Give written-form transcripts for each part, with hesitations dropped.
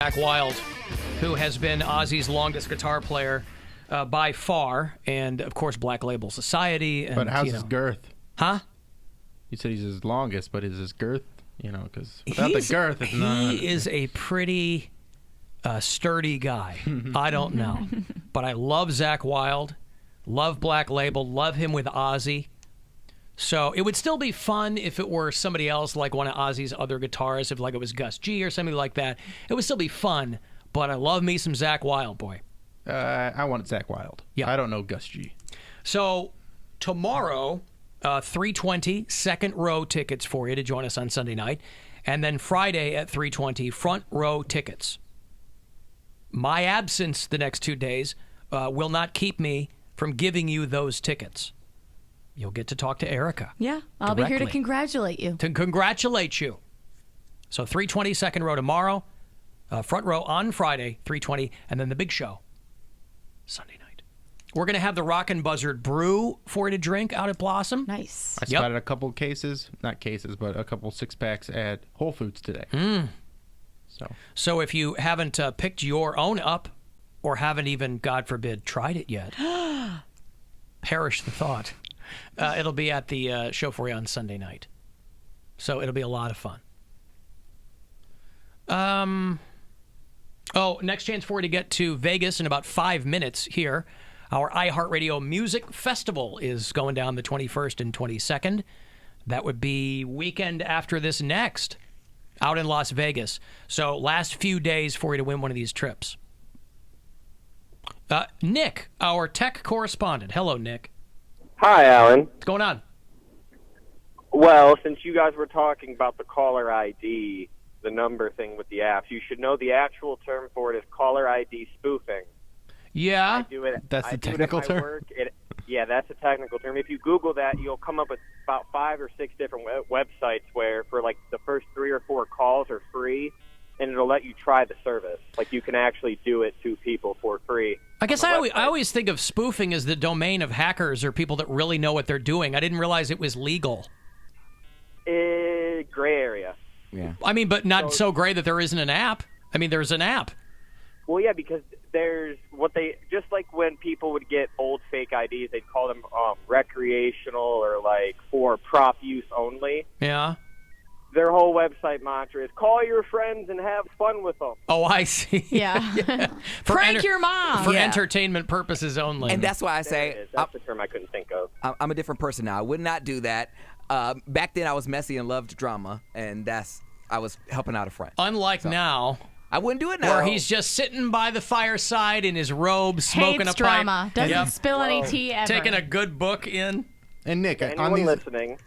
Zach Wild, who has been Ozzy's longest guitar player by far, and of course Black Label Society. And, but how's his girth? Huh? You said he's his longest, but is his girth? You know, because without the girth, it's not. He is a pretty sturdy guy. I don't know, but I love Zach Wild, love Black Label, love him with Ozzy. So it would still be fun if it were somebody else, like one of Ozzy's other guitarists, if like it was Gus G or something like that. It would still be fun, but I love me some Zach Wild, boy. I want Zach Wild. Yeah. I don't know Gus G. So tomorrow, 3:20, second row tickets for you to join us on Sunday night. And then Friday at 3:20, front row tickets. My absence the next 2 days will not keep me from giving you those tickets. You'll get to talk to Erica. Yeah, I'll be here to congratulate you. To congratulate you. So 3:20, second row tomorrow, front row on Friday, 3:20, and then the big show Sunday night. We're going to have the Rockin' Buzzard brew for you to drink out at Blossom. Nice. I spotted a couple cases, not cases, but a couple six-packs at Whole Foods today. So if you haven't picked your own up or haven't even, God forbid, tried it yet, perish the thought. It'll be at the show for you on Sunday night. So it'll be a lot of fun. Next chance for you to get to Vegas in about 5 minutes here. Our iHeartRadio Music Festival is going down the 21st and 22nd. That would be weekend after this next, out in Las Vegas. So last few days for you to win one of these trips. Nick, our tech correspondent. Hello, Nick. Hi, Alan. What's going on? Well, since you guys were talking about the caller ID, the number thing with the apps, you should know the actual term for it is caller ID spoofing. Yeah? That's the technical term? Yeah, that's a technical term. If you Google that, you'll come up with about 5 or 6 different websites where for like the first 3 or 4 calls are free, and it'll let you try the service. Like you can actually do it to people for free. I guess I always think of spoofing as the domain of hackers or people that really know what they're doing. I didn't realize it was legal. Gray area. Yeah. I mean, but not so gray that there isn't an app. I mean, there's an app. Well, yeah, because there's just like when people would get old fake IDs, they'd call them recreational or like for prop use only. Yeah. Their whole website mantra is call your friends and have fun with them. Oh, I see. Yeah. Prank your mom. For entertainment purposes only. And that's why I say... That's the term I couldn't think of. I'm a different person now. I would not do that. Back then, I was messy and loved drama, and I was helping out a friend. Unlike now... I wouldn't do it now. Where he's just sitting by the fireside in his robe, smoking Hates a drama. pipe. Doesn't spill any tea ever. Taking a good book in. And Nick, anyone listening,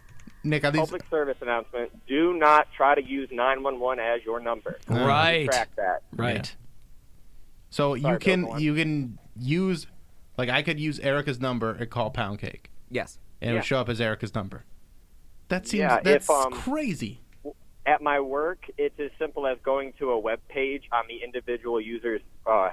Nick, public service announcement, do not try to use 911 as your number. Right. Track that. Right. Yeah. So you can use, like I could use Erica's number and call Pound Cake. Yes. And it would show up as Erica's number. That seems, that's crazy. At my work, it's as simple as going to a web page on the individual user's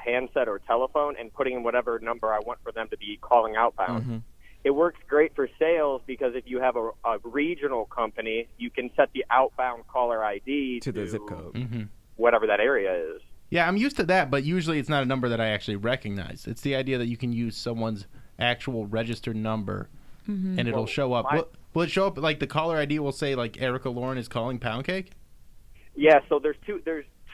handset or telephone and putting in whatever number I want for them to be calling outbound. Mm-hmm. It works great for sales because if you have a regional company, you can set the outbound caller ID to the zip code, whatever that area is. Yeah, I'm used to that, but usually it's not a number that I actually recognize. It's the idea that you can use someone's actual registered number, and it'll show up. Will it show up like the caller ID will say like Erica Lauren is calling Pound Cake? Yeah, so there's two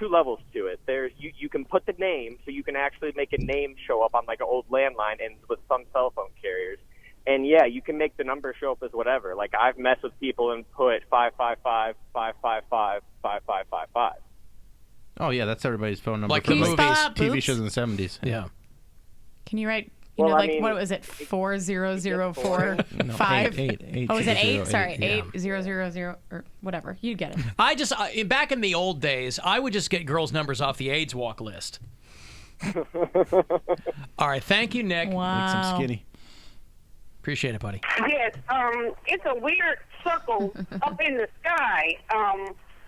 levels to it. There's you can put the name, so you can actually make a name show up on like an old landline and with some cell phone carriers. And yeah, you can make the number show up as whatever. Like I've messed with people and put 555-555-5555. Oh yeah, that's everybody's phone number. Like for movies, TV shows in the 70s. Yeah. Can you write? Well, know, I like mean, what was it? 4004 eight. Oh, was it 8? Sorry, yeah. 8000 or whatever. You get it. I just back in the old days, I would just get girls' numbers off the AIDS walk list. All right, thank you, Nick. Wow. Make some skinny. Appreciate it, buddy. Yes, it's a weird circle up in the sky.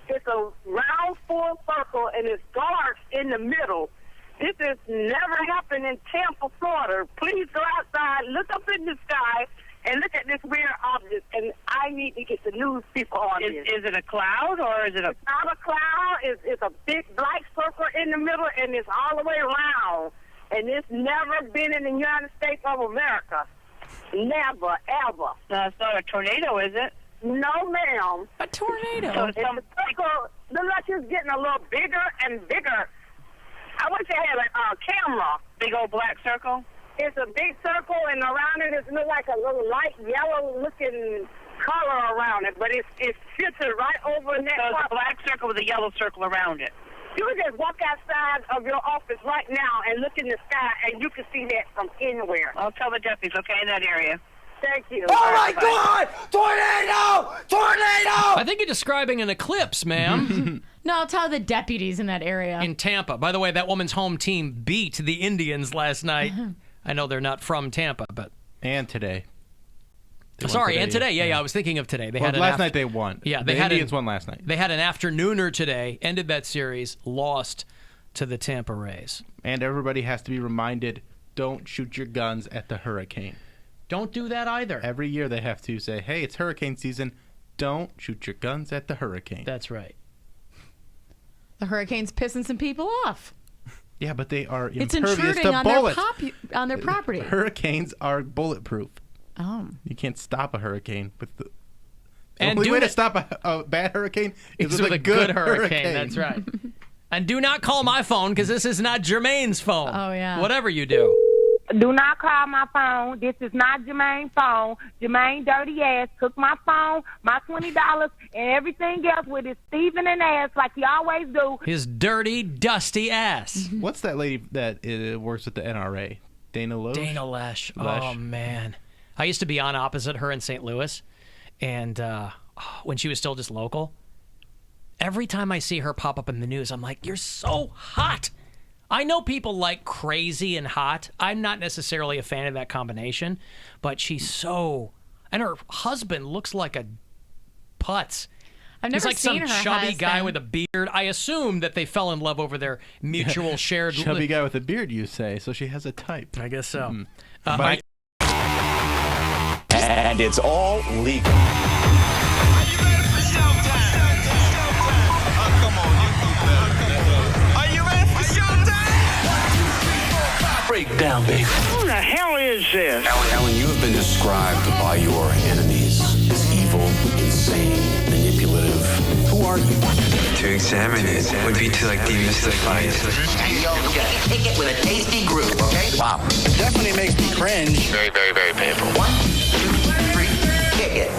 It's a round full circle, and it's dark in the middle. This has never happened in Tampa, Florida. Please go outside, look up in the sky, and look at this weird object, and I need to get the news people on this. Is it a cloud or is it a... It's not a cloud. It's a big black circle in the middle, and it's all the way around. And it's never been in the United States of America. Never, ever. No, it's not a tornado, is it? No, ma'am. A tornado. So It's a circle. Look like it's getting a little bigger and bigger. I wish I had a camera. Big old black circle? It's a big circle, and around it looks like a little light yellow-looking color around it, but it's filtered right over in that So it's a circle. black circle with a yellow circle around it. You can just walk outside of your office right now and look in the sky, and you can see that from anywhere. I'll tell the deputies, okay, in that area. Thank you. Oh my God! Tornado! Tornado! I think you're describing an eclipse, ma'am, No, I'll tell the deputies in that area. in Tampa. By the way, that woman's home team beat the Indians last night. I know they're not from Tampa, but... And today. They won Sorry, and today. Yeah, I was thinking of today. They Well, had last night they won. Yeah, the they had Indians won last night. They had an afternooner today, ended that series, lost to the Tampa Rays. And everybody has to be reminded, don't shoot your guns at the hurricane. Don't do that either. Every year they have to say, hey, it's hurricane season. Don't shoot your guns at the hurricane. That's right. The hurricane's pissing some people off. Yeah, but they are It's impervious intruding to on bullets. on their property. Hurricanes are bulletproof. Oh. You can't stop a hurricane with the... And only do way to it- stop a bad hurricane is It's with a good hurricane. That's right. And do not call my phone because this is not Jermaine's phone. Oh, yeah. Whatever you do. Do not call my phone. This is not Jermaine's phone. Jermaine dirty ass took my phone, my $20, and everything else with his thieving and ass like he always do. His dirty, dusty ass. What's that lady that works at the NRA? Dana Loesch? Dana Loesch. Oh, Loesch. man. I used to be on opposite her in St. Louis. And when she was still just local, every time I see her pop up in the news, I'm like, you're so hot. I know people like crazy and hot. I'm not necessarily a fan of that combination, but she's so... And her husband looks like a putz. I've He's never like seen some her chubby husband. guy with a beard. I assume that they fell in love over their mutual shared... Chubby guy with a beard, you say. So she has a type. I guess so. But And it's all legal. Breakdown, baby. Who the hell is this? Alan, you have been described by your enemies as evil, insane, manipulative. Who are you? To examine it would be to demystify it. And you'll get a ticket with a tasty groove, okay? Wow. Definitely makes me cringe. Very, very, very painful. 1, 2, 3, pick it.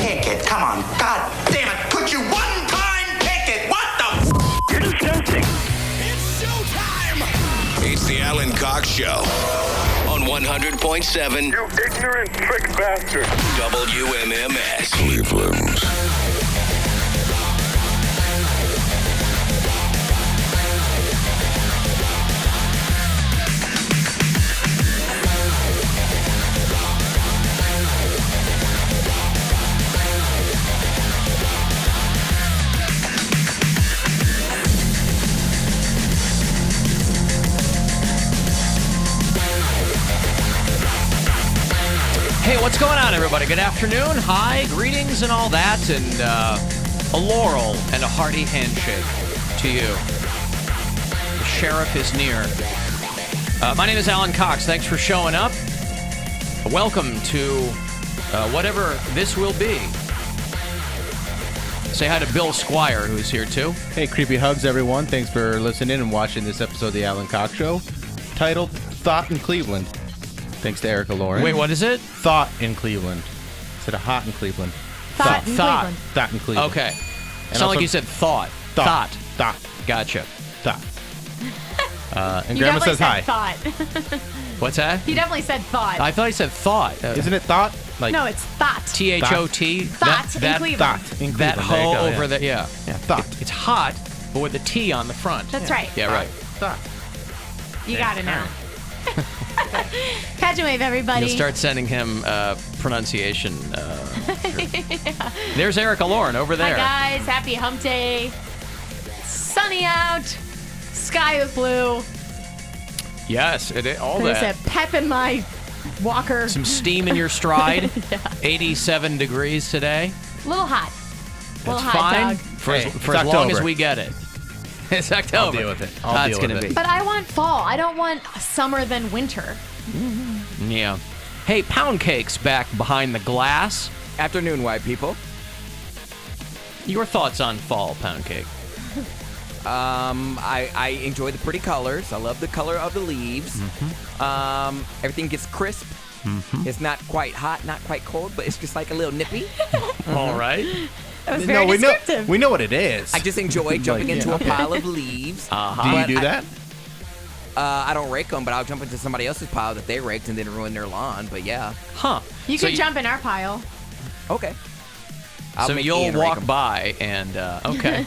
Pick it. Come on. God damn it. Put you one time. Pick it. What the You're disgusting. It's showtime! It's the Alan Cox Show on 100.7 You ignorant trick bastard. WMMS. Cleveland. Hey, what's going on, everybody? Good afternoon. Hi, greetings and all that, and a laurel and a hearty handshake to you. The sheriff is near. My name is Alan Cox. Thanks for showing up. Welcome to whatever this will be. Say hi to Bill Squire, who's here too. hey, creepy hugs, everyone. Thanks for listening and watching this episode of the Alan Cox Show, titled Thot in Cleveland. Thanks to Erica Lauren. Wait, what is it? Thought in Cleveland. Instead of hot in Cleveland. Thought in Thought. Cleveland. Thought in Cleveland. Okay. And Sound also- like you said thought. Thought. Thought. Gotcha. Thought. And You Grandma definitely says hi. said thought. What's that? He definitely said thought. I thought he said thought. Isn't it thought? Like No, it's thought. Thot. Thought in Cleveland. Thought in Cleveland. That There you hoe go, over yeah. there. Yeah. Yeah, thought. It's hot, but with a T on the front. That's right. Yeah, right. Thought. You got it now. Catch a wave, everybody. You'll start sending him pronunciation. There's Erica Lauren over there. Hi, guys. Happy hump day. Sunny out. Sky is blue. Yes, all There's that. a pep in my walker. Some steam in your stride. 87 degrees today. A little hot. That's hot, fine dog. for Hey, as long as we get it. It's October. I'll deal with it. That's going to be. But I want fall. I don't want summer then winter. Yeah. Hey, Pound Cake's back behind the glass. Afternoon, white people. Your thoughts on fall, Pound Cake? I enjoy the pretty colors. I love the color of the leaves. Everything gets crisp. It's not quite hot, not quite cold, but it's just like a little nippy. All right. That was very descriptive. We know what it is. I just enjoy jumping into a pile of leaves. Do you do that? I don't rake them, but I'll jump into somebody else's pile that they raked and then ruin their lawn. But yeah. Huh. You can jump in our pile. Okay. So you'll walk by and, okay.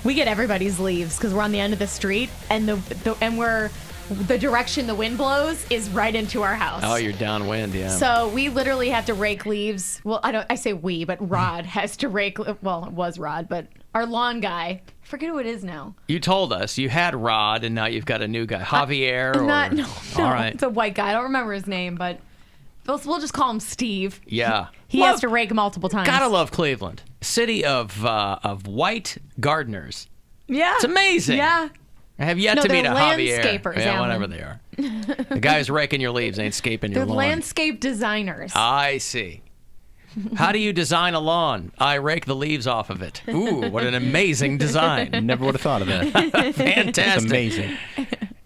We get everybody's leaves because we're on the end of the street, and the direction the wind blows is right into our house. Oh, you're downwind, yeah. So we literally have to rake leaves. Well, I say we, but Rod has to rake. Well, it was Rod, but our lawn guy. I forget who it is now. You told us you had Rod, and now you've got a new guy, Javier. No. All right. It's a white guy. I don't remember his name, but we'll just call him Steve. Yeah. He has to rake multiple times. Gotta love Cleveland, city of white gardeners. Yeah. It's amazing. Yeah. I have yet to meet a Javier. Landscapers, Yeah, Alan. whatever they are. The guy who's raking your leaves ain't scaping your They're lawn. landscape designers. I see. How do you design a lawn? I rake the leaves off of it. Ooh, what an amazing design. Never would have thought of that. Fantastic. It's amazing.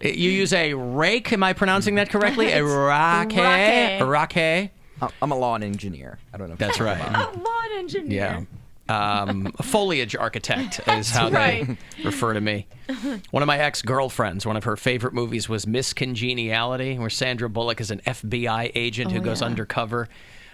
You use a rake, am I pronouncing that correctly? A rake? Rake. A rake? I'm a lawn engineer. I don't know if That's right. A lawn engineer. Yeah. A foliage architect is how they refer to me. One of my ex-girlfriends, one of her favorite movies was Miss Congeniality, where Sandra Bullock is an FBI agent who goes undercover.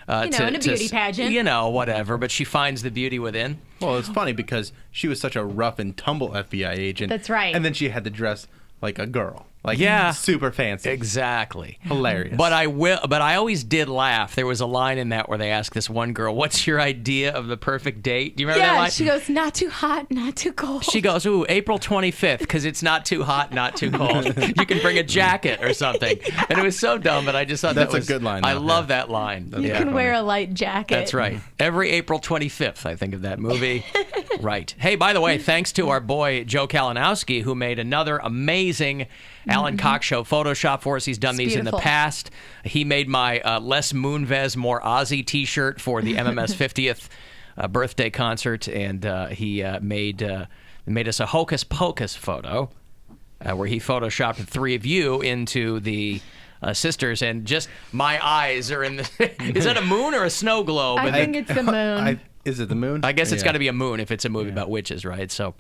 In a beauty pageant. Whatever, but she finds the beauty within. Well, it's funny because she was such a rough and tumble FBI agent. That's right. And then she had to dress like a girl. Like, super fancy. Exactly. Hilarious. But I always did laugh. There was a line in that where they asked this one girl, "What's your idea of the perfect date?" Do you remember that line? Yeah, she goes, not too hot, not too cold. She goes, "Ooh, April 25th, because it's not too hot, not too cold. You can bring a jacket or something." And it was so dumb, but I just thought That's that was a good line, I though. love that line. You can wear a light jacket. That's right. Every April 25th, I think of that movie. Right. Hey, by the way, thanks to our boy Joe Kalinowski, who made another amazing Alan Cox Show Photoshop for us. He's done these in the past. He made my Less Moonves, More Ozzy t-shirt for the MMS 50th birthday concert, and he made us a Hocus Pocus photo where he photoshopped the three of you into the sisters, and just my eyes are in the... Is that a moon or a snow globe? I think it's the moon. Is it the moon? I guess it's got to be a moon if it's a movie about witches, right? So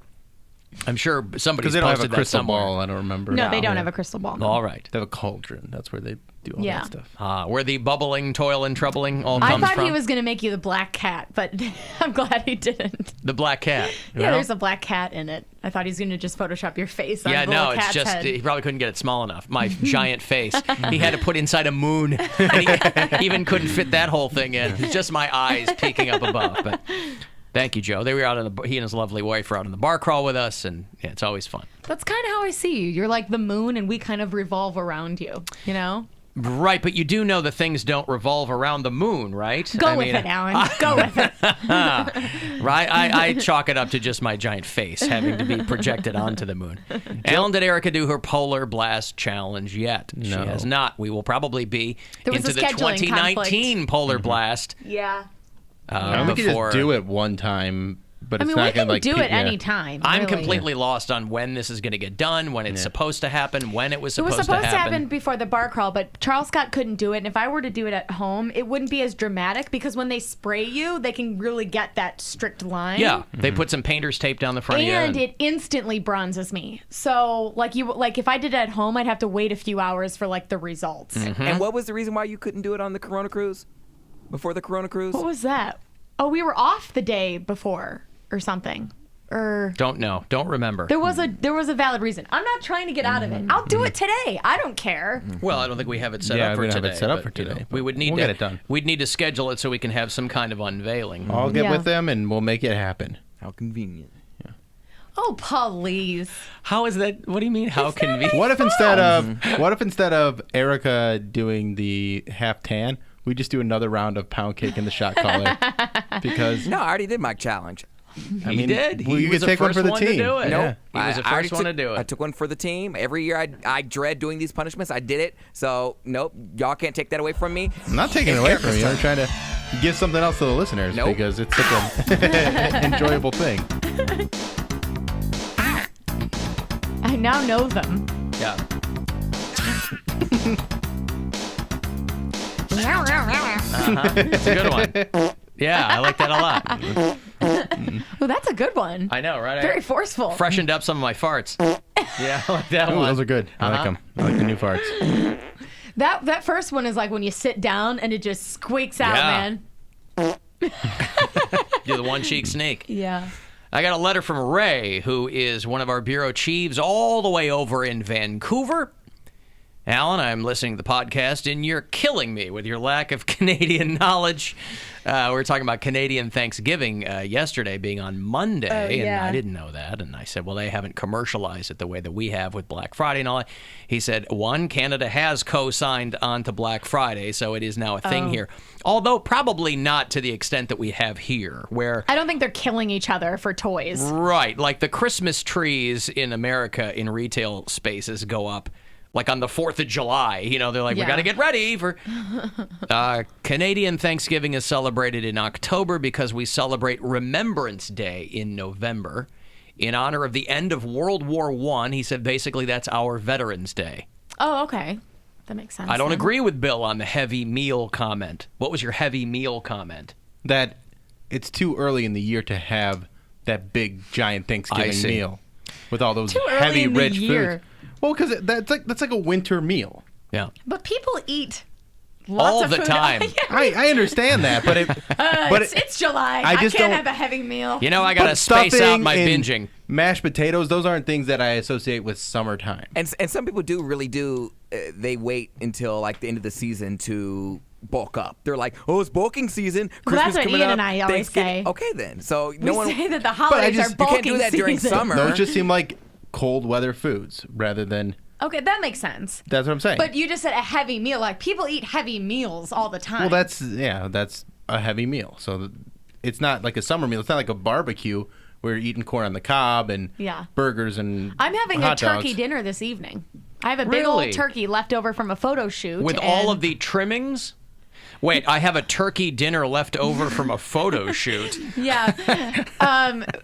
I'm sure somebody's Because they don't have a posted that crystal somewhere. ball, I don't remember. No, they don't have a crystal ball. All right. They have a cauldron. That's where they do all that stuff. Where the bubbling, toil, and troubling all comes I thought from. he was going to make you the black cat, but I'm glad he didn't. The black cat. Yeah, there's a black cat in it. I thought he was going to just Photoshop your face on the no, little it's cat's just head. he probably couldn't get it small enough. My giant face. He had to put inside a moon. And he even couldn't fit that whole thing in. It's just my eyes peeking up above. But thank you, Joe. They were out he and his lovely wife were out in the bar crawl with us, and yeah, it's always fun. That's kind of how I see you. You're like the moon, and we kind of revolve around you, you know? Right, but you do know that things don't revolve around the moon, right? Go with it, Alan. Go with it. Right? I chalk it up to just my giant face having to be projected onto the moon. Alan, did Erica do her Polar Blast Challenge yet? No. She has not. We will probably be into the 2019 Polar Blast. Yeah. We could just do it one time, but it's we not can going to do it any time. I'm really. completely lost on when this is going to get done, when it's supposed to happen, when it was supposed to happen. It was supposed to happen before the bar crawl, but Charles Scott couldn't do it. And if I were to do it at home, it wouldn't be as dramatic because when they spray you, they can really get that strict line. Yeah, they put some painter's tape down the front of you. And it instantly bronzes me. So, if I did it at home, I'd have to wait a few hours for the results. Mm-hmm. And what was the reason why you couldn't do it on the Corona Cruise? Before the Corona Cruise? What was that? Oh, we were off the day before or something. Don't know. Don't remember. There was a valid reason. I'm not trying to get out of it. I'll do it today. I don't care. Well, I don't think we have it set up for we today. don't have it set up for today. We would need we'll to get it done. We'd need to schedule it so we can have some kind of unveiling. I'll get with them and we'll make it happen. How convenient. Oh, please. How is that? What do you mean? How convenient? What if instead of Erica doing the half tan, we just do another round of pound cake in the shot collar? Because No, I already did my challenge. He did. Well, He you was could take one for the first team. to do it. Nope. He was the first one to do it. I took one for the team. Every year I dread doing these punishments. I did it. So, nope. Y'all can't take that away from me. I'm not taking it away from you. I'm trying to give something else to the listeners because it's such an enjoyable thing. I now know them. Yeah. It's a good one. Yeah, I like that a lot. Oh, that's a good one. I know, right? Very forceful. Freshened up some of my farts. Yeah, I like that Ooh, one. those are good. I like them. I like the new farts. That first one is like when you sit down and it just squeaks out, Yeah. man. You're the one cheek snake. Yeah. I got a letter from Ray, who is one of our bureau chiefs all the way over in Vancouver. Alan, I'm listening to the podcast, and you're killing me with your lack of Canadian knowledge. We were talking about Canadian Thanksgiving yesterday being on Monday, and I didn't know that. And I said, well, they haven't commercialized it the way that we have with Black Friday and all that. He said, one, Canada has co-signed onto Black Friday, so it is now a thing here. Although probably not to the extent that we have here, where... I don't think they're killing each other for toys. Right, like the Christmas trees in America in retail spaces go up like on the 4th of July. You know, they're like, we got to get ready for... Canadian Thanksgiving is celebrated in October because we celebrate Remembrance Day in November in honor of the end of World War I. He said basically that's our Veterans Day. Oh, okay. That makes sense. I don't then. agree with Bill on the heavy meal comment. What was your heavy meal comment? That it's too early in the year to have that big, giant Thanksgiving meal with all those heavy, rich foods. Well, because that's like a winter meal. Yeah. But people eat lots all of the food. time. I understand that, but it's July. I just can't don't have a heavy meal. You know, I got to space out my and binging. Mashed potatoes, those aren't things that I associate with summertime. And some people really do, they wait until like the end of the season to bulk up. They're like, oh, it's bulking season. Well, Christmas that's what coming Ian up, and I always Thanksgiving." say. Okay, then. So We no one say that the holidays are you bulking can't do that during season. summer. Those just seem like cold weather foods rather than... Okay, that makes sense. That's what I'm saying. But you just said a heavy meal. Like, people eat heavy meals all the time. Well, that's a heavy meal. So it's not like a summer meal. It's not like a barbecue where you're eating corn on the cob and burgers and I'm having hot a turkey dogs. dinner this evening. I have a big Really? old turkey left over from a photo shoot. With all of the trimmings? Wait, I have a turkey dinner left over from a photo shoot. Yeah.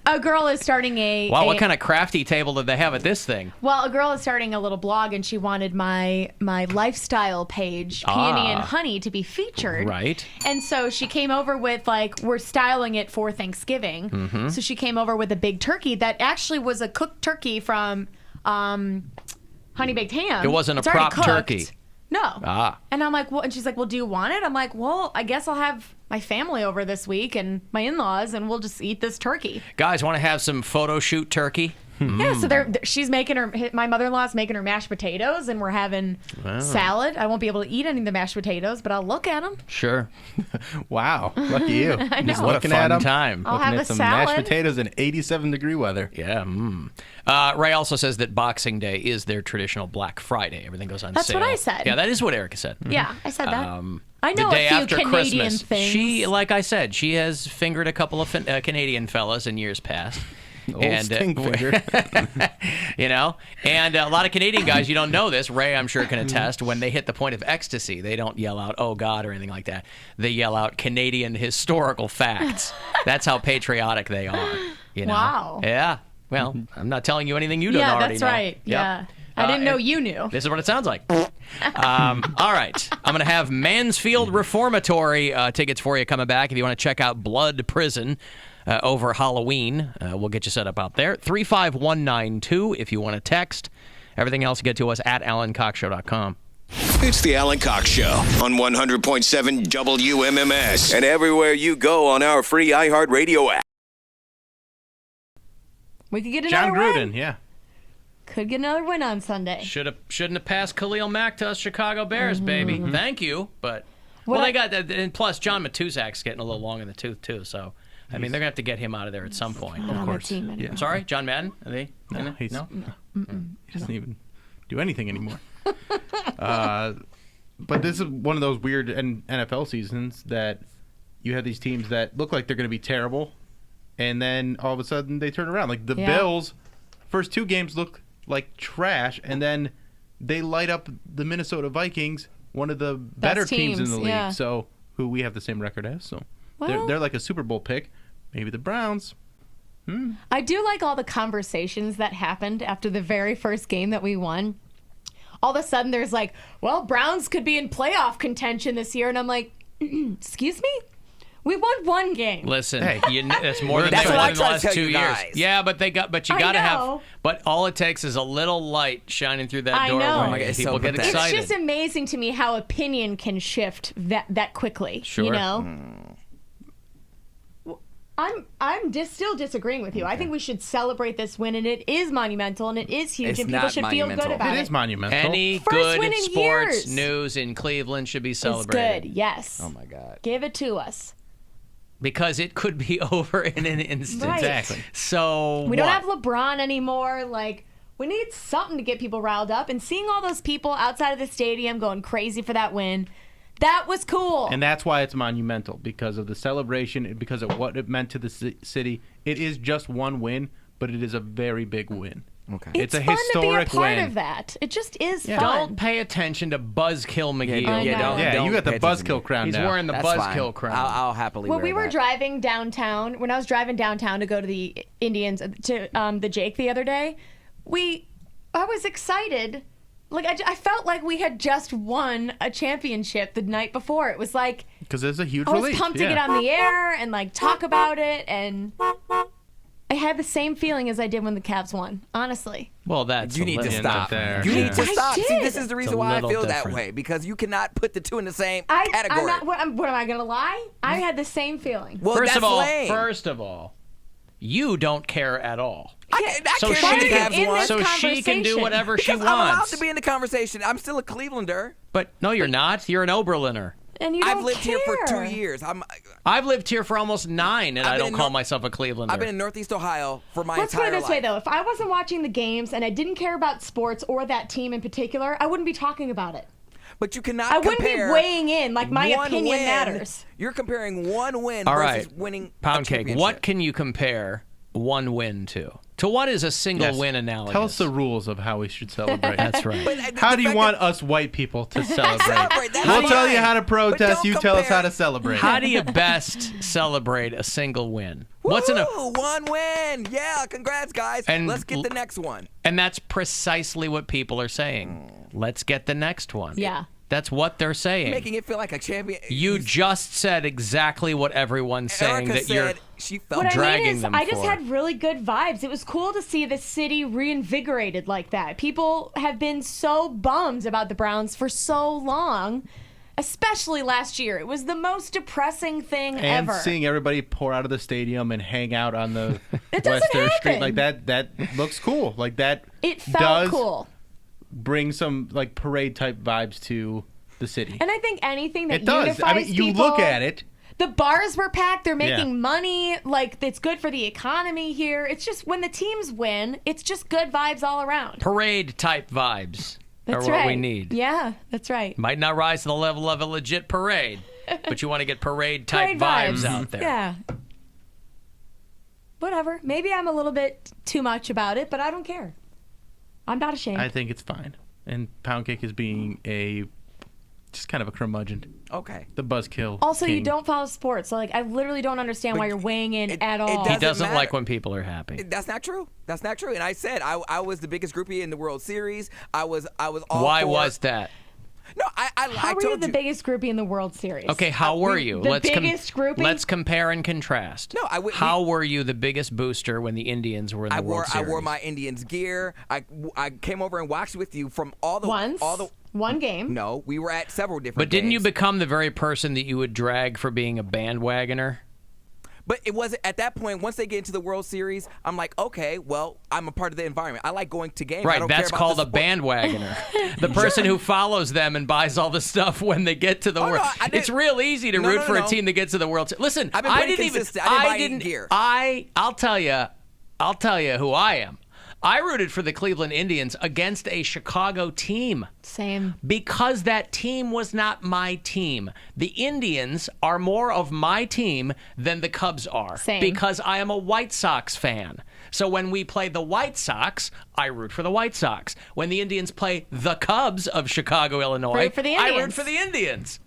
A girl is starting Wow, what kind of crafty table did they have at this thing? Well, a girl is starting a little blog, and she wanted my lifestyle page, Peony and Honey, to be featured. Right. And so she came over with, like, we're styling it for Thanksgiving. Mm-hmm. So she came over with a big turkey that actually was a cooked turkey from Honey Baked Ham. It wasn't It's a already prop cooked. turkey. No. And I'm like, well, and she's like, well, do you want it? I'm like, well, I guess I'll have my family over this week and my in-laws, and we'll just eat this turkey. Guys, want to have some photo shoot turkey? Yeah, so she's making my mother-in-law's making her mashed potatoes, and we're having salad. I won't be able to eat any of the mashed potatoes, but I'll look at them. Sure. Wow, lucky you. I know. Just What a looking fun at 'em, time. I'll looking have at a some salad. mashed potatoes in 87-degree weather. Yeah. Ray also says that Boxing Day is their traditional Black Friday. Everything goes on That's sale. what I said. Yeah, that is what Erica said. Yeah, I said that. I The know day a few after Canadian Christmas, things. she, like I said, she has fingered a couple of Canadian fellas in years past. Old stink finger. You know, and a lot of Canadian guys, you don't know this. Ray, I'm sure, can attest. When they hit the point of ecstasy, they don't yell out, "Oh God," or anything like that. They yell out Canadian historical facts. That's how patriotic they are. You know? Wow. Yeah. Well, I'm not telling you anything you don't already that's know. right. Yep. Yeah. I didn't know you knew. This is what it sounds like. All right. I'm going to have Mansfield Reformatory tickets for you coming back if you want to check out Blood Prison over Halloween. We'll get you set up out there. 35192 if you want to text. Everything else, get to us at AlanCoxShow.com. It's the Alan Cox Show on 100.7 WMMS and everywhere you go on our free iHeartRadio app. We could get another John win. Gruden, yeah. Could get another win on Sunday. Shouldn't have passed Khalil Mack to us Chicago Bears, baby. Thank you, but they got that, and plus John Matuzak's getting a little long in the tooth too. So I mean, they're gonna have to get him out of there at some point. Not on the team anymore. I'm sorry, John Madden. Are they? No, He doesn't even do anything anymore. But this is one of those weird NFL seasons that you have these teams that look like they're going to be terrible, and then all of a sudden they turn around. Like the Bills, first 2 games look like trash, and then they light up the Minnesota Vikings, one of the better teams in the league. yeah. So who we have the same record as. So they're like a Super Bowl pick. Maybe the Browns. I do like all the conversations that happened after the very first game that we won. All of a sudden, there's like, well, Browns could be in playoff contention this year. And I'm like, excuse me? We won 1 game. Listen, that's more than That's they what won I in the tried to last tell 2 you years. guys. Yeah, but you got to have. know. But all it takes is a little light shining through that I door. know. When Oh my God, it's people so get pathetic. excited. It's just amazing to me how opinion can shift that quickly. Sure. You know? I'm still disagreeing with you. I think we should celebrate this win, and it is monumental, and it is huge, It's and people not should feel good monumental. about it. It is monumental. Any First good win in sports years. news in Cleveland should be It's celebrated. good, yes. Oh my God. Give it to us. Because it could be over in an instant. Right. Exactly. So We don't what? have LeBron anymore. Like, we need something to get people riled up. And seeing all those people outside of the stadium going crazy for that win, that was cool. And that's why it's monumental, because of the celebration, because of what it meant to the city. It is just 1 win, but it is a very big win. Okay. It's a fun historic to be a part win. of that. It just is fun. Don't pay attention to Buzzkill McGee. I know. Yeah, you got the pay attention to me. Buzzkill crown He's now. wearing the That's fine. Buzzkill crown. I'll happily When wear we were that. driving downtown, when I was driving downtown to go to the Indians, to the Jake the other day, I was excited. Like, I felt like we had just won a championship the night before. It was like, Because there's a huge I was relief. pumped to get on the air and like talk about it, and I had the same feeling as I did when the Cavs won. Honestly, Well, that's You a need to little stop. there. You need to I stop. See, did. this is the reason a why I little feel different. that way, because you cannot put the 2 in the same I'm category. not. What am I gonna lie? I had the same feeling. Well, First that's of all, lame. you don't care at all. I So care she about the can- Cavs won. So she can do whatever she Because I'm allowed wants. to be in the conversation. I'm still a Clevelander. But no, you're not. You're an Oberliner. And you don't I've lived care. here for 2 years. I've lived here for almost 9, and I've I been don't in call Nor- myself a Clevelander. I've been in Northeast Ohio for my Let's put entire it this way, life. though. If I wasn't watching the games and I didn't care about sports or that team in particular, I wouldn't be talking about it. But you cannot I wouldn't be compare weighing in like my one opinion win. matters. You're comparing 1 win All versus right. winning a Pound cake. championship. What can you compare 1 win to? To what is a single Yes. win analogous? Tell us the rules of how we should celebrate. That's right. But, How the do you fact want that- us white people to celebrate? Celebrate, that's We'll tell you fine. how to But protest. don't You tell us how compare- to celebrate. How do you best celebrate a single win? What's in a Woo, 1 win. Yeah, congrats, guys. And Let's get the next one. And that's precisely what people are saying. Let's get the next one. Yeah. That's what they're saying. Making it feel like a champion. You just said exactly what everyone's saying Erica that you're said she felt What I dragging mean is, them I just for. had really good vibes. It was cool to see the city reinvigorated like that. People have been so bummed about the Browns for so long, especially last year. It was the most depressing thing and ever. seeing everybody pour out of the stadium and hang out on the It doesn't Western Street happen. like that looks cool. Like that It felt does cool. bring some like parade type vibes to the city. And I think anything that It does. unifies I mean, you people, look at it. The bars were packed. They're making Yeah. money. Like, it's good for the economy here. It's just when the teams win, it's just good vibes all around. parade type vibes That's are what right. we need. Yeah, that's right. Might not rise to the level of a legit parade, but you want to get parade type Parade vibes vibes out there. Yeah. Whatever. Maybe I'm a little bit too much about it, but I don't care. I'm not ashamed. I think it's fine. And Pound Cake is being just kind of a curmudgeon. Okay. The buzzkill. Also, you king. don't follow sports. So, like, I literally don't understand why you're weighing in at all. He doesn't matter. like when people are happy. That's not true. That's not true. And I said I was the biggest groupie in the World Series. I was all Why for- was that? No, I How were you told the biggest groupie in the World Series? Okay, how were you? The biggest groupie? Let's compare and contrast. No, How were you the biggest booster when the Indians were in the World Series? I wore my Indians gear. I came over and watched with you from all the one game. No, we were at several different. But didn't you games. become the very person that you would drag for being a bandwagoner? But it wasn't at that point. Once they get into the World Series, I'm like, okay, well, I'm a part of the environment. I like going to games. I Right, don't that's care called a about the sport. bandwagoner. The person who follows them and buys all the stuff when they get to the World. no, It's real easy to root for a team that gets to the World Series. Listen, I've been I pretty didn't even. consistent. I didn't buy any gear. I'll tell you who I am. I rooted for the Cleveland Indians against a Chicago team. Same. Because that team was not my team. The Indians are more of my team than the Cubs are. Same. Because I am a White Sox fan. So when we play the White Sox, I root for the White Sox. When the Indians play the Cubs of Chicago, Illinois, Root for the I Indians. root for the Indians.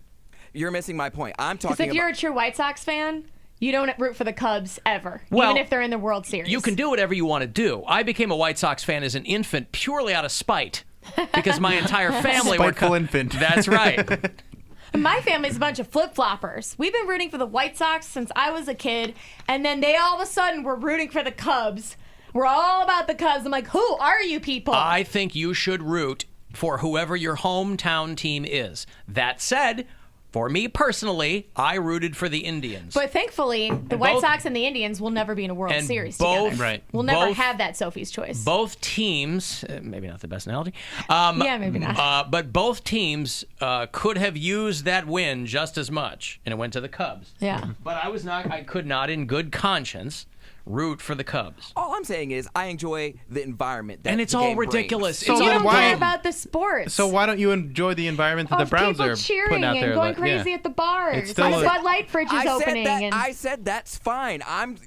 You're missing my point. I'm Because talking if you're a true White Sox fan, you don't root for the Cubs ever, Well, even if they're in the World Series. You can do whatever you want to do. I became a White Sox fan as an infant purely out of spite. Because my entire family were Spiteful infant. That's right. My family's a bunch of flip-floppers. We've been rooting for the White Sox since I was a kid, and then they all of a sudden were rooting for the Cubs. We're all about the Cubs. I'm like, who are you people? I think you should root for whoever your hometown team is. That said, for me personally, I rooted for the Indians. But thankfully, the White Sox and the Indians will never be in a World Series together. Right. We'll never have that Sophie's Choice. Both teams, maybe not the best analogy. Yeah, maybe not. But both teams could have used that win just as much, and it went to the Cubs. Yeah. But I could not, in good conscience, root for the Cubs. All I'm saying is I enjoy the environment. That And it's the all game ridiculous. brings. So you then don't why- care about the sports. So why don't you enjoy the environment that the of Browns people are cheering putting out and there? going like, crazy yeah. at the bars. It's still The a- Bud Light fridge is opening. Said that, and I said that's fine.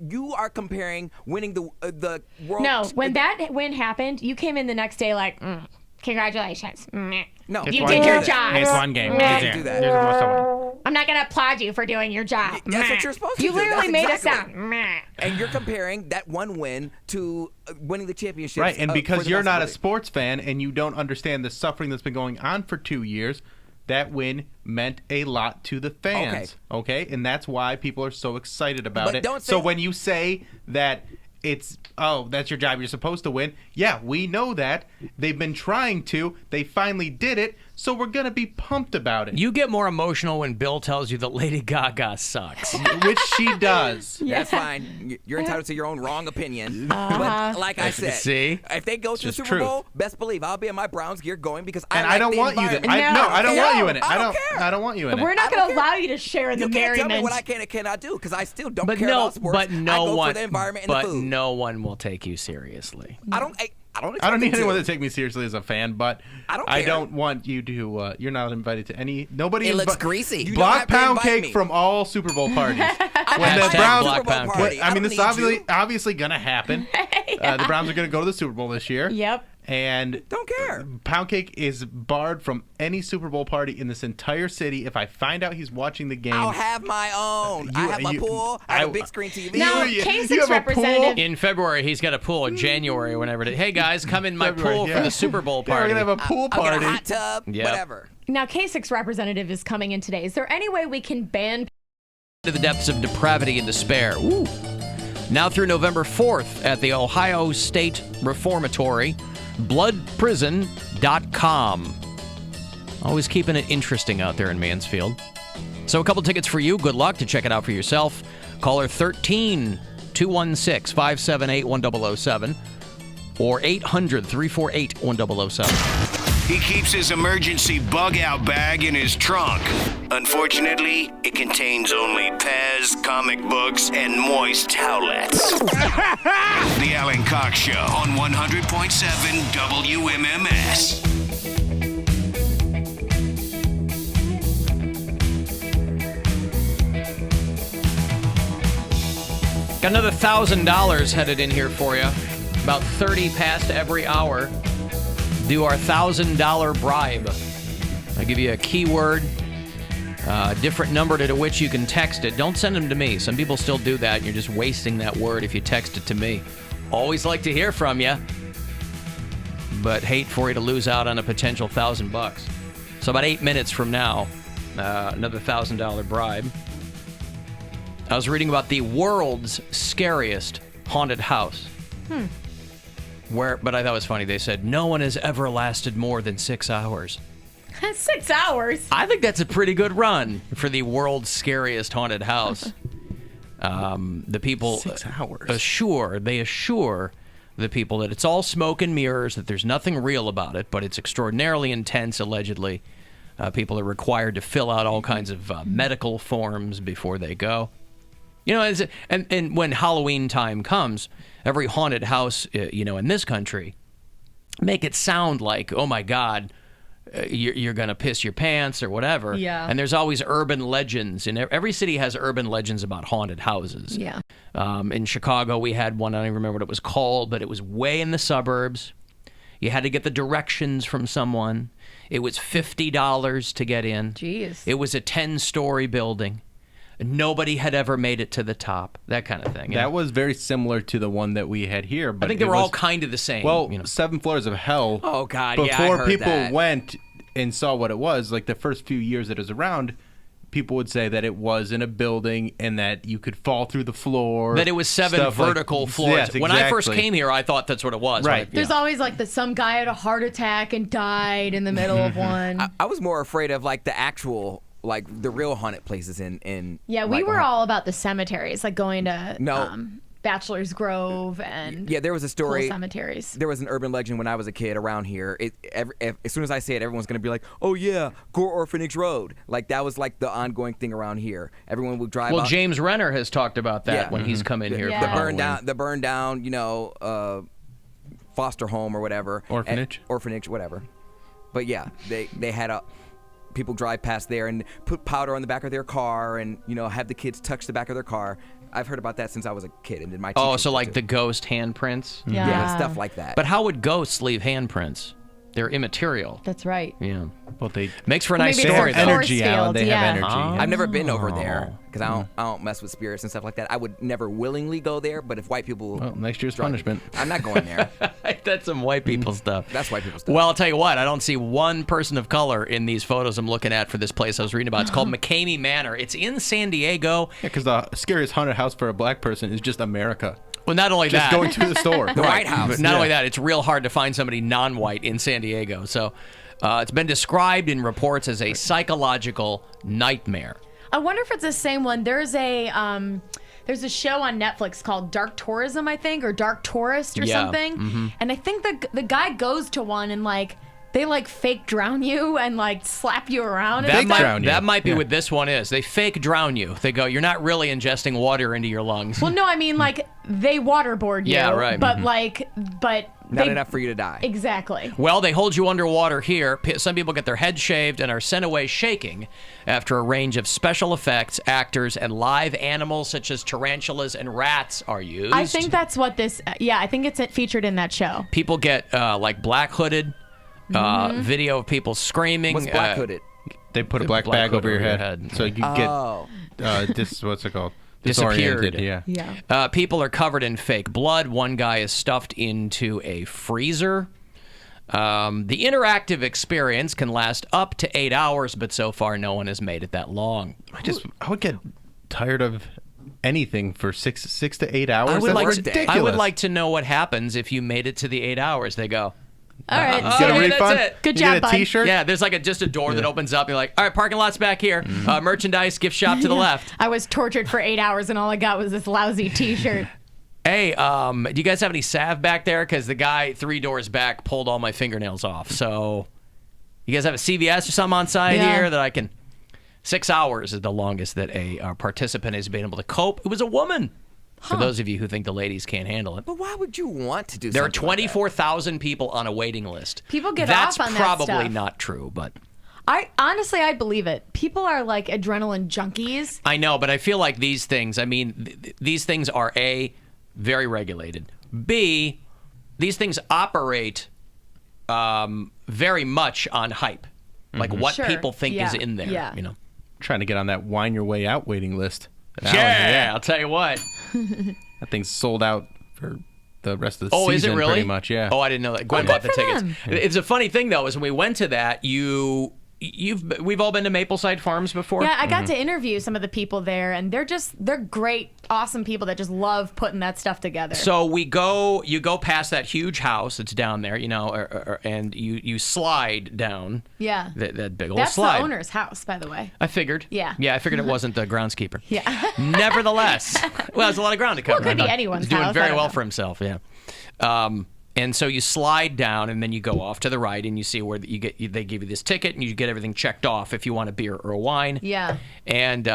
You are comparing winning the World. No, when that win happened, you came in the next day like, congratulations. No, you did your job. It's one game. I didn't do that. You're supposed to win. I'm not going to applaud you for doing your job. That's what you're supposed to You do. literally That's made exactly. it sound. Meh. And you're comparing that one win to winning the championship. Right, and for because the you're rest not a of the- sports fan and you don't understand the suffering that's been going on for 2 years, that win meant a lot to the fans. Okay? And that's why people are so excited about But it. don't So say- when you say that it's, that's your job, you're supposed to win, yeah, we know that. They've been trying to. They finally did it. So we're going to be pumped about it. You get more emotional when Bill tells you that Lady Gaga sucks. Which she does. That's fine. You're entitled to your own wrong opinion. But like I said, See? if they go to the Just Super truth. Bowl, best believe I'll be in my Browns gear going because I And like I don't the want you to. environment. I don't want you in it. I don't care. I don't want you in it. We're not I going don't to allow you to share in the You can't tell me merriment. what I can and cannot do because I still don't But care no, about sports. but no I go one, for the environment and but the food. no one will take you seriously. I don't I don't need anyone to. to take me seriously as a fan, but I don't care. want you to. You're not invited to any. Nobody. It looks greasy. You don't Black have to pound invite cake me. from all Super Bowl parties. When Hashtag the Browns, Black Pound Cake. I mean, I this don't is need you. obviously gonna happen. The Browns are gonna go to the Super Bowl this year. Yep. And Don't care. Pound cake is barred from any Super Bowl party in this entire city. If I find out he's watching the game, I'll have my own. I have my pool. I have a big screen TV. Now, You- K6 you have a pool? representative. In February, he's got a pool. In January, whenever it is. Hey, guys, come in my February, pool for yeah. the Super Bowl Yeah, we're party. gonna have a pool I'll party. get a hot tub, Yep. whatever. Now, K6 representative is coming in today. Is there any way we can ban To the depths of depravity and despair. Ooh. Now through November 4th at the Ohio State Reformatory, bloodprison.com. Always keeping it interesting out there in Mansfield. So a couple tickets for you. Good luck to check it out for yourself. Caller 13-216-578-1007 or 800-348-1007. He keeps his emergency bug-out bag in his trunk. Unfortunately, it contains only Pez, comic books, and moist towelettes. The Alan Cox Show on 100.7 WMMS. Got another $1,000 headed in here for you. About 30 past every hour. Do our $1,000 bribe. I give you a keyword, a different number to which you can text it. Don't send them to me. Some people still do that. And you're just wasting that word if you text it to me. Always like to hear from you, but hate for you to lose out on a potential $1,000. So about 8 minutes from now, another $1,000 bribe. I was reading about the world's scariest haunted house. But I thought it was funny. They said no one has ever lasted more than 6 hours. 6 hours? I think that's a pretty good run for the world's scariest haunted house. The people 6 hours. assure the people that it's all smoke and mirrors, that there's nothing real about it, but it's extraordinarily intense, allegedly. People are required to fill out all kinds of medical forms before they go. You know, and when Halloween time comes, every haunted house, in this country, make it sound like, oh my God, you're going to piss your pants or whatever. Yeah. And there's always urban legends. And every city has urban legends about haunted houses. Yeah. In Chicago, we had one. I don't even remember what it was called, but it was way in the suburbs. You had to get the directions from someone. It was $50 to get in. Jeez. It was a 10-story building. Nobody had ever made it to the top. That kind of thing. That was very similar to the one that we had here. But I think they were all kind of the same. Well, 7 Floors of Hell. Oh, God, yeah, I Before heard people that. went and saw what it was, like the first few years that it was around, people would say that it was in a building and that you could fall through the floor. That it was 7 vertical floors. Yes, When I first exactly. came here, I thought that's what it was. Right. There's always like some guy had a heart attack and died in the middle of one. I was more afraid of like the actual, like the real haunted places in. Yeah, we like, were all about the cemeteries, like going to No. Bachelor's Grove and Yeah, there was a story. cool cemeteries. There was an urban legend when I was a kid around here. As soon as I say it, everyone's gonna be like, "Oh yeah, Gore Orphanage Road." Like that was like the ongoing thing around here. Everyone would drive. Well, out. James Renner has talked about that when he's come in here. Yeah. for The burned Halloween. down, foster home or whatever. Orphanage, whatever. But yeah, they had people drive past there and put powder on the back of their car and have the kids touch the back of their car. I've heard about that since I was a kid, and then my Oh, teachers so did like too. the ghost handprints? Yeah, stuff like that. But how would ghosts leave handprints? They're immaterial. That's right. Yeah. Well, they makes for a Well, nice maybe it's story. a though. force energy, Alan. field, They yeah. have energy. I've never been over there because Oh. I don't mess with spirits and stuff like that. I would never willingly go there, but if white people, Well, next year's drive- punishment. I'm not going there. That's some white people stuff. That's white people stuff. Well, I'll tell you what. I don't see one person of color in these photos I'm looking at for this place I was reading about. It's called McCamey Manor. It's in San Diego. Yeah, because the scariest haunted house for a black person is just America. Well, not only Just that. going to the store. The White House. But not only that, it's real hard to find somebody non-white in San Diego. So it's been described in reports as a psychological nightmare. I wonder if it's the same one. There's a show on Netflix called Dark Tourism, I think, or Dark Tourist or Yeah, something. And I think the guy goes to one and they fake drown you and slap you around. And stuff. That might be what this one is. They fake drown you. They go, you're not really ingesting water into your lungs. Well, no, I mean they waterboard you. Yeah, right. But but Not they- enough for you to die. Exactly. Well, they hold you underwater here. Some people get their heads shaved and are sent away shaking after a range of special effects, actors, and live animals such as tarantulas and rats are used. I think that's what this. Yeah, I think it's featured in that show. People get black hooded video of people screaming. What's black hooded? They put a black bag hood over your head, so you get what's it called? Disappeared. Disoriented, Yeah. People are covered in fake blood. One guy is stuffed into a freezer. The interactive experience can last up to 8 hours, but so far no one has made it that long. I would get tired of anything for six to 8 hours. I would, That's like ridiculous. I would like to know what happens if you made it to the 8 hours. They go, All right. You get a refund? That's it. Good You job, get a bud. T-shirt? Yeah, there's just a door that opens up. You're like, all right, parking lot's back here. Merchandise, gift shop to the left. I was tortured for 8 hours and all I got was this lousy T-shirt. Hey, do you guys have any salve back there? Because the guy 3 doors back pulled all my fingernails off. So you guys have a CVS or something on site here that I can... 6 hours is the longest that a participant has been able to cope. It was a woman. For those of you who think the ladies can't handle it. But why would you want to do There are something like that? 24,000 people on a waiting list. People get That's off on that probably stuff. not true, but... I believe it. People are like adrenaline junkies. I know, but I feel like these things, these things are A, very regulated. B, these things operate very much on hype. Like what Sure. people think is in there, Yeah. Trying to get on that Wine Your Way Out waiting list. Yeah, I'll tell you what. That thing's sold out for the rest of the Oh, season. is it really? Pretty much, yeah. Oh, I didn't know that. Gwen good bought the for tickets. them. It's a funny thing, though, is when we went to that, you we've all been to Mapleside Farms before. Yeah, I got to interview some of the people there, and they're great, awesome people that just love putting that stuff together. So you go past that huge house that's down there, and you slide down. Yeah. That big old That's slide. the owner's house, by the way. I figured. Yeah. Yeah, I figured it wasn't the groundskeeper. Yeah. Nevertheless, well, there's a lot of ground to cover. Well, it could be anyone's He's doing house, I very don't well know. for himself. Yeah. And so you slide down, and then you go off to the right, and you see where they give you this ticket, and you get everything checked off if you want a beer or a wine. Yeah. And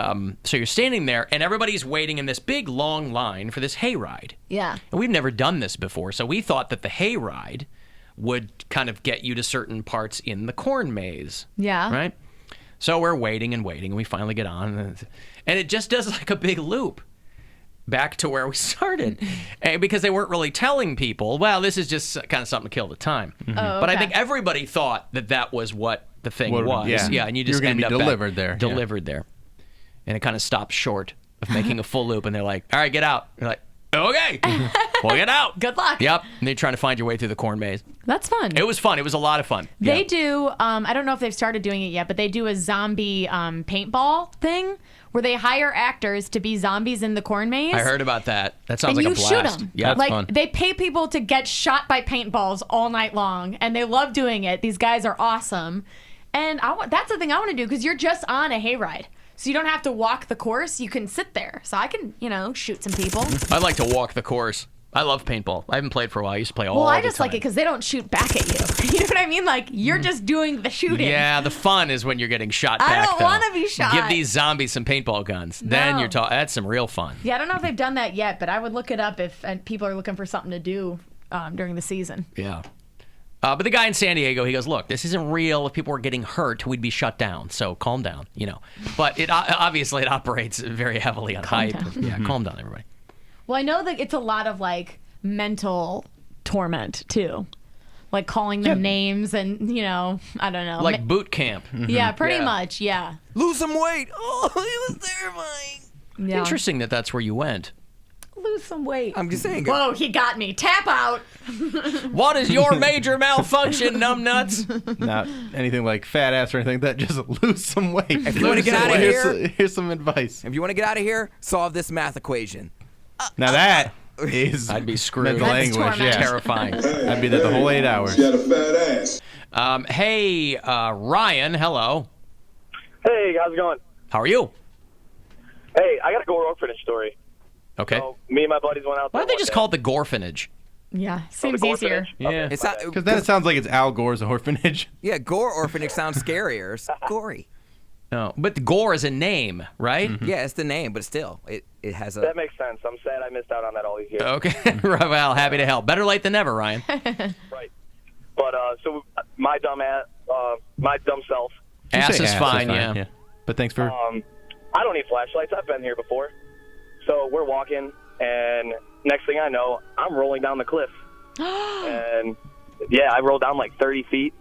so you're standing there, and everybody's waiting in this big long line for this hayride. Yeah. And we've never done this before, so we thought that the hayride would kind of get you to certain parts in the corn maze. Yeah. Right? So we're waiting, and we finally get on, and it just does like a big loop back to where we started. And because they weren't really telling people, well, this is just kind of something to kill the time. Oh, But I okay. think everybody thought that was what the thing was. Yeah. And you just You're gonna end be up delivered there. Yeah. Delivered there. And it kind of stops short of making a full loop, and they're like, all right, get out. You're like, okay, well, get out. Good luck. Yep. And they're trying to find your way through the corn maze. That's fun. It was fun. It was a lot of fun. They Yeah. do, I don't know if they've started doing it yet, but they do a zombie paintball thing where they hire actors to be zombies in the corn maze. I heard about that. That sounds and like you a shoot blast. them. Yeah, like fun. they pay people to get shot by paintballs all night long, and they love doing it. These guys are awesome, and that's the thing I want to do because you're just on a hayride, so you don't have to walk the course. You can sit there, so I can shoot some people. I like to walk the course. I love paintball. I haven't played for a while. I used to play all Well, I the just time. like it because they don't shoot back at you. You know what I mean? Like you're just doing the shooting. Yeah, the fun is when you're getting shot I back. don't though. wanna be shot. Give these zombies some paintball guns. Then No. you're talking. That's some real fun. Yeah, I don't know if they've done that yet, but I would look it up if people are looking for something to do during the season. Yeah. But the guy in San Diego, he goes, look, this isn't real. If people were getting hurt, we'd be shut down. So calm down, But it obviously it operates very heavily on hype. down. Yeah, calm down, everybody. Well, I know that it's a lot of like mental torment too, like calling them names and I don't know, Like boot camp. yeah, pretty much, yeah. Lose some weight. Oh, it was terrifying. Yeah. Interesting that that's where you went. Lose some weight. I'm just saying. Whoa, he got me. Tap out. What is your major malfunction, numbnuts? Not anything like fat ass or anything like that. Just lose some weight. If you want to get out of here, here's some advice. if you want to get out of here, solve this math equation. Now that is I'd be screwed. mental That's anguish. torment. Yeah, Terrifying. I'd be there the whole 8 hours. Got a fat ass. Hey, Ryan, hello. Hey, how's it going? How are you? Hey, I got a Gore orphanage story. Okay. So, me and my buddies went out Why there don't they one just day. call it the Gorphanage? Yeah, seems the easier. orphanage? Yeah. Okay, It's not Because then it sounds like it's Al Gore's orphanage. Yeah, Gore Orphanage sounds scarier. It's gory. No, but Gore is a name, right? Yeah, it's the name, but still, it has a. That makes sense. I'm sad I missed out on that all these years. Okay. Well, happy to help. Better late than never, Ryan. Right. But, so, my dumb self, Ass say is ass, fine, that's yeah. But thanks for. I don't need flashlights. I've been here before. So, we're walking, and next thing I know, I'm rolling down the cliff. And, yeah, I rolled down like 30 feet.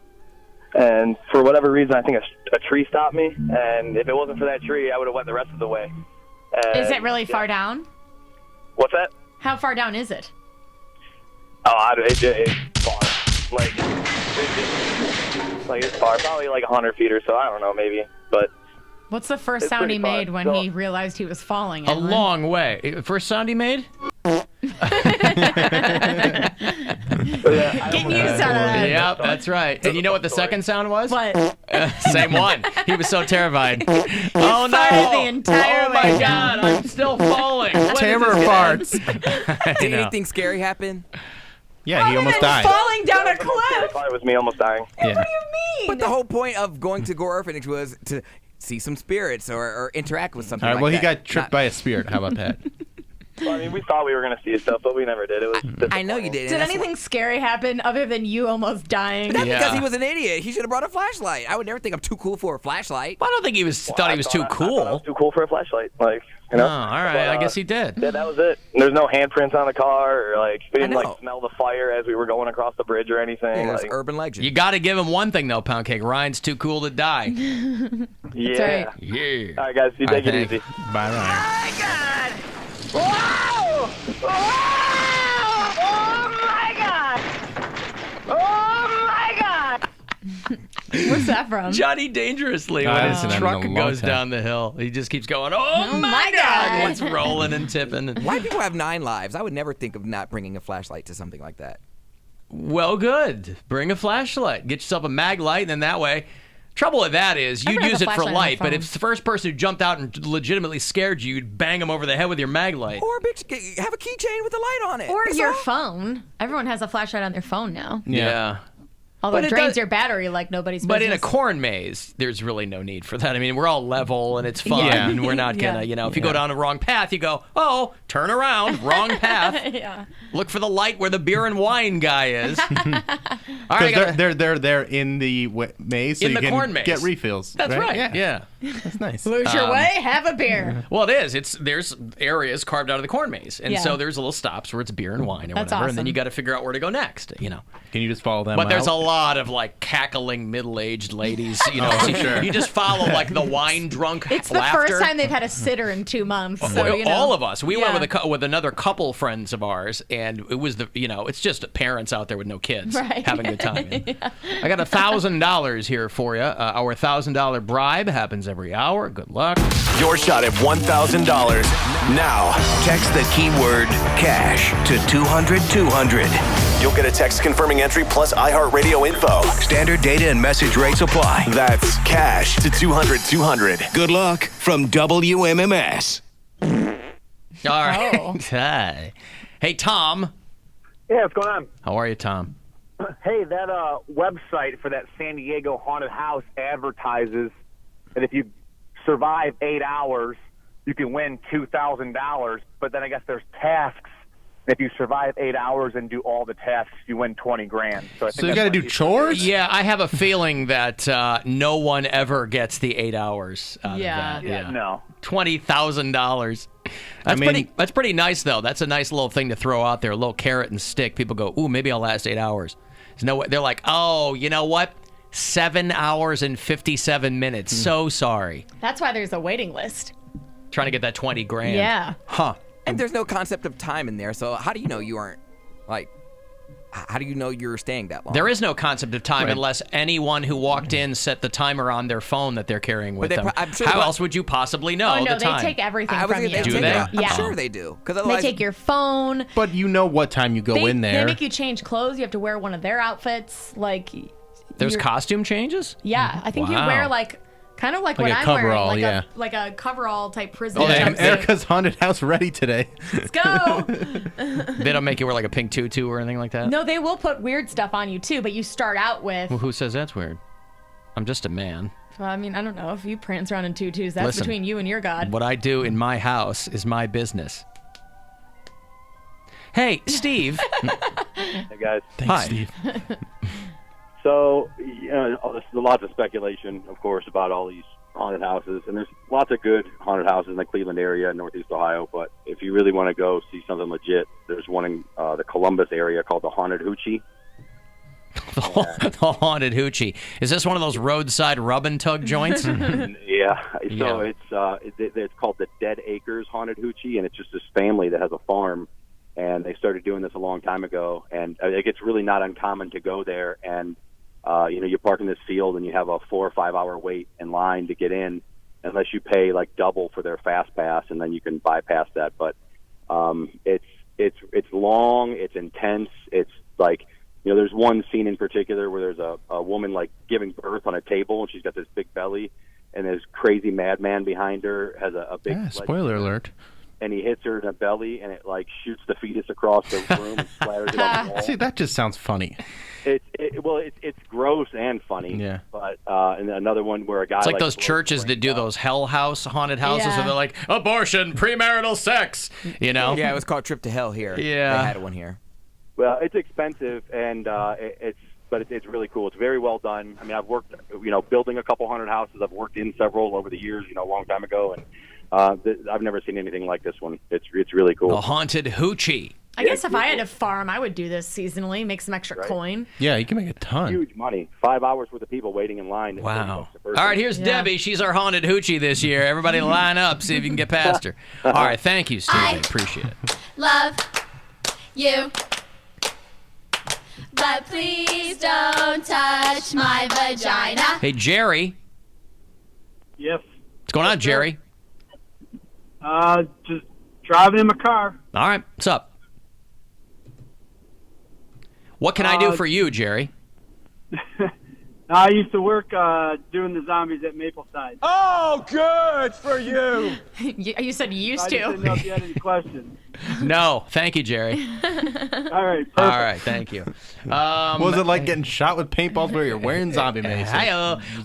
And for whatever reason, I think a tree stopped me. And if it wasn't for that tree, I would have went the rest of the way. Is it really far down? What's that? How far down is it? Oh, it's far. It's far. Probably like 100 feet or so. I don't know, maybe. But What's the first It's sound he pretty made far. when he realized he was falling? A Edwin? long way. First sound he made? Get used to that. Yep, that's right. And you know what the second sound was? What? Same one. He was so terrified. Oh no! farted the entire Oh my way God! I'm still falling. When is Terror this gonna end? farts. I Did know. anything scary happen? Yeah, he almost died. Falling down a cliff. it was me almost dying. Yeah. What do you mean? But the whole point of going to Gore Orphanage was to see some spirits or interact with something All right, like well, he that. got tripped by a spirit. How about that? Well, I mean, we thought we were going to see stuff, but we never did. It was I know you did. Did anything scary happen other than you almost dying? That's Yeah. because he was an idiot. He should have brought a flashlight. I would never think I'm too cool for a flashlight. Well, I don't think he was thought he was too I cool. was too cool for a flashlight. Like, Oh, all right. I guess he did. Yeah, that was it. There's no handprints on the car, or like we didn't know. like smell the fire as we were going across the bridge or anything. Yeah, it's like, urban legend. You got to give him one thing though, Pound Cake. Ryan's too cool to die. yeah. right. Yeah. All right, guys, you take it Hank. easy. Bye, Ryan. my God! Wow! Wow! Oh my God! Oh my God! What's that from? Johnny Dangerously. I When haven't seen his that in a truck long goes time. down the hill, he just keeps going, oh my God. It's rolling and tipping. Why do people have 9 lives? I would never think of not bringing a flashlight to something like that. Well, good. Bring a flashlight. Get yourself a mag light, and then that way. Trouble with that is you'd Everyone has use a it for flashlight on light, their but phone. if the first person who jumped out and legitimately scared you, you'd bang them over the head with your mag light. Or have a keychain with a light on it. Or That's your all. phone. Everyone has a flashlight on their phone now. Yeah. Although But it it drains does- your battery like nobody's But business. in a corn maze, there's really no need for that. I mean, we're all level and it's fun, Yeah. and we're not gonna, if you go down a wrong path, you go, oh, turn around, wrong path. Yeah. Look for the light where the beer and wine guy is. All right, Because they're in the maze, so In you the can corn maze. get refills. That's right. Yeah. That's nice. Lose your way, have a beer. Well, it is. There's areas carved out of the corn maze, and Yeah. so there's little stops where it's beer and wine or That's whatever, and then awesome. you got to figure out where to go next. Can you just follow them? But there's a out? lot of like cackling middle-aged ladies. Oh, sure. You just follow like the wine-drunk It's the laughter. first time they've had a sitter in 2 months. So, Well, you know. all of us. We Yeah. went with another couple friends of ours, and it was it's just parents out there with no kids Right. having a good time. I got $1,000 here for you. Our $1,000 bribe happens every hour. Good luck. Your shot at $1,000. Now, text the keyword cash to 200-200. You'll get a text confirming entry plus iHeartRadio info. Standard data and message rates apply. That's cash to 200-200. Good luck from WMMS. All right. Oh. Hi. Hey, Tom. Yeah, what's going on? How are you, Tom? Hey, that website for that San Diego haunted house advertises that if you survive 8 hours, you can win $2,000. But then I guess there's tasks. If you survive 8 hours and do all the tasks, you win $20,000. So you got to do chores? Yeah, I have a feeling that no one ever gets the 8 hours out of that. Yeah, no. $20,000. That's pretty nice, though. That's a nice little thing to throw out there, a little carrot and stick. People go, ooh, maybe I'll last 8 hours. They're like, oh, you know what? 7 hours and 57 minutes. So sorry. That's why there's a waiting list. Trying to get that $20,000. Yeah. Huh. And there's no concept of time in there, so how do you know you aren't, how do you know you're staying that long? There is no concept of time Right. unless anyone who walked in set the timer on their phone that they're carrying with they them. I'm sure How they- else would you possibly know Oh, no, the time? they take everything I was from gonna you. Do take they? it out. Yeah. I'm sure they do. Because They otherwise, take your phone. But you know what time you go They, in there. They make you change clothes. You have to wear one of their outfits. Like, There's you're- costume changes? Yeah, I think you Wow. wear kind of like Like what a I'm wearing, coverall, like yeah. like a coverall type prison Oh, they have jumpsuit. Erica's haunted house ready today. Let's go. They don't make you wear like a pink tutu or anything like that? No, they will put weird stuff on you too, but you start out with. Well, who says that's weird? I'm just a man. Well, I mean, I don't know if you prance around in tutus. That's Listen, between you and your God. What I do in my house is my business. Hey, Steve. Hey, guys. Thanks, Hi. Steve. So, there's lots of speculation, of course, about all these haunted houses. And there's lots of good haunted houses in the Cleveland area, Northeast Ohio. But if you really want to go see something legit, there's one in the Columbus area called the Haunted Hoochie. The Haunted Hoochie. Is this one of those roadside rub and tug joints? Yeah. So it's called the Dead Acres Haunted Hoochie, and it's just this family that has a farm. And they started doing this a long time ago. And it gets really not uncommon to go there and you park in this field and you have a 4 or 5 hour wait in line to get in, unless you pay like double for their fast pass, and then you can bypass that. But it's long, it's intense. It's like, there's one scene in particular where there's a woman like giving birth on a table, and she's got this big belly, and this crazy madman behind her has a big spoiler alert. And he hits her in the belly, and it like shoots the fetus across the room and splatters it on the wall. See, that just sounds funny. It's gross and funny. Yeah. But and another one where a guy It's like those churches that do those hell house haunted houses Yeah. where they're like, abortion, premarital sex, Yeah, it was called Trip to Hell here. Yeah. They had one here. Well, it's expensive, and it's really cool. It's very well done. I mean, I've worked, building a couple hundred houses. I've worked in several over the years, a long time ago, and I've never seen anything like this one. It's really cool. The Haunted Hoochie. I guess if I had a farm, I would do this seasonally, make some extra coin. Yeah, you can make a ton. Huge money. 5 hours worth of people waiting in line. Wow. All right, here's Yeah. Debbie. She's our Haunted Hoochie this year. Everybody line up, see if you can get past her. All right, thank you, Steve. I appreciate it. Love you. but please don't touch my vagina. Hey, Jerry. Yes. What's going on, Jerry? Just driving in my car. All right. What's up? What can I do for you, Jerry? I used to work doing the zombies at Mapleside. Oh, good for you. You said you used I to. just didn't know if you had any questions. No. Thank you, Jerry. All right. Perfect. All right. Thank you. What was it like getting shot with paintballs where you're wearing zombie mace?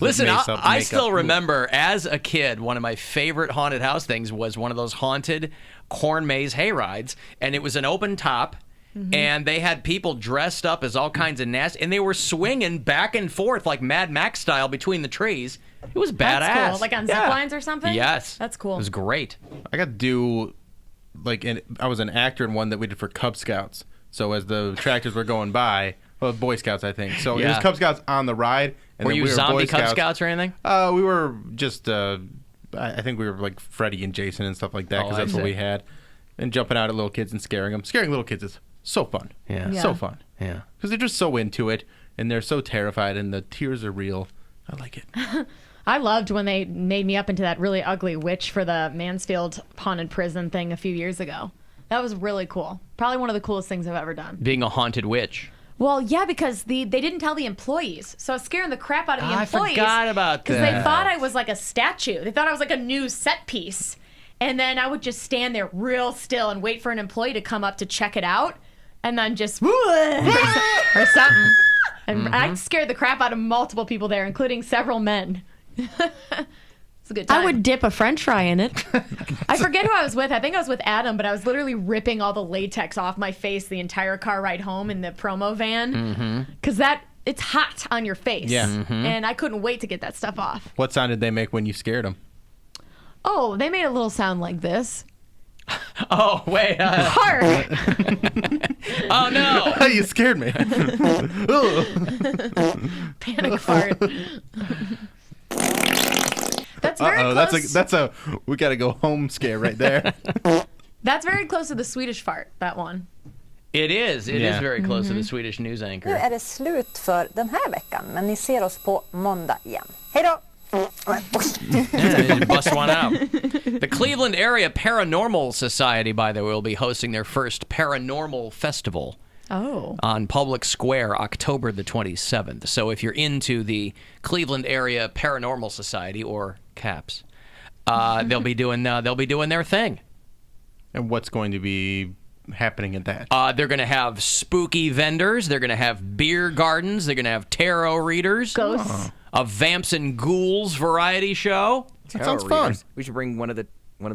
Listen, I still remember as a kid, one of my favorite haunted house things was one of those haunted corn maze hay rides, and it was an open top. Mm-hmm. And they had people dressed up as all kinds of nasty, and they were swinging back and forth like Mad Max style between the trees. It was badass. That's cool. Like on zip lines or something? Yes. That's cool. It was great. I got to do, I was an actor in one that we did for Cub Scouts. So as the tractors were going by, well, Boy Scouts, I think. So it was Cub Scouts on the ride. And were then you we were zombie Boy Cub Scouts. Scouts or anything? We were just, I think we were like Freddy and Jason and stuff like that because that's what we had. And jumping out at little kids and scaring them. Scaring little kids is so fun. Yeah. So fun. Yeah. Because they're just so into it, and they're so terrified, and the tears are real. I like it. I loved when they made me up into that really ugly witch for the Mansfield haunted prison thing a few years ago. That was really cool. Probably one of the coolest things I've ever done. Being a haunted witch. Well, yeah, because they didn't tell the employees. So I was scaring the crap out of the employees. I forgot about that. Because they thought I was like a statue. They thought I was like a new set piece. And then I would just stand there real still and wait for an employee to come up to check it out. And then just or something. And I scared the crap out of multiple people there, including several men. It's a good time. I would dip a French fry in it. I forget who I was with. I think I was with Adam, but I was literally ripping all the latex off my face the entire car ride home in the promo van. Because it's hot on your face. Yeah. And I couldn't wait to get that stuff off. What sound did they make when you scared them? Oh, they made a little sound like this. Oh, wait. Hark! Oh, no. You scared me. Panic fart. That's very close. That's a we got to go home scare right there. That's very close to the Swedish fart, that one. It is. It is very close to the Swedish news anchor. Nu är det slut för den här veckan, men ni ser oss på måndag igen. Hej då! Bust one out. The Cleveland Area Paranormal Society, by the way, will be hosting their first Paranormal Festival on Public Square, October the 27th. So if you're into the Cleveland Area Paranormal Society, or CAPS, they'll be doing their thing. And what's going to be happening at that? They're going to have spooky vendors. They're going to have beer gardens. They're going to have tarot readers. Ghosts. A Vamps and Ghouls variety show. That sounds fun. We should bring one of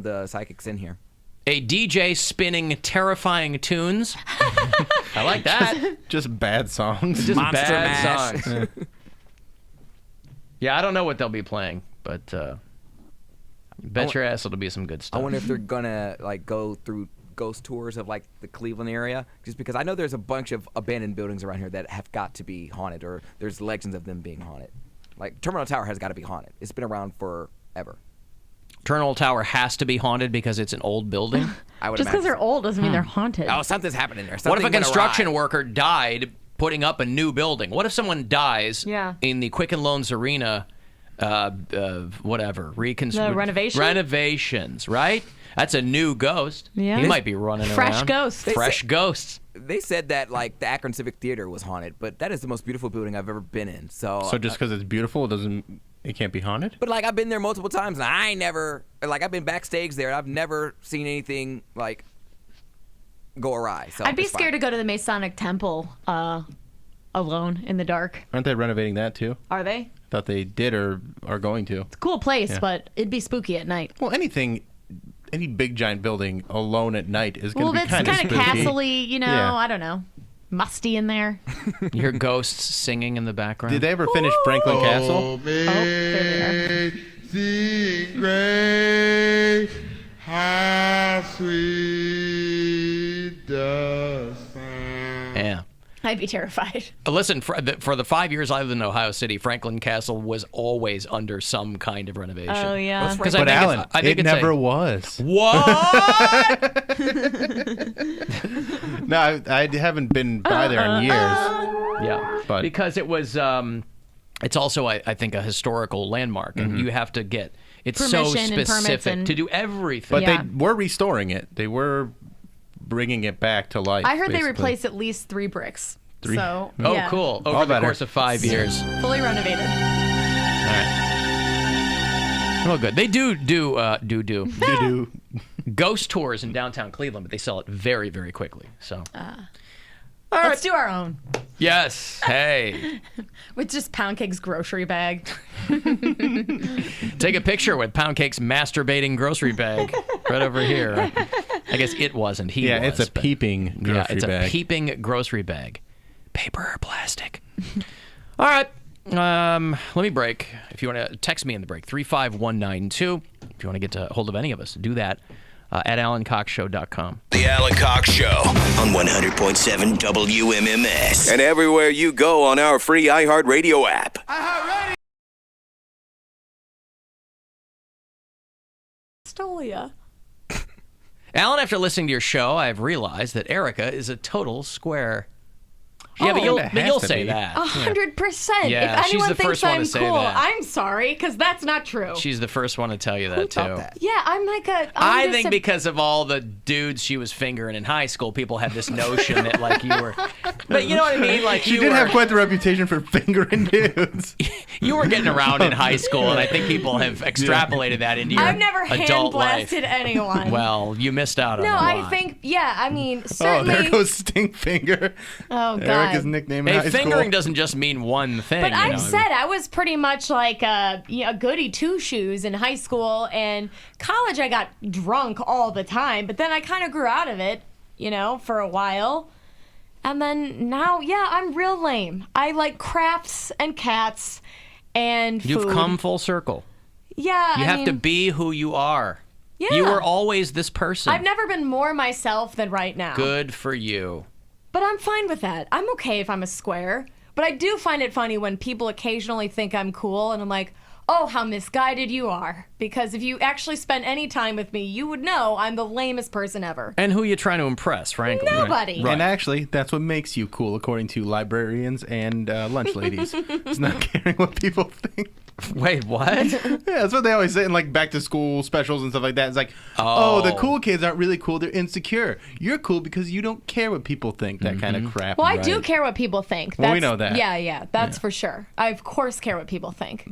the psychics in here. A DJ spinning terrifying tunes. I like that. Just bad songs. Just Monster bad Mash. songs. Yeah, I don't know what they'll be playing, but bet your ass it'll be some good stuff. I wonder if they're gonna go through ghost tours of the Cleveland area, just because I know there's a bunch of abandoned buildings around here that have got to be haunted, or there's legends of them being haunted. Like Terminal Tower has got to be haunted. It's been around forever. Terminal Tower has to be haunted because it's an old building. I would Just because they're old doesn't mean they're haunted. Oh, something's happening there. What if a construction worker died putting up a new building? What if someone dies in the Quicken Loans Arena, whatever, the renovations, right? That's a new ghost. Yeah. He might be running around. Fresh ghosts. Fresh ghosts. They said that the Akron Civic Theater was haunted, but that is the most beautiful building I've ever been in. So just because it's beautiful, it can't be haunted? But I've been there multiple times, and I ain't never I've been backstage there, and I've never seen anything go awry. So I'd be scared to go to the Masonic Temple alone in the dark. Aren't they renovating that too? Are they? I thought they did or are going to. It's a cool place, but it'd be spooky at night. Well, any big giant building alone at night is going to be kind of spooky. It's kind of castle-y, I don't know. Musty in there. You hear ghosts singing in the background. Did they ever finish Franklin Castle? There they Great, how sweet the sound. Yeah. I'd be terrified. Listen, for the 5 years I lived in Ohio City, Franklin Castle was always under some kind of renovation. Oh, yeah. But Alan, it never was. What? No, I haven't been by there in years. Yeah, but because it was. It's also, I think, a historical landmark, and you have to get it's so Permission and permits specific to do everything. But they were restoring it. They were bringing it back to life. I heard they basically. replaced at least 3 bricks. 3? So, Oh, yeah. cool! Over All the better. course of 5 years. Fully renovated. All right. Well, good. They do ghost tours in downtown Cleveland, but they sell it very, very quickly. So. Let's do our own. Yes. Hey. With just Pound Cake's grocery bag. Take a picture with Pound Cake's masturbating grocery bag right over here. I guess it wasn't. He was. It's a peeping grocery it's bag. a peeping grocery bag. Paper or plastic. All right. Let me break. If you want to text me in the break, 35192. If you want to get a hold of any of us, do that at AlanCoxShow.com. The Alan Cox Show on 100.7 WMMS. And everywhere you go on our free iHeartRadio app. Stolia. Alan, after listening to your show, I've realized that Erica is a total square. Yeah, but you'll say that. 100%. Yeah, if she's anyone the thinks first one I'm to say cool, that. I'm sorry, because that's not true. She's the first one to tell you that, too. Yeah, I'm like a... I think because of all the dudes she was fingering in high school, people had this notion that, like, you were... But you know what I mean? Like, She did have quite the reputation for fingering dudes. You were getting around in high school, and I think people have extrapolated that into your I've never adult life. hand-blasted anyone. Well, you missed out on No, a lot. I think... Yeah, I mean, certainly... Oh, there goes Stinkfinger. Oh, God. Erica's nickname in high school. Fingering doesn't just mean one thing. But you I've know? said I was pretty much like a goody two-shoes in high school, and college I got drunk all the time, but then I kind of grew out of it, for a while. And then now, I'm real lame. I like crafts and cats and food. You've come full circle. Yeah, You have to be who you are. Yeah. You were always this person. I've never been more myself than right now. Good for you. But I'm fine with that. I'm okay if I'm a square. But I do find it funny when people occasionally think I'm cool, and I'm like, oh, how misguided you are. Because if you actually spent any time with me, you would know I'm the lamest person ever. And who are you trying to impress, frankly? Nobody. Right. And actually, that's what makes you cool, according to librarians and lunch ladies. It's not caring what people think. Wait, what? Yeah, that's what they always say in like back to school specials and stuff like that. It's like, oh, the cool kids aren't really cool. They're insecure. You're cool because you don't care what people think. That kind of crap. Well, I do care what people think. Well, we know that. Yeah, that's for sure. I, of course, care what people think.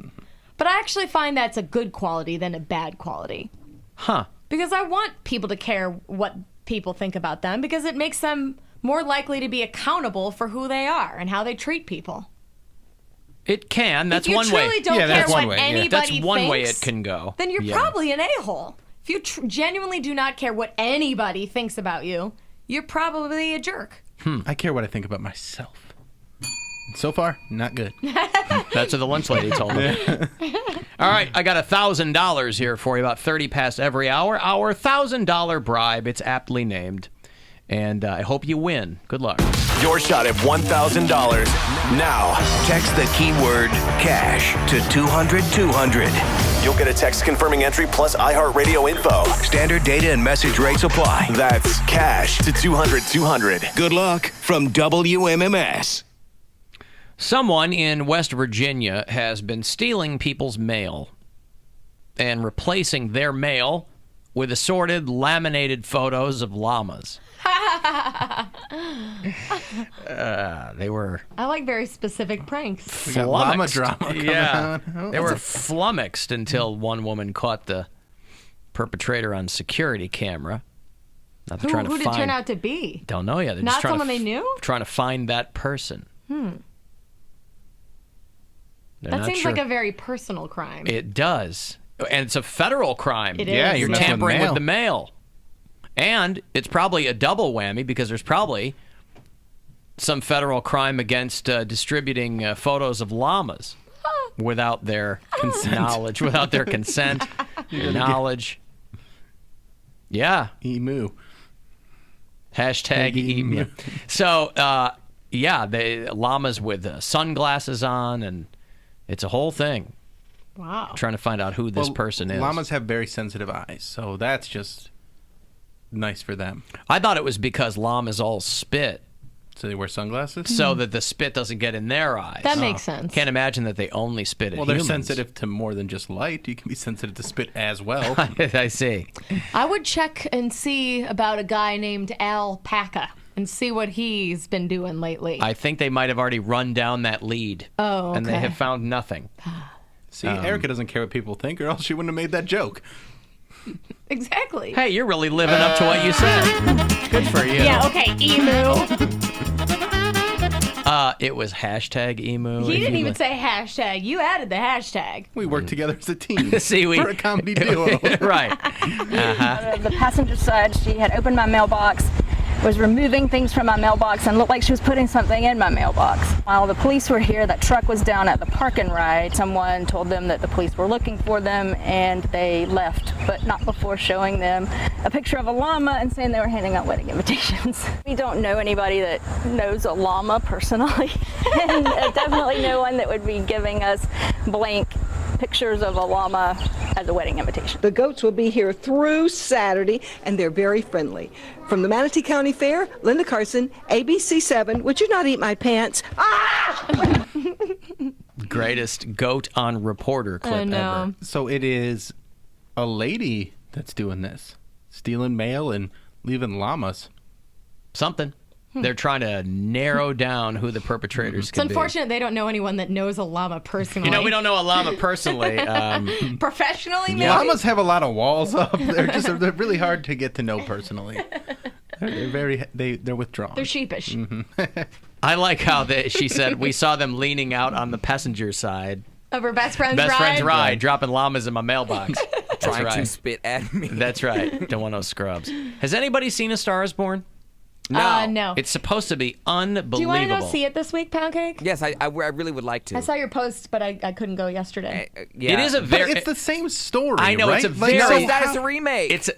But I actually find that's a good quality than a bad quality. Huh. Because I want people to care what people think about them, because it makes them more likely to be accountable for who they are and how they treat people. It can. That's one way. If you truly don't care what anybody That's one way thinks, it can go. then you're probably an a-hole. If you genuinely do not care what anybody thinks about you, you're probably a jerk. I care what I think about myself. So far, not good. That's what the lunch lady told me. All right, I got $1,000 here for you, about 30 past every hour. Our $1,000 bribe. It's aptly named. And I hope you win. Good luck. Your shot at $1,000. Now, text the keyword cash to 200-200. You'll get a text confirming entry plus iHeartRadio info. Standard data and message rates apply. That's cash to 200-200. Good luck from WMMS. Someone in West Virginia has been stealing people's mail and replacing their mail with assorted laminated photos of llamas. They were... I like very specific pranks. We got llama drama coming on. They were flummoxed until one woman caught the perpetrator on security camera. Now they're trying to Who did it find... turn out to be? Don't know yet. They're Not just trying someone to they knew? Trying to find that person. That seems like a very personal crime. It does. And it's a federal crime. It is. Yeah, You're messing tampering with with the mail. And it's probably a double whammy because there's probably some federal crime against distributing photos of llamas without their knowledge, without their consent, knowledge. Yeah. Emu. Hashtag emu. So Yeah, llamas with sunglasses on, and it's a whole thing. Wow. Trying to find out who this person is. Llamas have very sensitive eyes, so that's just nice for them. I thought it was because llamas all spit. So they wear sunglasses? So that the spit doesn't get in their eyes. That makes sense. Can't imagine that they only spit at Well, they're humans. sensitive to more than just light. You can be sensitive to spit as well. I see. I would check and see about a guy named Alpaca and see what he's been doing lately. I think they might have already run down that lead. Oh, okay. And they have found nothing. See, Erica doesn't care what people think, or else she wouldn't have made that joke. Exactly. Hey, you're really living up to what you said. Good for you. Yeah, okay, emu. It was hashtag emu. He didn't even say hashtag. You added the hashtag. We work together as a team See, for a comedy duo. Right. The passenger side, she had opened my mailbox, was removing things from my mailbox, and looked like she was putting something in my mailbox. While the police were here, that truck was down at the park and ride. Someone told them that the police were looking for them, and they left, but not before showing them a picture of a llama and saying they were handing out wedding invitations. We don't know anybody that knows a llama personally, and definitely no one that would be giving us blank pictures of a llama as a wedding invitation. The goats will be here through Saturday, and they're very friendly. From the Manatee County Fair, Linda Carson, ABC7. Would you not eat my pants? Ah! Greatest goat on reporter clip ever. So it is a lady that's doing this, stealing mail and leaving llamas. Something. They're trying to narrow down who the perpetrators It's could be. unfortunate they don't know anyone that knows a llama personally. You know, we don't know a llama personally. Professionally, maybe? Llamas have a lot of walls up. They're really hard to get to know personally. They're withdrawn. They're sheepish. I like how she said we saw them leaning out on the passenger side. Of her best friend's Best ride? friend's ride, dropping llamas in my mailbox. That's Trying right. to spit at me. That's right. Don't want no scrubs. Has anybody seen A Star Is Born? No. It's supposed to be unbelievable. Do you want to go see it this week, Pound Cake? Yes, I really would like to. I saw your post, but I couldn't go yesterday. It is a very. But it's the same story. I know, right? it's a very. that is a remake. It's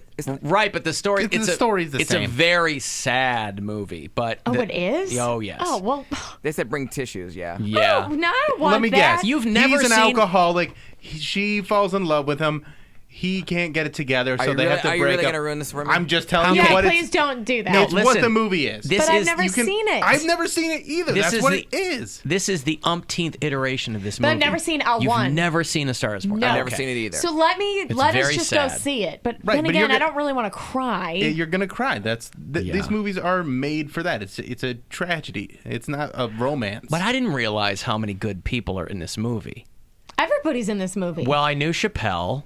right, but the story. The story's the It's same. a very sad movie, but. It is? Oh yes. Oh well. They said bring tissues. Yeah. Yeah. Oh, no, I don't want Let me that. guess. You've never He's an seen- alcoholic. She falls in love with him. He can't get it together, so they have to break up. Are you really going to ruin this for me? I'm just telling you Yeah, what please don't do that. No, it's what the movie is. But I've never seen it. I've never seen it either. That's what it is. This is the umpteenth iteration of this But movie. I've never seen You've one. never seen A Star Is Born. No. I've never seen it either. So let us very just go sad. see it. But Right, then but again, you're I gonna- don't really want to cry. You're gonna cry. These movies are made for that. It's a tragedy. It's not a romance. But I didn't realize how many good people are in this movie. Everybody's in this movie. Well, I knew Chappelle.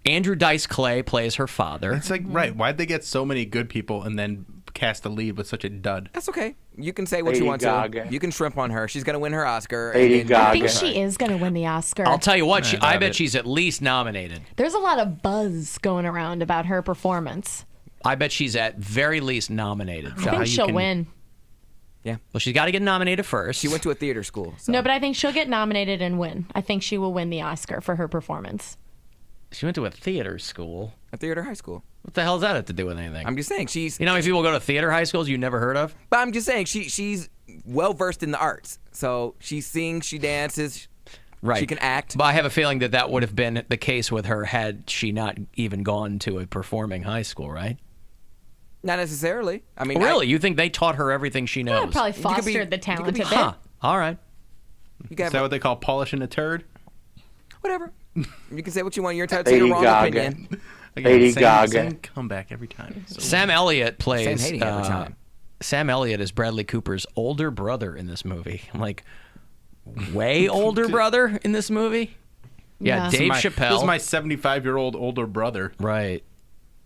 Andrew Dice Clay plays her father. It's like, right, why'd they get so many good people and then cast a lead with such a dud? That's okay. You can say what Lady you want Gaga. to. You can shrimp on her. She's going to win her Oscar. Lady and- I think she is going to win the Oscar. I'll tell you what, I I doubt bet it. she's at least nominated. There's a lot of buzz going around about her performance. I bet she's at very least nominated. I think she'll win. Yeah. Well, she's got to get nominated first. She went to a theater school. So. No, but I think she'll get nominated and win. I think she will win the Oscar for her performance. She went to a theater school. A theater high school. What the hell does that have to do with anything? I'm just saying she's. You know how many people go to theater high schools you never heard of? But I'm just saying she's well versed in the arts. So she sings, she dances, Right. she can act. But I have a feeling that would have been the case with her had she not even gone to a performing high school, right? Not necessarily. I mean, really? You think they taught her everything she knows? Yeah, probably fostered the talent a bit. Huh. All right. Is that what they call polishing a turd? Whatever. You can say what you want. You're entitled to your wrong opinion. Again, same comeback every time. So. Sam Elliott plays. Same hating every time. Sam Elliott is Bradley Cooper's older brother in this movie. I'm like, way older brother in this movie? Yeah, Dave Chappelle. This is my 75-year-old older brother. Right.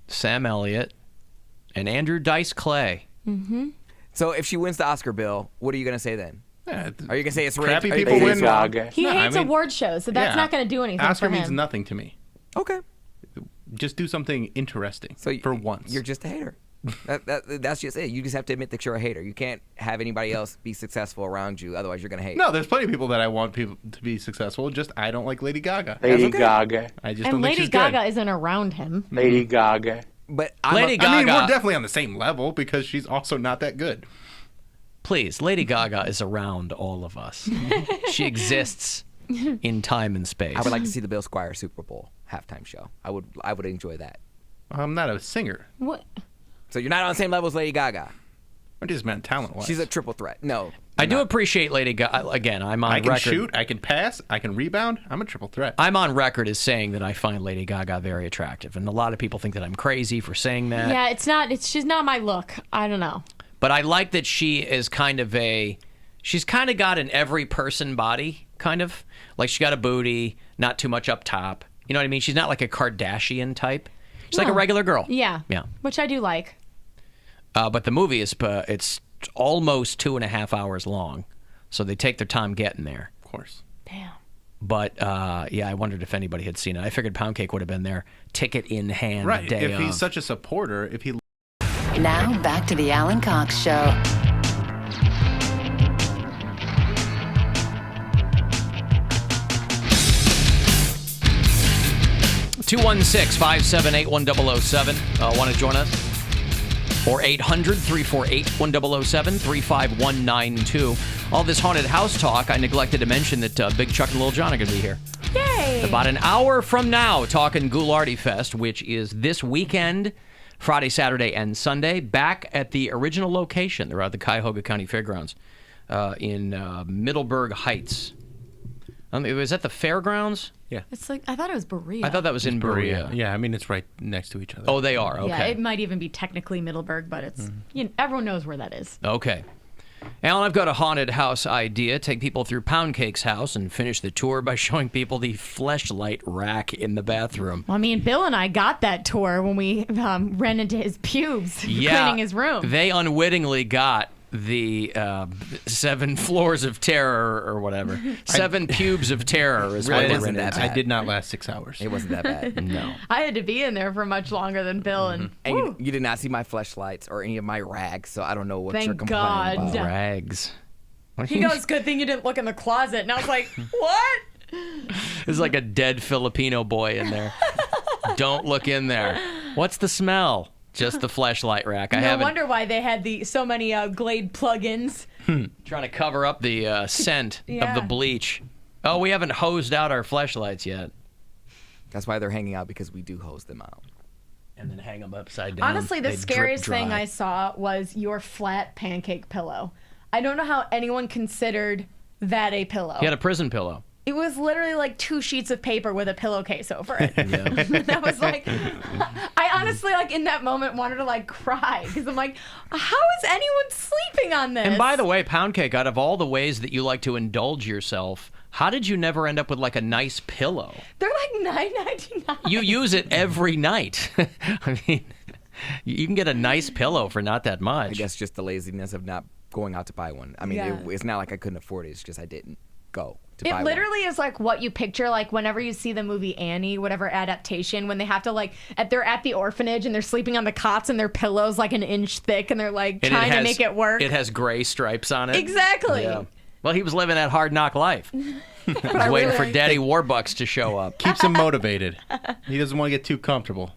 Sam Elliott and Andrew Dice Clay. Mm-hmm. So if she wins the Oscar, Bill, what are you going to say then? Are you going to say it's rigged? Crappy Are you people gonna win. say it's wrong? He hates award shows, so that's not going to do anything Oscar for him. means nothing to me. Okay. Just do something interesting for once. You're just a hater. That's just it. You just have to admit that you're a hater. You can't have anybody else be successful around you. Otherwise, you're going to hate. No, there's plenty of people that I want people to be successful. Just I don't like Lady Gaga. Lady Gaga. I just And don't think Lady she's Gaga good. isn't around him. Lady Gaga. But I mean, we're definitely on the same level because she's also not that good. Please, Lady Gaga is around all of us. She exists in time and space. I would like to see the Bill Squire Super Bowl halftime show. I would enjoy that. I'm not a singer. What? So you're not on the same level as Lady Gaga. I just meant talent-wise. She's a triple threat. No. I do appreciate Lady Gaga. Again, I'm on record. I can shoot, I can pass, I can rebound. I'm a triple threat. I'm on record as saying that I find Lady Gaga very attractive. And a lot of people think that I'm crazy for saying that. Yeah, she's not my look. I don't know. But I like that she is she's kind of got an every person body, kind of. Like she got a booty, not too much up top. You know what I mean? She's not like a Kardashian type. She's like a regular girl. Yeah. Yeah. Which I do like. But the movie it's almost 2.5 hours long, so they take their time getting there. Of course. Damn. But yeah, I wondered if anybody had seen it. I figured Pound Cake would have been there, ticket in hand. Right. Day if of. he's such a supporter, if he. Now back to the Alan Cox Show. 216-578-1007. Want to join us? Or 800-348-1007, 35192. All this haunted house talk, I neglected to mention that Big Chuck and Little John are going to be here. Yay! About an hour from now, talking Ghoulardi Fest, which is this weekend, Friday, Saturday, and Sunday, back at the original location. They're at the Cuyahoga County Fairgrounds in Middleburg Heights. Was that the fairgrounds? Yeah. It's like, I thought it was Berea. I thought that was in Berea. Yeah, I mean, it's right next to each other. Oh, they are? Okay. Yeah, it might even be technically Middleburg, but it's, everyone knows where that is. Okay. Alan, I've got a haunted house idea. Take people through Pound Cake's house and finish the tour by showing people the fleshlight rack in the bathroom. Well, I mean, Bill and I got that tour when we ran into his pubes cleaning his room. They unwittingly got the 7 floors of terror or whatever. 7 pubes of terror is what they rented. I did not last 6 hours. It wasn't that bad. No. I had to be in there for much longer than Bill. And you did not see my fleshlights or any of my rags, so I don't know what you're Thank complaining God. about. Rags. He goes, good thing you didn't look in the closet. And I was like, what? There's like a dead Filipino boy in there. Don't look in there. What's the smell? Just the fleshlight rack. No wonder why they had so many Glade plugins. Trying to cover up the scent of the bleach. Oh, we haven't hosed out our fleshlights yet. That's why they're hanging out, because we do hose them out. And then hang them upside down. Honestly, the scariest thing I saw was your flat pancake pillow. I don't know how anyone considered that a pillow. He had a prison pillow. It was literally like 2 sheets of paper with a pillowcase over it. And I was like, I honestly, like, in that moment wanted to, like, cry. Because I'm like, how is anyone sleeping on this? And by the way, Pound Cake, out of all the ways that you like to indulge yourself, how did you never end up with, like, a nice pillow? They're like $9.99. You use it every night. I mean, you can get a nice pillow for not that much. I guess just the laziness of not going out to buy one. I mean, it's not like I couldn't afford it. It's just I didn't go. It literally is like what you picture, like whenever you see the movie Annie, whatever adaptation, when they have to they're at the orphanage and they're sleeping on the cots and their pillows like an inch thick and they're like trying to make it work. It has gray stripes on it. Exactly. Yeah. Well, he was living that hard knock life. He's waiting for Daddy Warbucks to show up. Keeps him motivated. He doesn't want to get too comfortable.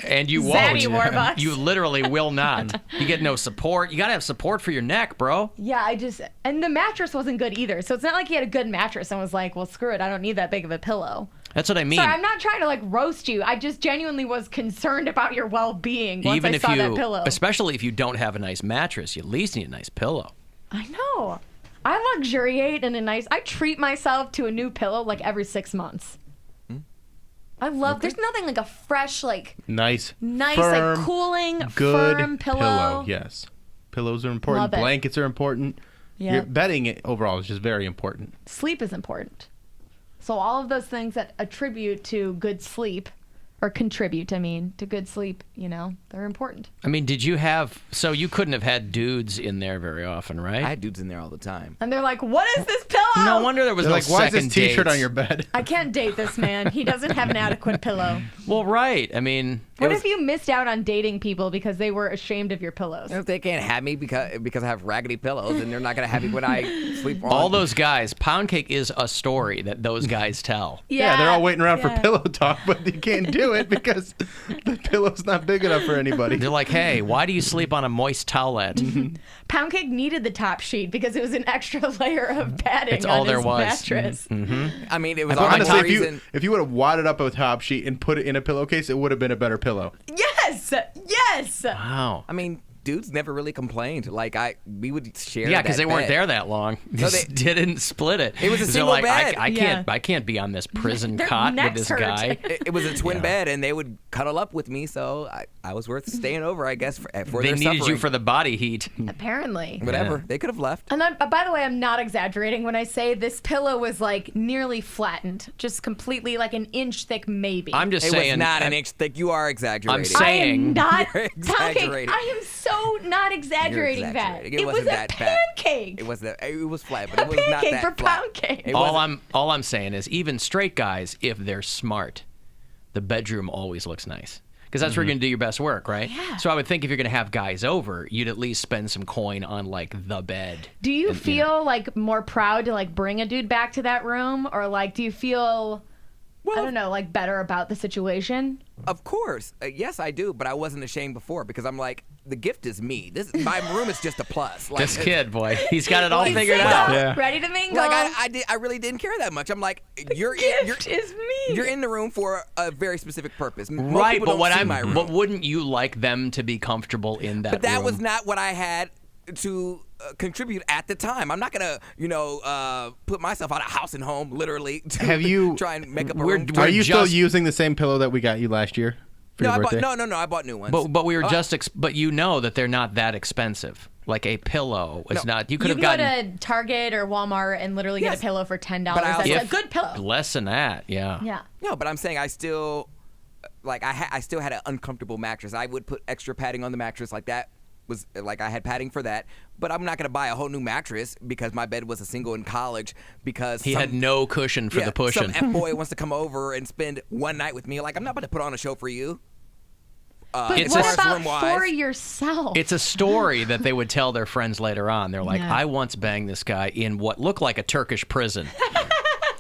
And you Zaddy won't. Warbucks. You literally will not. You get no support. You got to have support for your neck, bro. Yeah, and the mattress wasn't good either. So it's not like he had a good mattress and was like, well, screw it. I don't need that big of a pillow. That's what I mean. Sorry, I'm not trying to like roast you. I just genuinely was concerned about your well-being once I saw that pillow. Especially if you don't have a nice mattress, you at least need a nice pillow. I know. I luxuriate in I treat myself to a new pillow like every 6 months. I love, there's nothing like a fresh, like, nice, firm, like cooling, good firm pillow. Yes. Pillows are important. Blankets are important. Yeah. Your bedding overall is just very important. Sleep is important. So all of those things that attribute to good sleep, or contribute, to good sleep, they're important. I mean, so you couldn't have had dudes in there very often, right? I had dudes in there all the time. And they're like, what is this pillow? No wonder there was no second why is this t-shirt dates. on your bed? I can't date this man. He doesn't have an adequate pillow. Well, right. I mean, What if you missed out on dating people because they were ashamed of your pillows? If they can't have me because I have raggedy pillows, and they're not going to have me when I sleep on. All those guys, Pound Cake is a story that those guys tell. Yeah, they're all waiting around for pillow talk, but they can't do it because the pillow's not big enough for anybody. They're like, hey, why do you sleep on a moist towelette? Pound Cake needed the top sheet because it was an extra layer of padding It's on all there his was. mattress. I mean, it was honestly, if you would have wadded up a top sheet and put it in a pillowcase, it would have been a better pillow. Yes! Yes! Wow. I mean, dudes never really complained. Like, we would share Yeah, because that they weren't bed. there that long. No, They didn't split it. It was a They're single like, bed. I can't be on this prison Their cot with necks this hurt. guy. It was a twin bed, and they would cuddle up with me, so I was worth staying over, I guess, for They their needed suffering. you for the body heat. Apparently. Whatever. They could have left. And by the way, I'm not exaggerating when I say this pillow was like nearly flattened, just completely like an inch thick, maybe. I'm just It saying. was not an inch thick. You are exaggerating. I'm saying. I am not You're exaggerating. I am so not exaggerating that. exaggerating. It was wasn't a that bad. pancake. It was flat, but it was not Pancake that for flat. pound cake. It All I'm saying is, even straight guys, if they're smart, the bedroom always looks nice. Because that's where you're going to do your best work, right? Yeah. So I would think if you're going to have guys over, you'd at least spend some coin on, like, the bed. Do you feel like more proud to like bring a dude back to that room, or like do you feel, I don't know, like better about the situation? Of course. Yes, I do, but I wasn't ashamed before because I'm like, the gift is me. My room is just a plus. Like, This kid, boy, he's got it all He's figured single, out. ready to mingle. Like I really didn't care that much. I'm like, you're is me. You're in the room for a very specific purpose. Most Right, people but don't see my room. but wouldn't you like them to be comfortable in that But that room? was not what I had to contribute at the time. I'm not gonna, put myself out of house and home, literally, to Have you? try and make up a room. Are you still using the same pillow that we got you last year for your birthday? No, I bought new ones. But we were but you know that they're not that expensive. Like a pillow is not. You could you have can gotten go to Target or Walmart and literally get a pillow for $10. That's a good pillow. less than that. Yeah. Yeah. No, but I'm saying I still, I still had an uncomfortable mattress. I would put extra padding on the mattress like that. Was like I had padding for that, but I'm not going to buy a whole new mattress because my bed was a single in college because He had no cushion for the pushing. Some F-boy wants to come over and spend one night with me. Like, I'm not about to put on a show for you. But It's what a- about room-wise. for yourself? It's a story that they would tell their friends later on. They're like, Yeah. I once banged this guy in what looked like a Turkish prison.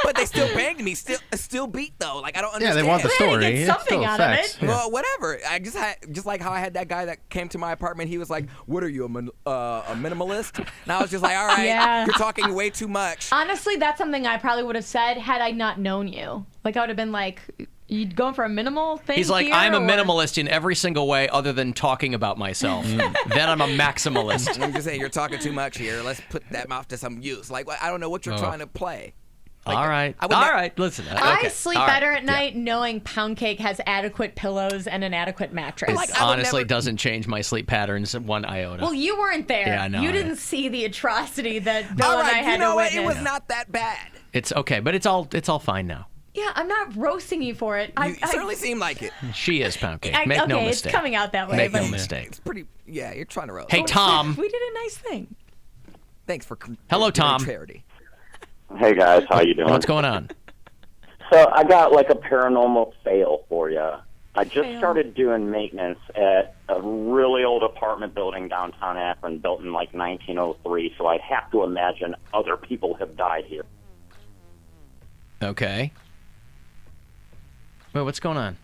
But they still banged me. Still beat though. Like, I don't Yeah, understand. they want the story. get It's something still out of sex. it. Yeah. Well, whatever. I just like how I had that guy that came to my apartment. He was like, "What are you, a minimalist?" And I was just like, "All right, Yeah. you're talking way too much." Honestly, that's something I probably would have said had I not known you. Like, I would have been like, you going for a minimal thing? He's like, here, I'm a or-" minimalist in every single way other than talking about myself. Then I'm a maximalist. I'm just saying, you're talking too much here. Let's put that mouth to some use. Like, I don't know what you're trying to play. Like, All right. I would All ne- right. Listen. I okay. sleep All right. better at night knowing Pound Cake has adequate pillows and an adequate mattress. It honestly doesn't change my sleep patterns one iota. Well, you weren't there. Yeah, I know, You I didn't know. see the atrocity that Bill All and I right, had you know to what? witness. It was not that bad. It's okay, but it's all fine now. Yeah, I'm not roasting you for it. You certainly seem like it. She is Pound Cake. I- Make no okay, it's mistake. coming out that way, Make but- no mistake. It's pretty. Yeah, you're trying to roast. Hey, Tom. We did a nice thing. Thanks for. Hello, doing Tom. Charity. Hey guys, how you doing? What's going on? So I got like a paranormal fail for you. I just Fail. started doing maintenance at a really old apartment building downtown Akron, built in like 1903. So I'd have to imagine other people have died here. Okay. Wait, what's going on?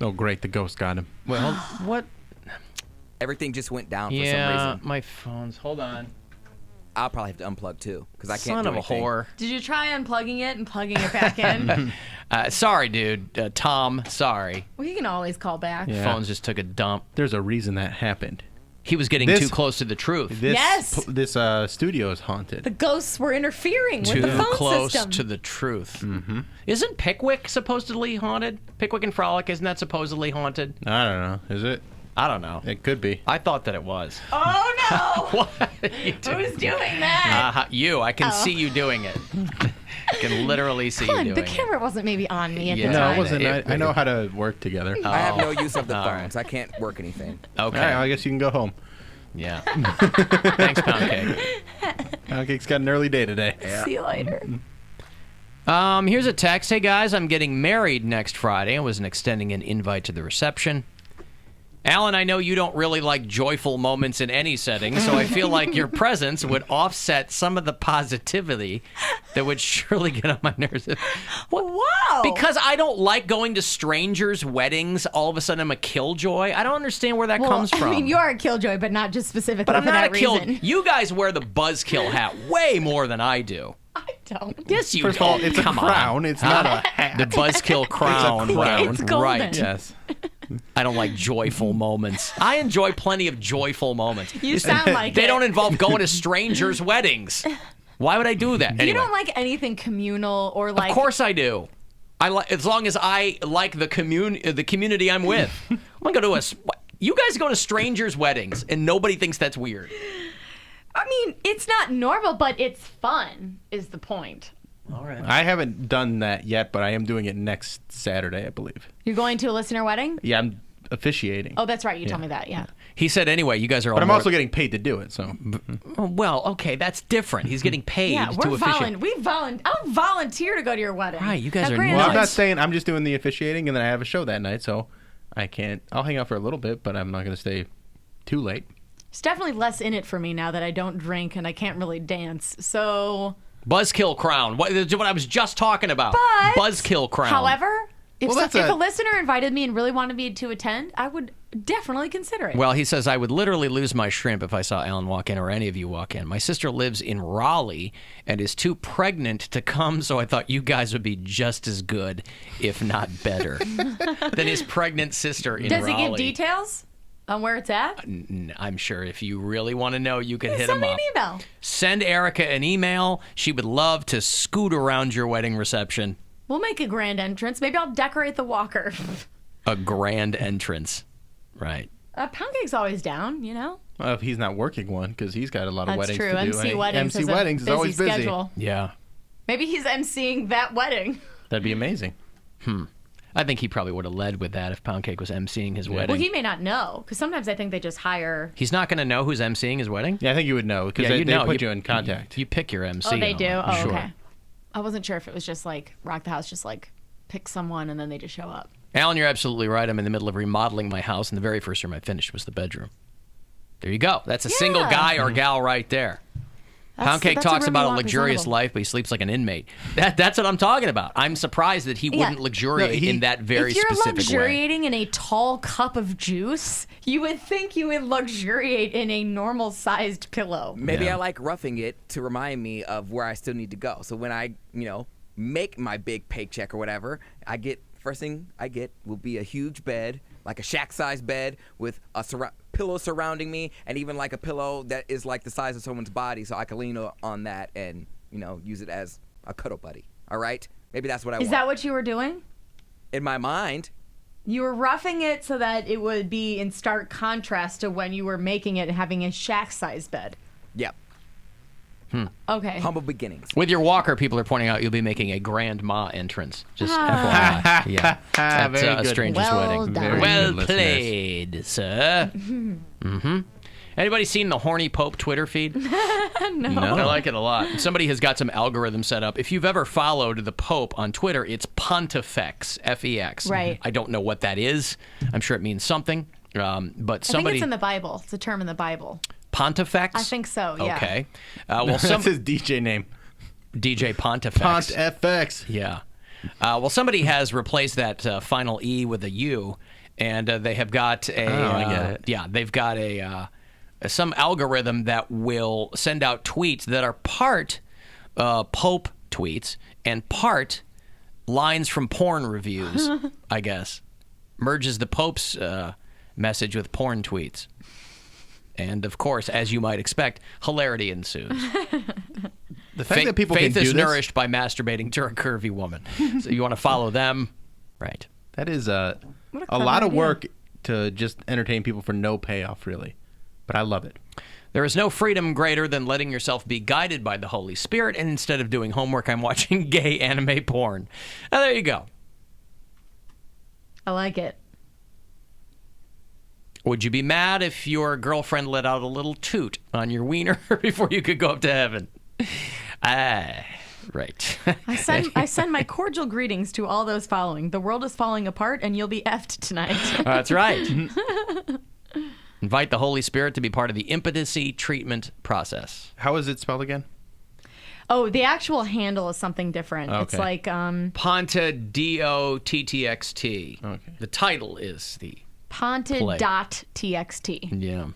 Oh, great. The ghost got him. Well, what? Everything just went down for some Yeah, reason. my phone's. Hold on. I'll probably have to unplug too because I can't Son do of a anything. whore. Did you try unplugging it and plugging it back in? Sorry, dude. Tom, sorry. Well, you can always call back. Yeah. Phones just took a dump. There's a reason that happened. He was getting This- too close to the truth. This, Yes. This studio is haunted. The ghosts were interfering with Too the phone close system. to the truth. Mm-hmm. Isn't Pickwick supposedly haunted? Pickwick and Frolic, isn't that supposedly haunted? I don't know. Is it? I don't know. It could be. I thought that it was. Oh no! What? Who's doing that? You. I can Oh. see you doing it. I can literally see Come you on, doing the it. camera wasn't maybe on me at Yeah. the No, time. it wasn't. I know how to work together. I have no use of the All phones. right. I can't work anything. Okay. All right, I guess you can go home. Yeah. Thanks, Pound Cake. Pound Cake's got an early day today. See you later. Here's a text. Hey, guys, I'm getting married next Friday. I wasn't extending an invite to the reception. Alan, I know you don't really like joyful moments in any setting, so I feel like your presence would offset some of the positivity that would surely get on my nerves. Wow. Because I don't like going to strangers' weddings. All of a sudden, I'm a killjoy. I don't understand where that comes from. I mean, you are a killjoy, but not just specifically but I'm for not that a kill. reason. You guys wear the buzzkill hat way more than I do. I don't. Yes, you First do. of all, it's Come a crown. on. It's not a hat. The buzzkill crown. It's a crown. It's golden. Right. Yes. I don't like joyful moments. I enjoy plenty of joyful moments. You sound like They it. don't involve going to strangers' weddings. Why would I do that? Anyway, You don't like anything communal or like. of course I do. I like as long as I like the community I'm with. I'm gonna go to you guys go to strangers' weddings and nobody thinks that's weird. I mean, it's not normal, but it's fun. Is the point? All right. I haven't done that yet, but I am doing it next Saturday, I believe. You're going to a listener wedding? Yeah, I'm officiating. Oh, that's right. You told me that. Yeah. He said anyway. You guys are all. But I'm more- also getting paid to do it, so. Well, okay, that's different. He's getting paid Yeah, to we're officiate. I'll volunteer to go to your wedding. Right, you guys Have are grand Well, I'm not nights. saying I'm just doing the officiating, and then I have a show that night, so I can't. I'll hang out for a little bit, but I'm not going to stay too late. There's definitely less in it for me now that I don't drink and I can't really dance. So. Buzzkill crown. What I was just talking about. But, Buzzkill crown. However, if, Well, that's if a- a listener invited me and really wanted me to attend, I would definitely consider it. Well, he says, I would literally lose my shrimp if I saw Alan walk in or any of you walk in. My sister lives in Raleigh and is too pregnant to come, so I thought you guys would be just as good, if not better, than his pregnant sister in Does Raleigh. he give details on where it's at? I'm sure if you really want to know, you can hit Send him me up. an email. Send Erica an email. She would love to scoot around your wedding reception. We'll make a grand entrance. Maybe I'll decorate the walker. A grand entrance. Right. Poundcake's always down, you know? Well, if he's not working one, because he's got a lot of That's weddings true. to do. MC Hey, weddings MC is a weddings is busy always busy. schedule. Yeah. Maybe he's emceeing that wedding. That'd be amazing. I think he probably would have led with that if Poundcake was emceeing his wedding. Well, he may not know, because sometimes I think they just hire. He's not going to know who's emceeing his wedding? Yeah, I think you would know, because Yeah, they put you in contact. You pick your MC. Oh, they do? and all that. Oh, Sure. okay. I wasn't sure if it was just like Rock the House, just like pick someone and then they just show up. Alan, you're absolutely right. I'm in the middle of remodeling my house, and the very first room I finished was the bedroom. There you go. That's a single guy or gal right there. Poundcake that's a talks room you about a want luxurious presentable. life, but he sleeps like an inmate. That's what I'm talking about. I'm surprised that he wouldn't luxuriate in that very if you're specific way. luxuriating in a tall cup of juice, you would think you would luxuriate in a normal-sized pillow. Maybe I like roughing it to remind me of where I still need to go. So when I, make my big paycheck or whatever, first thing I get will be a huge bed, like a shack-sized bed with a pillow surrounding me, and even like a pillow that is like the size of someone's body, so I can lean on that and use it as a cuddle buddy. All right, maybe that's what I want. Is that what you were doing? In my mind? You were roughing it so that it would be in stark contrast to when you were making it and having a shack-sized bed. Yep. Okay. Humble beginnings. With your walker, people are pointing out you'll be making a grandma entrance. Just Ah. FYI. Yeah. At Very a good. stranger's Well wedding. done. Well Very good, played, sir. Anybody seen the Horny Pope Twitter feed? No. I like it a lot. Somebody has got some algorithm set up. If you've ever followed the Pope on Twitter, it's Pontifex, F-E-X. Right. I don't know what that is. I'm sure it means something. But I think somebody... it's in the Bible. It's a term in the Bible. Pontifex? I think so, yeah. Okay. Well, That's his DJ name. DJ Pontifex. Pont FX. Yeah. Well, somebody has replaced that final E with a U, and they have got a. I get it. Yeah, they've got some algorithm that will send out tweets that are part Pope tweets and part lines from porn reviews. I guess merges the Pope's message with porn tweets. And, of course, as you might expect, hilarity ensues. The fact that people faith can is do this, nourished by masturbating to a curvy woman. So you want to follow them, right? that is a clever lot of idea. work to just entertain people for no payoff, really. But I love it. There is no freedom greater than letting yourself be guided by the Holy Spirit, and instead of doing homework, I'm watching gay anime porn. Now, there you go. I like it. Would you be mad if your girlfriend let out a little toot on your wiener before you could go up to heaven? Right. I send my cordial greetings to all those following. The world is falling apart, and you'll be effed tonight. That's right. Invite the Holy Spirit to be part of the impotency treatment process. How is it spelled again? Oh, the actual handle is something different. Okay. It's like Ponta DOTTXT. Okay. The title is the play. Ponta.txt. Yeah.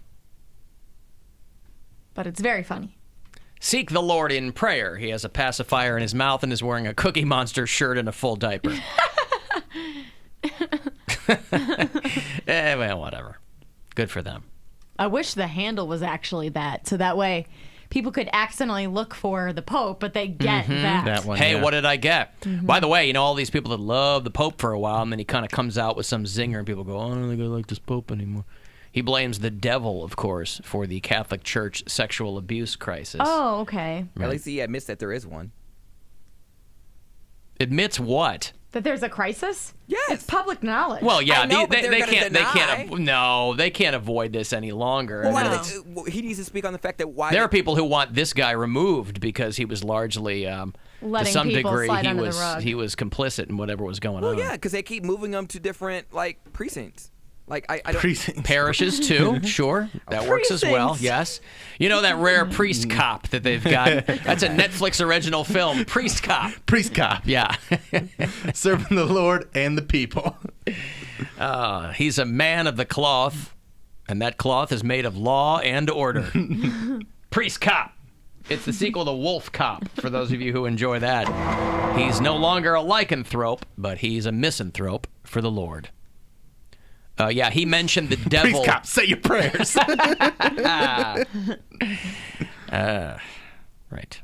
But it's very funny. Seek the Lord in prayer. He has a pacifier in his mouth and is wearing a Cookie Monster shirt and a full diaper. Well, whatever. Good for them. I wish the handle was actually that, so that way people could accidentally look for the Pope, but they get that. One, hey, yeah. what did I get? By the way, all these people that love the Pope for a while, and then he kind of comes out with some zinger, and people go, oh, I don't think I like this Pope anymore. He blames the devil, of course, for the Catholic Church sexual abuse crisis. Oh, okay. Right. At least he admits that there is one. Admits what? That there's a crisis? Yes. It's public knowledge. Well, yeah, I know, but they they're can't. gonna They can't. No, they can't avoid this any longer. Well, I why mean, do they, he needs to speak on the fact that why there are people who want this guy removed because he was largely, to Letting some people degree, slide he under the was rug. he was complicit in whatever was going on. Well, yeah, because they keep moving them to different precincts. I don't. Precincts. Parishes too, sure, that works as well. Yes, that rare priest cop that they've got. That's a Netflix original film, Priest Cop. Priest cop. Yeah, Serving the Lord and the people. He's a man of the cloth, and that cloth is made of law and order. Priest Cop. It's the sequel to Wolf Cop, for those of you who enjoy that. He's no longer a lycanthrope, but he's a misanthrope for the Lord. Yeah, he mentioned the devil. Priest cop, say your prayers. Right.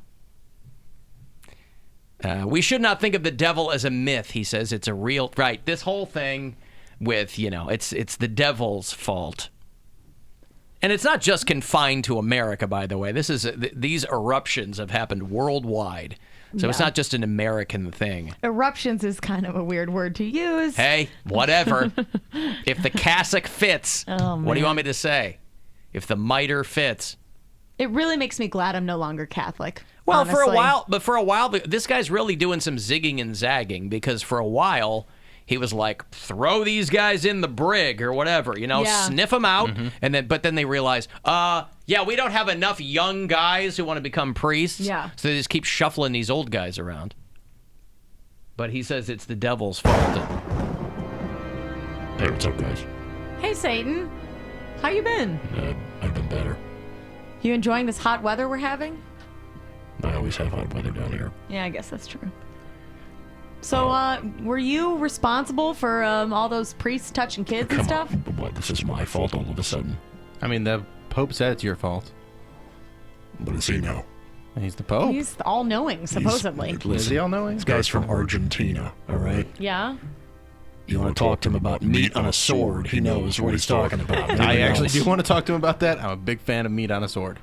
We should not think of the devil as a myth, he says. It's a real... Right, this whole thing with, it's the devil's fault. And it's not just confined to America, by the way. These eruptions have happened worldwide. So it's not just an American thing. Eruptions is kind of a weird word to use. Hey, whatever. If the cassock fits, what do you want me to say? If the mitre fits. It really makes me glad I'm no longer Catholic. Well, honestly. for a while, this guy's really doing some zigging and zagging because for a while he was like, throw these guys in the brig or whatever, sniff them out, but then they realize, we don't have enough young guys who want to become priests, so they just keep shuffling these old guys around. But he says it's the devil's fault. Hey, what's up, guys? Hey, Satan. How you been? I've been better. You enjoying this hot weather we're having? I always have hot weather down here. Yeah, I guess that's true. So, were you responsible for all those priests touching kids and stuff? What, this is my fault all of a sudden? I mean, the Pope said it's your fault. What does he know? He's the Pope. He's all-knowing, supposedly. Listen, is he all-knowing? This guy's from Argentina, all right? Yeah? You want to talk to him about meat on a sword, he knows what he's talking about. I actually do want to talk to him about that. I'm a big fan of meat on a sword.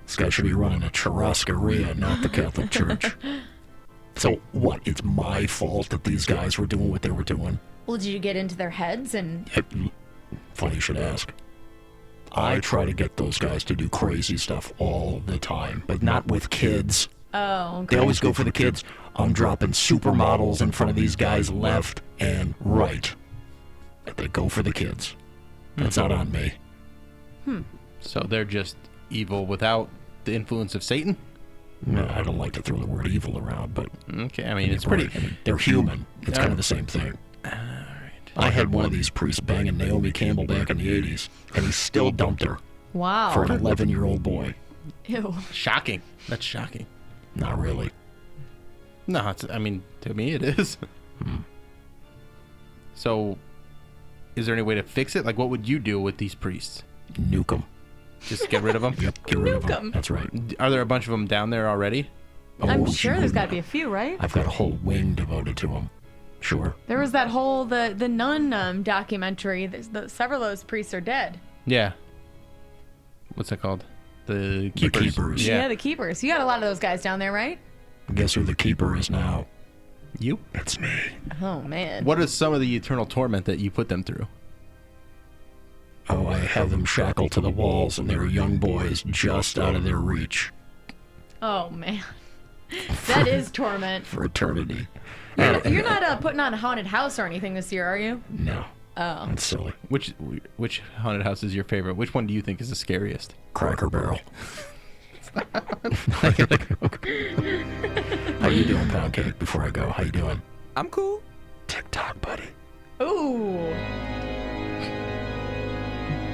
This guy should be running a churrascaria, not the Catholic Church. So what? It's my fault that these guys were doing what they were doing? Well, did you get into their heads and... Funny you should ask. I try to get those guys to do crazy stuff all the time, but not with kids. Oh, okay. They always go for the kids. I'm dropping supermodels in front of these guys left and right. But they go for the kids. That's not on me. So they're just evil without the influence of Satan? No, I don't like to throw the word evil around, but... Okay, I mean, it's pretty... they're human. It's kind of the same thing. I had one of these priests banging Naomi Campbell back in the 80s, and he still dumped her. Wow. For an 11-year-old boy. Ew. Shocking. That's shocking. Not really. No, to me it is. So, is there any way to fix it? Like, what would you do with these priests? Nuke them. Just get rid of them? Yep, get rid of them. That's right. Are there a bunch of them down there already? I'm sure there's got to be a few, right? I've got a whole wing devoted to them. Sure. There was that whole, the nun documentary. Several of those priests are dead. Yeah. What's that called? The Keepers. The Keepers. Yeah, the Keepers. You got a lot of those guys down there, right? Guess who the Keeper is now? You? It's me. Oh, man. What is some of the eternal torment that you put them through? Oh, I have them shackled to the walls, and they're young boys just out of their reach. Oh, man. That is torment. For eternity. You're not putting on a haunted house or anything this year, are you? No. Oh. That's silly. Which haunted house is your favorite? Which one do you think is the scariest? Cracker Barrel. How you doing, Pound Cake? Before I go, how you doing? I'm cool. TikTok, buddy. Ooh.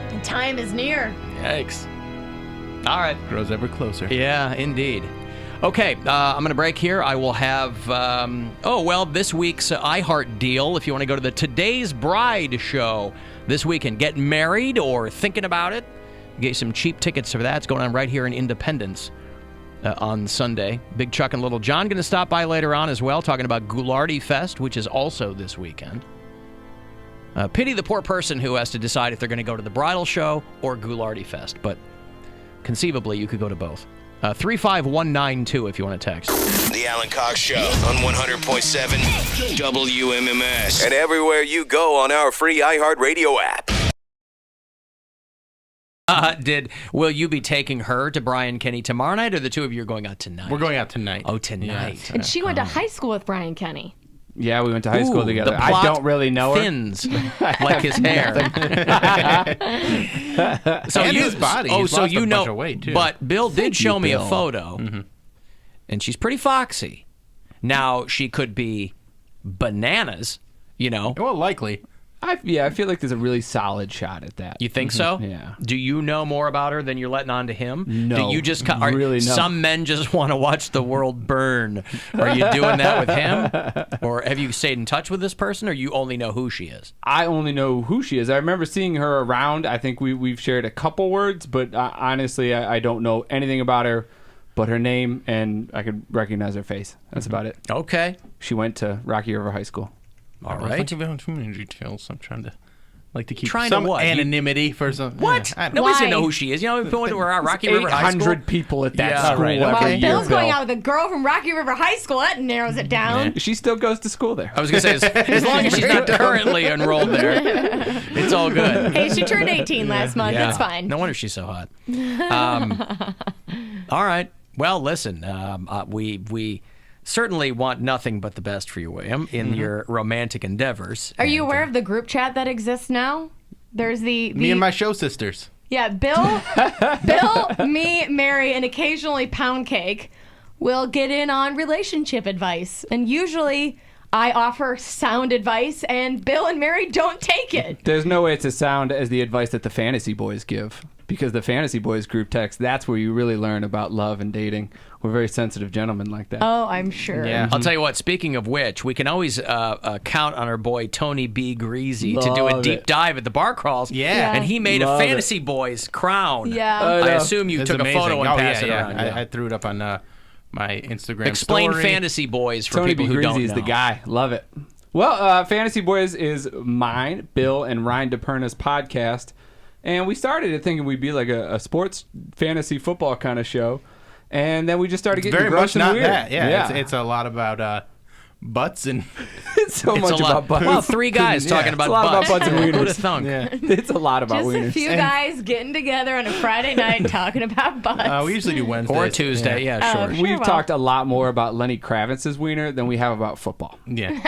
The time is near. Yikes. All right. Grows ever closer. Yeah, indeed. Okay, I'm going to break here. I will have, this week's iHeart deal. If you want to go to the Today's Bride show this weekend, get married or thinking about it, get some cheap tickets for that. It's going on right here in Independence on Sunday. Big Chuck and Little John going to stop by later on as well, talking about Ghoulardi Fest, which is also this weekend. Pity the poor person who has to decide if they're going to go to the bridal show or Ghoulardi Fest, but conceivably you could go to both. 35192 if you want to text. The Alan Cox Show on 100.7 WMMS. And everywhere you go on our free iHeartRadio app. Will you be taking her to Brian Kenny tomorrow night, or the two of you are going out tonight? We're going out tonight. Oh, tonight. Yes. And she went to high school with Brian Kenny. Yeah, we went to high school together. I don't really know her. Thins like his hair. So and his body. He's lost a bunch of weight, too. But Bill did show me a photo, and she's pretty foxy. Now, she could be bananas, you know. Well, likely. I feel like there's a really solid shot at that. You think so? Yeah. Do you know more about her than you're letting on to him? No. Do you just really no. Some men just want to watch the world burn. Are you doing that with him? Or have you stayed in touch with this person, or you only know who she is? I only know who she is. I remember seeing her around. I think we've shared a couple words, but honestly, I don't know anything about her but her name, and I could recognize her face. That's about it. Okay. She went to Rocky River High School. All right. Too many details. I'm trying to keep Trying some to what? anonymity for some. What? Yeah, Nobody's gonna know who she is. You know, we're going to Rocky River High School. 800 people at that school right, every okay. year. Bill's going out with a girl from Rocky River High School. That narrows it down. She still goes to school there. I was gonna say, as long as she's not currently enrolled there, it's all good. Hey, she turned 18 last month. Yeah. That's fine. No wonder she's so hot. All right. Well, listen, we certainly want nothing but the best for you, William, in your romantic endeavors. Are you aware of the group chat that exists now? There's the me and my show sisters. Yeah, Bill, me, Mary, and occasionally Pound Cake will get in on relationship advice. And usually I offer sound advice, and Bill and Mary don't take it. There's no way it's as sound as the advice that the Fantasy Boys give. Because the Fantasy Boys group text, that's where you really learn about love and dating. We're very sensitive gentlemen like that. Oh, I'm sure. Yeah. I'll tell you what, speaking of which, we can always count on our boy Tony B. Greasy to do a deep dive at the bar crawls. Yeah. And he made a Fantasy Boys crown. Yeah. I assume you It's took amazing. a photo and passed it around. I threw it up on my Instagram Explain story. Fantasy Boys for Tony people B. who don't Greasy know. is the guy. Love it. Well, Fantasy Boys is mine, Bill, and Ryan DePerna's podcast. And we started it thinking we'd be like a sports fantasy football kind of show. And then we just started getting very gross much not and weird. that. Yeah. It's a lot about butts and it's much about butts. Well, three guys talking about it's a lot butts. about butts and wieners. Who'd have thunk? Yeah. It's a lot about Just wieners. a few guys getting together on a Friday night talking about butts. We usually do Wednesdays. Or Tuesday, sure. We've talked a lot more about Lenny Kravitz's wiener than we have about football. Yeah.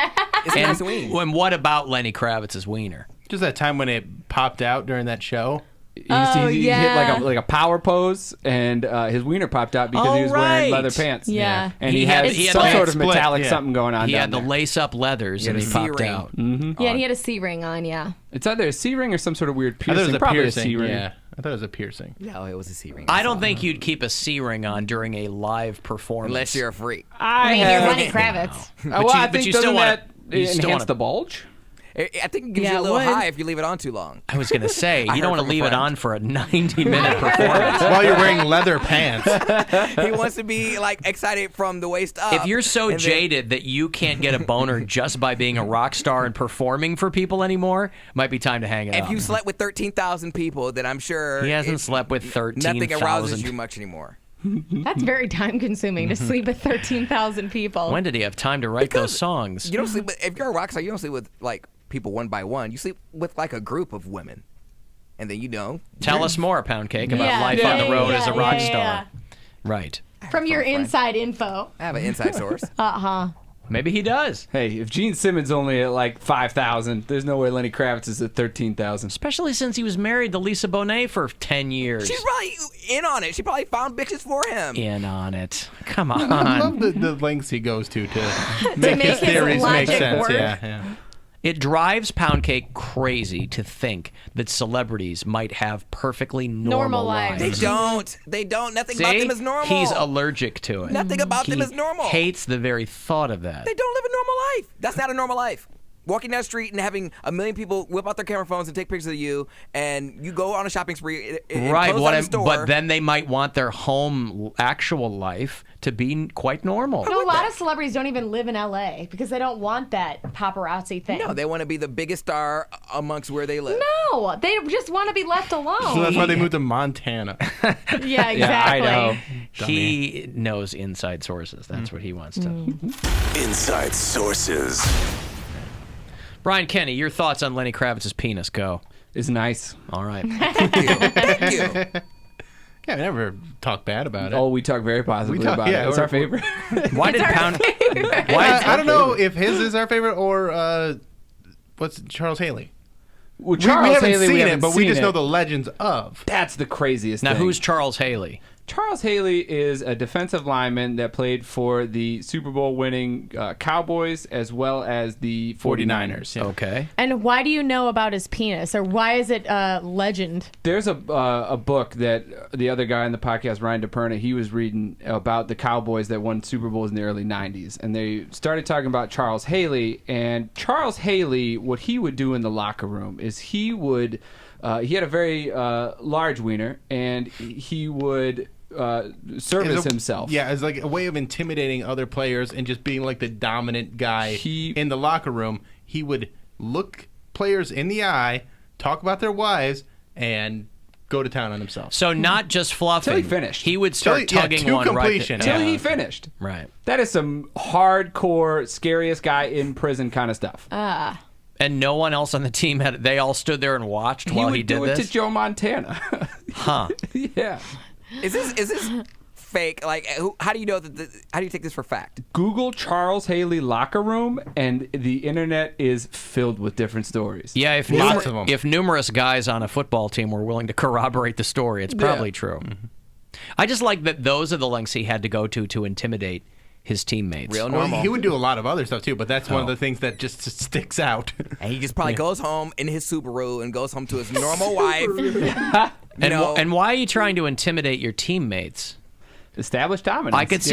It's nice to ween. And what about Lenny Kravitz's wiener? Just that time when it popped out during that show. He hit like a power pose, and his wiener popped out because he was wearing leather pants. Yeah. And he had some sort of metallic something going on. He down had the there. lace-up leathers, and he popped out. Mm-hmm. Yeah, and he had a C-ring on, yeah. It's either a C-ring or some sort of weird I thought piercing. it was a Probably piercing. a C-ring. Yeah. I thought it was a piercing. No, it was a C-ring. I don't think you'd keep a C-ring on during a live performance. Unless you're a freak. I mean, you're Lenny Kravitz. I think you still doesn't want that enhance the bulge? I think it gives you a little high if you leave it on too long. I was going to say, I you don't heard want to from a leave it friend. on for a 90-minute performance. While you're wearing leather pants. He wants to be like excited from the waist up. If you're so jaded that you can't get a boner just by being a rock star and performing for people anymore, might be time to hang it up. If you slept with 13,000 people, then I'm sure He hasn't slept with 13,000. nothing arouses you much anymore. That's very time-consuming to sleep with 13,000 people. When did he have time to write those songs? You don't sleep with, if you're a rock star, you don't sleep with like people one by one. You sleep with like a group of women, and then Tell us more, Pound Cake, about life on the road as a rock star. Right. From your inside info. I have an inside source. Maybe he does. Hey, if Gene Simmons only at like 5,000, there's no way Lenny Kravitz is at 13,000. Especially since he was married to Lisa Bonet for 10 years. She's probably in on it. She probably found bitches for him. In on it. Come on. I love the lengths he goes to make his theories make sense. Work. Yeah. It drives Pound Cake crazy to think that celebrities might have perfectly normal lives. They don't. Nothing See? about them is normal. He's allergic to it. Nothing about them is normal. Hates the very thought of that. They don't live a normal life. That's not a normal life. Walking down the street and having a million people whip out their camera phones and take pictures of you, and you go on a shopping spree. Right, Store. but then they might want their home actual life to be quite normal. A lot of celebrities don't even live in LA because they don't want that paparazzi thing. No, they want to be the biggest star amongst where they live. No, they just want to be left alone. So that's why they moved to Montana. Yeah, exactly. I know. He knows inside sources. That's what he wants to. Inside sources. Brian Kenny, your thoughts on Lenny Kravitz's penis? Go. It's nice. All right. Thank you. Yeah, I never talk bad about it. Oh, we talk very positively about it. It's our favorite. Why did Pound? I don't know if his is our favorite or what's Charles Haley. Well, we Charles haven't Haley, seen we it, haven't but we seen just it. know the legends of. That's the craziest Now, thing. who's Charles Haley? Charles Haley is a defensive lineman that played for the Super Bowl winning Cowboys as well as the 49ers. Yeah. Okay. And why do you know about his penis, or why is it legend? There's a book that the other guy on the podcast, Ryan DePerna, he was reading about the Cowboys that won Super Bowls in the early 90s. And they started talking about Charles Haley. And Charles Haley, what he would do in the locker room is he would... he had a very large wiener, and he would service himself. Yeah, it's like a way of intimidating other players and just being like the dominant guy in the locker room. He would look players in the eye, talk about their wives, and go to town on himself. So not just fluffing. Till he finished. He would start tugging to one completion. right Till he finished. Right. That is some hardcore, scariest guy in prison kind of stuff. And no one else on the team had. They all stood there and watched while he did He would do it this. to Joe Montana. Huh. Yeah. Is this fake? Like, how do you know that? How do you take this for fact? Google Charles Haley locker room, and the internet is filled with different stories. Yeah, if numerous guys on a football team were willing to corroborate the story, it's probably true. Mm-hmm. I just like that those are the lengths he had to go to intimidate his teammates. Real normal. Well, he would do a lot of other stuff too, but that's one of the things that just sticks out. And he just probably goes home in his Subaru and goes home to his normal wife. And why are you trying to intimidate your teammates? Established dominance. I could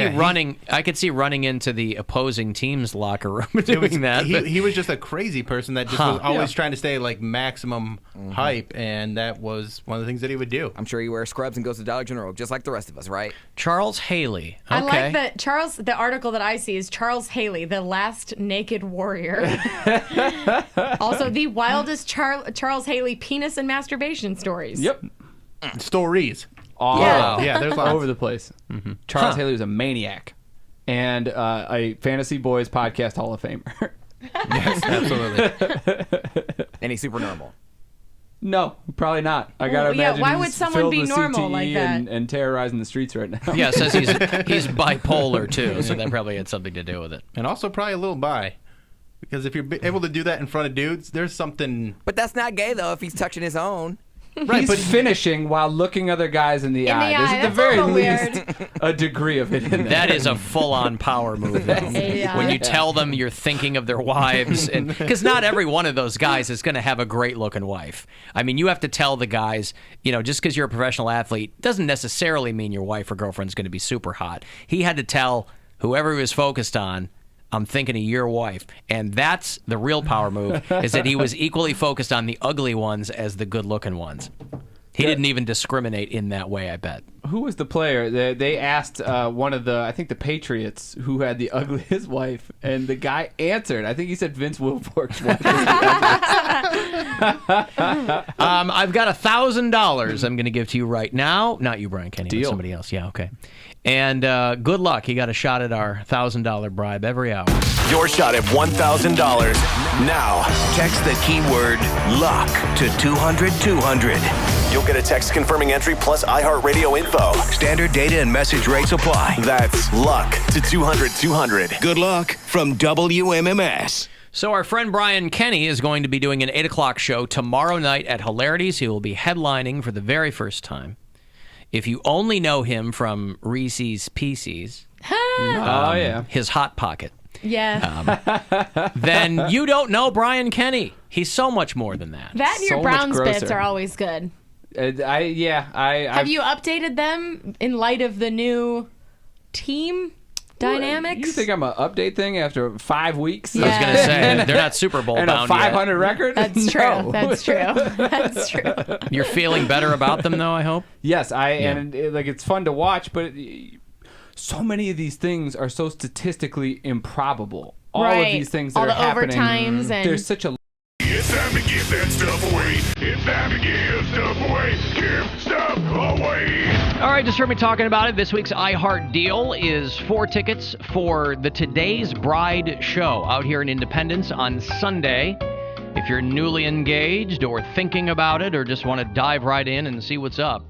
see running into the opposing team's locker room doing that. He was just a crazy person that just was always trying to stay like maximum hype, and that was one of the things that he would do. I'm sure he wears scrubs and goes to Dollar General just like the rest of us, right? Charles Haley. Okay. I like that the article that I see is Charles Haley, the last naked warrior. Also, the wildest Charles Haley penis and masturbation stories. Yep. Stories. Yeah, there's all lots. over the place. Mm-hmm. Charles Haley was a maniac and a Fantasy Boys podcast Hall of Famer. Yes, absolutely. And he's super normal. No, probably not. I gotta imagine. why he's would someone filled be with normal CTE like that? and terrorizing the streets right now? Yeah, it says he's bipolar too, so that probably had something to do with it. And also probably a little bi. Because if you're able to do that in front of dudes, there's something... But that's not gay, though, if he's touching his own. Right, he's finishing while looking other guys in the eye. There's at the very least a degree of it in there. That is a full-on power move, though. When you tell them you're thinking of their wives, and because not every one of those guys is going to have a great-looking wife. I mean, you have to tell the guys, just because you're a professional athlete doesn't necessarily mean your wife or girlfriend's going to be super hot. He had to tell whoever he was focused on, I'm thinking of your wife. And that's the real power move, is that he was equally focused on the ugly ones as the good-looking ones. He didn't even discriminate in that way, I bet. Who was the player? They asked one of the Patriots, who had the ugliest wife, and the guy answered. I think he said Vince Wilfork's wife. I've got $1,000 I'm going to give to you right now. Not you, Brian Kenny, but Deal. somebody else. Yeah, okay. And good luck. You got a shot at our $1,000 bribe every hour. Your shot at $1,000 Now, text the keyword luck to 200-200. You'll get a text confirming entry plus iHeartRadio info. Standard data and message rates apply. That's luck to 200-200. Good luck from WMMS. So our friend Brian Kenny is going to be doing an 8 o'clock show tomorrow night at Hilarities. He will be headlining for the very first time. If you only know him from Reese's Pieces, his Hot Pocket, then you don't know Brian Kenny. He's so much more than that. That and your Browns bits are always good. Have you updated them in light of the new team dynamics? You think I'm an update thing after 5 weeks? I was going to say, they're not Super Bowl and bound a 500 yet. record? That's true. No. That's true. That's true. You're feeling better about them, though, I hope? Yes, and it's fun to watch, but so many of these things are so statistically improbable. All of these things that all are the happening. Overtimes and there's such a It's time to give that stuff away. It's time to give stuff away. Give stuff away. All right, just heard me talking about it. This week's iHeart deal is 4 tickets for the Today's Bride show out here in Independence on Sunday. If you're newly engaged or thinking about it or just want to dive right in and see what's up,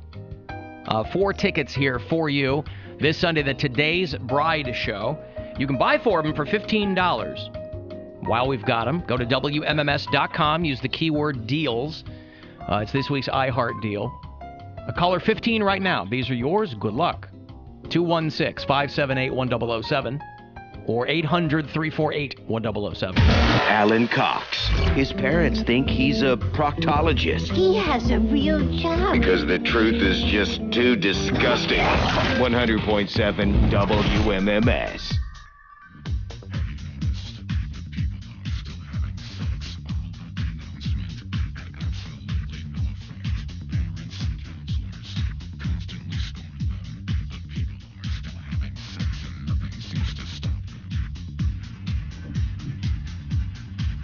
4 tickets here for you this Sunday, the Today's Bride show. You can buy 4 of them for $15. While we've got them, go to WMMS.com, use the keyword deals. It's this week's iHeart deal. A caller 15 right now. These are yours. Good luck. 216-578-1007 or 800-348-1007. Alan Cox. His parents think he's a proctologist. He has a real job. Because the truth is just too disgusting. 100.7 WMMS.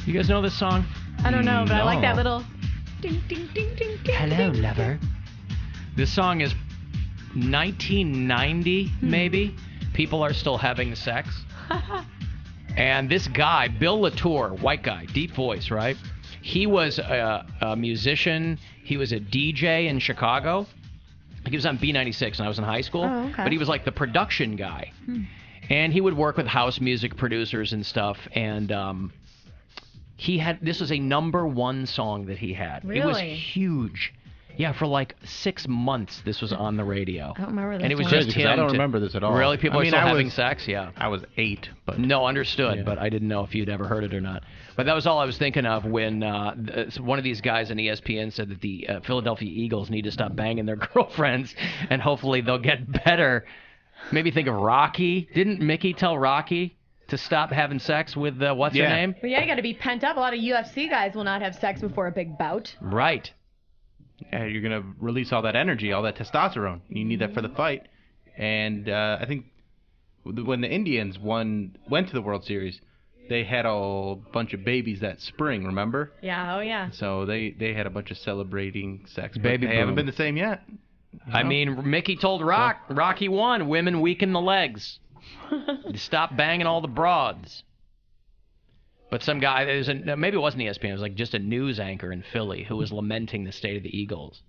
You guys know this song? I don't know, but I like that little ding, ding, ding, ding, ding. Hello, lover. This song is 1990, maybe. People are still having sex. And this guy, Bill Latour, white guy, deep voice, right? He was a musician. He was a DJ in Chicago. He was on B96 when I was in high school. Oh, okay. But he was like the production guy. And he would work with house music producers and stuff. And this was a #1 song that he had. Really? It was huge. Yeah, for like 6 months this was on the radio. I don't remember this. And it was one. just him. I don't remember this at all. Really? People are still having sex? Yeah. I was 8, but no, understood. But I didn't know if you'd ever heard it or not. But that was all I was thinking of when one of these guys on ESPN said that the Philadelphia Eagles need to stop banging their girlfriends, and hopefully they'll get better. Maybe think of Rocky. Didn't Mickey tell Rocky to stop having sex with what's her name? But yeah, you got to be pent up. A lot of UFC guys will not have sex before a big bout. Right. Yeah, you're going to release all that energy, all that testosterone. You need that for the fight. And I think when the Indians went to the World Series, they had a bunch of babies that spring, remember? Yeah, oh yeah. So they had a bunch of celebrating sex. But Baby they haven't boom. been the same yet. I mean, Mickey told Rocky won. Women weaken the legs. Stop banging all the broads. But some guy, maybe it wasn't ESPN, it was like just a news anchor in Philly who was lamenting the state of the Eagles.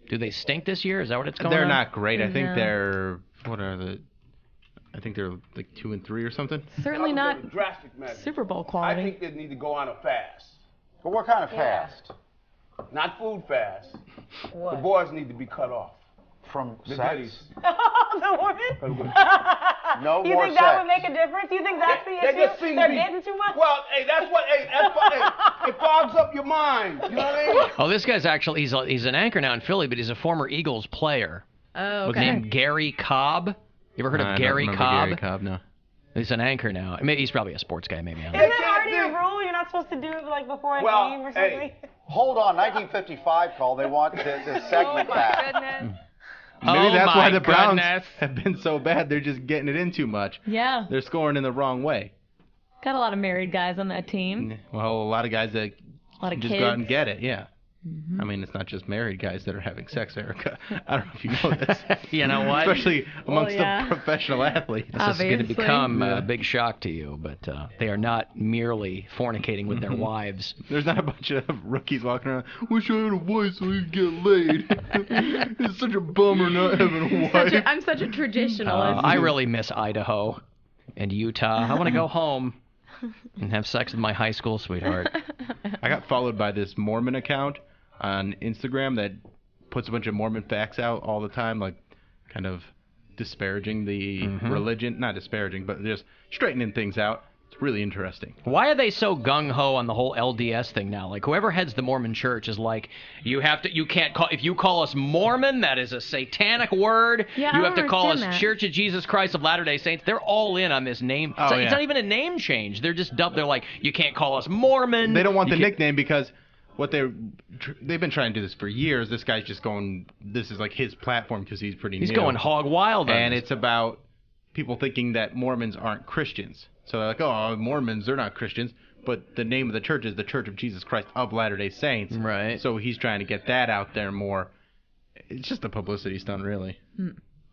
Do they stink this year? Is that what it's going on? They're not great. I think they're, I think they're like 2-3 or something. Certainly not drastic measures. Super Bowl quality. I think they need to go on a fast. But what kind of fast? Not food fast. What? The boys need to be cut off. From the sex? goodies. The women? No You more think sex. that would make a difference? You think that's the They just issue? seem They're to be, getting too much? Well, hey, that's what it fogs up your mind. You know what I mean? Oh, this guy's actually, he's an anchor now in Philly, but he's a former Eagles player. Oh, okay. Named Gary Cobb. You ever heard of Gary I don't Cobb? remember Gary Cobb, no. He's an anchor now. Maybe he's probably a sports guy, maybe. Isn't it already a rule? You're not supposed to do it like before a game or something? Hey, hold on, 1955 call. They want this segment back. Goodness. Maybe that's why the Browns goodness. have been so bad. They're just getting it in too much. Yeah. They're scoring in the wrong way. Got a lot of married guys on that team. Well, a lot of guys that A lot of just kids. go out and get it, yeah. I mean, it's not just married guys that are having sex, Erica. I don't know if you know this. You know what? Especially amongst the professional athletes. This is going to become a big shock to you, but they are not merely fornicating with their wives. There's not a bunch of rookies walking around, wish I had a wife so I could get laid. It's such a bummer not having a wife. I'm such a traditionalist. I really miss Idaho and Utah. I want to go home and have sex with my high school sweetheart. I got followed by this Mormon account on Instagram that puts a bunch of Mormon facts out all the time, like kind of disparaging the religion. Not disparaging, but just straightening things out. It's really interesting. Why are they so gung-ho on the whole LDS thing now? Like, whoever heads the Mormon church is like, you can't call, if you call us Mormon, that is a satanic word. Yeah, you have to call us that. Church of Jesus Christ of Latter-day Saints. They're all in on this name. It's not even a name change. They're just dumb. They're like, you can't call us Mormon. They don't want the nickname because they've been trying to do this for years. This guy's just going, this is like his platform because he's pretty new. He's going hog wild on And this. it's about people thinking that Mormons aren't Christians. So they're like, oh, Mormons, they're not Christians. But the name of the church is the Church of Jesus Christ of Latter-day Saints. Right. So he's trying to get that out there more. It's just a publicity stunt, really.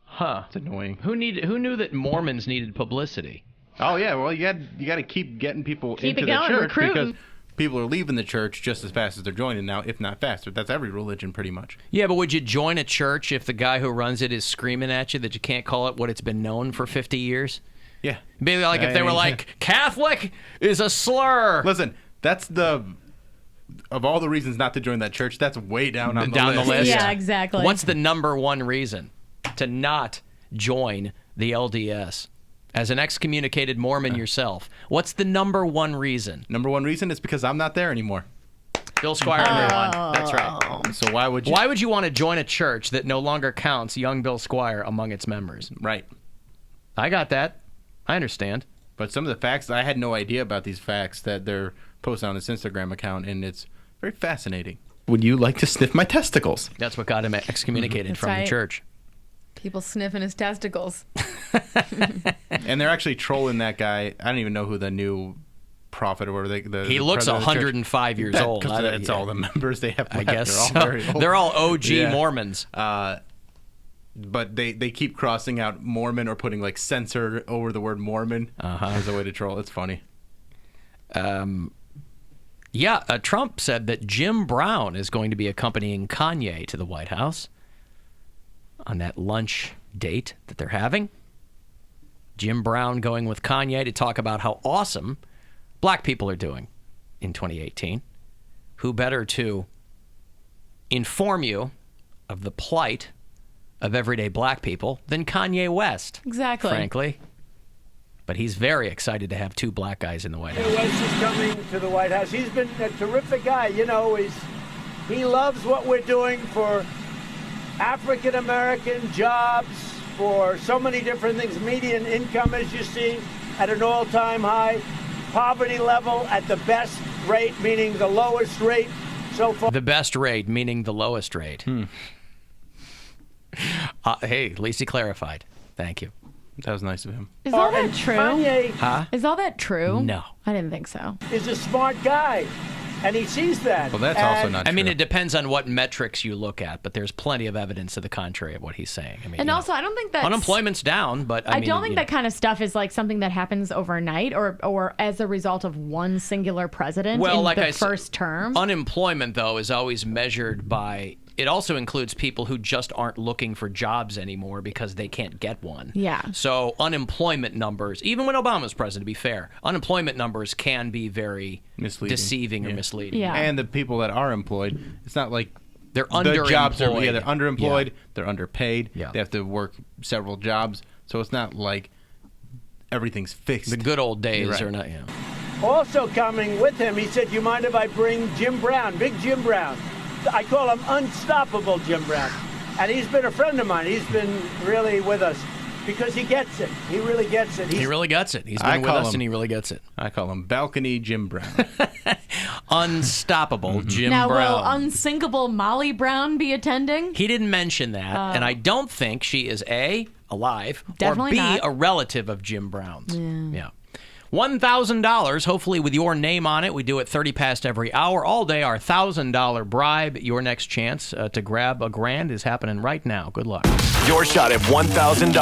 Huh. It's annoying. Who knew that Mormons needed publicity? Oh, yeah. Well, you got to keep getting people into the church because people are leaving the church just as fast as they're joining now, if not faster. That's every religion, pretty much. Yeah, but would you join a church if the guy who runs it is screaming at you that you can't call it what it's been known for 50 years? Yeah. Maybe like if they were like, Catholic is a slur. Listen, that's of all the reasons not to join that church, that's way down on the list. Yeah, exactly. What's the number one reason to not join the LDS? As an excommunicated Mormon yourself, what's the number one reason? Number one reason is because I'm not there anymore. Bill Squire, number one. That's right. So why would you? Why would you want to join a church that no longer counts young Bill Squire among its members? Right. I got that. I understand. But some of the facts, I had no idea about these facts that they're posting on this Instagram account, and it's very fascinating. Would you like to sniff my testicles? That's what got him excommunicated from the church. People sniffing his testicles. And they're actually trolling that guy. I don't even know who the new prophet or whatever. He looks 105 years old. That's all the members they have left. I guess they're all very old. They're all OG Mormons. But they keep crossing out Mormon or putting like censor over the word Mormon as a way to troll. It's funny. Trump said that Jim Brown is going to be accompanying Kanye to the White House on that lunch date that they're having. Jim Brown going with Kanye to talk about how awesome black people are doing in 2018. Who better to inform you of the plight of everyday black people than Kanye West? Exactly. Frankly. But he's very excited to have two black guys in the White House. Kanye West is coming to the White House. He's been a terrific guy. You know, he loves what we're doing for African American jobs, for so many different things. Median income, as you see, at an all-time high. Poverty level at the best rate, meaning the lowest rate so far. The best rate, meaning the lowest rate. Hey, at least he clarified. Thank you. That was nice of him. Is all that true? Kanye Huh? Is all that true? No. I didn't think so. is a smart guy, and he sees that. Well, that's also not true. I mean, it depends on what metrics you look at, but there's plenty of evidence to the contrary of what he's saying. I mean, And also, I don't think that unemployment's down, but I don't think that kind of stuff is like something that happens overnight or as a result of one singular president in the first term. Unemployment, though, is always measured by. It also includes people who just aren't looking for jobs anymore because they can't get one. Yeah. So unemployment numbers, even when Obama was president, to be fair, unemployment numbers can be very deceiving or misleading. Yeah. And the people that are employed, it's not like they're the jobs are, underemployed. they're underemployed, Yeah. they're underpaid, Yeah. they have to work several jobs. So it's not like everything's fixed. The good old days Right. are not, Also coming with him, he said, "You mind if I bring Jim Brown, Big Jim Brown?" I call him Unstoppable Jim Brown. And he's been a friend of mine. He's been really with us because he gets it. He really gets it. He really gets it. He's been with us and he really gets it. I call him Balcony Jim Brown. Unstoppable Jim now, Brown. will unsinkable Molly Brown be attending? He didn't mention that, and I don't think she is A, alive, Definitely or B, not. a relative of Jim Brown's. Yeah. $1,000, hopefully with your name on it. We do it 30 past every hour, all day. Our $1,000 bribe. Your next chance to grab a grand is happening right now. Good luck. Your shot at $1,000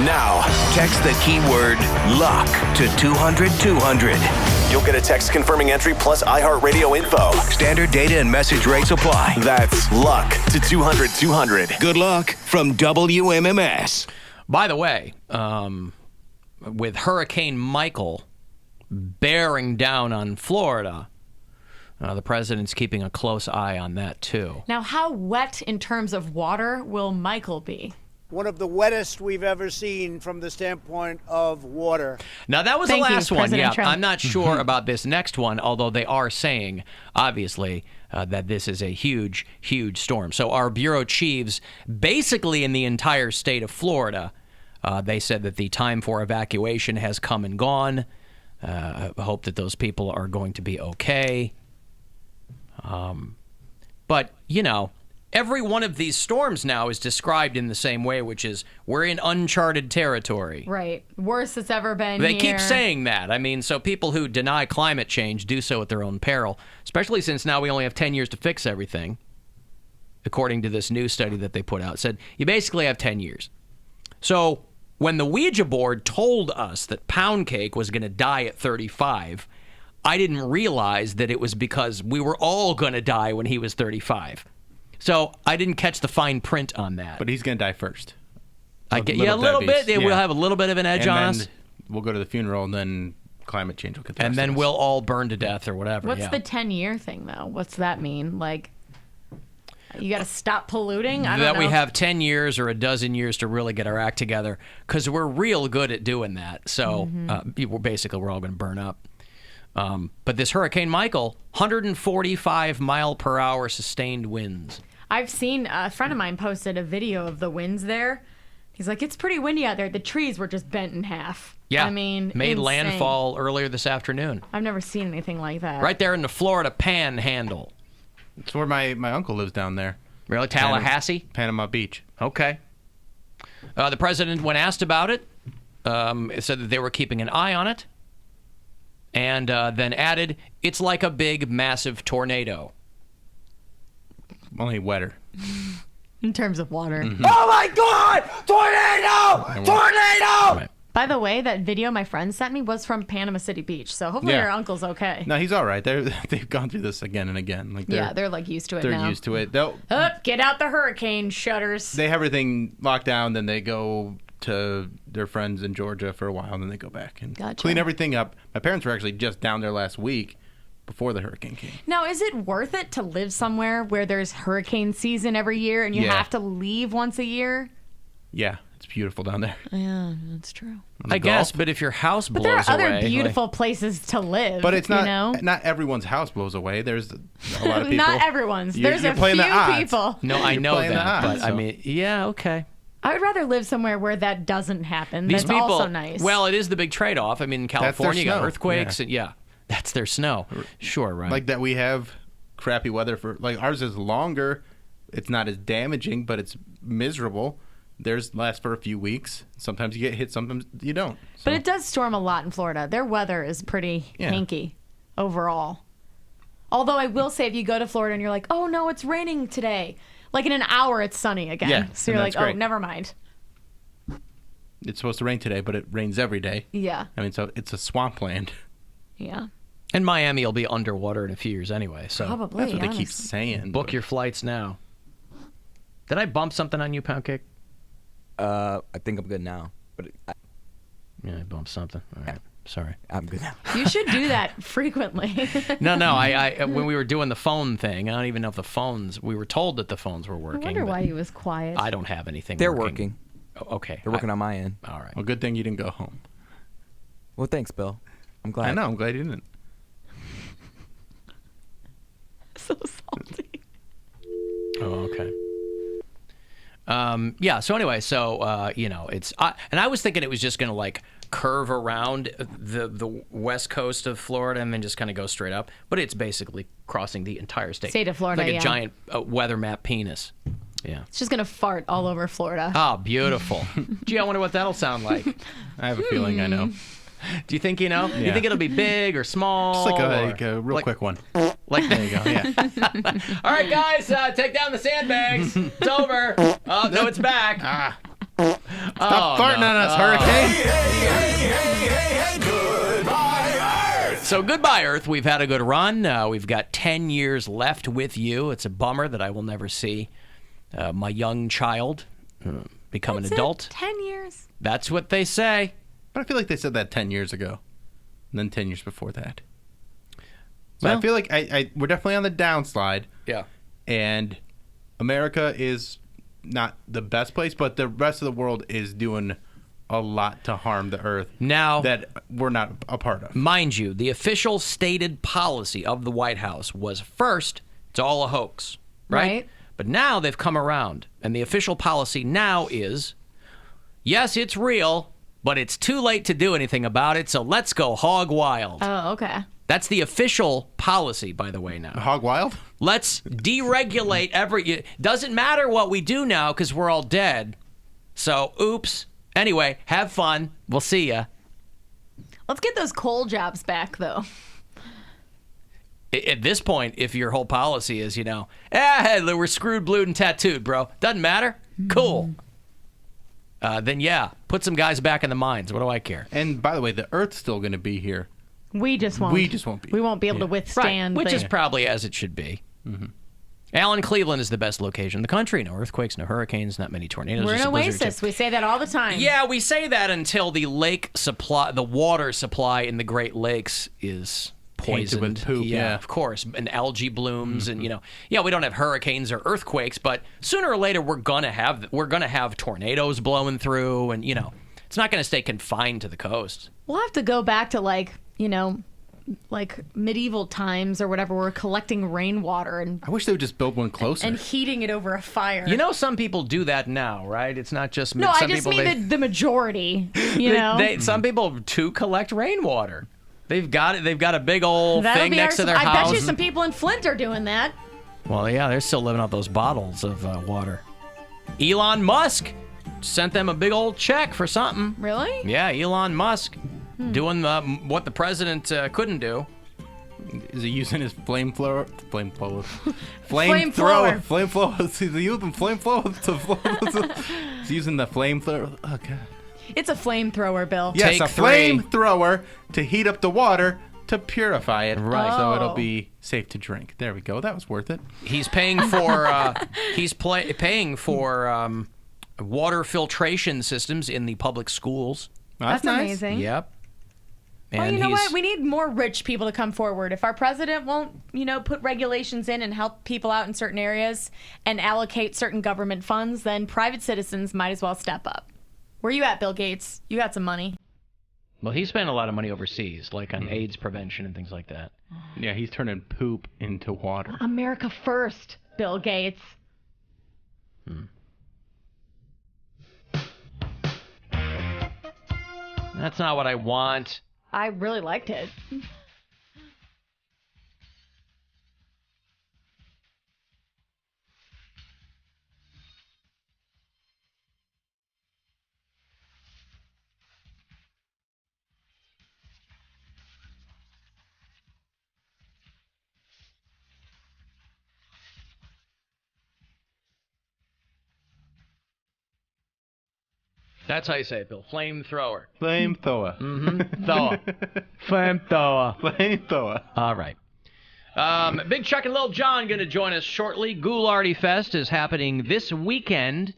now. Text the keyword luck to 200-200. You'll get a text confirming entry plus iHeartRadio info. Standard data and message rates apply. That's luck to 200-200. Good luck from WMMS. By the way, with Hurricane Michael bearing down on Florida, the president's keeping a close eye on that, too. Now, how wet in terms of water will Michael be? One of the wettest we've ever seen from the standpoint of water. Now, that was the last one. Yeah, I'm not sure about this next one, although they are saying, obviously, that this is a huge, huge storm. So our bureau chiefs, basically in the entire state of Florida, they said that the time for evacuation has come and gone. I hope that those people are going to be okay. But, you know, every one of these storms now is described in the same way, which is we're in uncharted territory. Right. Worst it's ever been They here. keep saying that. I mean, so people who deny climate change do so at their own peril, especially since now we only have 10 years to fix everything, according to this new study that they put out. It said you basically have 10 years. So when the Ouija board told us that Pound Cake was going to die at 35, I didn't realize that it was because we were all going to die when he was 35. So I didn't catch the fine print on that. But he's going to die first. A little bit. Yeah. We'll have a little bit of an edge on us. We'll go to the funeral, and then climate change will get the And rest then of us. we'll all burn to death or whatever. What's yeah. the 10-year thing, though? What's that mean? Like, you got to stop polluting? I don't know. That we have 10 years or a dozen years to really get our act together because we're real good at doing that. So we're all going to burn up. But this Hurricane Michael, 145 mile per hour sustained winds. I've seen a friend of mine posted a video of the winds there. He's like, it's pretty windy out there. The trees were just bent in half. Yeah, I mean, made insane. landfall earlier this afternoon. I've never seen anything like that. Right there in the Florida Panhandle. It's where my uncle lives down there. Really? Tallahassee? Panama Beach. Okay. The president, when asked about it, said that they were keeping an eye on it, and then added, it's like a big, massive tornado. Only wetter. In terms of water. Mm-hmm. Oh my God! Tornado! Tornado! Right. By the way, that video my friend sent me was from Panama City Beach, so hopefully your uncle's okay. No, he's all right. They've gone through this again and again. Like they're like used to it now. They're used to it. Get out the hurricane shutters. They have everything locked down, then they go to their friends in Georgia for a while, and then they go back and clean everything up. My parents were actually just down there last week before the hurricane came. Now, is it worth it to live somewhere where there's hurricane season every year and you have to leave once a year? Yeah, it's beautiful down there. Yeah, that's true. I guess, but if your house blows away... But there are other beautiful places to live, But it's not, you know? not everyone's house blows away. There's a lot of people... Not everyone's. There's you're a playing few the odds. people. No, I know that, odds, but I mean, yeah, okay. I would rather live somewhere where that doesn't happen. These That's people, also nice. Well, it is the big trade-off. I mean, in California, you got snow. earthquakes, and that's their snow. Sure, right. Like that we have crappy weather for... Like ours is longer. It's not as damaging, but it's miserable. Theirs lasts for a few weeks. Sometimes you get hit, sometimes you don't. So. But it does storm a lot in Florida. Their weather is pretty hanky overall. Although I will say, if you go to Florida and you're like, oh no, it's raining today. Like in an hour, it's sunny again. Yeah, so you're like, great. oh, never mind. It's supposed to rain today, but it rains every day. Yeah. I mean, so it's a swampland. Yeah. And Miami will be underwater in a few years anyway. So Probably, That's what they keep honestly. saying. book your flights now. Did I bump something on you, Pound Cake? I think I'm good now. But Yeah, I bumped something. All right. Sorry. I'm good now. You should do that frequently. No. I when we were doing the phone thing, I don't even know if the phones. We were told that the phones were working. I wonder but why he was quiet. I don't have anything. They're working. Oh, okay. They're working on my end. All right. Well, good thing you didn't go home. Well, thanks, Bill. I'm glad. I know. I'm glad you didn't. So salty. Oh, okay. Yeah. So anyway, it's and I was thinking it was just going to like curve around the west coast of Florida and then just kind of go straight up, but it's basically crossing the entire state of Florida, like a yeah. giant weather map penis. Yeah. It's just going to fart all over Florida. Oh, beautiful. Gee, I wonder what that'll sound like. I have a feeling I know. Do you think you know? You Yeah. think it'll be big or small? Just like a real quick one. Like there you go. Yeah. All right, guys, take down the sandbags. It's over. Oh no, it's back. Stop farting on us, Hurricane. Goodbye, Earth. So goodbye, Earth. We've had a good run. We've got 10 years left with you. It's a bummer that I will never see my young child become an adult. 10 years. That's what they say. But I feel like they said that 10 years ago, and then 10 years before that. So Well- I feel like we're definitely on the downslide. Yeah. And America is not the best place, but the rest of the world is doing a lot to harm the Earth now that we're not a part of. Mind you, the official stated policy of the White House was first, it's all a hoax, right? But now they've come around, and the official policy now is, yes, it's real, but it's too late to do anything about it, so let's go hog wild. Oh, okay. That's the official policy, by the way, now. Hog wild? Let's deregulate doesn't matter what we do now because we're all dead. So, oops. Anyway, have fun. We'll see ya. Let's get those coal jobs back, though. At this point, if your whole policy is, we're screwed, blued, and tattooed, bro. Doesn't matter. Cool. Then, yeah, put some guys back in the mines. What do I care? And by the way, the Earth's still going to be here. We just won't. We just won't be. We won't be able to withstand. Right, which is the- probably as it should be. Mm-hmm. Allen, Cleveland is the best location in the country. No earthquakes, no hurricanes, not many tornadoes. We're just an a blizzard oasis. We say that all the time. Yeah, we say that until the lake supply, the water supply in the Great Lakes is Tainted poisoned. with poop, yeah. Of course, and algae blooms, and we don't have hurricanes or earthquakes, but sooner or later we're gonna have tornadoes blowing through, and it's not gonna stay confined to the coast. We'll have to go back to like medieval times or whatever. We're collecting rainwater and I wish they would just build one closer. and heating it over a fire. Some people do that now, right? It's not just No, some I just people, mean the majority. Some people too collect rainwater. They've got it. They've got a big old That'll thing be next to their I house. bet you some people in Flint are doing that. Well, yeah, they're still living off those bottles of water. Elon Musk sent them a big old check for something. Really? Yeah, Elon Musk doing what the president couldn't do. Is he using his flamethrower? Flamethrower. He's using flamethrower. He's using the flamethrower. Oh god. It's a flamethrower, Bill. Yes, Take a flamethrower to heat up the water to purify it. Right. So it'll be safe to drink. There we go. That was worth it. He's paying for paying for water filtration systems in the public schools. That's nice. amazing. Yep. Well, And you know he's- what? We need more rich people to come forward. If our president won't, put regulations in and help people out in certain areas and allocate certain government funds, then private citizens might as well step up. Where you at, Bill Gates? You got some money. Well, he spent a lot of money overseas, like on AIDS prevention and things like that. Yeah, he's turning poop into water. America first, Bill Gates. That's not what I want. I really liked it. That's how you say it, Bill. Flamethrower. Flamethrower. Mm-hmm. Thor. Flamethrower. Flamethrower. All right. Big Chuck and Lil John going to join us shortly. Ghoularty Fest is happening this weekend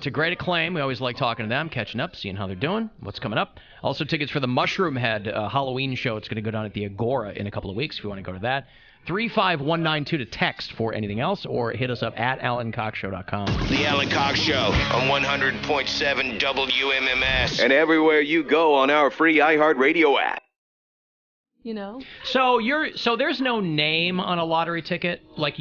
to great acclaim. We always like talking to them, catching up, seeing how they're doing, what's coming up. Also, tickets for the Mushroom Head Halloween show. It's going to go down at the Agora in a couple of weeks if you want to go to that. 35192 to text for anything else, or hit us up at AlanCoxShow.com. The Alan Cox Show on 100.7 WMMS. And everywhere you go on our free iHeartRadio app. So there's no name on a lottery ticket? Like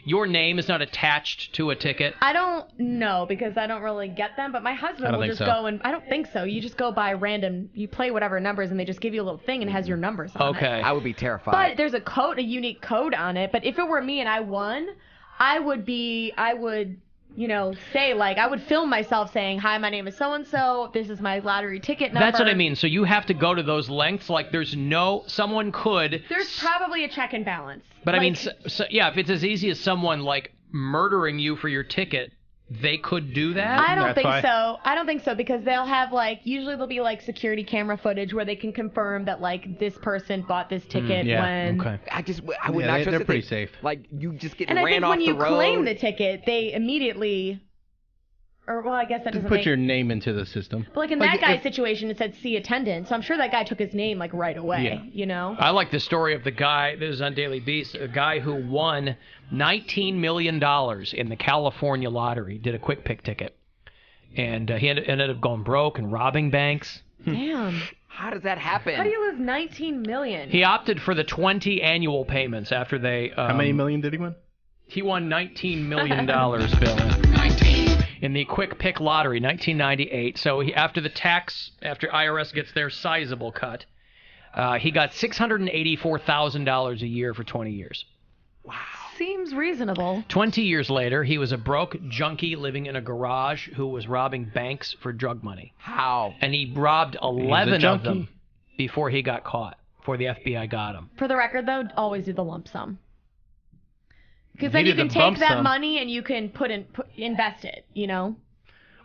your name is not attached to a ticket? I don't know because I don't really get them, but my husband will just go and I don't think so. You just go by random, you play whatever numbers and they just give you a little thing and it has your numbers on it. Okay. I would be terrified. But there's a unique code on it. But if it were me and I won, I would say, like, I would film myself saying, hi, my name is so-and-so, this is my lottery ticket number. That's what I mean. So you have to go to those lengths. Like, someone could. There's probably a check and balance. But I mean, if it's as easy as someone, like, murdering you for your ticket, they could do that? I don't think so. I don't think so, because they'll have, like, usually there'll be, like, security camera footage where they can confirm that, like, this person bought this ticket when... Okay. I would not trust they're that pretty safe. Like, you just get And ran off the road. And I think when you claim the ticket, they immediately... Or, well, I guess that doesn't put your name into the system. But, like, in that guy's situation, it said see attendant, so I'm sure that guy took his name, like, right away, I like the story of the guy, this is on Daily Beast, a guy who won $19 million in the California lottery, did a quick pick ticket. And he ended up going broke and robbing banks. Damn. How does that happen? How do you lose $19 million? He opted for the 20 annual payments after they... How many million did he win? He won $19 million, Bill. 19. In the quick pick lottery, 1998. So after IRS gets their sizable cut, he got $684,000 a year for 20 years. Wow. Seems reasonable. 20 years later, he was a broke junkie living in a garage who was robbing banks for drug money. How? And he robbed 11 of them before he got caught, before the FBI got him. For the record, though, always do the lump sum. Because then you can take that money and you can invest it,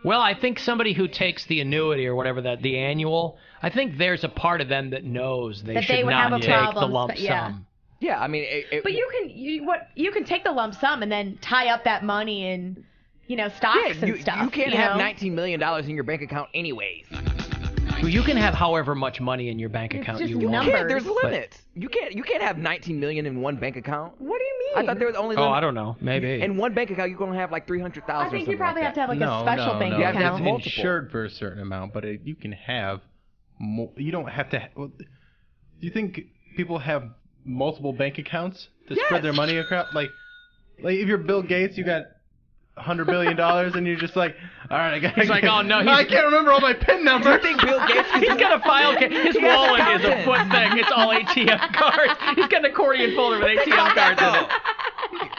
Well, I think somebody who takes the annuity or whatever, the annual, I think there's a part of them that knows they should not take the lump sum. Yeah, I mean... But you can take the lump sum and then tie up that money in, stocks and stuff. You can't have $19 million in your bank account anyways. Well, you can have however much money in your bank account you want. There's limits. You can't have $19 million in one bank account. What do you mean? I thought there was only. I don't know. Maybe. In one bank account, you're gonna have like 300,000. I think you probably have to have like a special bank You account. have to have insured for a certain amount, but you can have. You don't have to. Do you think people have multiple bank accounts to spread their money across? Like if you're Bill Gates, you got $100 billion, and you're just like, all right, I got. He's like, oh no, I can't remember all my PIN numbers. You think Bill Gates? He's got a file. His wallet is a foot thing. It's all ATM cards. He's got an accordion folder with ATM cards in it.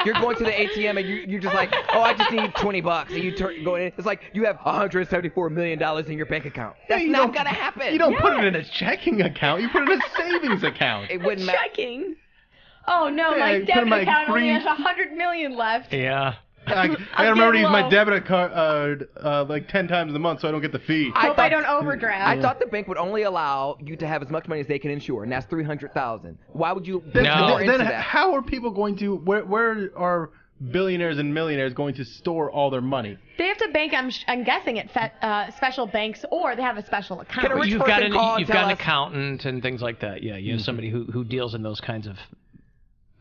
You're going to the ATM and you're just like, oh, I just need $20, and you go in. It's like you have $174 million in your bank account. That's not gonna happen. You don't put it in a checking account. You put it in a savings account. It wouldn't matter. Checking. Oh no, my debit account only has $100 million left. Yeah. I gotta remember to use my debit card like 10 times a month so I don't get the fee. Hope I don't overdraft. I thought the bank would only allow you to have as much money as they can insure, and that's $300,000. Why would you Then that? How are people going to? Where are billionaires and millionaires going to store all their money? They have to bank. I'm guessing at special banks, or they have a special account. You've got an accountant and things like that. Yeah, you have somebody who deals in those kinds of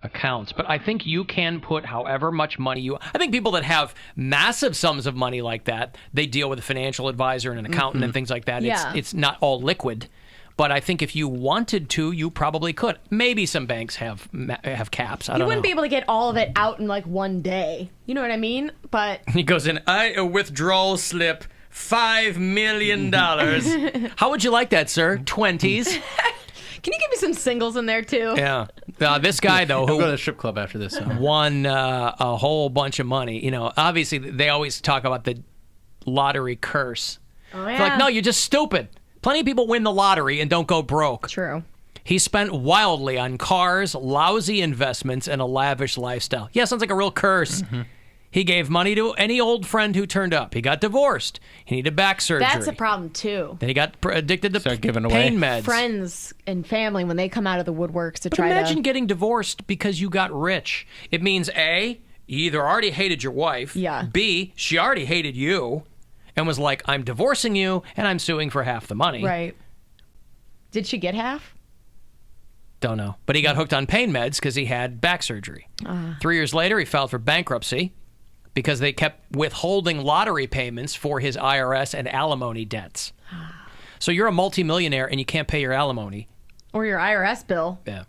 accounts. But I think you can put however much money I think people that have massive sums of money like that, they deal with a financial advisor and an accountant and things like that. Yeah. It's not all liquid. But I think if you wanted to, you probably could. Maybe some banks have caps. I don't know. You wouldn't be able to get all of it out in like one day. You know what I mean? But he goes in, a withdrawal slip, $5 million. How would you like that, sir? 20s. Can you give me some singles in there too? Yeah. This guy though, who go to the strip club after this, won a whole bunch of money. Obviously they always talk about the lottery curse. Oh yeah. It's like, no, you're just stupid. Plenty of people win the lottery and don't go broke. True. He spent wildly on cars, lousy investments, and a lavish lifestyle. Yeah, sounds like a real curse. Mm-hmm. He gave money to any old friend who turned up. He got divorced. He needed back surgery. That's a problem, too. Then he got addicted to pain meds. Friends and family, when they come out of the woodworks to but try to... imagine getting divorced because you got rich. It means, A, you either already hated your wife. Yeah. B, she already hated you and was like, I'm divorcing you and I'm suing for half the money. Right. Did she get half? Don't know. But he got hooked on pain meds because he had back surgery. 3 years later, he filed for bankruptcy because they kept withholding lottery payments for his IRS and alimony debts. So you're a multimillionaire and you can't pay your alimony. Or your IRS bill. Yeah.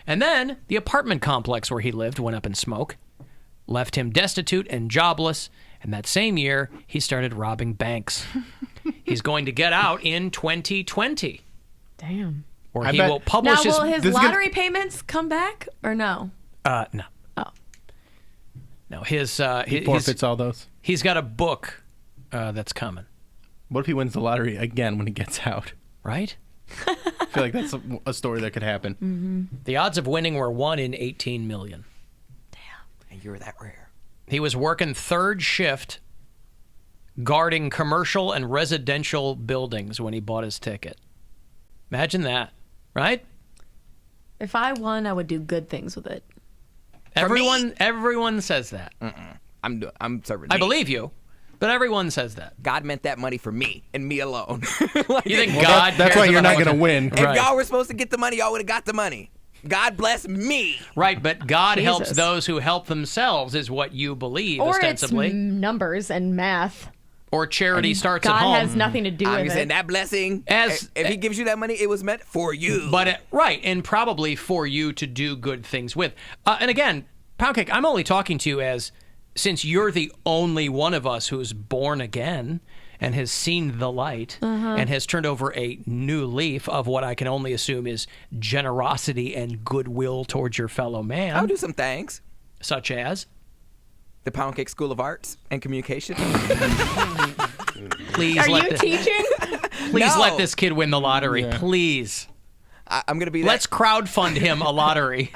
And then the apartment complex where he lived went up in smoke, left him destitute and jobless, and that same year, he started robbing banks. He's going to get out in 2020. Damn. Or he will publish his lottery payments come back or no? No. Oh. No, his he forfeits all those. He's got a book that's coming. What if he wins the lottery again when he gets out? Right? I feel like that's a story that could happen. Mm-hmm. The odds of winning were 1 in 18 million. And you're that rare. He was working third shift guarding commercial and residential buildings when he bought his ticket. Imagine that, If I won, I would do good things with it. Everyone says that. I'm serving. I believe you, but everyone says that. God meant that money for me and me alone. You think God? That's why you're not going to win. If y'all were supposed to get the money, y'all would have got the money. God bless me. Right, but God Jesus. helps those who help themselves, is what you believe, Or ostensibly. it's numbers and math. Or charity And starts God at home. has nothing to do I'm with just it. saying that blessing. As if He gives you that money, it was meant for you. But right, and probably for you to do good things with. And again, Pound Cake, I'm only talking to you since you're the only one of us who's born again and has seen the light and has turned over a new leaf of what I can only assume is generosity and goodwill towards your fellow man. I'll do some things. Such as? The Pound Cake School of Arts and Communication. Please Are let you teaching? Please No. let this kid win the lottery. Yeah. Please. I'm going to be Let's crowdfund him a lottery.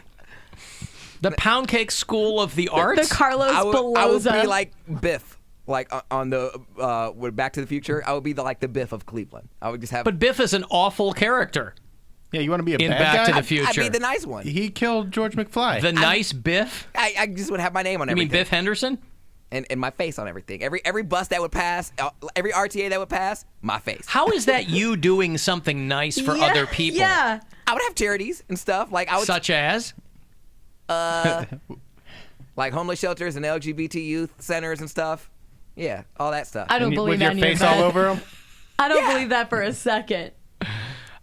The Pound Cake School of the Arts? The Carlos Beloza. I would be like Biff. Like on the with Back to the Future, I would be the Biff of Cleveland. I would just have. But Biff is an awful character. Yeah, you want to be a in bad Back guy? to the Future. I'd be the nice one. He killed George McFly. The nice Biff? I just would have my name on You everything. mean Biff Henderson? And my face on everything. Every bus that would pass, every RTA that would pass, my face. How is that you doing something nice for other people? Yeah. I would have charities and stuff like I would. Such as? Like homeless shelters and LGBT youth centers and stuff. Yeah, all that stuff. I don't believe with that your in your face bed. all over him? I don't believe that for a second.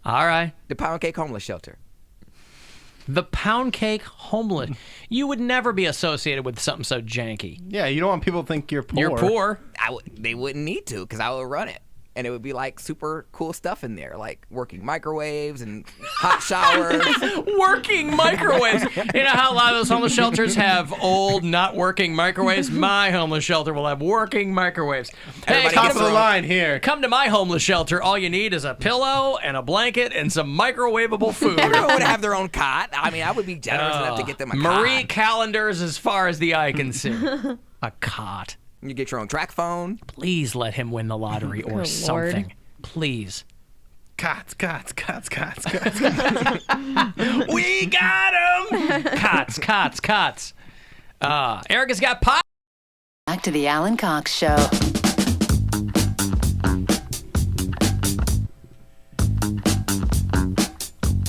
All right. The Pound Cake Homeless Shelter. The Pound Cake Homeless. You would never be associated with something so janky. Yeah, you don't want people to think you're poor. You're poor. They wouldn't need to because I would run it. And it would be like super cool stuff in there, like working microwaves and hot showers. Working microwaves. You know how a lot of those homeless shelters have old, not working microwaves? My homeless shelter will have working microwaves. Hey, Top of the line here. Come to my homeless shelter. All you need is a pillow and a blanket and some microwavable food. Everyone would have their own cot. I mean, I would be generous enough to get them a Marie cot. calendars as far as the eye can see. A cot. You get your own track phone. Please let him win the lottery or Good something. Lord. Please. Cots. We got him! Cots. Erica's got pot. Back to the Alan Cox Show.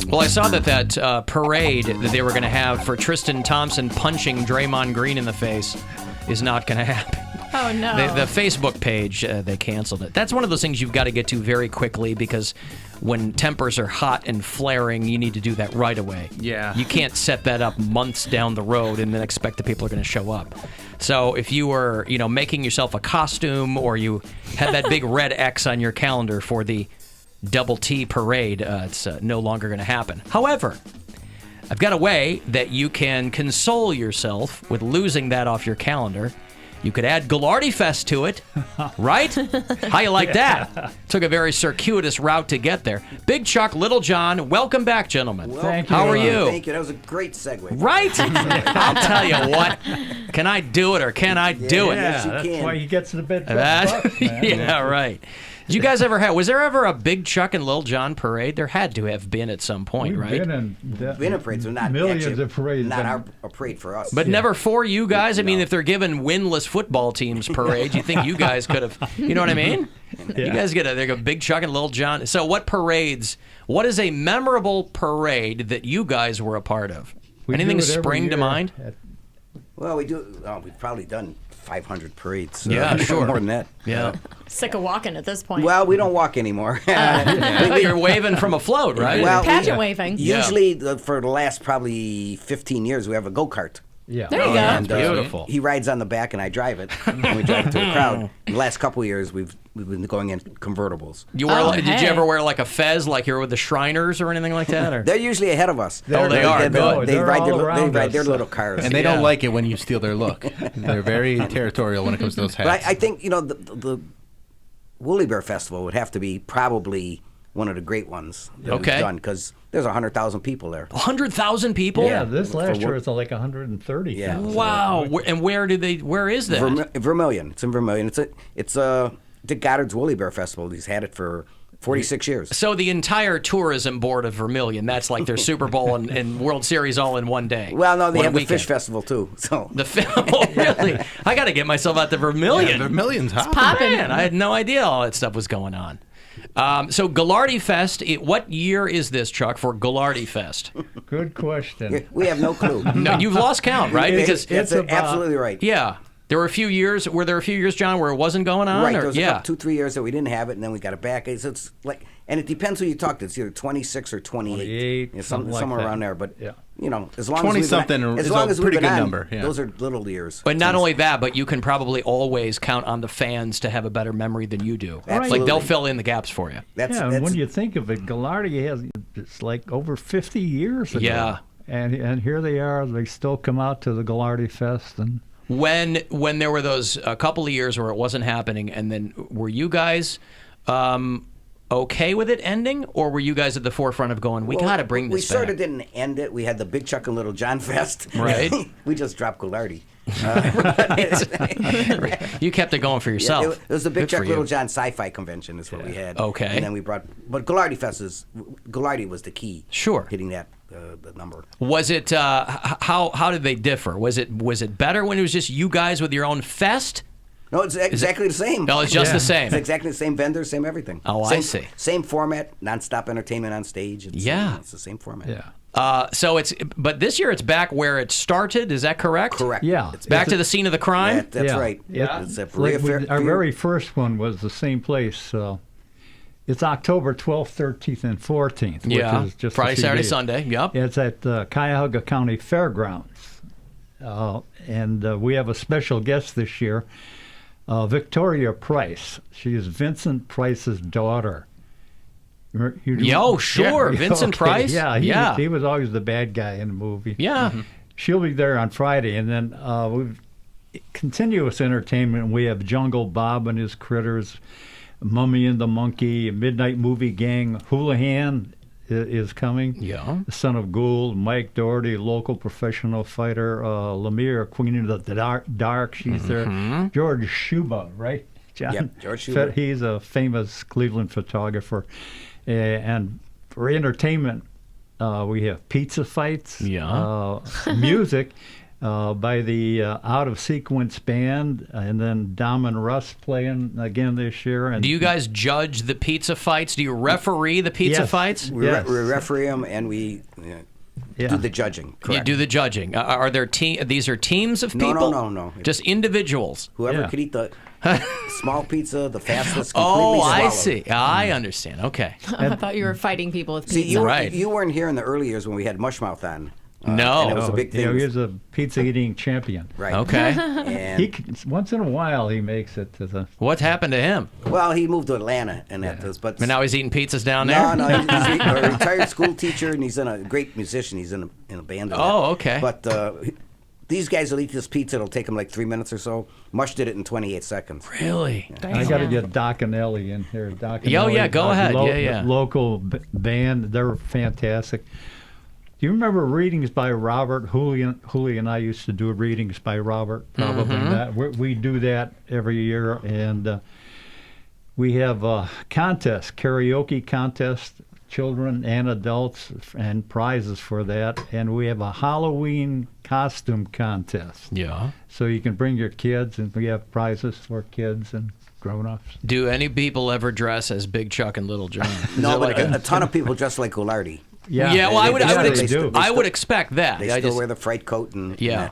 Well, I saw that parade that they were going to have for Tristan Thompson punching Draymond Green in the face is not going to happen. Oh, no. The Facebook page, they canceled it. That's one of those things you've got to get to very quickly because when tempers are hot and flaring, you need to do that right away. Yeah. You can't set that up months down the road and then expect the people are going to show up. So if you were, making yourself a costume or you had that big red X on your calendar for the Double T parade, it's no longer going to happen. However, I've got a way that you can console yourself with losing that off your calendar. You could add Gallardi Fest to it, right? How you like that? Took a very circuitous route to get there. Big Chuck, Little John, welcome back, gentlemen. Thank you. How are you? Thank you. That was a great segue. Right? I'll tell you what. Can I do it or can I do it? Yes, you that's can. why he gets the bid. Yeah, right. Did you guys ever was there ever a Big Chuck and Little John parade? There had to have been at some point, right? We've been in parades, so not millions actually, of parades. not a parade for us. But never for you guys? I mean, if they're giving winless football teams parades, you think you guys could have, you know what I mean? Yeah. You guys get a Big Chuck and Little John. So what is a memorable parade that you guys were a part of? Anything spring to mind? Well, we do. We've probably done 500 parades. Yeah, sure. More than that. Yeah. Sick of walking at this point. Well, we don't walk anymore. You're waving from a float, right? Well, pageant waving. Usually, for the last probably 15 years, we have a go-kart. Yeah. There you go. And, Beautiful. He rides on the back, and I drive it. And we drive it to a crowd. The last couple of years, we've been going in convertibles. You wear, Did you ever wear like a fez, like you're with the Shriners or anything like that? Or? They're usually ahead of us. They are. They They're ride their little cars. And they don't like it when you steal their look. They're very territorial when it comes to those hats. But I think, the Woolly Bear Festival would have to be probably one of the great ones that we've done, because there's 100,000 people there. 100,000 people? Yeah, this last year it's like 130. Yeah. Wow. And where is that? Vermilion. It's in Vermilion. It's Dick Goddard's Woolly Bear Festival. He's had it for 46 years. So the entire tourism board of Vermilion, that's like their Super Bowl and World Series all in one day. Well, no, they have the Fish Festival too. So Oh, really? I got to get myself out to Vermilion. Yeah, Vermilion's hot. It's popping. Man, I had no idea all that stuff was going on. So Gallardi Fest, what year is this, Chuck, for Gallardi Fest? Good question. We have no clue. No, you've lost count, right? Because it's absolutely right. Yeah. Were there a few years, John, where it wasn't going on? Right, there was a couple, 2-3 years that we didn't have it, and then we got it back. It's like, and it depends who you talk to. It's either 26 or 28. Somewhere around there. But, as long 20-something as is a pretty good number. Yeah. Those are little years. But not only that, but you can probably always count on the fans to have a better memory than you do. Absolutely. Like, they'll fill in the gaps for you. And when you think of it, Gallardi it's like over 50 years ago. Yeah. And here they are. They still come out to the Gallardi Fest. And when there were those a couple of years where it wasn't happening, and then were you guys okay with it ending, or were you guys at the forefront of going, we got to bring this back? We sort of didn't end it. We had the Big Chuck and Little John Fest. Right. We just dropped Gallardi. You kept it going for yourself. Yeah, it was the Big Chuck Little John Sci-Fi Convention is what we had. Okay. And then we brought, but Gallardi was the key. Sure. Hitting that the number. Was it how did they differ? Was it better when it was just you guys with your own fest? No, it's exactly the same. No, it's just the same. It's exactly the same vendors, same everything. Oh, I see. Same format, nonstop entertainment on stage. It's the same format. Yeah. But this year it's back where it started. Is that correct? Correct. Yeah. It's back to the scene of the crime. Yeah, that's right. Yeah. It's our very first one was the same place. It's October 12th, 13th, and 14th. Which is just Friday, Saturday, Sunday. Yep. It's at Cuyahoga County Fairgrounds. And we have a special guest this year, Victoria Price. She is Vincent Price's daughter. Sure. Vincent Price? Yeah, he was always the bad guy in the movie. Yeah. Mm-hmm. She'll be there on Friday. And then we've continuous entertainment. We have Jungle Bob and his critters, Mummy and the Monkey, Midnight Movie Gang, Houlihan is coming. Yeah. The Son of Gould, Mike Doherty, local professional fighter, Lemire, Queen of the Dark, she's there. George Shuba, right, John? Yep, George Shuba. He's a famous Cleveland photographer. And for entertainment, we have pizza fights, music by the Out of Sequence Band, and then Dom and Russ playing again this year. And do you guys judge the pizza fights? Do you referee the pizza fights? We referee them, and we do the judging. Correct. You do the judging. Are there these are teams of people? No. Just individuals. Whoever could eat the small pizza, the fastest. I see. I understand. Okay. I thought you were fighting people with pizza. See, you weren't here in the early years when we had Mushmouth on. No. And it was a big thing. He was a pizza eating champion. Right. Okay. And once in a while he makes it to the. What happened to him? Well, he moved to Atlanta, and but now he's eating pizzas down there. No, he's a retired school teacher, and he's a great musician. He's in a band. Okay. But these guys will eat this pizza. It'll take them like 3 minutes or so. Mush did it in 28 seconds. Really? I got to get Doc and Ellie in here. Doc and Ellie, go ahead. Local band. They're fantastic. Do you remember readings by Robert? Hooley and I used to do readings by Robert. Probably that. We do that every year, and we have a contest, karaoke contest, children and adults, and prizes for that. And we have a Halloween costume contest. Yeah. So you can bring your kids, and we have prizes for kids and grown-ups. Do any people ever dress as Big Chuck and Little John? No, but a ton of people dress like Gallardi. Yeah. Well, I would expect that. They still wear the fright coat and yeah.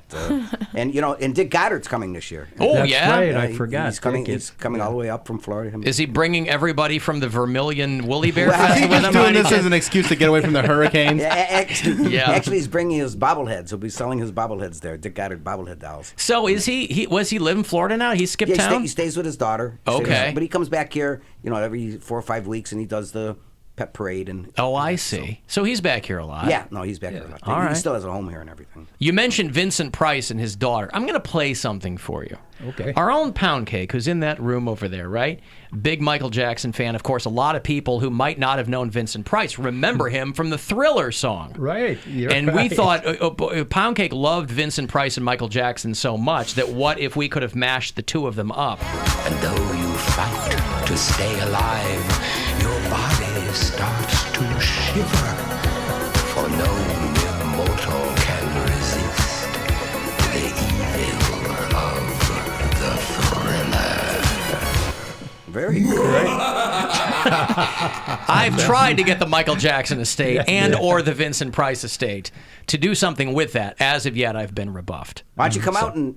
And and Dick Goddard's coming this year. Oh, that's yeah, right. I forgot. He's coming all the way up from Florida. Is he bringing everybody from the Vermilion Woolly Bear? Well, Festival he's doing this as an excuse to get away from the hurricanes. Actually, he's bringing his bobbleheads. He'll be selling his bobbleheads there. Dick Goddard bobblehead dolls. So was he live in Florida now? He skipped town. He stays with his daughter. Okay, but he comes back here, every 4 or 5 weeks, and he does the pet parade and. Oh, I see. So he's back here a lot. Yeah, no, he's back here a lot. All right. He still has a home here and everything. You mentioned Vincent Price and his daughter. I'm going to play something for you. Okay. Our own Pound Cake, who's in that room over there, right? Big Michael Jackson fan. Of course, a lot of people who might not have known Vincent Price remember him from the Thriller song. Right. And we thought Pound Cake loved Vincent Price and Michael Jackson so much that what if we could have mashed the two of them up? And though you fight to stay alive, your body starts to shiver, for no mere mortal can resist the evil of the Thriller. Very good. I've tried to get the Michael Jackson estate or the Vincent Price estate to do something with that. As of yet, I've been rebuffed. Why don't you come out and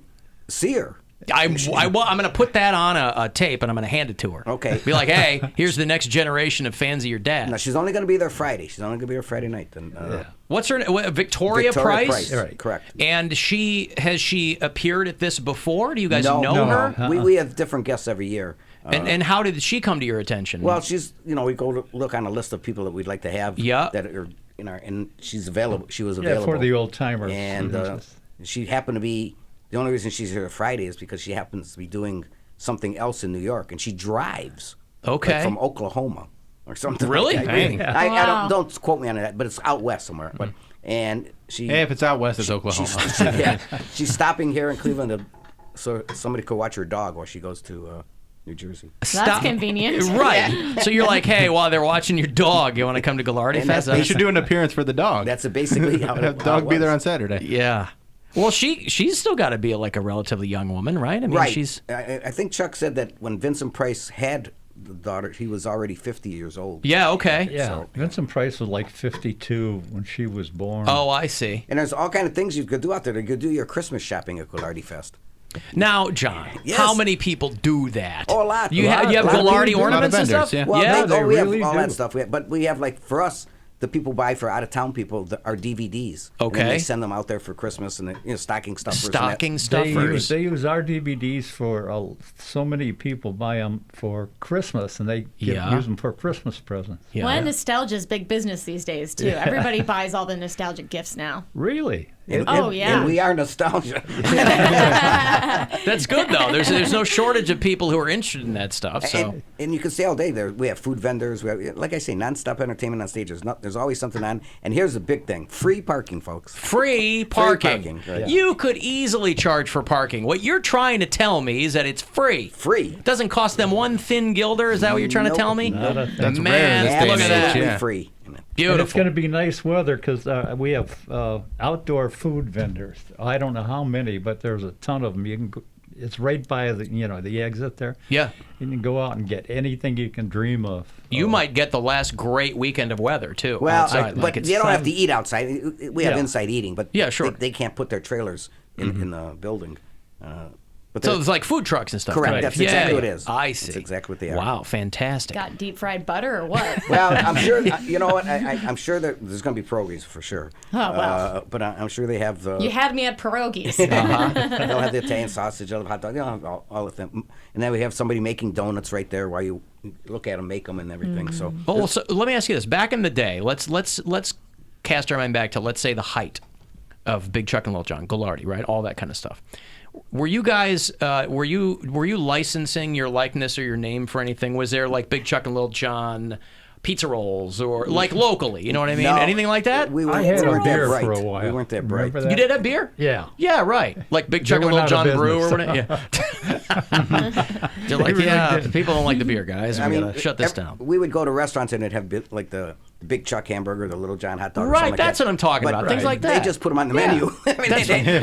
see her? I'm going to put that on a tape and I'm going to hand it to her. Okay. Be like, hey, here's the next generation of fans of your dad. No, she's only going to be there Friday. She's only going to be there Friday night. Then. What's her name? Victoria Price? Right. Correct. And has she appeared at this before? Do you guys know her? We have different guests every year. And how did she come to your attention? Well, she's, we go to look on a list of people that we'd like to have. Yeah. That are and she's available. She was available. For the old timers. And she happened to be. The only reason she's here Friday is because she happens to be doing something else in New York, and she drives. Okay. From Oklahoma or something. Really? Like that. I don't quote me on that, but it's out west somewhere. But and she. Hey, if it's out west, it's Oklahoma. She's stopping here in Cleveland so somebody could watch her dog while she goes to New Jersey. That's convenient. Right. So you're like, hey, while they're watching your dog, you want to come to Ghilardi Fest? You should do an appearance for the dog. That's basically how have the dog be there on Saturday. Yeah. Well, she's still got to be like a relatively young woman, right? I mean, she's. I think Chuck said that when Vincent Price had the daughter, he was already 50 years old. Yeah. Okay. Yeah. So, Vincent Price was like 52 when she was born. Oh, I see. And there's all kind of things you could do out there. You could do your Christmas shopping at Ghilardi Fest. Now, John, how many people do that? Oh, a lot. You have Ghilardi ornaments and stuff? Yeah. Well, we have all that stuff. But we have, like, for us, the people buy for out-of-town people our DVDs. Okay. And they send them out there for Christmas and stocking stuffers. Stocking stuffers. They use our DVDs for so many people buy them for Christmas, and they use them for Christmas presents. Yeah. Well, nostalgia is big business these days too. Everybody buys all the nostalgic gifts now. Really? And we are nostalgia. That's good though. There's no shortage of people who are interested in that stuff. So and you can stay all day there. We have food vendors. We have, like I say, nonstop entertainment on stage. There's always something on. And here's the big thing: free parking, folks. Free parking. Free parking. Right. You could easily charge for parking. What you're trying to tell me is that it's free. Free. It doesn't cost them one thin guilder. Is that what you're trying to tell me? That's Man, rare. look at that. Absolutely free. Beautiful. And it's going to be nice weather because we have outdoor food vendors. I don't know how many, but there's a ton of them. You can it's right by the exit there. Yeah. You can go out and get anything you can dream of. You might get the last great weekend of weather too. Well, outside. but you don't have to eat outside. We have inside eating, but sure. They can't put their trailers in the building. But so it's like food trucks and stuff. Correct. Right. That's exactly what it is. I see. That's exactly what they are. Wow, fantastic. Got deep fried butter or what? Well, I'm sure. You know what? I'm sure that there's going to be pierogies for sure. Oh wow. But I'm sure they have the. You had me at pierogies. They'll have the Italian sausage, they'll have hot dog, all of them, and then we have somebody making donuts right there while you look at them make them and everything. So. Oh, so let me ask you this: back in the day, let's cast our mind back to, let's say, the height of Big Chuck and Little John, Ghilardi, right? All that kind of stuff. Were you guys were you licensing your likeness or your name for anything? Was there like Big Chuck and Little John pizza rolls or like locally? You know what I mean? No, anything like that? I had a beer for a while. We weren't that bright. You did have beer? Yeah. Yeah, right. Like Big Chuck and Little John Brew or whatever. Yeah. They're like, people don't like the beer, guys. We gotta shut this down. We would go to restaurants and they'd have like the Big Chuck hamburger, the Little John hot dog. Right, that's what I'm talking about. Things like that. They just put them on the menu.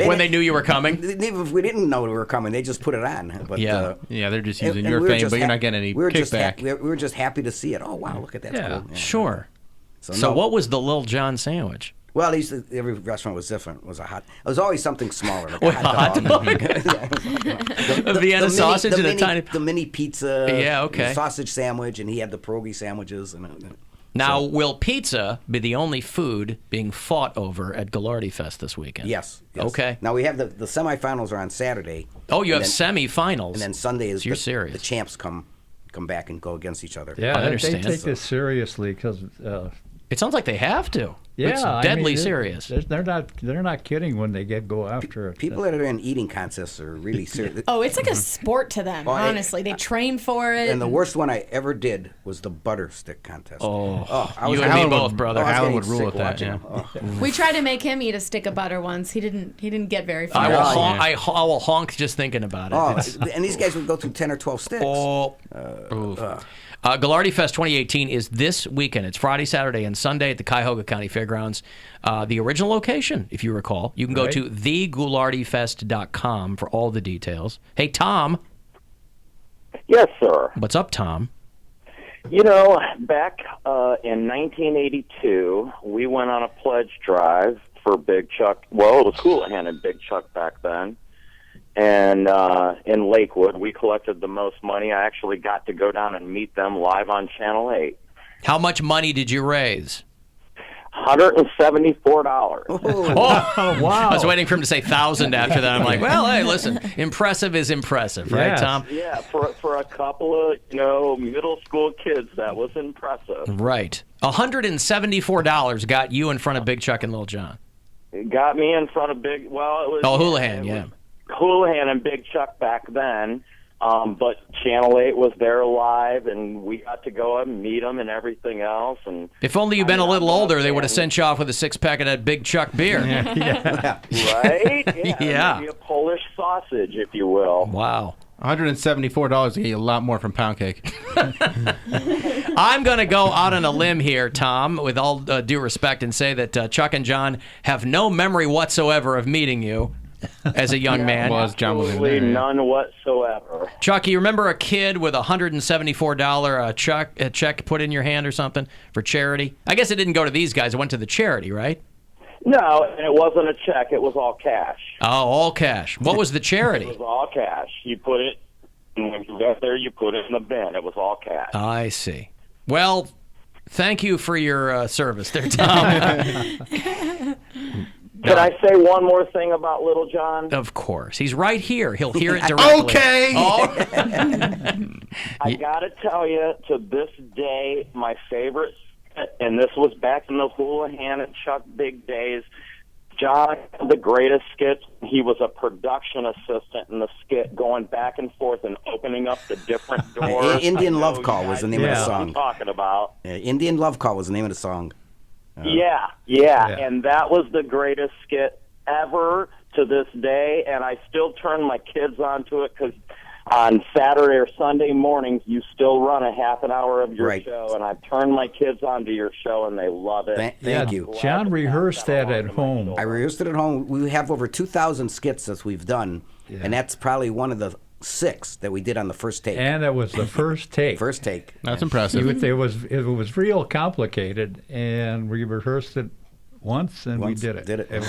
When they knew you were coming. Even if we didn't know we were coming, they just put it on. But, they're just using your fame, but you're not getting any kickback. We were just happy to see it. Oh wow, look at that. Cool. Sure. So what was the Little John sandwich? Well, every restaurant was different. It was always something smaller. Like a hot dog. A Vienna sausage and a tiny... The mini pizza. Yeah, okay. The sausage sandwich, and he had the pierogi sandwiches. Now, will pizza be the only food being fought over at Ghilardi Fest this weekend? Yes. Okay. Now, we have the semifinals are on Saturday. Oh, you have semifinals. And then Sunday is you're serious. The champs come back and go against each other. Yeah, I understand. they take this seriously because... it sounds like they have to. Yeah, it's deadly serious. They're not kidding when they go after it. People that are in eating contests are really serious. Oh, it's like a sport to them. Honestly, they train for it. And the worst one I ever did was the butter stick contest. You and me both, brother. Alan would rule at that. Yeah. We tried to make him eat a stick of butter once. He didn't get very far. I will honk just thinking about it. And these guys would go through 10 or 12 sticks. Ghilardi Fest 2018 is this weekend. It's Friday, Saturday, and Sunday at the Cuyahoga County Fairgrounds. The original location, if you recall. You can go to thegoulardifest.com for all the details. Hey, Tom. Yes, sir. What's up, Tom? You know, back in 1982, we went on a pledge drive for Big Chuck. Well, it was Houlihan and Big Chuck back then. And in Lakewood, we collected the most money. I actually got to go down and meet them live on Channel 8. How much money did you raise? $174. Oh, wow. I was waiting for him to say 1,000 after that. I'm like, well, hey, listen, impressive is impressive, right, Tom? Yeah, for a couple of, middle school kids, that was impressive. Right. $174 got you in front of Big Chuck and Little John. It got me in front of it was... Oh, Houlihan, yeah. Houlihan and Big Chuck back then, but Channel 8 was there live, and we got to go up and meet them and everything else. And if only you'd been a little older, they would have sent you off with a six-pack of that Big Chuck beer. Right? Yeah. Maybe a Polish sausage, if you will. Wow. $174 to get you a lot more from Pound Cake. I'm going to go out on a limb here, Tom, with all due respect, and say that Chuck and John have no memory whatsoever of meeting you as a young man. Well, John was in Absolutely there. none whatsoever. Chuck, you remember a kid with a $174 check put in your hand or something for charity? I guess it didn't go to these guys. It went to the charity, right? No, and it wasn't a check. It was all cash. Oh, all cash. What was the charity? It was all cash. You put it, and when you got there, you put it in the bin. It was all cash. I see. Well, thank you for your service there, Tom. Can I say one more thing about Little John? Of course. He's right here. He'll hear it directly. Okay. I got to tell you, to this day, my favorite, and this was back in the Houlihan and Chuck Big days, John had the greatest skits. He was a production assistant in the skit, going back and forth and opening up the different doors. Indian Love Call was the name of the song. I'm talking about. Indian Love Call was the name of the song. Yeah, and that was the greatest skit ever to this day, and I still turn my kids onto it because on Saturday or Sunday mornings you still run a half an hour of your show, and I've turned my kids onto your show, and they love it. Thank you. John rehearsed that at home. I rehearsed it at home. We have over 2,000 skits that we've done, and that's probably one of the 6 that we did on the first take. And it was the first take. First take. That's impressive. It was real complicated, and we rehearsed it once, and we did it.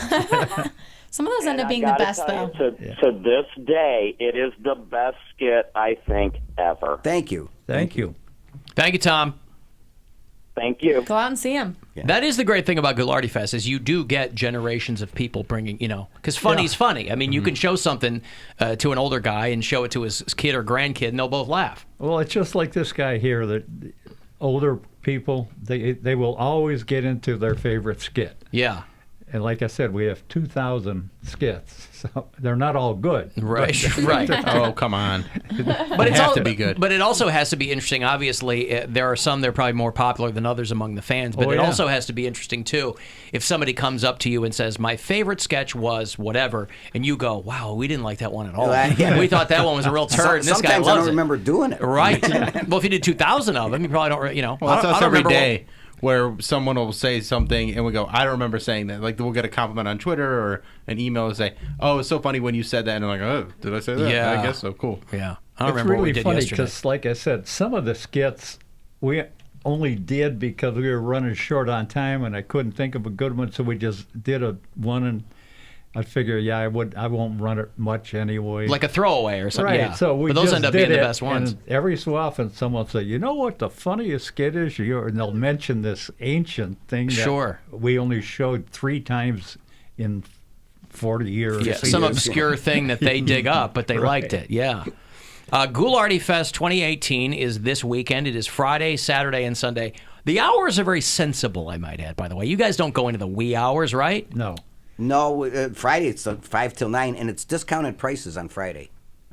Some of those end up being the best, though. To this day, it is the best skit, I think, ever. Thank you. Thank you. Thank you, Tom. Thank you. Go out and see him. Yeah. That is the great thing about Ghilardi Fest is you do get generations of people bringing, because funny's funny. I mean, you can show something to an older guy and show it to his kid or grandkid, and they'll both laugh. Well, it's just like this guy here. That older people, they will always get into their favorite skit. Yeah. And like I said, we have 2,000 skits, so they're not all good. Right, right. Oh, come on. But it has to be good. But it also has to be interesting. Obviously, there are some that are probably more popular than others among the fans, but it also has to be interesting, too, if somebody comes up to you and says, my favorite sketch was whatever, and you go, wow, we didn't like that one at all. We thought that one was a real turd, and this guy loves it. Sometimes I don't remember doing it. Right. Well, if you did 2,000 of them, you probably don't, Well, that's us every day. Where someone will say something and we go, I don't remember saying that. Like, we'll get a compliment on Twitter or an email and say, oh, it's so funny when you said that. And I'm like, oh, did I say that? Yeah. I guess so. Cool. Yeah. I don't it's remember really what we did funny yesterday. because, like I said, some of the skits, we only did because we were running short on time and I couldn't think of a good one, so we just did one, and I figure, I won't run it much anyway. Like a throwaway or something. Right. Yeah. So we but those just end up did being the it, best ones. And every so often, someone will say, "You know what the funniest skit is?" And they'll mention this ancient thing that we only showed 3 times in 40 years. Yeah, some obscure thing that they dig up, but they liked it. Yeah. Ghoulardi Fest 2018 is this weekend. It is Friday, Saturday, and Sunday. The hours are very sensible, I might add, by the way. You guys don't go into the wee hours, right? No. No, Friday it's 5 till 9, and it's discounted prices on Friday.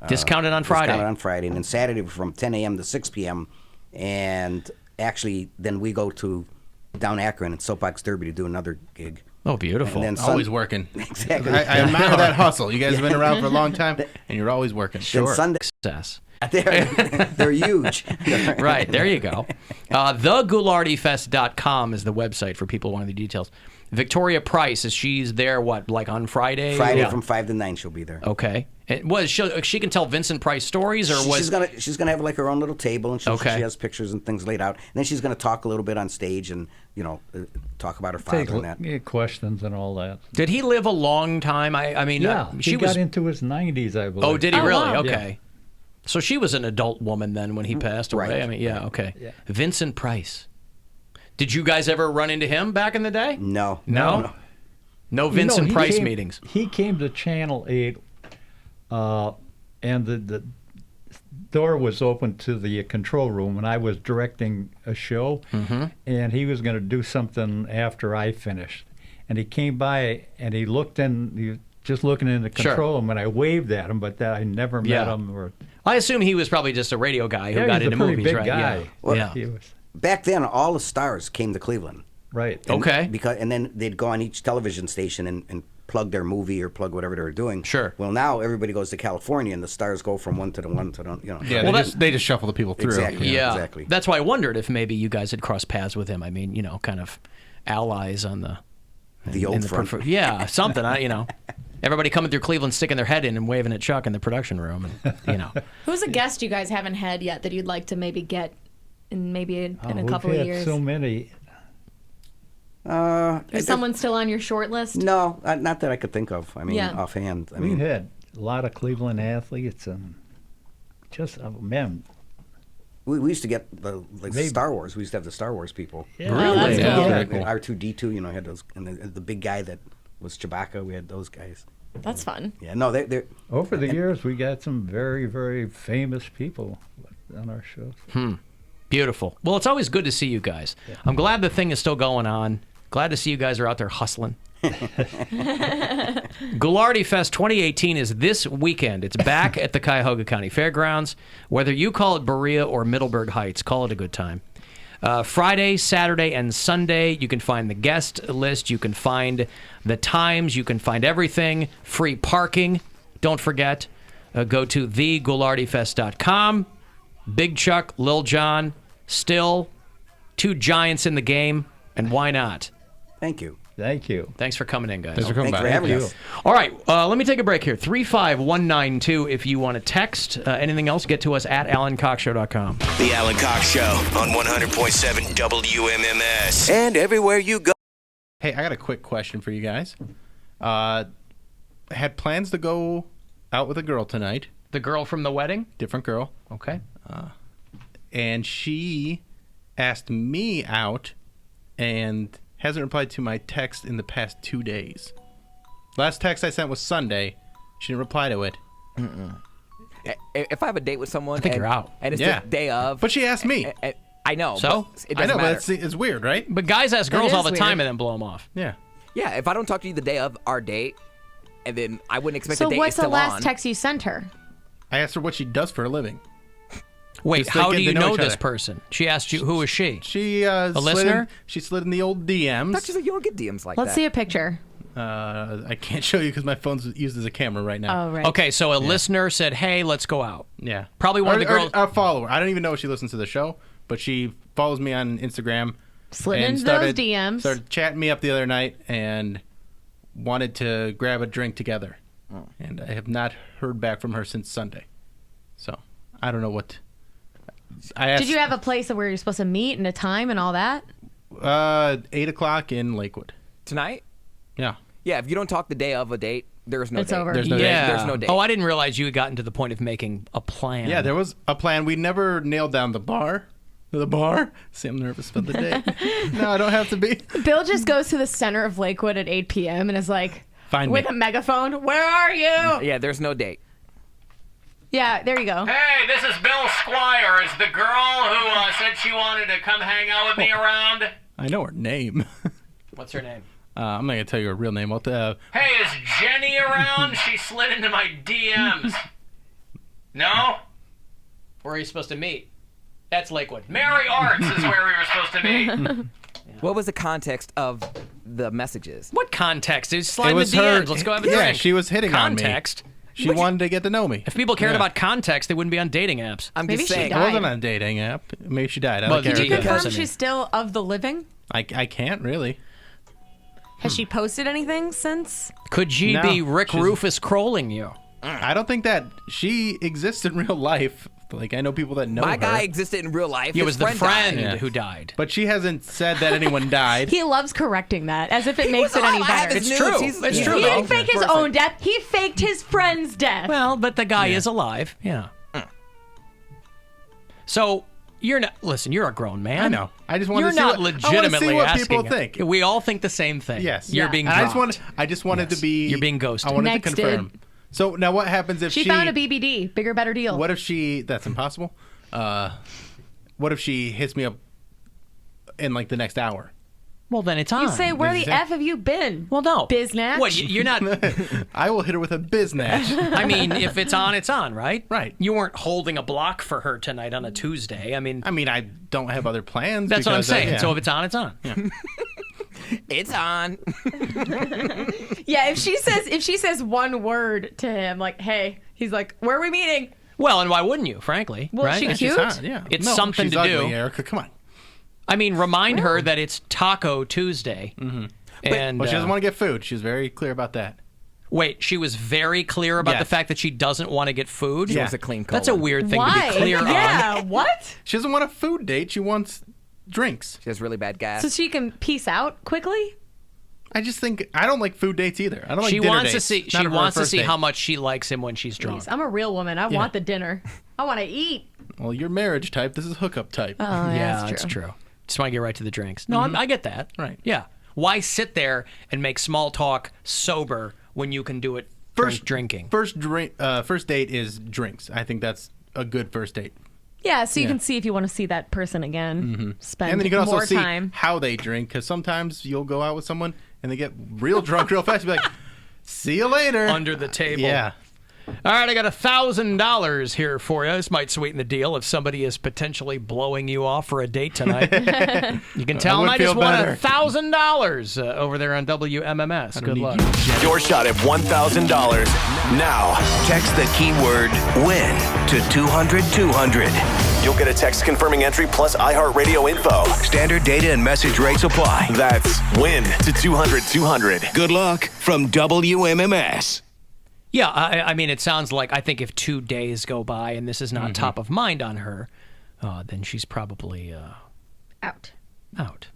Discounted on Friday? Discounted on Friday, and then Saturday from 10 a.m. to 6 p.m. And actually, then we go to down Akron and Soapbox Derby to do another gig. Oh, beautiful. And then always working. Exactly. I admire that hustle. You guys have been around for a long time, and you're always working. Then Sunday, success. They're huge. Right, there you go. TheGhoulardiFest.com is the website for people wanting the details. Victoria Price, she's there, like on Friday? Friday from 5 to 9 she'll be there. Okay. She can tell Vincent Price stories, or she's gonna have like her own little table, and she has pictures and things laid out, and then she's gonna talk a little bit on stage and talk about her father and that. Questions and all that. Did he live a long time? I mean, he got into his 90s, I believe. Oh, did he really? Wow. Okay. Yeah. So she was an adult woman then when he passed away. Right. I mean, okay. Yeah. Vincent Price. Did you guys ever run into him back in the day? No. No Vincent Price meetings. He came to Channel 8, and the door was open to the control room, and I was directing a show, and he was going to do something after I finished. And he came by, and he looked in, he was just looking in the control room, and I waved at him, but I never met him. I assume he was probably just a radio guy who got into movies, movies, big right? Guy. Yeah. Well, He was. Back then, all the stars came to Cleveland. Right. Okay. And then they'd go on each television station and plug their movie or plug whatever they were doing. Sure. Well, now everybody goes to California, and the stars go from one to the one to the. Yeah, they just shuffle the people through. Exactly. Yeah. Exactly. That's why I wondered if maybe you guys had crossed paths with him. I mean, kind of allies on the old front. Something. Everybody coming through Cleveland, sticking their head in and waving at Chuck in the production room, and Who's a guest you guys haven't had yet that you'd like to maybe get in a couple of years? We've had so many. Is someone still on your short list? No, not that I could think of. I mean, offhand. We've had a lot of Cleveland athletes, and man. We used to get the Star Wars. We used to have the Star Wars people. Yeah. Really? That's cool. R2D2, had those, and the big guy that was Chewbacca. We had those guys. That's fun. Yeah, no, they're over the years we got some very, very famous people on our shows. Beautiful. Well, it's always good to see you guys. Yeah. I'm glad the thing is still going on. Glad to see you guys are out there hustling. Ghoulardi Fest 2018 is this weekend. It's back at the Cuyahoga County Fairgrounds. Whether you call it Berea or Middleburg Heights, call it a good time. Friday, Saturday, and Sunday, you can find the guest list. You can find the times. You can find everything. Free parking. Don't forget. Go to theghoulardifest.com. Big Chuck, Lil Jon, still 2 giants in the game, and why not? Thank you. Thank you. Thanks for coming in, guys. Thanks for coming Thanks by. for having us. All right, let me take a break here. 35192 if you want to text. Anything else, get to us at AlanCoxShow.com. The Alan Cox Show on 100.7 WMMS. And everywhere you go. Hey, I got a quick question for you guys. Had plans to go out with a girl tonight. The girl from the wedding? Different girl. Okay. And she asked me out and hasn't replied to my text in the past 2 days. Last text I sent was Sunday. She didn't reply to it. If I have a date with someone, I think you're out. And it's the day of. But she asked me. I know. So? It doesn't matter. But it's weird, right? But guys ask girls all the time and then blow them off. Yeah. Yeah, if I don't talk to you the day of our date, and then I wouldn't expect the date So is what's the still last on. text you sent her? I asked her what she does for a living. Wait, Just how getting do you to know know each this other. person? She asked you, who is she? She a listener? She slid in the old DMs. She's like, you don't get DMs like Let's that. see a picture. I can't show you because my phone's used as a camera right now. Oh, right. Okay, so a listener said, hey, let's go out. Yeah. Probably one of the girls. Or a follower. I don't even know if she listens to the show, but she follows me on Instagram. Slid and into those DMs. Started chatting me up the other night and wanted to grab a drink together. Oh. And I have not heard back from her since Sunday. So I don't know what. I asked, Did you have a place where you're supposed to meet and a time and all that? 8 o'clock in Lakewood. Tonight? Yeah. Yeah, if you don't talk the day of a date, there's no It's date. over. There's no date. There's no date. Oh, I didn't realize you had gotten to the point of making a plan. Yeah, there was a plan. We never nailed down the bar. The bar? See, I'm nervous about the date. No, I don't have to be. Bill just goes to the center of Lakewood at 8 p.m. and is like, Find with me. a megaphone, where are you? Yeah, there's no date. Yeah, there you go. Hey, this is Bill Squire. Is the girl who said she wanted to come hang out with me around? I know her name. What's her name? I'm not going to tell you her real name. Hey, is Jenny around? She slid into my DMs. No? Where are you supposed to meet? That's Lakewood. Mary Arts is where we were supposed to meet. What was the context of the messages? What context? It's slide It in the was DMs. her. Let's go have a Yeah, drink. she was hitting on me. Context? She wanted to get to know me. If people cared Yeah. about context, they wouldn't be on dating apps. I'm Maybe just she saying. died. I wasn't on a dating app. Maybe she died. Well, Did Did you Yeah, confirm doesn't she's it? still of the living? I can't really. Has she posted anything since? Could she No, be Rick she's- Rufus crolling you? I don't think that she exists in real life. Like, I know people that know My her. guy existed in real life. It was the friend died. who died. But she hasn't said that anyone died. He loves correcting that as if it makes it any alive. I have better. his It's nudes. true. He's- It's he's true, He though. didn't fake his own death. He faked his friend's death. Well, but the guy is alive. Yeah. So you're not. Listen, you're a grown man. I know. I just wanted You're to see not what, I wanna legitimately see what asking. people think. We all think the same thing. Yes. You're Yeah. being. And Dropped. I just wanted to be. You're being ghosted. I wanted Next, to confirm. So now, what happens if she found a BBD, bigger, better deal. What if she? That's impossible. What if she hits me up in like the next hour? Well, then it's on. You say, where the F have you been? Well, no. Biznatch? What? You're not. I will hit her with a biznatch. I mean, if it's on, it's on, right? Right. You weren't holding a block for her tonight on a Tuesday. I mean, I don't have other plans. that's what I'm because, saying. yeah. So if it's on, it's on. Yeah. It's on. Yeah, if she says one word to him, like, hey, he's like, where are we meeting? Well, and why wouldn't you? Frankly, Well, right? she She's cute? hot, yeah. It's No, something she's to ugly, do. Erica, come on. I mean, remind her that it's Taco Tuesday. Mm-hmm. And Well, she doesn't want to get food. She's very clear about that. wait, she was very clear about the Yes. fact that she doesn't want to get food. She wants a clean That's a colon. weird thing Why? to be clear on. Yeah, what? She doesn't want a food date. She wants drinks. She has really bad gas. So she can peace out quickly? I just think I don't like food dates either. I don't like She dinner wants to dates. see. Not She for a wants to first see date. how much she likes him when she's drunk. Jeez, I'm a real woman. I want the dinner. I want to eat. Well, you're marriage type. This is hookup type. Oh, yeah, that's that's true. true. Just want to get right to the drinks. No, I get that. Right. Yeah. Why sit there and make small talk sober when you can do it drinking? First date is drinks. I think that's a good first date. Yeah, so you Yeah. can see if you want to see that person again. Spend And then you can also more see time. how they drink, because sometimes you'll go out with someone and they get real drunk real fast. You'll be like, see you later. Under the table. Yeah. All right, I got $1,000 here for you. This might sweeten the deal if somebody is potentially blowing you off for a date tonight. You can tell them would I just feel won better. $1,000 over there on WMMS. Good luck. Your shot at $1,000. Now, text the keyword WIN to 200-200. You'll get a text confirming entry plus iHeartRadio info. Standard data and message rates apply. That's WIN to 200-200. Good luck from WMMS. Yeah, I mean, it sounds like I think if 2 days go by and this is not top of mind on her, then she's probably Out. out.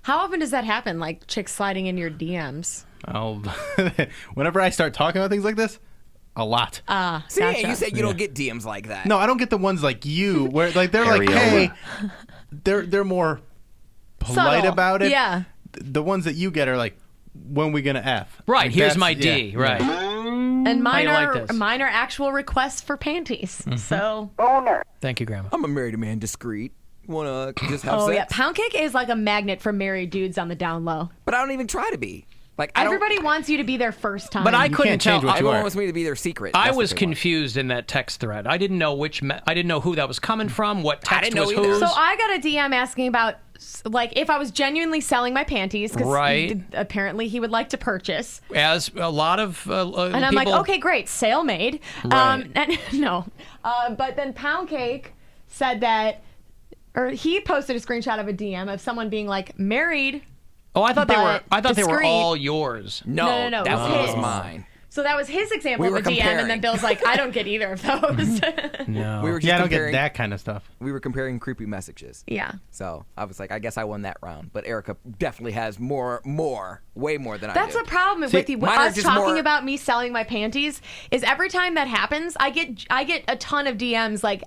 How often does that happen? Like chicks sliding in your DMs? Whenever I start talking about things like this, a lot. See, Gotcha. you said you don't get DMs like that. No, I don't get the ones like you, where like they're like, hey, they're more polite Subtle. about it. Yeah. The ones that you get are like, when we gonna F? Right, Like, here's that's- my D. yeah. Right. And mine you like are this? mine are actual requests for panties. So Thank you, Grandma. I'm a married man, discreet. Wanna just have Oh sex? yeah, pound cake is like a magnet for married dudes on the down low. But I don't even try to be. Like I Everybody wants you to be their first time. But I couldn't can't tell. change what you Everyone are. wants me to be their secret. I That's what was they want. confused in that text thread. I didn't know I didn't know who that was coming from. What text didn't know was either. whose. So I got a DM asking about like if I was genuinely selling my panties because Right. apparently he would like to purchase. As a lot of And I'm like, okay, great, sale made. Right. And, no, but then Pound Cake said that, or he posted a screenshot of a DM of someone being like married. Oh, I thought they were. but I thought they were discreet. all yours. No, that it was one was his. mine. So that was his example We of were a DM, and then comparing. Bill's like, I don't get either of those. No. We were just Yeah, I don't get comparing- that kind of stuff. We were comparing creepy messages. Yeah. So I was like, I guess I won that round. But Erica definitely has way more than I That's do. the problem See, with mine are us just talking more- about me selling my panties is every time that happens, I get a ton of DMs like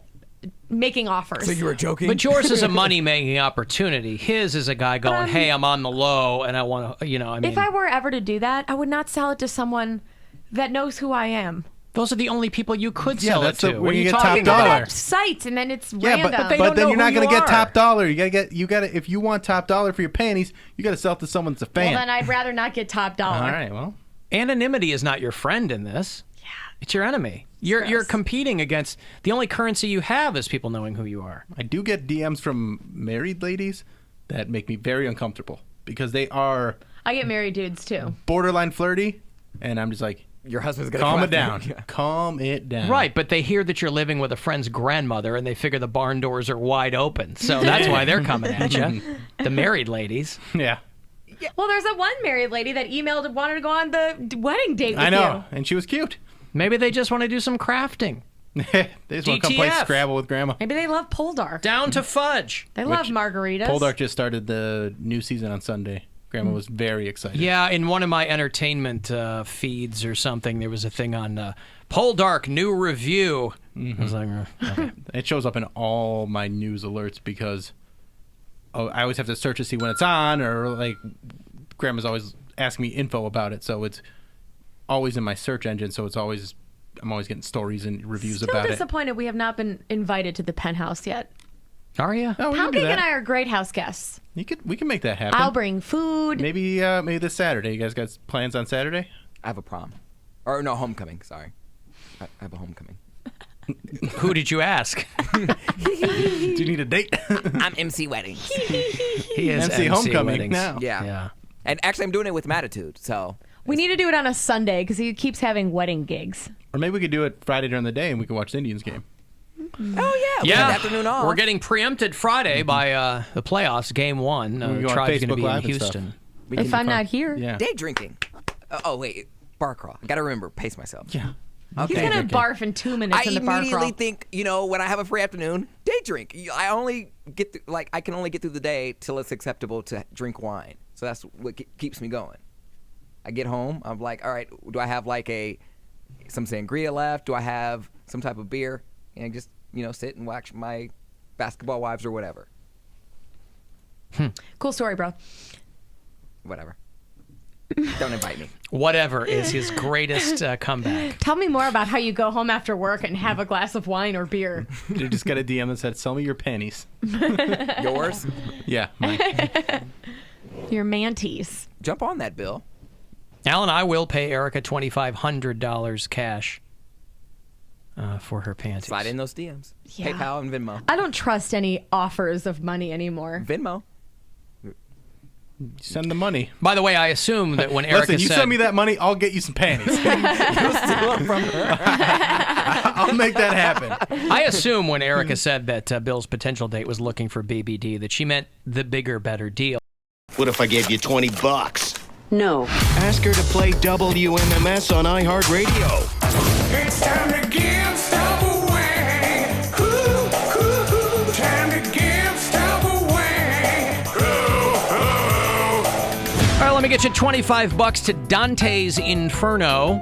making offers. So you were joking? But yours is a money-making opportunity. His is a guy going, hey, I'm on the low, and I want to, I mean. If I were ever to do that, I would not sell it to someone that knows who I am. Those are the only people you could sell it to. when What are you you get talking top about? dollar. Sites, and then it's Yeah, random. but then you're not going to get top dollar. You gotta if you want top dollar for your panties, you gotta sell it to someone that's a fan. Well, then I'd rather not get top dollar. All right, well, anonymity is not your friend in this. Yeah, it's your enemy. You're competing against the only currency you have is people knowing who you are. I do get DMs from married ladies that make me very uncomfortable because they are I get married dudes too. borderline flirty, and I'm just like, your husband's gonna calm come it down, after you. calm it down. Right, but they hear that you're living with a friend's grandmother, and they figure the barn doors are wide open. So that's why they're coming at you. The married ladies. Yeah. Well, there's a one married lady that emailed and wanted to go on the wedding date with I know, and she was cute. Maybe they just want to do some crafting. They just want to come play DTF. Scrabble with Grandma. Maybe they love Poldark. Down to fudge. They love margaritas. Poldark just started the new season on Sunday. Grandma was very excited. Yeah, in one of my entertainment feeds or something, there was a thing on Poldark new review. I was like, okay. It shows up in all my news alerts because I always have to search to see when it's on, or like Grandma's always asking me info about it, so it's always in my search engine. So I'm always getting stories and reviews Still about it. disappointed we have not been invited to the penthouse yet. Are you? Oh, we can Pound do Cake that. and I are great house guests. We can make that happen. I'll bring food. Maybe this Saturday. You guys got plans on Saturday? I have a prom. Or no, homecoming, sorry. I have a homecoming. Who did you ask? Do you need a date? I'm MC Weddings. He is MC Homecoming Weddings. now. Yeah. And actually, I'm doing it with Matitude, so. We need to do it on a Sunday because he keeps having wedding gigs. Or maybe we could do it Friday during the day and we can watch the Indians game. Oh, yeah. We have the afternoon off. We're getting preempted Friday by the playoffs, Game 1. We go on Tribe's going to Facebook be Live in and stuff. Houston. If I'm not here. Yeah. Day drinking. Oh, wait. Bar crawl. I got to remember, pace myself. Yeah. He's going to barf in 2 minutes in the bar immediately crawl. think, when I have a free afternoon, day drink. I only get I can only get through the day till it's acceptable to drink wine. So that's what keeps me going. I get home, I'm like, all right, do I have some sangria left? Do I have some type of beer? And just, sit and watch my Basketball Wives or whatever. Cool story, bro. Whatever. Don't invite me. Whatever is his greatest comeback. Tell me more about how you go home after work and have a glass of wine or beer. You just got a DM that said, sell me your panties. Yours? Yeah, mine. Your manties. Jump on that, Bill. Alan, I will pay Erica $2,500 cash for her panties. Slide in those DMs. Yeah. PayPal and Venmo. I don't trust any offers of money anymore. Venmo. Send the money. By the way, I assume that when Erica Listen, you said... send me that money, I'll get you some panties. You'll steal them from her. I'll make that happen. I assume when Erica said that Bill's potential date was looking for BBD, that she meant the bigger, better deal. What if I gave you $20? No. Ask her to play WMMS on iHeartRadio. It's time to give stuff away. Time to give stuff away. All right, let me get you $25 to Dante's Inferno.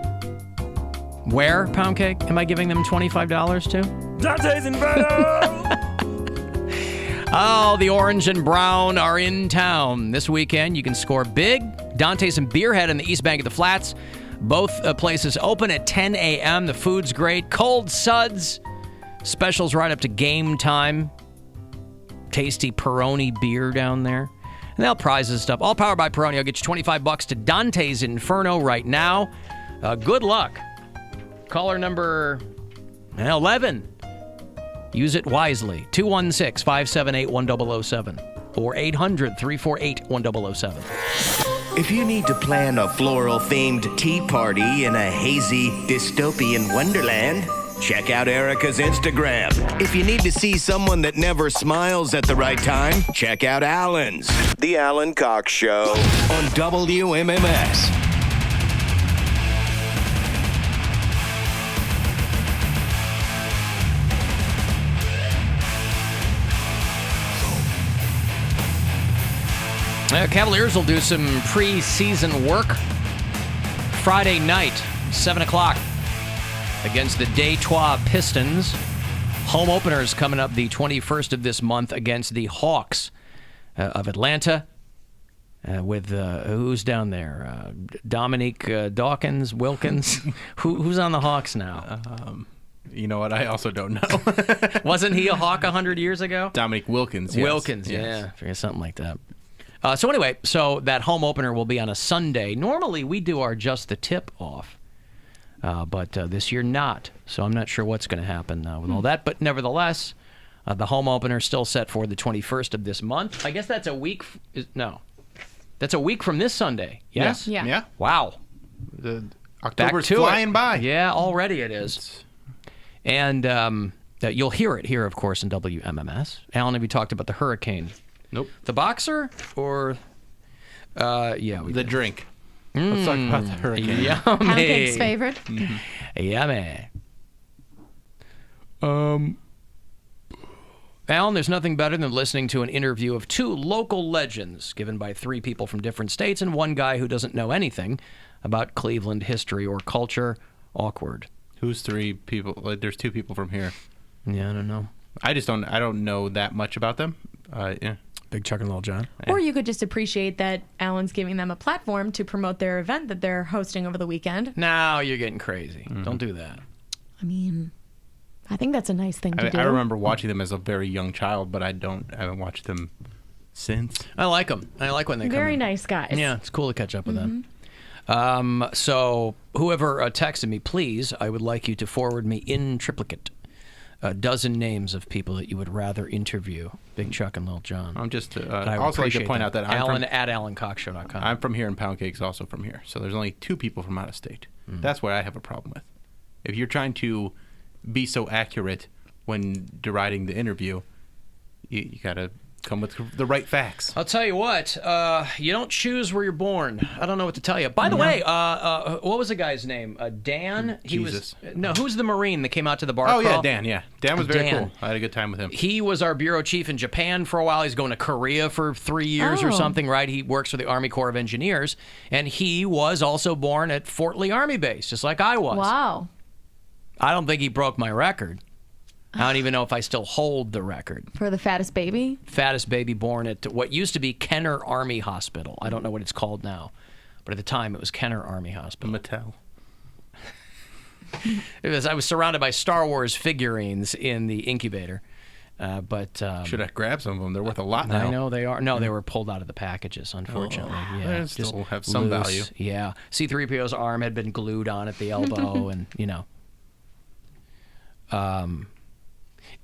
Where, Pound Cake, am I giving them $25 to? Dante's Inferno! Oh, the Orange and Brown are in town. This weekend, you can score big. Dante's and Beerhead in the East Bank of the Flats. Both places open at 10 a.m. The food's great. Cold suds. Specials right up to game time. Tasty Peroni beer down there. And they'll prizes and stuff. All powered by Peroni. I'll get you $25 to Dante's Inferno right now. Good luck. Caller number 11. Use it wisely. 216-578-1007 or 800-348-1007. If you need to plan a floral-themed tea party in a hazy dystopian wonderland, check out Erica's Instagram. If you need to see someone that never smiles at the right time, check out Alan's. The Alan Cox Show on WMMS. Cavaliers will do some preseason work Friday night, 7 o'clock, against the Detroit Pistons. Home openers coming up the 21st of this month against the Hawks of Atlanta. With who's down there? Dominique Dawkins, Wilkins. Who's on the Hawks now? You know what? I also don't know. Wasn't he a Hawk 100 years ago? Dominique Wilkins. Yes. Wilkins, yes. Yeah, something like that. So anyway, that home opener will be on a Sunday. Normally we do our Just the Tip off, but this year not. So I'm not sure what's going to happen with all that. But nevertheless, the home opener is still set for the 21st of this month. I guess that's a week. That's a week from this Sunday. Yes? Yeah. Wow. October's flying by. Yeah, already it is. And you'll hear it here, of course, in WMMS. Alan, have you talked about the hurricane? Nope. The boxer or the drink. Let's talk about the hurricane. Yummy. Pancake's favorite. Yummy. Alan, there's nothing better than listening to an interview of two local legends given by three people from different states and one guy who doesn't know anything about Cleveland history or culture. Awkward. Who's three people? There's two people from here. Yeah, I don't know. I don't know that much about them. Yeah. Big Chuck and Little John. Or you could just appreciate that Alan's giving them a platform to promote their event that they're hosting over the weekend. Now you're getting crazy. Mm-hmm. Don't do that. I mean, I think that's a nice thing to do. I remember watching them as a very young child, but I haven't watched them since. I like them. I like when they come in. Very nice guys. Yeah, it's cool to catch up with them. So whoever texted me, please, I would like you to forward me in triplicate a dozen names of people that you would rather interview. Big Chuck and Little John. I'm just also like to point out that Alan at AlanCockShow.com. I'm from here, and Pound Cake's also from here. So there's only two people from out of state. That's what I have a problem with. If you're trying to be so accurate when deriding the interview, you got to come with the right facts. I'll tell you what, you don't choose where you're born. I don't know what to tell you. By the way, what was the guy's name? Dan? Jesus. Who's the Marine that came out to the bar Oh, crawl? yeah, Dan, yeah. Dan was very cool. I had a good time with him. He was our bureau chief in Japan for a while. He's going to Korea for 3 years or something, right? He works for the Army Corps of Engineers, and he was also born at Fort Lee Army Base, just like I was. Wow. I don't think he broke my record. I don't even know if I still hold the record. For the fattest baby? Fattest baby born at what used to be Kenner Army Hospital. I don't know what it's called now. But at the time, it was Kenner Army Hospital. Mattel. I was surrounded by Star Wars figurines in the incubator. Should have grabbed some of them. They're worth a lot now. I know they are. No, they were pulled out of the packages, unfortunately. They still have some value. Yeah. C-3PO's arm had been glued on at the elbow, and, you know.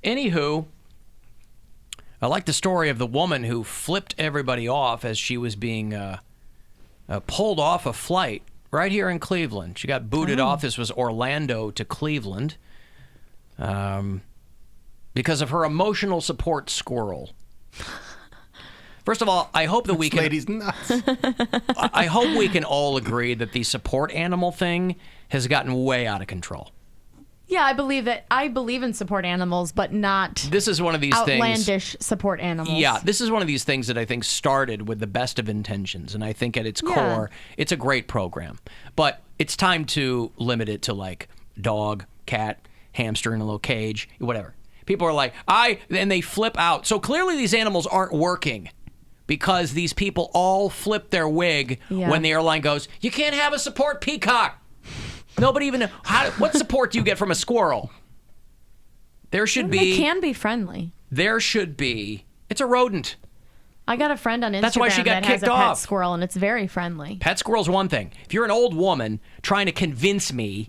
Anywho, I like the story of the woman who flipped everybody off as she was being pulled off a flight right here in Cleveland. She got booted off. This was Orlando to Cleveland because of her emotional support squirrel. First of all, I hope that we can. Lady's nuts. I hope we can all agree that the support animal thing has gotten way out of control. Yeah, I believe in support animals, but not this is one of these outlandish support animals. Yeah, this is one of these things that I think started with the best of intentions, and I think at its core, it's a great program. But it's time to limit it to like dog, cat, hamster in a little cage, whatever. People are like, and they flip out. So clearly these animals aren't working because these people all flip their wig when the airline goes, you can't have a support peacock. Nobody even what support do you get from a squirrel? There should be. They can be friendly. There should be. It's a rodent. I got a friend on Instagram That's why she got that has kicked a off. pet squirrel, and it's very friendly. Pet squirrel's one thing. If you're an old woman trying to convince me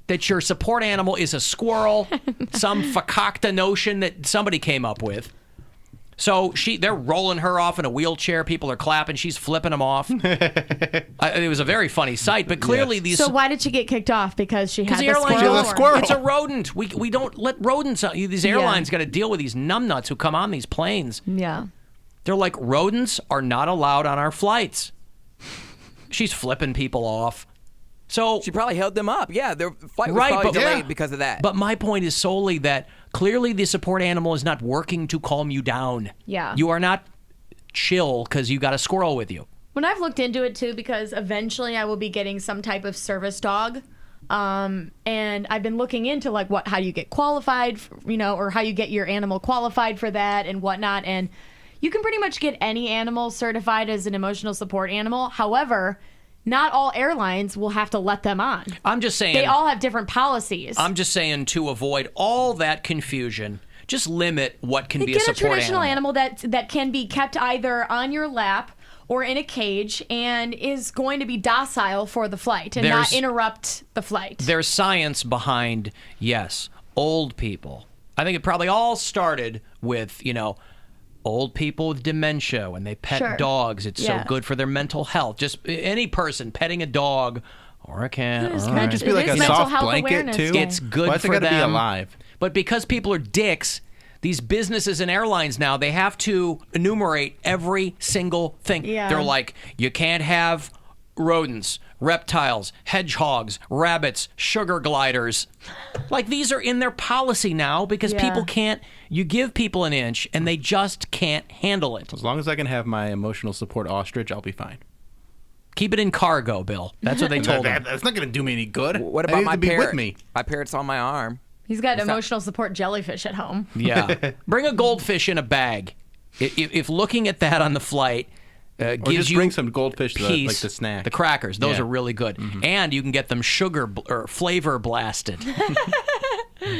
that your support animal is a squirrel, some fakakta notion that somebody came up with. So they're rolling her off in a wheelchair. People are clapping. She's flipping them off. It was a very funny sight, but clearly these. So why did she get kicked off? Because she had the airline squirrel? She's a squirrel. It's a rodent. We don't let rodents out. These airlines got to deal with these numbnuts who come on these planes. Yeah. They're like, rodents are not allowed on our flights. She's flipping people off. So she probably held them up. Yeah, their flight was probably delayed because of that. But my point is solely that clearly the support animal is not working to calm you down. Yeah. You are not chill because you got a squirrel with you. When I've looked into it too, because eventually I will be getting some type of service dog, and I've been looking into like how you get qualified, or how you get your animal qualified for that and whatnot. And you can pretty much get any animal certified as an emotional support animal. However, not all airlines will have to let them on. I'm just saying. They all have different policies. I'm just saying to avoid all that confusion, just limit what can be a support Get a traditional animal that can be kept either on your lap or in a cage and is going to be docile for the flight and not interrupt the flight. There's science behind, yes, old people. I think it probably all started with, old people with dementia when they pet dogs. It's so good for their mental health. Just any person petting a dog or a cat. Or just be like a soft blanket, too. It's good Why's for it them. gotta be alive? But because people are dicks, these businesses and airlines now, they have to enumerate every single thing. Yeah. They're like, you can't have rodents, reptiles, hedgehogs, rabbits, sugar gliders. Like, these are in their policy now because people can't. You give people an inch and they just can't handle it. As long as I can have my emotional support ostrich, I'll be fine. Keep it in cargo, Bill. That's what they told him. That's not going to do me any good. What about my parrot? My parrot's on my arm. He's got emotional support jellyfish at home. Yeah. Bring a goldfish in a bag. If looking at that on the flight or gives just you bring some goldfish, peace, like the snack. The crackers, those Yeah. are really good. Mhm. And you can get them sugar or flavor blasted.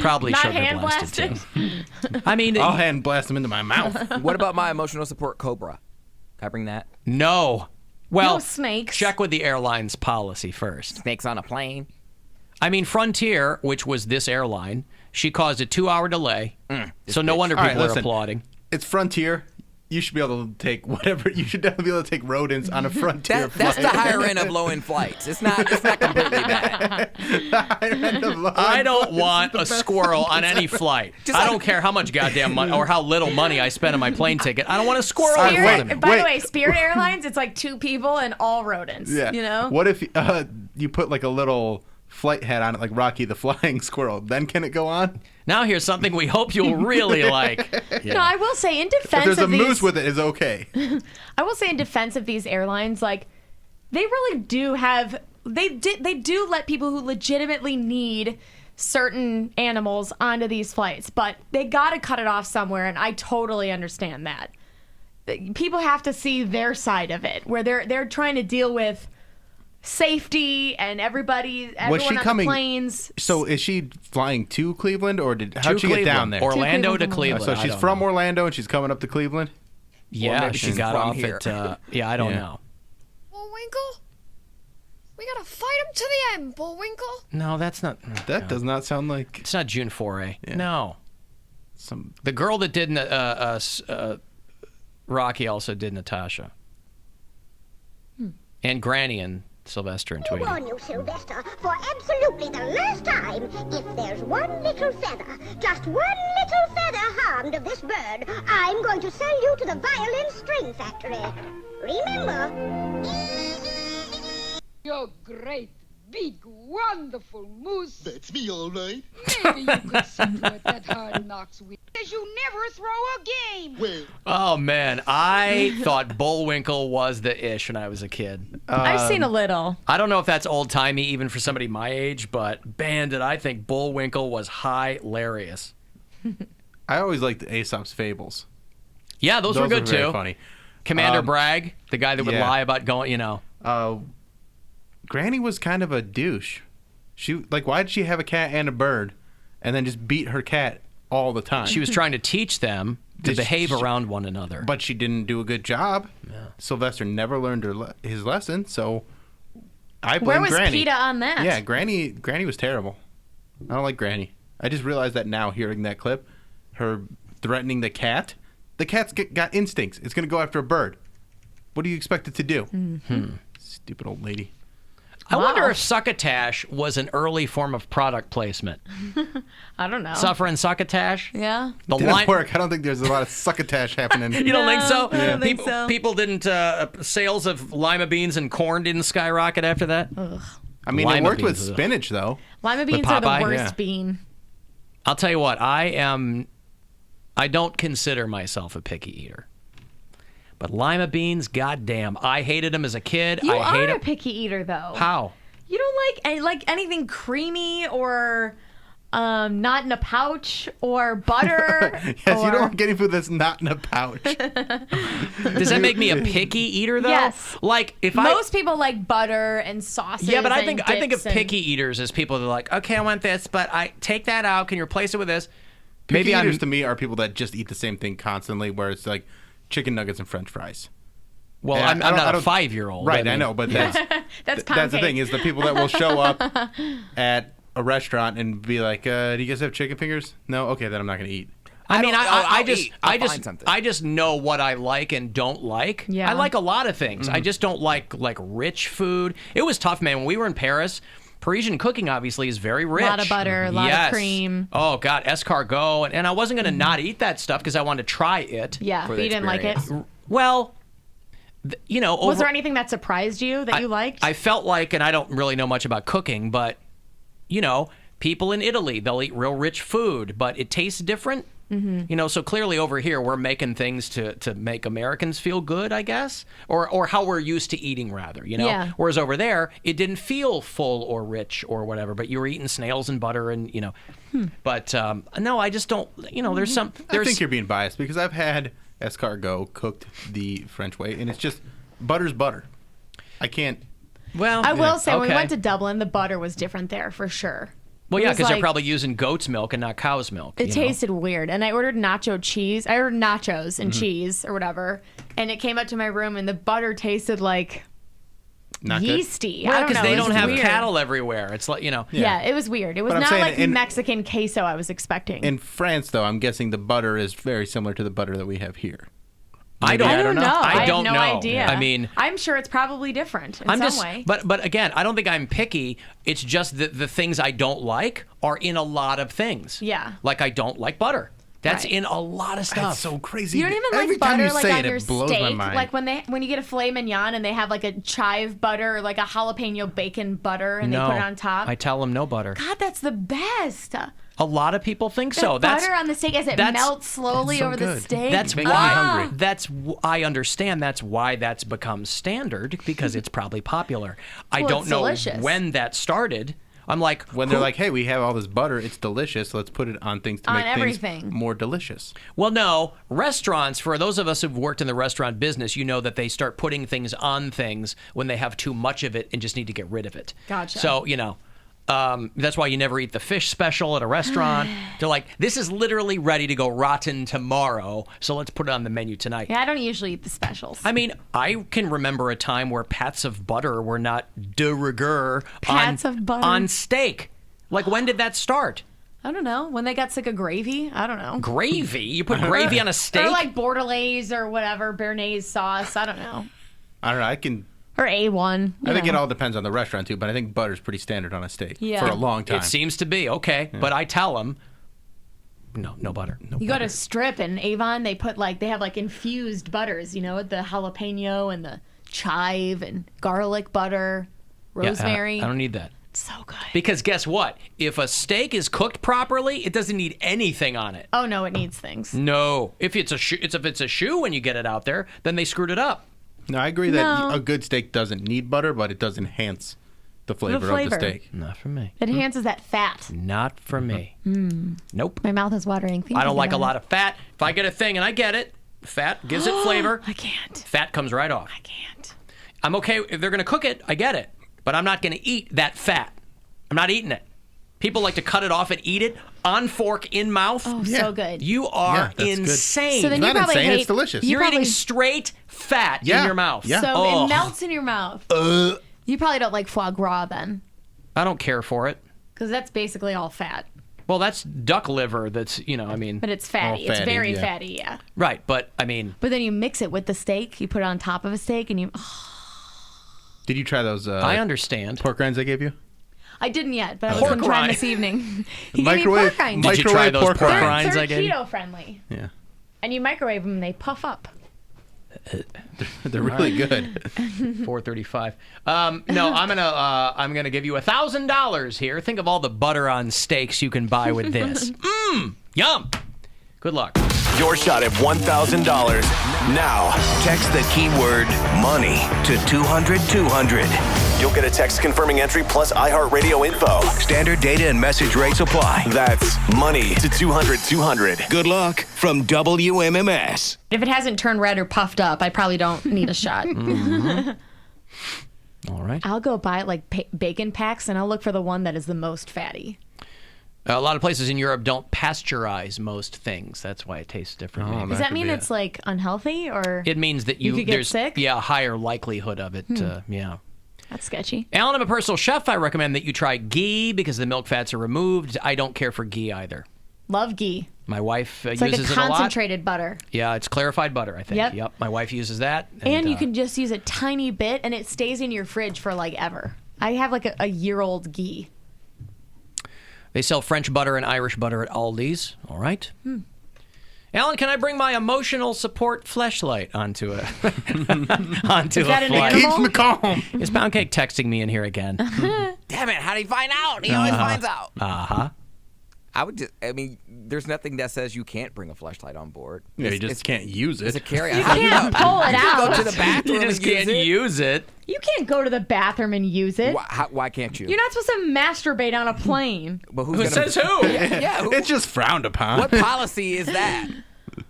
Probably Not sugar hand blasted, too. I mean, I'll hand blast them into my mouth. What about my emotional support cobra? Can I bring that? No. Well, No snakes. check with the airline's policy first. Snakes on a plane. I mean, Frontier, which was this airline, she caused a 2-hour delay. So no wonder All right, people are listen. applauding. It's Frontier. You should be able to take whatever. You should definitely be able to take rodents on a Frontier flight. That's the higher end of low-end flights. It's not completely bad. I don't want a squirrel on any flight. I don't care how much goddamn money or how little money I spend on my plane ticket. I don't want a squirrel. By the way, Spirit Airlines, it's like 2 people and all rodents. Yeah. What if you put like a little flight hat on it, like Rocky the Flying Squirrel? Then can it go on? Now here's something we hope you'll really like. No, I will say in defense If there's a of these, moose with it, is okay. I will say in defense of these airlines, like they really do have they do let people who legitimately need certain animals onto these flights, but they got to cut it off somewhere, and I totally understand that. People have to see their side of it, where they're trying to deal with safety and everyone on the planes. So is she flying to Cleveland, or how'd she get down there? Orlando to Cleveland. So she's from Orlando and she's coming up to Cleveland? Yeah, she got off at, I don't know. Bullwinkle? We gotta fight him to the end, Bullwinkle. No, that's not. That does not sound like. It's not June 4A. No. The girl that did Rocky also did Natasha. And Granny and Sylvester and I Tweety. warn you, Sylvester, for absolutely the last time, if there's one little feather, just one little feather harmed of this bird, I'm going to sell you to the violin string factory. Remember? You're great, big, wonderful moose. That's me, all right. Maybe you could settle at that Hard Knocks week. Because you never throw a game. Well, Oh, man. I thought Bullwinkle was the ish when I was a kid. I've seen a little. I don't know if that's old-timey even for somebody my age, but man, did I think Bullwinkle was hilarious. I always liked Aesop's Fables. Yeah, those were good, very too. funny. Commander Bragg, the guy that would yeah. lie about going, Granny was kind of a douche. Why did she have a cat and a bird and then just beat her cat all the time? She was trying to teach them to behave around one another. But she didn't do a good job. Yeah. Sylvester never learned his lesson, so I blame Where was Granny. PETA on that? Yeah, Granny was terrible. I don't like Granny. I just realized that now hearing that clip. Her threatening the cat. The cat's got instincts. It's going to go after a bird. What do you expect it to do? Mm-hmm. Stupid old lady. I wonder if succotash was an early form of product placement. I don't know. Suffer and succotash? Yeah. The Didn't work. I don't think there's a lot of succotash happening. You don't think so? I don't think so. People didn't, sales of lima beans and corn didn't skyrocket after that? Ugh. I mean, Lima it worked with beans, ugh. spinach, though. Lima beans are the Popeye? worst Yeah. bean. I'll tell you what, I don't consider myself a picky eater. But lima beans, goddamn, I hated them as a kid. You I hate are a them. picky eater, though. How? You don't like anything creamy or not in a pouch or butter. Yes, you don't want getting food that's not in a pouch. Does that make me a picky eater, though? Yes. Like if most people like butter and sauces. Yeah, but I and think of dips picky eaters as people that are like, okay, I want this, but I take that out. Can you replace it with this? Picky Maybe eaters to me are people that just eat the same thing constantly, where it's like chicken nuggets and French fries. Well, And I'm not a 5-year-old. Right, I know, but that's that's the thing is the people that will show up at a restaurant and be like, "Do you guys have chicken fingers?" No, okay, then I'm not going to eat. I just know what I like and don't like. Yeah. I like a lot of things. I just don't like rich food. It was tough, man. When we were in Paris, Parisian cooking obviously is very rich. A lot of butter, a lot of cream. Oh God, escargot, and I wasn't going to not eat that stuff because I wanted to try it. Yeah, but you didn't like it. Well, was there anything that surprised you that you liked? I felt like, and I don't really know much about cooking, but people in Italy, they'll eat real rich food, but it tastes different. Mm-hmm. So clearly over here we're making things to make Americans feel good, I guess, or how we're used to eating, rather. Yeah. Whereas over there it didn't feel full or rich or whatever, but you were eating snails and butter and But no, I just don't. There's some. I think you're being biased because I've had escargot cooked the French way, and it's just butter's butter. I can't. Well, I will say when we went to Dublin, the butter was different there for sure. Well, yeah, because they're probably using goat's milk and not cow's milk. It tasted weird. And I ordered nacho cheese. I ordered nachos and cheese or whatever. And it came up to my room and the butter tasted like not yeasty. Well, because they don't have weird. cattle everywhere. It's like, Yeah, it was weird. It was not like the Mexican queso I was expecting. In France, though, I'm guessing the butter is very similar to the butter that we have here. I don't know. I don't have no know. idea. I mean, I'm sure it's probably different in some way. But again, I don't think I'm picky. It's just that the things I don't like are in a lot you things. Yeah. Like I don't like butter. That's in a lot of stuff. That's so crazy. You don't even Every like time butter you like say on it, your it blows my steak. mind. Like when you get a filet mignon and they have like a chive butter or like a jalapeno bacon butter and they put it on top. I tell them no butter. God, that's the best. A lot of people think The so. butter on the steak as it melts slowly over the steak. That's Makes me hungry. I understand. That's why that's become standard because it's probably popular. I Well, don't it's know delicious. when that started. I'm like, when they're like, hey, we have all this butter, it's delicious. Let's put it on things to On make everything. things more delicious. Well, no, restaurants, for those of us who've worked in the restaurant business, you know that they start putting things on things when they have too much of it and just need to get rid of it. Gotcha. So, that's why you never eat the fish special at a restaurant. They're like, this is literally ready to go rotten tomorrow, so let's put it on the menu tonight. Yeah, I don't usually eat the specials. I mean, I can remember a time where pats of butter were not de rigueur Pats of butter? on steak. Like, when did that start? I don't know. When they got sick of gravy? I don't know. Gravy? You put gravy on a steak? Or like Bordelaise or whatever, Béarnaise sauce. I don't know. I don't know. Or A1. I think it all depends on the restaurant, too, but I think butter's pretty standard on a steak Yeah. for a long time. It seems to be, okay. Yeah. But I tell them, no butter. You go to Strip and Avon, they have infused butters, the jalapeno and the chive and garlic butter, rosemary. I don't need that. So good. Because guess what? If a steak is cooked properly, it doesn't need anything on it. Oh no, it needs things. No. If it's a shoe when you get it out there, then they screwed it up. No, I agree that a good steak doesn't need butter, but it does enhance the flavor of the steak. Not for me. It enhances that fat. Not for me. Nope. My mouth is watering. I don't like a lot of fat. If I get a thing and I get it, fat gives it flavor. I can't. Fat comes right off. I can't. I'm okay if they're going to cook it. I get it. But I'm not going to eat that fat. I'm not eating it. People like to cut it off and eat it on fork in mouth. Oh, so good. You are insane. So then you probably hate, it's delicious. You're eating straight fat in your mouth. Yeah. So it melts in your mouth. You probably don't like foie gras then. I don't care for it. Because that's basically all fat. Well, that's duck liver. That's, But it's fatty. It's very fatty, yeah. Right, but I mean. But then you mix it with the steak. You put it on top of a steak and you. Did you try those? I understand. Pork rinds I gave you? I didn't yet, but I was going to try them this evening. He gave me Microwave- pork rinds. Did you try those pork rinds They're I gave you? keto friendly. Yeah. And you microwave them and they puff up. They're really good. 435. No, I'm gonna give you $1,000 here. Think of all the butter on steaks you can buy with this. Yum. Good luck. your shot at $1,000. Now, text the keyword money to 200-200. You'll get a text confirming entry plus iHeartRadio info. Standard data and message rates apply. That's money to 200-200. Good luck from WMMS. If it hasn't turned red or puffed up, I probably don't need a shot. All right. I'll go buy like bacon packs, and I'll look for the one that is the most fatty. A lot of places in Europe don't pasteurize most things. That's why it tastes differently. Does that mean it's like unhealthy, or It means that you could get there's sick? a higher likelihood of it. Yeah. That's sketchy. Alan, I'm a personal chef. I recommend that you try ghee because the milk fats are removed. I don't care for ghee either. Love ghee. My wife It's uses like a it a lot. concentrated butter. Yeah, it's clarified butter, I think. Yep. My wife uses that. And you can just use a tiny bit, and it stays in your fridge for like ever. I have like a year-old ghee. They sell French butter and Irish butter at Aldi's. All right. Alan, can I bring my emotional support fleshlight onto a onto Is that a an flight? animal? Keeps me calm. Is Pound Cake texting me in here again? Damn it! How do you find out? He always finds out. Uh-huh. I mean, there's nothing that says you can't bring a flashlight on board. Yeah, you just can't use it. It's a carry-on. You can't pull it out. Go to the bathroom You just and can't use it. use it. You can't go to the bathroom and use it. Why can't you? You're not supposed to masturbate on a plane. But Who says who? Yeah, It's just frowned upon. what policy is that?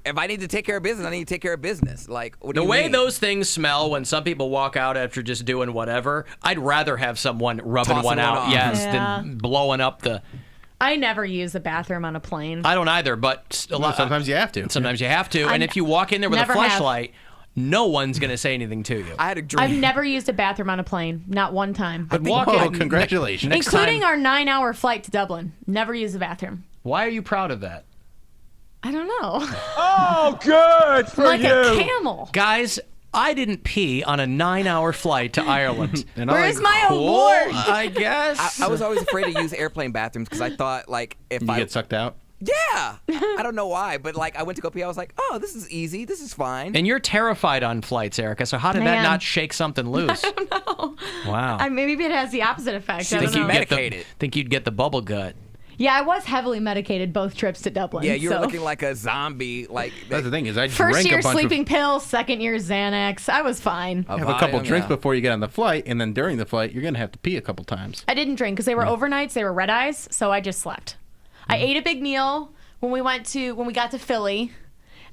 If I need to take care of business, I need to take care of business. Like, what do The you way mean? those things smell when some people walk out after just doing whatever, I'd rather have someone rubbing Tossing one out, one off. yes, Yeah. than blowing up the... I never use the bathroom on a plane. I don't either, but a lot, Sometimes you have to. Sometimes you have to, I and if you walk in there with a never have. flashlight, no one's going to say anything to you. I had a dream. I've never used a bathroom on a plane. Not one time. But walk Oh, in... congratulations. Next Including time, our 9-hour flight to Dublin. Never used the bathroom. why are you proud of that? I don't know. Oh, good for I'm like you. a camel. Guys, I didn't pee on a 9-hour flight to Ireland. And I'm Where's like, my cool, award? I guess. I was always afraid to use airplane bathrooms because I thought, like, if you I get sucked out? yeah, I don't know why, but like, I went to go pee. I was like, oh, this is easy. This is fine. And you're terrified on flights, Erica, so how did that Man. not shake something loose? No. Wow. Maybe it has the opposite effect. I don't know. medicated. Think you'd get the bubble gut. Yeah, I was heavily medicated both trips to Dublin. Yeah, you were so. looking like a zombie. Like That's the thing is I First drank year a bunch sleeping pills, second year Xanax. I was fine. have a couple drinks before you get on the flight, and then during the flight, you're going to have to pee a couple times. I didn't drink because they were overnights. They were red eyes, so I just slept. I ate a big meal when we got to Philly,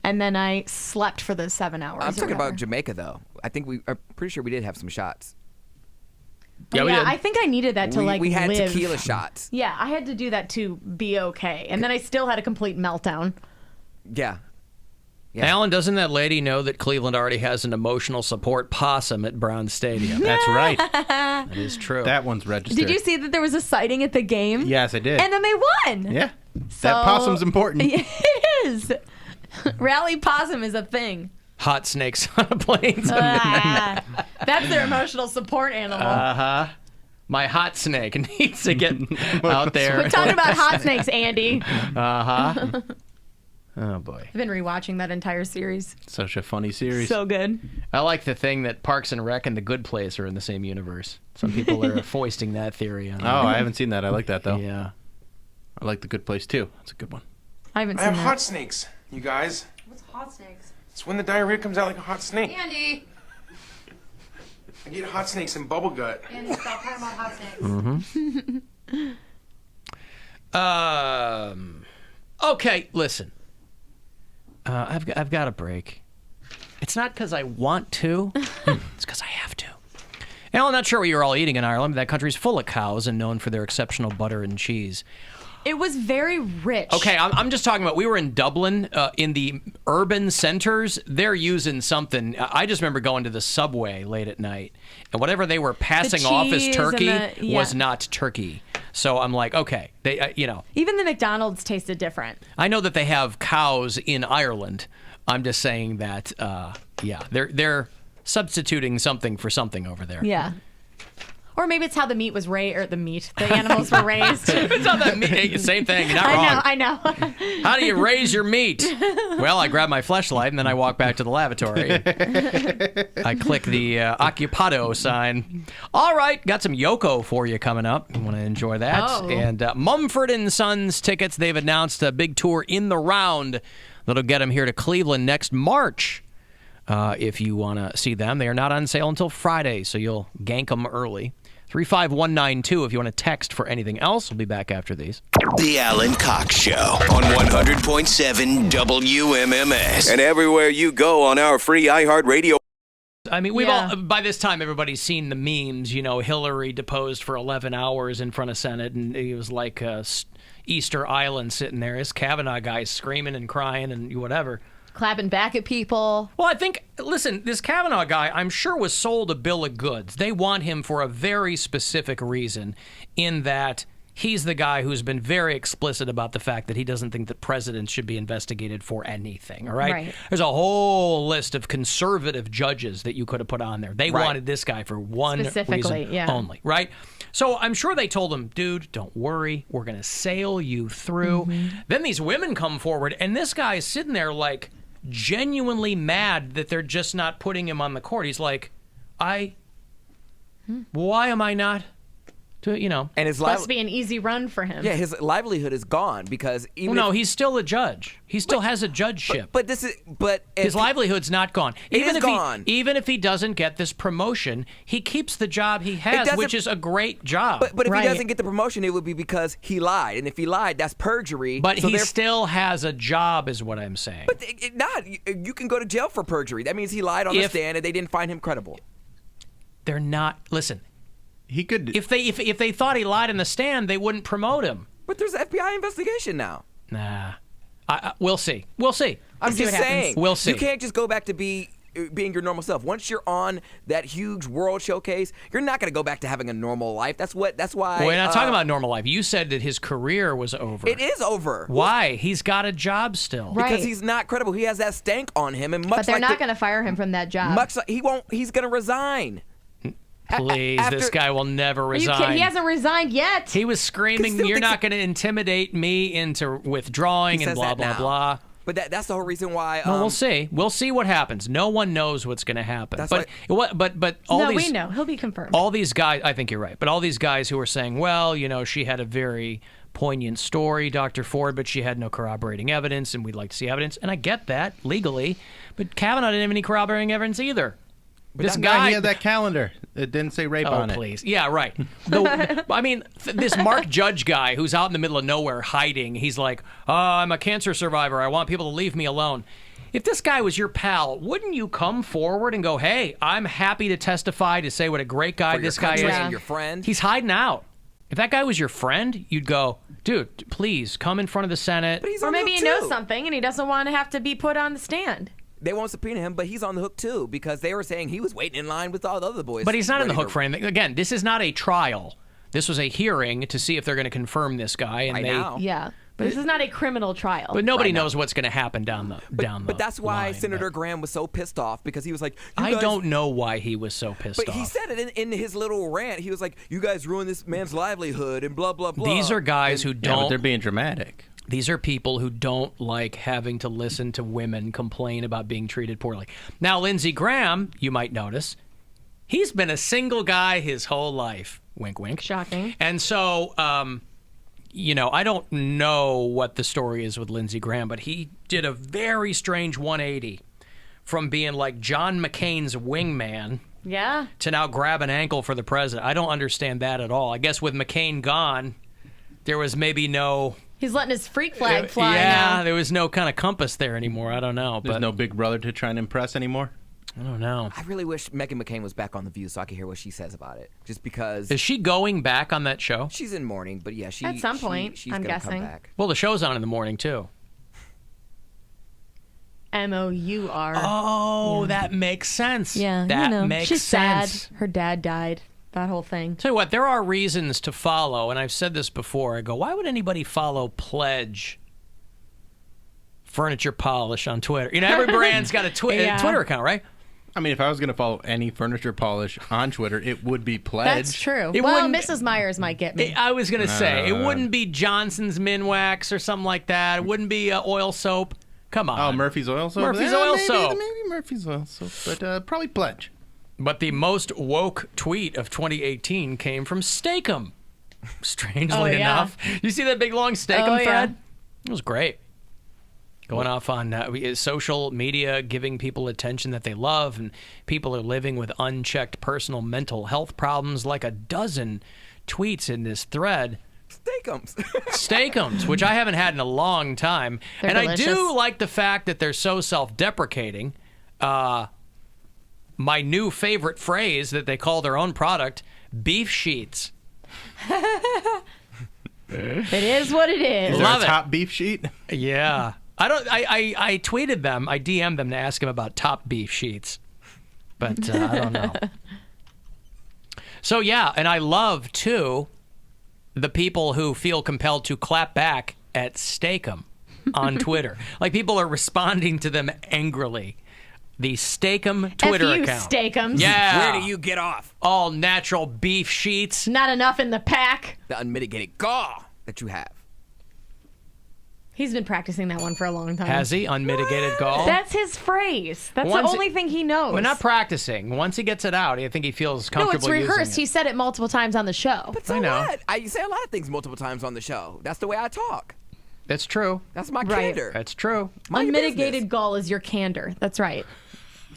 and then I slept for the 7 hours. I'm or talking about whatever. Jamaica though. I'm pretty sure we did have some shots. Oh, yeah, I think I needed that to we had live. tequila shots. Yeah, I had to do that to be okay, and then I still had a complete meltdown. Yeah. Alan, doesn't that lady know that Cleveland already has an emotional support possum at Brown Stadium? That's right. That is true. That one's registered. Did you see that there was a sighting at the game? Yes, I did. And then they won. Yeah. So, that possum's important. It is. Rally possum is a thing. Hot snakes on a plane. That's their emotional support animal. Uh-huh. My hot snake needs to get out there. We're talking about hot snakes, Andy. Uh-huh. Oh, boy. I've been rewatching that entire series. Such a funny series. So good. I like the thing that Parks and Rec and The Good Place are in the same universe. Some people are foisting that theory on. Oh, I haven't seen that. I like that, though. Yeah. I like The Good Place, too. That's a good one. I haven't I seen have that. hot snakes, you guys. What's hot snakes? It's when the diarrhea comes out like a hot snake. Andy! I get hot snakes and bubble gut. Andy, stop talking about hot snakes. Okay, listen. I've got a break. It's not because I want to. It's because I have to. Alan, I'm not sure what you're all eating in Ireland, but that country's full of cows and known for their exceptional butter and cheese. It was very rich. Okay, I'm just talking about, we were in Dublin, in the urban centers. They're using something. I just remember going to the subway late at night, and whatever they were passing off as cheese turkey and the- yeah. was not turkey. So I'm like, okay, they, Even the McDonald's tasted different. I know that they have cows in Ireland. I'm just saying that, they're substituting something for something over there. Yeah. Or maybe it's how the meat was raised, or the animals were raised. It's not that meat. Same thing. You're not wrong. I know. How do you raise your meat? Well, I grab my fleshlight and then I walk back to the lavatory. I click the occupado sign. All right, got some Yoko for you coming up. You want to enjoy that? Oh. And Mumford & Sons tickets. They've announced a big tour in the round that'll get them here to Cleveland next March. If you want to see them, they are not on sale until Friday, so you'll gank them early. 35192 if you want to text for anything else. We'll be back after these. The Alan Cox Show on 100.7 WMMS. And everywhere you go on our free iHeartRadio. I mean, we've all, by this time, everybody's seen the memes. You know, Hillary deposed for 11 hours in front of Senate, and it was like Easter Island sitting there. This Kavanaugh guy's screaming and crying and whatever. Clapping back at people. Well, I think, listen, this Kavanaugh guy, I'm sure, was sold a bill of goods. They want him for a very specific reason, in that he's the guy who's been very explicit about the fact that he doesn't think that presidents should be investigated for anything, all right? Right. There's a whole list of conservative judges that you could have put on there. They wanted this guy for one reason only, right? So I'm sure they told him, dude, don't worry. We're going to sail you through. Then these women come forward, and this guy is sitting there like genuinely mad that they're just not putting him on the court. He's like, why am I not? And it's supposed to be an easy run for him. Yeah, his livelihood is gone because even no, he's still a judge. He still has a judgeship. But his livelihood's not gone. Even if he doesn't get this promotion, he keeps the job he has, which is a great job. But if he doesn't get the promotion, it would be because he lied, and if he lied, that's perjury. But he still has a job, is what I'm saying. But you can go to jail for perjury. That means he lied on the stand, and they didn't find him credible. They're not. Listen. He could. If they thought he lied in the stand, they wouldn't promote him. But there's an FBI investigation now. Nah, we'll see. We'll see. I'm just saying. We'll see. You can't just go back to being your normal self. Once you're on that huge world showcase, you're not going to go back to having a normal life. That's why. Well, we're not talking about normal life. You said that his career was over. It is over. Why? He's got a job still. Because he's not credible. He has that stank on him, and but they're not going to fire him from that job. He won't. He's going to resign. Please, this guy will never resign. He hasn't resigned yet. He was screaming, "You're not going to intimidate me into withdrawing," and blah, blah, blah. But that's the whole reason why. Well, we'll see. We'll see what happens. No one knows what's going to happen. We know. He'll be confirmed. All these guys, I think you're right, but all these guys who are saying, well, she had a very poignant story, Dr. Ford, but she had no corroborating evidence, and we'd like to see evidence. And I get that, legally. But Kavanaugh didn't have any corroborating evidence either. But this guy, he had that calendar. It didn't say rape on it. Oh, please. Yeah, right. This Mark Judge guy who's out in the middle of nowhere hiding, he's like, I'm a cancer survivor. I want people to leave me alone. If this guy was your pal, wouldn't you come forward and go, hey, I'm happy to testify to say what a great guy this guy is? And your friend. He's hiding out. If that guy was your friend, you'd go, dude, please come in front of the Senate. Or maybe he knows something and he doesn't want to have to be put on the stand. They won't subpoena him, but he's on the hook too because they were saying he was waiting in line with all the other boys. But he's not on the hook for anything. Again, this is not a trial. This was a hearing to see if they're going to confirm this guy. And Yeah, but this is not a criminal trial. But nobody knows what's going to happen down the But that's why Senator Graham was so pissed off because he was like, I don't know why he was so pissed off. But he said it in his little rant. He was like, you guys ruined this man's livelihood and blah, blah, blah. These are guys who don't. But they're being dramatic. These are people who don't like having to listen to women complain about being treated poorly. Now, Lindsey Graham, you might notice, he's been a single guy his whole life. Wink, wink. Shocking. And so, I don't know what the story is with Lindsey Graham, but he did a very strange 180 from being like John McCain's wingman to now grab an ankle for the president. I don't understand that at all. I guess with McCain gone, there was maybe no... He's letting his freak flag fly now. Yeah, there was no kind of compass there anymore. I don't know. There's no big brother to try and impress anymore? I don't know. I really wish Meghan McCain was back on The View so I could hear what she says about it. Just because... Is she going back on that show? She's in mourning, but yeah, she's at some point, she's I'm gonna guessing. come back. Well, the show's on in the morning, too. MOUR. Oh, that makes sense. Yeah, that makes she's sense. Sad. Her dad died. That whole thing. Tell you what, there are reasons to follow, and I've said this before. I go, why would anybody follow Pledge Furniture Polish on Twitter? Every brand's got a Twitter account, right? I mean, if I was going to follow any furniture polish on Twitter, it would be Pledge. That's true. It well, wouldn't- Mrs. Myers might get me. I was going to say, it wouldn't be Johnson's Minwax or something like that. It wouldn't be oil soap. Come on. Oh, Murphy's Oil Soap? Murphy's Oil maybe, Soap. Maybe Murphy's Oil Soap, but probably Pledge. But the most woke tweet of 2018 came from Steakum. Strangely enough. You see that big long Steakum thread? It was great. Going off on social media, giving people attention that they love, and people are living with unchecked personal mental health problems, like a dozen tweets in this thread. Steakums, which I haven't had in a long time. They're delicious. I do like the fact that they're so self-deprecating. My new favorite phrase that they call their own product, beef sheets. It is what it is. Is there Love a it. top beef sheet? Yeah. I tweeted them. I DM'd them to ask them about top beef sheets. But I don't know. So, yeah, and I love, too, the people who feel compelled to clap back at Steakum on Twitter. Like, people are responding to them angrily. The Steakum Twitter F you, account. Steakums. Yeah. Where do you get off? All natural beef sheets. Not enough in the pack. The unmitigated gall that you have. He's been practicing that one for a long time. Has he? Unmitigated gall? That's his phrase. That's Once the only thing he knows. We're not practicing. Once he gets it out, I think he feels No, comfortable it's rehearsed. using He said it multiple times on the show. But so what? I say a lot of things multiple times on the show. That's the way I talk. That's true. That's my Right. candor. That's true. Unmitigated gall is your candor. That's right.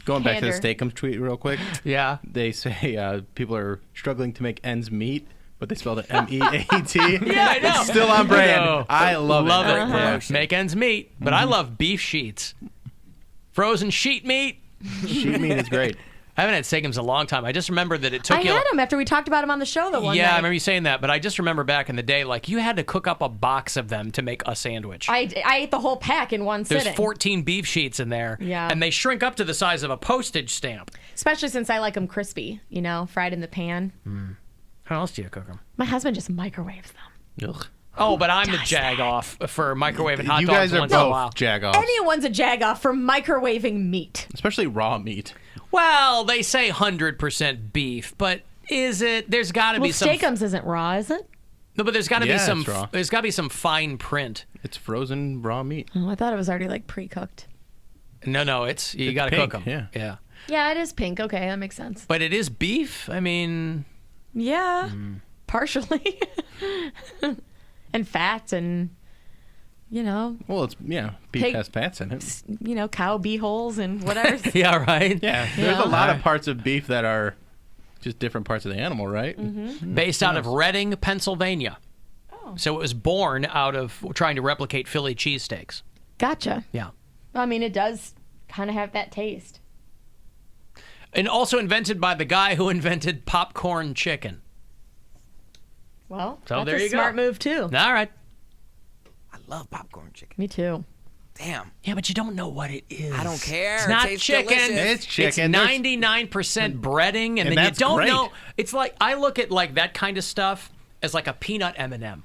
Going back to the Candor. Steakums tweet real quick. Yeah. They say people are struggling to make ends meet, but they spelled it M-E-A-T. Yeah, I know. It's still on brand. I love it. Love it. Uh-huh. Yeah. Make ends meet. But I love beef sheets. Frozen sheet meat. Sheet meat is great. I haven't had Steakums in a long time. I just remember that it took I you. had him after we talked about him on the show the one Yeah, I night. remember you saying that, but I just remember back in the day, like, you had to cook up a box of them to make a sandwich. I ate the whole pack in one There's sitting. 14 beef sheets in there, Yeah. and they shrink up to the size of a postage stamp. Especially since I like them crispy, fried in the pan. How else do you cook them? My husband just microwaves them. Ugh. Oh, but I'm the jag-off for microwaving hot You dogs guys are once in a both while. jag-offs. Anyone's a jag-off for microwaving meat. Especially raw meat. Well, they say 100% beef, but is it? There's got to Well, be some. Steakums isn't raw, is it? No, but there's got to Yeah, be some. it's raw. There's got to be some fine print. It's frozen raw meat. Oh, I thought it was already like pre-cooked. No, it's you got to pink, cook them. Yeah. Yeah, it is pink. Okay, that makes sense. But it is beef. I mean, Yeah, partially. And fat and, Well, it's beef Pig- has fats in it. cow beeholes and whatever. yeah, right. Yeah, there's a lot of parts of beef that are just different parts of the animal, right? Based out of Reading, Pennsylvania. Oh. So it was born out of trying to replicate Philly cheesesteaks. Gotcha. Yeah. I mean, it does kind of have that taste. And also invented by the guy who invented popcorn chicken. Well, So that's there a you go. smart move, too. All right. I love popcorn chicken. Me too. Damn. Yeah, but you don't know what it is. I don't care. It's It not tastes chicken. delicious. It's chicken. It's 99% breading, and then you that's don't great. know. It's like I look at like that kind of stuff as like a peanut M&M.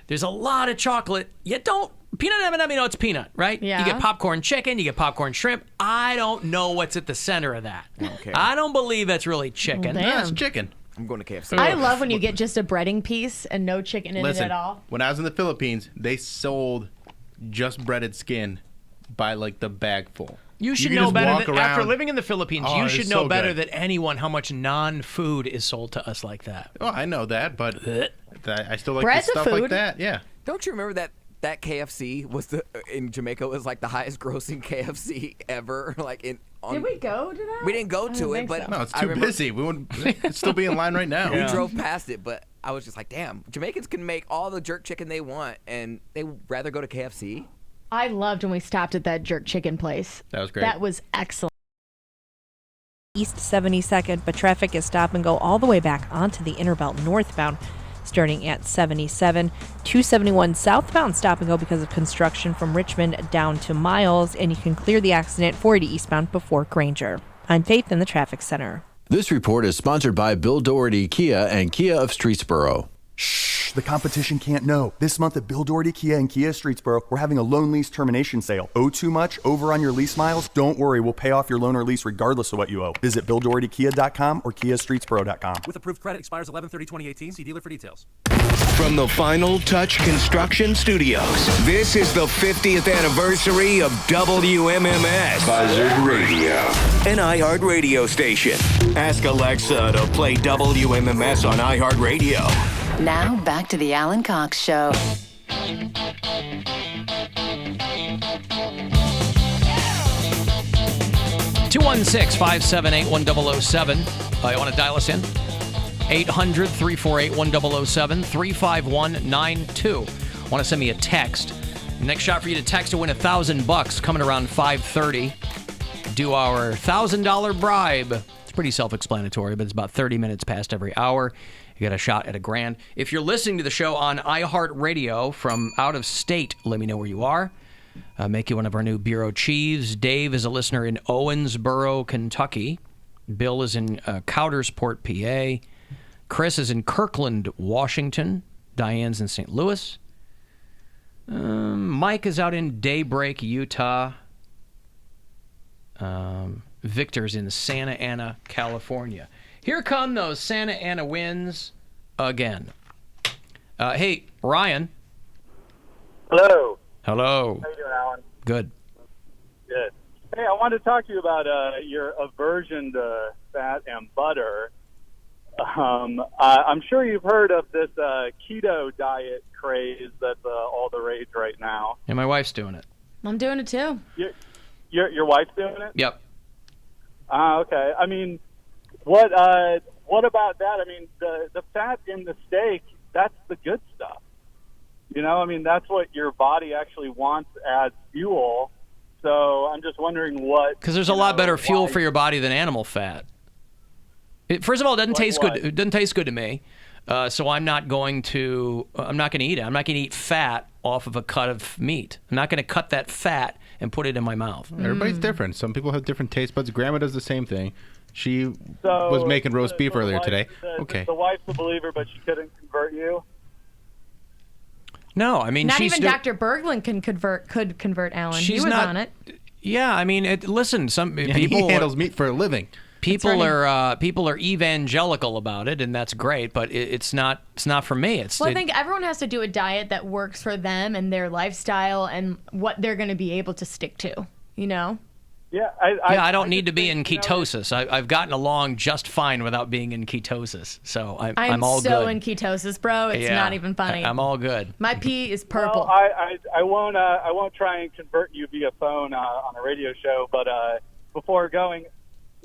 There's a lot of chocolate. You don't peanut M&M. You know it's peanut, right? Yeah. You get popcorn chicken. You get popcorn shrimp. I don't know what's at the center of that. Okay. I don't believe that's really chicken. Well, damn. That's chicken. I'm going to KFC. I love when you get just a breading piece and no chicken in Listen, it at all. when I was in the Philippines, they sold just breaded skin by like the bag full. You should can know just better walk than, after around- living in the Philippines. Oh, you it's should know so better good. than anyone how much non-food is sold to us like that. Oh, I know that, but I still like Bread's the a stuff like food. that. Yeah. Don't you remember that KFC was in Jamaica was like the highest grossing KFC ever? Did we go to that? We didn't go I to don't it, think but so. No, it's I too remember busy. We wouldn't still be in line right now. We drove past it, but I was just like, damn, Jamaicans can make all the jerk chicken they want, and they would rather go to KFC. I loved when we stopped at that jerk chicken place. That was great. That was excellent. East 72nd, but traffic is stop and go all the way back onto the inner belt northbound, starting at 77. 271 southbound stop and go because of construction from Richmond down to Miles, and you can clear the accident 40 eastbound before Granger. I'm Faith in the Traffic Center. This report is sponsored by Bill Doherty Kia and Kia of Streetsboro. Shh, the competition can't know. This month at Bill Doherty Kia in Kia Streetsboro, we're having a loan lease termination sale. Owe too much? Over on your lease miles? Don't worry, we'll pay off your loan or lease regardless of what you owe. Visit BillDohertyKia.com or KiaStreetsboro.com. With approved credit, expires 11/30/2018. See dealer for details. From the Final Touch Construction Studios, this is the 50th anniversary of WMMS Buzzard Radio, an iHeart radio station. Ask Alexa to play WMMS on iHeart Radio. Now back to the Alan Cox Show. 216-578-1007. You want to dial us in? 800-348-1007, 35192. Want to send me a text. Next shot for you to text to win $1,000 coming around 5:30. Do our $1,000 bribe. It's pretty self-explanatory, but it's about 30 minutes past every hour. You got a shot at $1,000. If you're listening to the show on iHeartRadio from out of state, let me know where you are. Make you one of our new bureau chiefs. Dave is a listener in Owensboro, Kentucky. Bill is in Coudersport, PA. Chris is in Kirkland, Washington. Diane's in St. Louis. Mike is out in Daybreak, Utah. Victor's in Santa Ana, California. Here come those Santa Ana winds again. Hey, Ryan. Hello. Hello. How you doing, Alan? Good. Good. Hey, I wanted to talk to you about your aversion to fat and butter. I'm sure you've heard of this keto diet craze that's all the rage right now. And my wife's doing it. I'm doing it too. Your wife's doing it? Yep. Okay. I mean, what about that? I mean, the fat in the steak, that's the good stuff. You know, I mean, that's what your body actually wants as fuel. So I'm just wondering what... Because there's a lot better fuel for your body than animal fat. First of all, it doesn't taste good. It doesn't taste good to me. So I'm not going to eat it. I'm not going to eat fat off of a cut of meat. I'm not going to cut that fat and put it in my mouth. Everybody's different. Some people have different taste buds. Grandma does the same thing. She was making roast beef earlier today. Okay. The wife's a believer, but she couldn't convert you? No, I mean, not even Dr. Berglund could convert Alan. He was on it. Yeah, I mean, listen, some people he handles meat for a living. People are evangelical about it, and that's great. But it's not for me. I think everyone has to do a diet that works for them and their lifestyle and what they're going to be able to stick to. You know. Yeah, I don't need to be in ketosis. I've gotten along just fine without being in ketosis, so I'm all good. I'm so in ketosis, bro. It's not even funny. I'm all good. My pee is purple. Well, I won't try and convert you via phone on a radio show, but before going,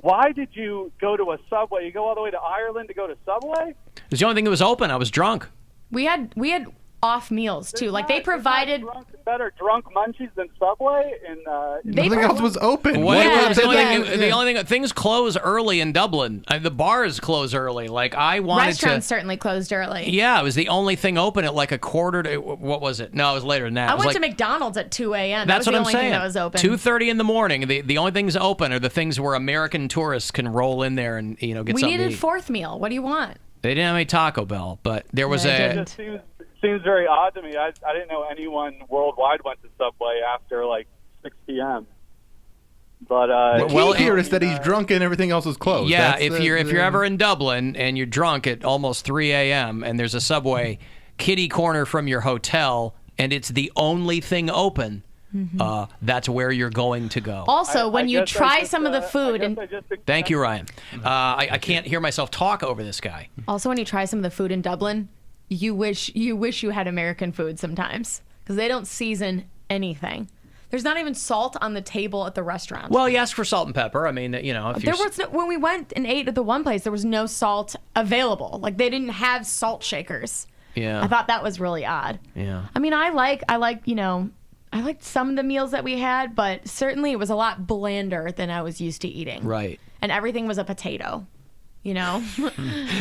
why did you go to a Subway? You go all the way to Ireland to go to Subway? It's the only thing that was open. I was drunk. We had off meals too. Like they provided better drunk munchies than Subway, and nothing else was open. The only thing, things close early in Dublin. The bars close early. Like I wanted restaurants certainly closed early. Yeah, it was the only thing open at like a quarter to. What was it? No, it was later than that. I went to McDonald's at 2 a.m. That's what I'm saying. Thing that was open. 2:30 in the morning. The only things open are the things where American tourists can roll in there and get something. We needed to eat. Fourth meal. What do you want? They didn't have any Taco Bell, but there was It just seems very odd to me. I didn't know anyone worldwide went to Subway after like 6 p.m. But the key here is that he's drunk and everything else is closed. Yeah, if you're ever in Dublin and you're drunk at almost 3 a.m. and there's a Subway kitty corner from your hotel and it's the only thing open, that's where you're going to go. Also, when you try some of the food, and thank you, Ryan. I can't hear myself talk over this guy. Also, when you try some of the food in Dublin, you wish you had American food sometimes because they don't season anything. There's not even salt on the table at the restaurant. Well, you ask for salt and pepper. I mean, if when we went and ate at the one place, there was no salt available. Like they didn't have salt shakers. Yeah, I thought that was really odd. Yeah, I mean, I liked some of the meals that we had, but certainly it was a lot blander than I was used to eating. Right. And everything was a potato. You know?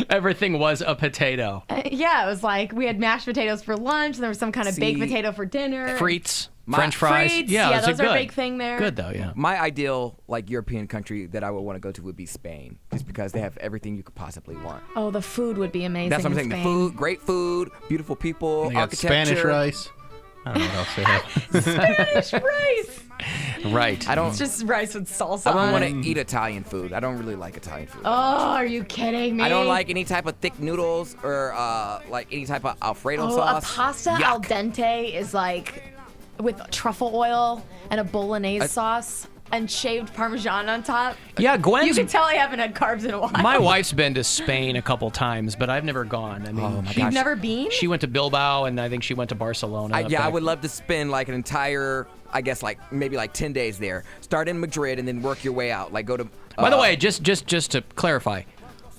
Everything was a potato. Yeah, it was like we had mashed potatoes for lunch, and there was some kind of baked potato for dinner. Frites. French fries. Frites, yeah, those are good. a big thing there. Good though, yeah. My ideal European country that I would want to go to would be Spain, just because they have everything you could possibly want. Oh, the food would be amazing. That's what I'm in saying. Spain. The food, great food, beautiful people, They got architecture. Spanish rice. I don't know what else they have. Spanish rice. Right. I don't. It's just rice with salsa. I don't on want it. to eat Italian food. I don't really like Italian food. Oh, are you kidding me? I don't like any type of thick noodles or like any type of Alfredo Oh, sauce. a pasta al dente is like with truffle oil and a bolognese sauce and shaved Parmesan on top. Yeah, Gwen's. You can tell I haven't had carbs in a while. My wife's been to Spain a couple times, but I've never gone. I mean, You've never been? She went to Bilbao, and I think she went to Barcelona. I would love to spend like an entire, I guess maybe 10 days there. Start in Madrid and then work your way out. Like go to. By the way, just to clarify,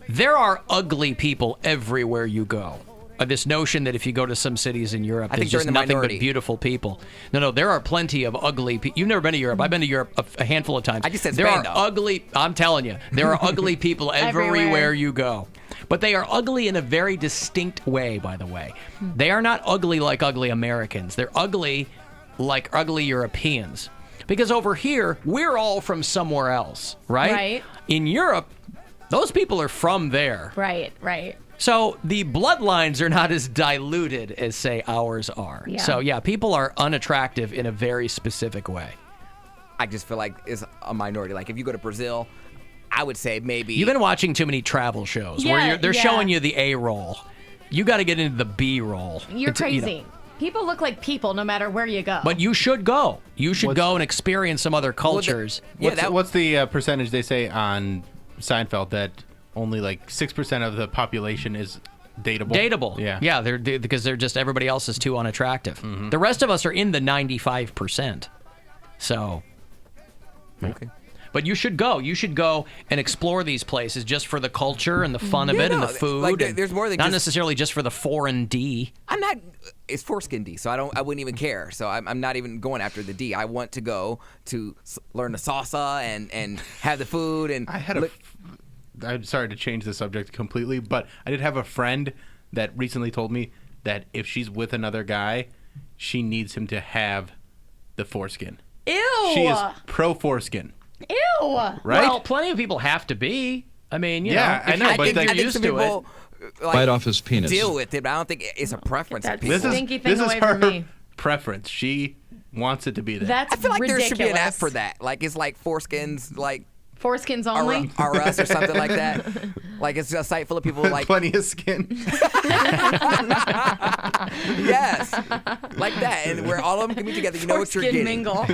there are ugly people everywhere you go. This notion that if you go to some cities in Europe, I think there's they're just in the nothing minority. but beautiful people. No, there are plenty of ugly people. You've never been to Europe. I've been to Europe a handful of times. I just said there Spain, are though. ugly. I'm telling you, there are ugly people everywhere you go. But they are ugly in a very distinct way, by the way. They are not ugly like ugly Americans. They're ugly like ugly Europeans. Because over here, we're all from somewhere else, right? Right. In Europe, those people are from there. Right. So the bloodlines are not as diluted as, say, ours are. Yeah. So, yeah, people are unattractive in a very specific way. I just feel like it's a minority. Like if you go to Brazil, I would say maybe. You've been watching too many travel shows where they're showing you the A roll. You got to get into the B roll. You're It's, crazy. People look like people no matter where you go. But you should go. You should go and experience some other cultures. What's the percentage they say on Seinfeld that only like 6% of the population is dateable? Dateable. Yeah. Because they're just, everybody else is too unattractive. Mm-hmm. The rest of us are in the 95%. So. Okay. But you should go. You should go and explore these places just for the culture and the fun of it and the food. Like, and there's more than not just- necessarily just for the foreign D. I'm not. It's foreskin D, so I wouldn't even care. So I'm not even going after the D. I want to go to learn the salsa and have the food and. I'm sorry to change the subject completely, but I did have a friend that recently told me that if she's with another guy, she needs him to have the foreskin. Ew. She is pro foreskin. Ew. Right? Well, plenty of people have to be. I mean, you know, I if know, you're- but if like, you're used to it. Bite off his penis. Deal with it, but I don't think it's a preference. of people. This is her preference. She wants it to be there. That's I feel like there should be an app ridiculous. for that. Like it's like foreskins, like Foreskins only. are us or something like that. Like it's a site full of people like plenty of skin. Yes, like that, and where all of them can be together. You know what you're Foreskin getting. mingle.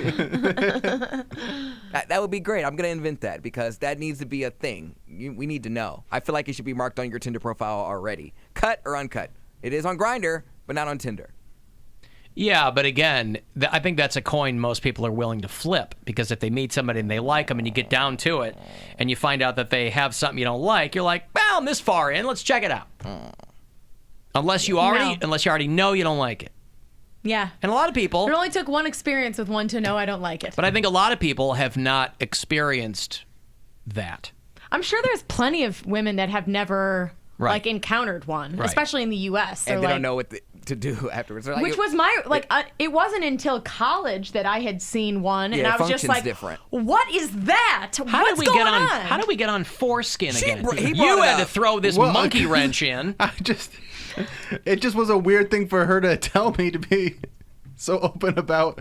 That would be great. I'm gonna invent that because that needs to be a thing. We need to know. I feel like it should be marked on your Tinder profile already. Cut or uncut. It is on Grindr, but not on Tinder. Yeah, but again, I think that's a coin most people are willing to flip because if they meet somebody and they like them and you get down to it and you find out that they have something you don't like, you're like, well, I'm this far in, let's check it out. Unless you already know you don't like it. Yeah. And a lot of people. It only took one experience with one to know I don't like it. But I think a lot of people have not experienced that. I'm sure there's plenty of women that have never like encountered one, Right. especially in the U.S. And they like, don't know what to do afterwards. They're like, which was my it wasn't until college that I had seen one, and I was just function's like, different. "What is that? How What's did we going get on? on?" How did we get on foreskin again? he brought You it had to up. throw this Well, monkey wrench in. It just was a weird thing for her to tell me to be so open about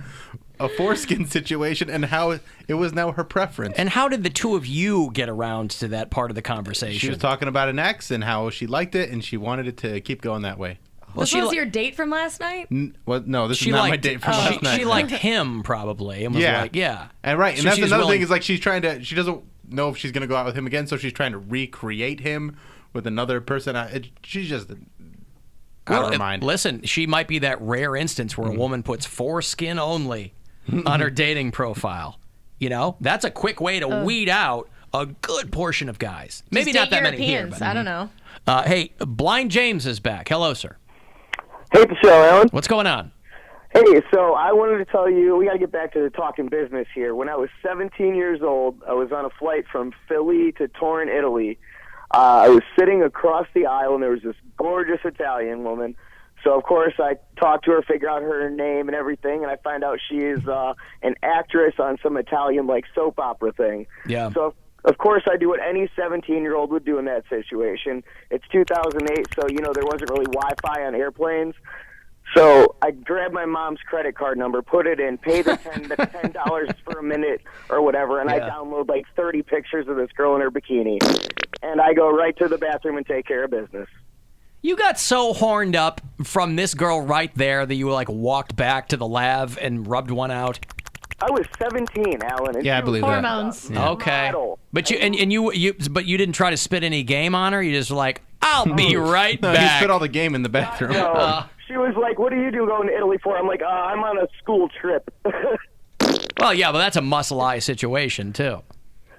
a foreskin situation and how it was now her preference. And how did the two of you get around to that part of the conversation? She was talking about an ex and how she liked it and she wanted it to keep going that way. This was your date from last night? No, this is not my date from last night. She liked him probably and was like, yeah. And right, and So that's she's another willing- thing is like she doesn't know if she's going to go out with him again, so she's trying to recreate him with another person. She's just out of her mind. Listen, she might be that rare instance where a woman puts foreskin only on her dating profile. You know, that's a quick way to weed out a good portion of guys. Maybe Just not that date many here. Europeans. But, I don't know. Hey, Blind James is back. Hello, sir. Hey, the show, Alan. What's going on? Hey, so I wanted to tell you, we got to get back to the talking business here. When I was 17 years old, I was on a flight from Philly to Turin, Italy. I was sitting across the aisle, and there was this gorgeous Italian woman So, of course, I talk to her, figure out her name and everything, and I find out she is an actress on some Italian, soap opera thing. Yeah. So, of course, I do what any 17-year-old would do in that situation. It's 2008, so, there wasn't really Wi-Fi on airplanes. So I grabbed my mom's credit card number, put it in, pay the $10 for a minute or whatever, and I download 30 pictures of this girl in her bikini. And I go right to the bathroom and take care of business. You got so horned up from this girl right there that you walked back to the lav and rubbed one out. I was 17, Alan. And I believe hormones. that. Okay. But you didn't try to spit any game on her? You just were like, I'll be right No, back. you spit all the game in the bathroom. No. She was like, what do you do going to Italy for? I'm like, I'm on a school trip. Well, yeah, but that's a muscle eye situation, too.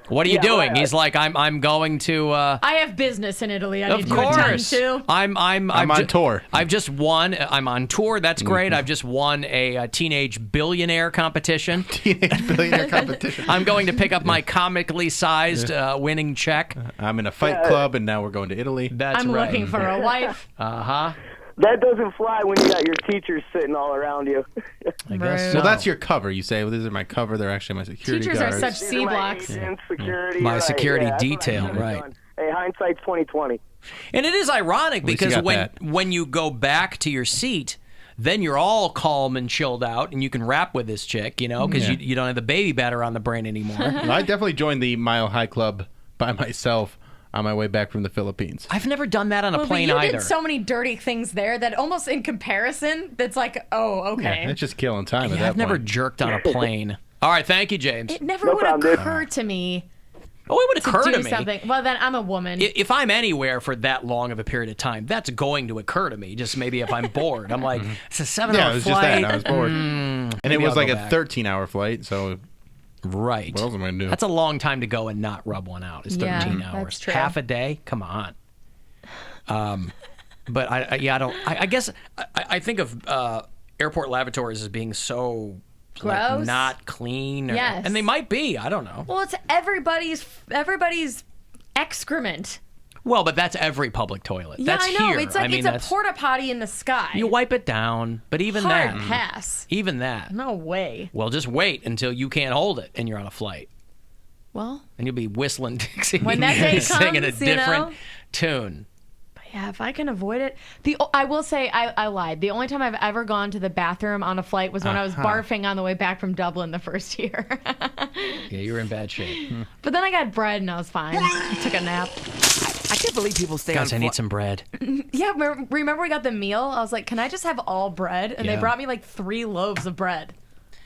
What are you doing? Well, He's like, I'm going to... I have business in Italy I of need to attend course. to. I'm on tour. I've just won. I'm on tour. That's great. I've just won a teenage billionaire competition. Teenage billionaire competition. I'm going to pick up my comically sized winning check. I'm in a fight club, and now we're going to Italy. That's I'm right. looking for a wife. Uh-huh. That doesn't fly when you got your teachers sitting all around you. I guess so. Well, that's your cover. You say, well, these are my cover. They're actually my security Teachers guards. are such C blocks. Security, My right, security that's what detail, I should've right. done. Hey, hindsight's 20/20. And it is ironic least you because got when you go back to your seat, then you're all calm and chilled out, and you can rap with this chick, because you don't have the baby batter on the brain anymore. Well, I definitely joined the Mile High Club by myself on my way back from the Philippines. I've never done that on a plane but you either. did so many dirty things there that almost in comparison, that's like, oh, okay. Yeah, it's just killing time at that I've never point. jerked on a plane. All right, thank you, James. It never would occur to me. Oh, it would occur to to do me. something. Well, then I'm a woman. If I'm anywhere for that long of a period of time, that's going to occur to me. Just maybe if I'm bored. I'm like, it's a 7-hour flight. Yeah, it was just that. I was bored. And it was I'll like go a back. 13-hour flight, so... Right. What else am I going to do? That's a long time to go and not rub one out. It's 13 hours. That's true. Half a day? Come on. But I guess I think of airport lavatories as being so Gross? not clean. Yes. And they might be. I don't know. Well, it's everybody's excrement. Well, but that's every public toilet. Yeah, That's I know. here. It's like I mean, it's a that's- porta potty in the sky. You wipe it down, but even Hard that. pass. Even that. No way. Well, just wait until you can't hold it and you're on a flight. Well, And you'll be whistling Dixie when that day singing a comes, different tune. yeah, if I can avoid it. I will say I lied. The only time I've ever gone to the bathroom on a flight was when I was barfing on the way back from Dublin the first year. Yeah, you were in bad shape. But then I got bread and I was fine. I took a nap. I can't believe people stay Guys, on I need some bread. Yeah, remember we got the meal? I was like, can I just have all bread? And Yeah. they brought me 3 loaves of bread.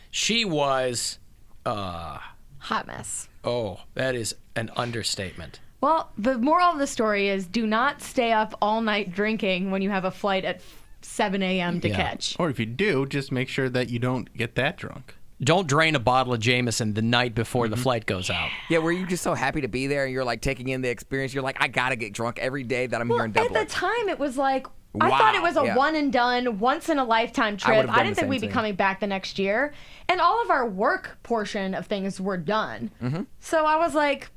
She was, Hot mess. oh, that is an understatement. Well, the moral of the story is do not stay up all night drinking when you have a flight at 7 a.m. to catch. Or if you do, just make sure that you don't get that drunk. Don't drain a bottle of Jameson the night before the flight goes out. Yeah, were you just so happy to be there and you're taking in the experience? You're like, I gotta get drunk every day that I'm here in Dublin. At the time, it was like, I Wow, thought it was a yeah. one and done, once in a lifetime I trip. would've done I didn't the think same we'd be thing. coming back the next year. And all of our work portion of things were done. Mm-hmm. So I was like,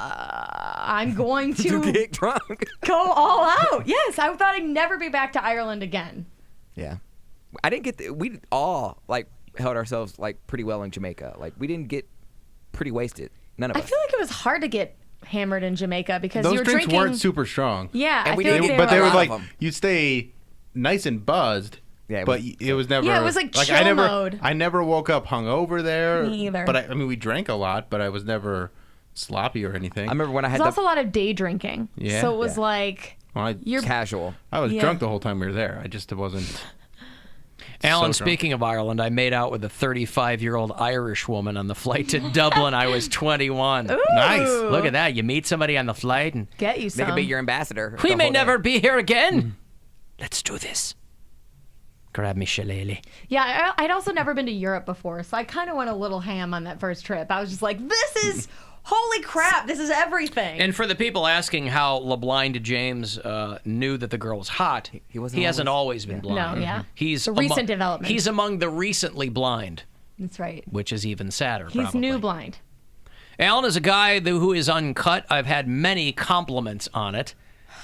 I'm going to get drunk. go all out. Yes, I thought I'd never be back to Ireland again. Yeah. I didn't get we all held ourselves pretty well in Jamaica. We didn't get pretty wasted. None of I us. feel like it was hard to get hammered in Jamaica because Those you were drinks drinking. weren't super strong. Yeah, And I we feel like didn't- they But they were were a lot like, of 'em. you'd stay nice and buzzed. Yeah, but it was never. Yeah, it was like chill I never, mode. I never woke up hungover there. Me either. But I mean, we drank a lot, but I was never sloppy or anything. I remember when I had There's also a lot of day drinking. Yeah. So it was Yeah. like Well, you're casual. I was Yeah. drunk the whole time we were there. I just wasn't. Alan, So drunk. speaking of Ireland, I made out with a 35-year-old Irish woman on the flight to Dublin. I was 21. Ooh. Nice. Look at that. You meet somebody on the flight and get you They some. could be your ambassador. we the may whole day. never be here again. Let's do this. Grab me shillelagh. Yeah, I'd also never been to Europe before, so I kind of went a little ham on that first trip. I was just like, this is holy crap, this is everything. And for the people asking how LeBlind James knew that the girl was hot, he hasn't always been blind. No, yeah. He's It's a recent development. He's among the recently blind, That's right. which is even sadder. He's probably. new blind. Alan is a guy who is uncut. I've had many compliments on it.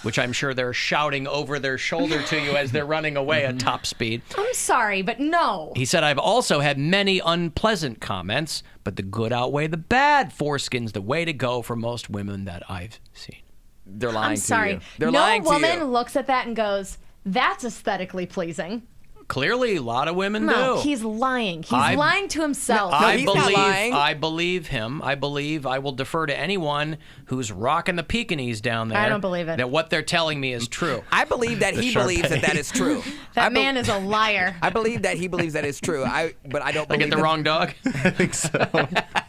which I'm sure they're shouting over their shoulder to you as they're running away at top speed. I'm sorry, but no. He said, I've also had many unpleasant comments, but the good outweigh the bad. Foreskin's the way to go for most women that I've seen. They're lying I'm sorry. to you. They're no lying to woman you. looks at that and goes, that's aesthetically pleasing. Clearly, a lot of women No, do. he's lying. He's lying to himself. I believe him. I believe I will defer to anyone who's rocking the Pekingese down there. I don't believe it. That what they're telling me is true. I believe that he believes that is true. That man is a liar. I believe that he believes that is true. But I don't I believe get the wrong dog? I think so.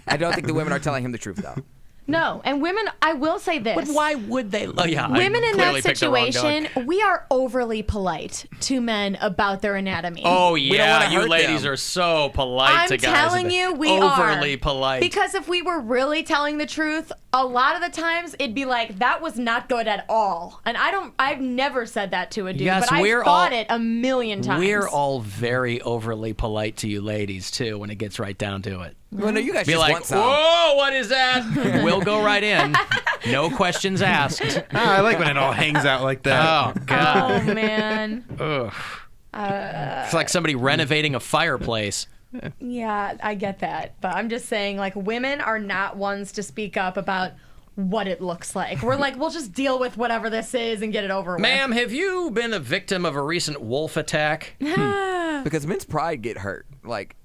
I don't think the women are telling him the truth, though. No, and women, I will say this. But why would they? Oh, yeah, women I in clearly that picked the wrong situation, dog. we are overly polite to men about their anatomy. Oh, don't yeah, wanna you hurt ladies them. are so polite I'm to guys. telling you, we overly are. polite. Because if we were really telling the truth, a lot of the times it'd be like, that was not good at all. And I've never said that to a dude, Yes, but I've we're thought all- it a million times. We're all very overly polite to you ladies, too, when it gets right down to it. Well, no, you guys Be just like, want some. whoa, what is that? We'll go right in. No questions asked. I like when it all hangs out like that. Oh, God. Oh, man. Ugh. It's like somebody renovating a fireplace. Yeah, I get that. But I'm just saying, like, women are not ones to speak up about what it looks like. We're like, we'll just deal with whatever this is and get it over with. Ma'am, have you been a victim of a recent wolf attack? Because men's pride get hurt. Like,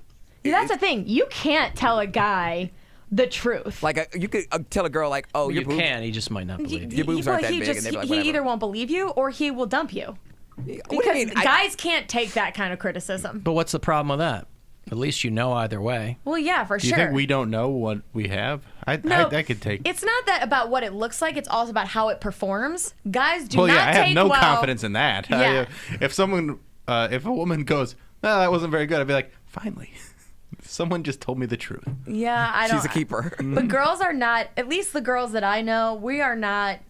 That's the thing. You can't tell a guy the truth. like you could tell a girl, like, oh, you your boobs, can. He just might not believe you. your boobs aren't that big. Just, And they'd be like, he whatever. either won't believe you or he will dump you. What do you Because mean? guys can't take that kind of criticism. But what's the problem with that? At least you know either way. Well, yeah, for Do you sure. think we don't know what we have? I could take. It's not that about what it looks like. It's also about how it performs. Guys do Well, not yeah, I take have no well. confidence in that. Yeah. If a woman goes, no, that wasn't very good, I'd be like, finally, someone just told me the truth. Yeah, I don't. She's a keeper. But girls are not. At least the girls that I know, we are not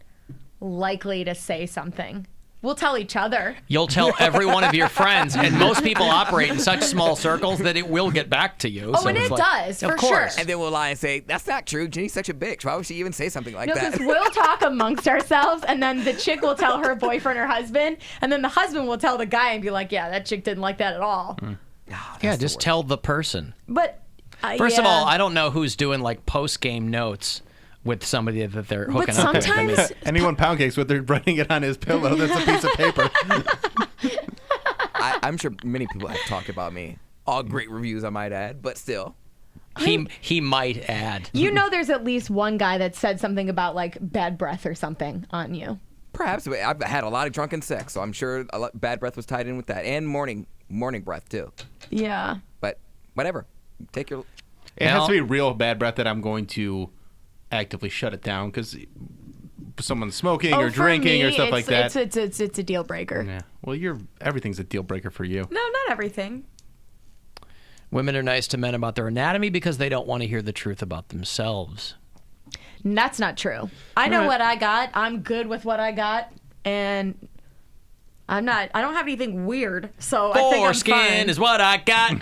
likely to say something. We'll tell each other. You'll tell every one of your friends, and most people operate in such small circles that it will get back to you. Oh, so and it's it like, does, of for course. sure. And then we'll lie and say, that's not true. Jenny's such a bitch. Why would she even say something like No, that? because we'll talk amongst ourselves, and then the chick will tell her boyfriend or husband, and then the husband will tell the guy and be like, yeah, that chick didn't like that at all. Yeah, just tell the person. But First of yeah. all, I don't know who's doing like post-game notes with somebody that they're hooking up with. I mean, Anyone pound cakes with, they're writing it on his pillow. That's a piece of paper. I'm sure many people have talked about me. All great reviews, I might add, but still. he might add. You know there's at least one guy that said something about, like, bad breath or something on you. Perhaps. But I've had a lot of drunken sex, so I'm sure bad breath was tied in with that. And morning breath, too. Yeah. But whatever. Take your... It has to be real bad breath that I'm going to actively shut it down because someone's smoking or for drinking me, or stuff like that. It's a deal breaker. Yeah. Well, everything's a deal breaker for you. No, not everything. Women are nice to men about their anatomy because they don't want to hear the truth about themselves. That's not true. I know what I got. I'm good with what I got, and I don't have anything weird, so I think I'm Foreskin fine. is what I got.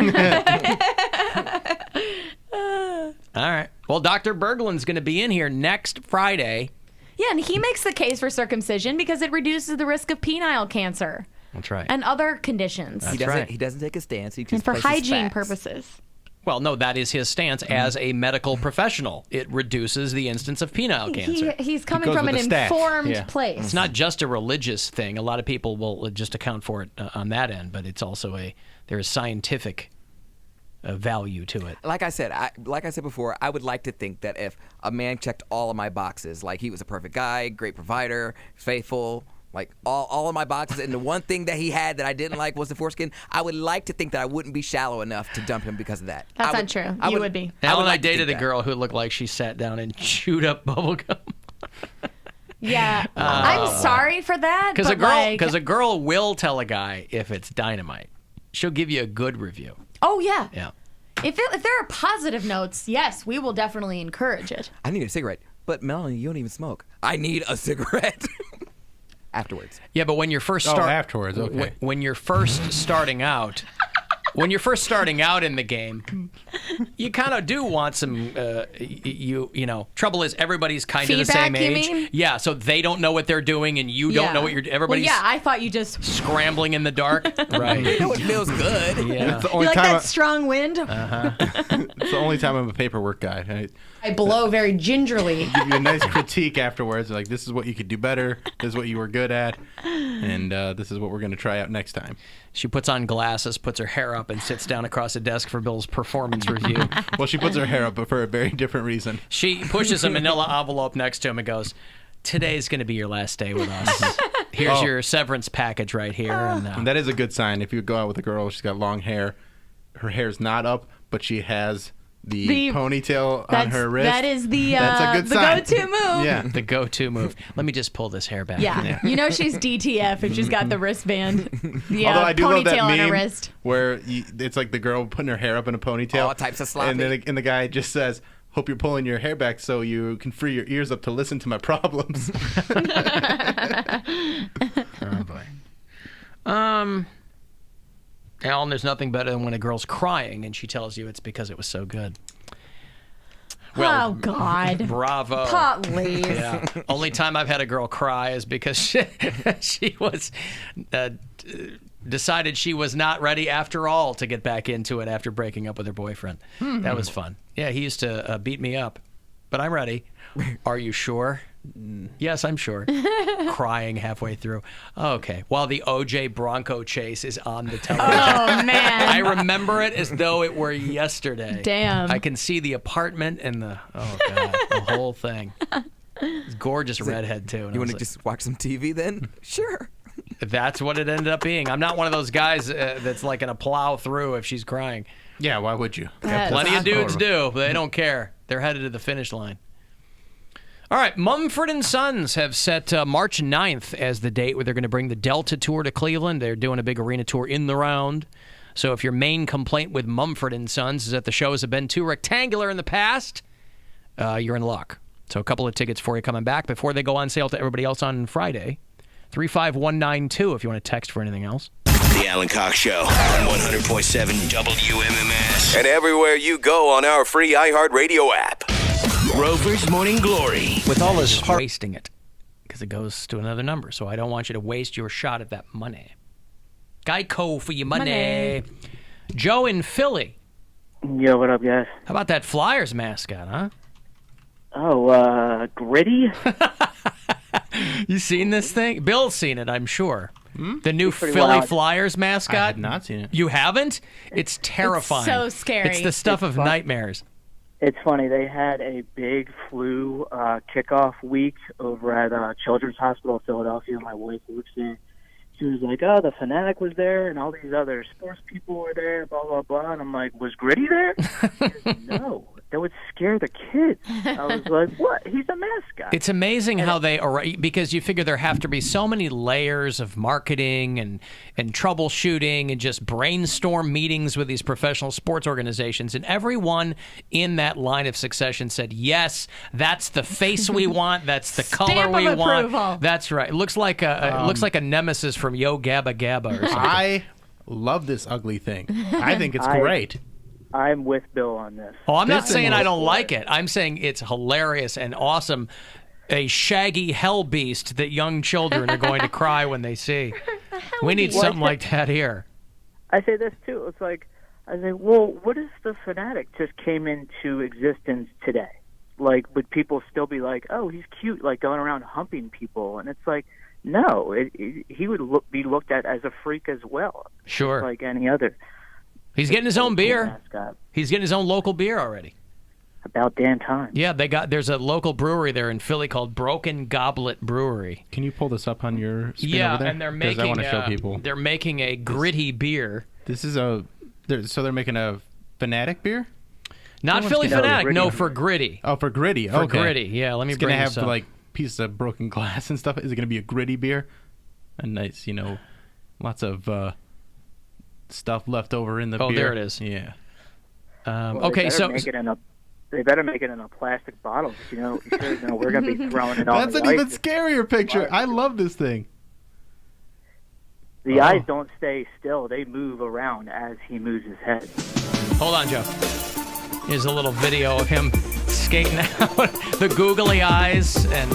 All right. Well, Dr. Berglund's going to be in here next Friday. Yeah, and he makes the case for circumcision because it reduces the risk of penile cancer. That's right. And other conditions. He doesn't take a stance. He just And for places hygiene facts. purposes. Well, no, that is his stance as a medical professional. It reduces the instance of penile cancer. He's coming from an informed place. It's not just a religious thing. A lot of people will just account for it on that end, but it's also there is scientific value to it. Like I said before, I would like to think that if a man checked all of my boxes, like he was a perfect guy, great provider, faithful, like all of my boxes, and the one thing that he had that I didn't like was the foreskin, I would like to think that I wouldn't be shallow enough to dump him because of that. That's not true. You would be. Alan and I like to dated a think girl who looked like she sat down and chewed up bubble gum. Yeah. I'm sorry for that. Because a girl will tell a guy if it's dynamite. She'll give you a good review. Oh, yeah. Yeah. If there are positive notes, yes, we will definitely encourage it. I need a cigarette. But Melanie, you don't even smoke. I need a cigarette. Afterwards. Yeah, but when you're first afterwards, okay. When you're first starting out, when you're first starting out in the game, you kind of do want some, trouble is everybody's kind of the same Feedback, you age. mean? Yeah, so they don't know what they're doing and you don't know what everybody's Well, yeah, I thought you just scrambling in the dark. Right. You know it feels good. Yeah. It's the you only like time that strong wind. it's the only time I'm a paperwork guy. I blow very gingerly. Give you a nice critique afterwards, like this is what you could do better, this is what you were good at, and this is what we're going to try out next time. She puts on glasses, puts her hair up, and sits down across a desk for Bill's performance review. Well, she puts her hair up, but for a very different reason. She pushes a manila envelope next to him and goes, "Today's going to be your last day with us. Here's your severance package right here." And that is a good sign. If you go out with a girl, she's got long hair, her hair's not up, but she has the ponytail on her wrist. That is that's a good sign. go-to move. Yeah, the go-to move. Let me just pull this hair back. Yeah. You know she's DTF if she's got the wristband. The Although I do love that ponytail on her meme wrist. where it's like the girl putting her hair up in a ponytail. All types of sloppy. And the guy just says, "Hope you're pulling your hair back so you can free your ears up to listen to my problems." Oh boy. Alan, there's nothing better than when a girl's crying and she tells you it's because it was so good. Well, oh God! Bravo. Please. Yeah. Only time I've had a girl cry is because she was decided she was not ready after all to get back into it after breaking up with her boyfriend. That was fun. Yeah, he used to beat me up, but I'm ready. Are you sure? Yes, I'm sure. Crying halfway through. Okay. While the OJ Bronco chase is on the television. Oh, man. I remember it as though it were yesterday. Damn. I can see the apartment and the whole thing. It's gorgeous redhead, too. And You want to just watch some TV then? Sure. That's what it ended up being. I'm not one of those guys that's like going to plow through if she's crying. Yeah, why would you? Plenty of dudes do, but they don't care. They're headed to the finish line. All right, Mumford & Sons have set March 9th as the date where they're going to bring the Delta Tour to Cleveland. They're doing a big arena tour in the round. So if your main complaint with Mumford & Sons is that the shows have been too rectangular in the past, you're in luck. So a couple of tickets for you coming back before they go on sale to everybody else on Friday. 35192 if you want to text for anything else. The Alan Cox Show on 100.7 WMMS. And everywhere you go on our free iHeartRadio app. Rover's Morning Glory. With all this wasting it, because it goes to another number. So I don't want you to waste your shot at that money. Geico for your money. Joe in Philly. Yo, what up, guys? How about that Flyers mascot, huh? Oh, Gritty? You seen this thing? Bill's seen it, I'm sure. The new pretty Philly wild. Flyers mascot? I have not seen it. You haven't? It's terrifying. so scary. It's the stuff It's of fun. nightmares. It's funny. They had a big flu kickoff week over at Children's Hospital of Philadelphia. My wife works there. She was like, "Oh, the Fanatic was there, and all these other sports people were there, blah, blah, blah." And I'm like, "Was Gritty there?" She goes, "No. That would scare the kids." I was like, "What? He's a mascot." It's amazing how they because you figure there have to be so many layers of marketing and troubleshooting and just brainstorm meetings with these professional sports organizations, and everyone in that line of succession said, "Yes, that's the face we want. That's the color Stamp we of want." approval. That's right. It looks like a nemesis from Yo Gabba Gabba or something. I love this ugly thing. I think it's great. I'm with Bill on this. Oh, I'm not This saying thing I was don't like it. I'm saying it's hilarious and awesome. A shaggy hell beast that young children are going to cry when they see. We need beast. something like that here. I say this too. It's like, I say, well, what if the Fanatic just came into existence today? Like, would people still be like, "Oh, he's cute," like going around humping people? And it's like, no, he would be looked at as a freak as well. Sure. Like any other. He's getting his own beer. Mascot. He's getting his own local beer already. About damn time. Yeah, there's a local brewery there in Philly called Broken Goblet Brewery. Can you pull this up on your screen over there? And they're 'Cause making I want to show people. They're making a gritty beer. This is they're making a Fanatic beer? Not Who Philly wants to- Fanatic, no, for gritty. Oh, for gritty. For Okay. gritty, yeah. Let me it's bring gonna this have up. like pieces of broken glass and stuff. Is it gonna be a gritty beer? A nice, lots of stuff left over in the beer. Oh, there it is. Yeah. Well, okay, they so they better make it in a plastic bottle. We're gonna be throwing it on. That's the an even ice. scarier picture. I love this thing. The eyes don't stay still. They move around as he moves his head. Hold on, Joe. Here's a little video of him skating out. The googly eyes and...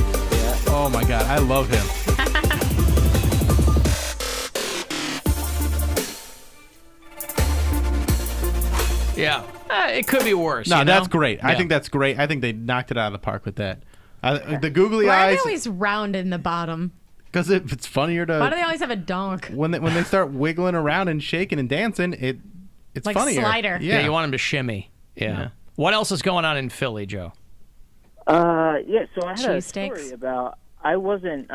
Oh, my God. I love him. Yeah. It could be worse. No, you know? that's great. Yeah. I think that's great. I think they knocked it out of the park with that. The googly Why are eyes... they always round in the bottom? Because it's funnier to... Why do they always have a donk? When they start wiggling around and shaking and dancing, it's Like funnier. Slider. Yeah, you want him to shimmy. Yeah. What else is going on in Philly, Joe? Yeah, so I had a Cheesesteaks. story about, I wasn't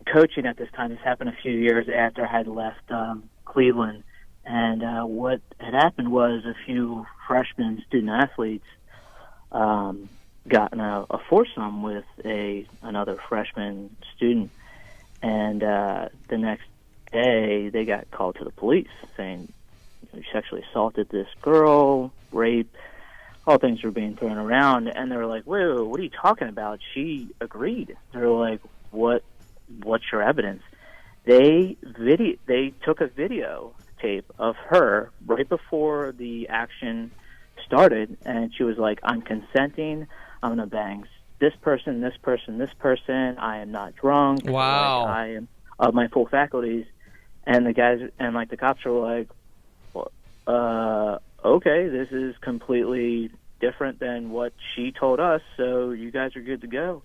coaching at this time. This happened a few years after I had left Cleveland. And what had happened was a few freshman student athletes got in a foursome with another freshman student. And the next day, they got called to the police saying, you sexually assaulted this girl, rape, all things were being thrown around. And they were like, whoa, what are you talking about? She agreed. They were like, what's your evidence? They took a video tape of her right before the action started, and she was like, I'm consenting, I'm going to bang this person, this person, this person, I am not drunk. Wow. Like, I am of my full faculties. And the guys, and like the cops were like, well, okay, this is completely different than what she told us, so you guys are good to go.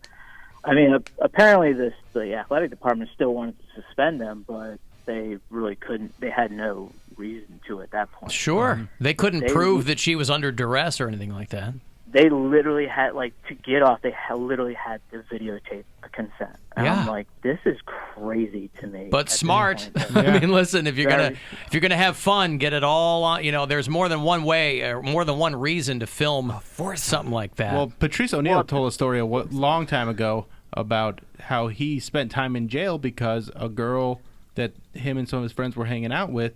I mean, apparently the athletic department still wanted to suspend them, but they really couldn't. They had no reason to at that point. Sure. They couldn't prove that she was under duress or anything like that. They literally had, like, to get off, they literally had to videotape a consent. And Yeah. I'm like, this is crazy to me. But smart. I mean, listen, if you're gonna have fun, get it all on. You know, there's more than one way or more than one reason to film something like that. Well, Patrice O'Neal told a story a long time ago about how he spent time in jail because a girl that him and some of his friends were hanging out with,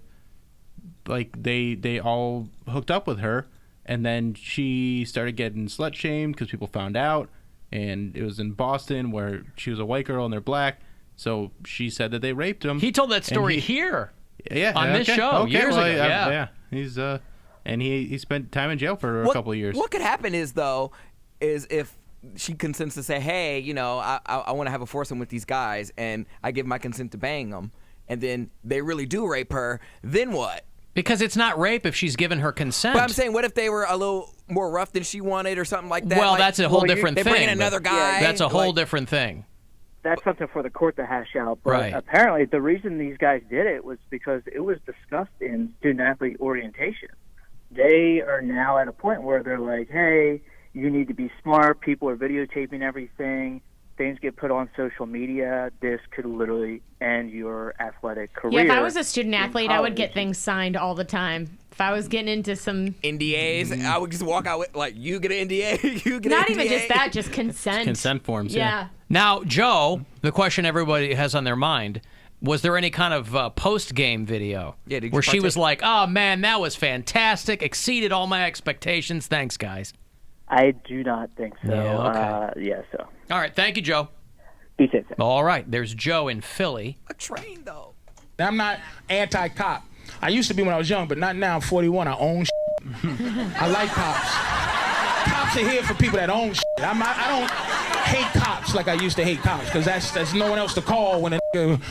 like they all hooked up with her, and then she started getting slut shamed because people found out, and it was in Boston where she was a white girl and they're black, so she said that they raped him. He told that story here. Yeah, on this show years ago. Yeah, he's and he spent time in jail for a couple of years. What could happen is if she consents to say, hey, you know, I want to have a foursome with these guys, and I give my consent to bang them, and then they really do rape her, then what? Because it's not rape if she's given her consent. But I'm saying, what if they were a little more rough than she wanted or something like that? Well, like, that's a whole different thing. They bring in another guy. That's a whole different thing. That's something for the court to hash out. But Right. apparently the reason these guys did it was because it was discussed in student-athlete orientation. They are now at a point where they're like, hey, you need to be smart. People are videotaping everything. Things get put on social media. This could literally end your athletic career. Yeah, if I was a student athlete, I would get things signed all the time. If I was getting into some NDAs, I would just walk out with, like, you get an NDA, you get not an NDA. even just that, just consent. Consent forms, Yeah. Now, Joe, the question everybody has on their mind, was there any kind of post-game video where she was like, oh, man, that was fantastic, exceeded all my expectations, thanks, guys? I do not think so. Yeah, okay. So. All right, thank you, Joe. Be safe. All right, there's Joe in Philly. A train, though. I'm not anti-cop. I used to be when I was young, but not now. I'm 41. I own I like cops. Cops are here for people that own I don't hate cops like I used to hate cops, because that's no one else to call when a nigga...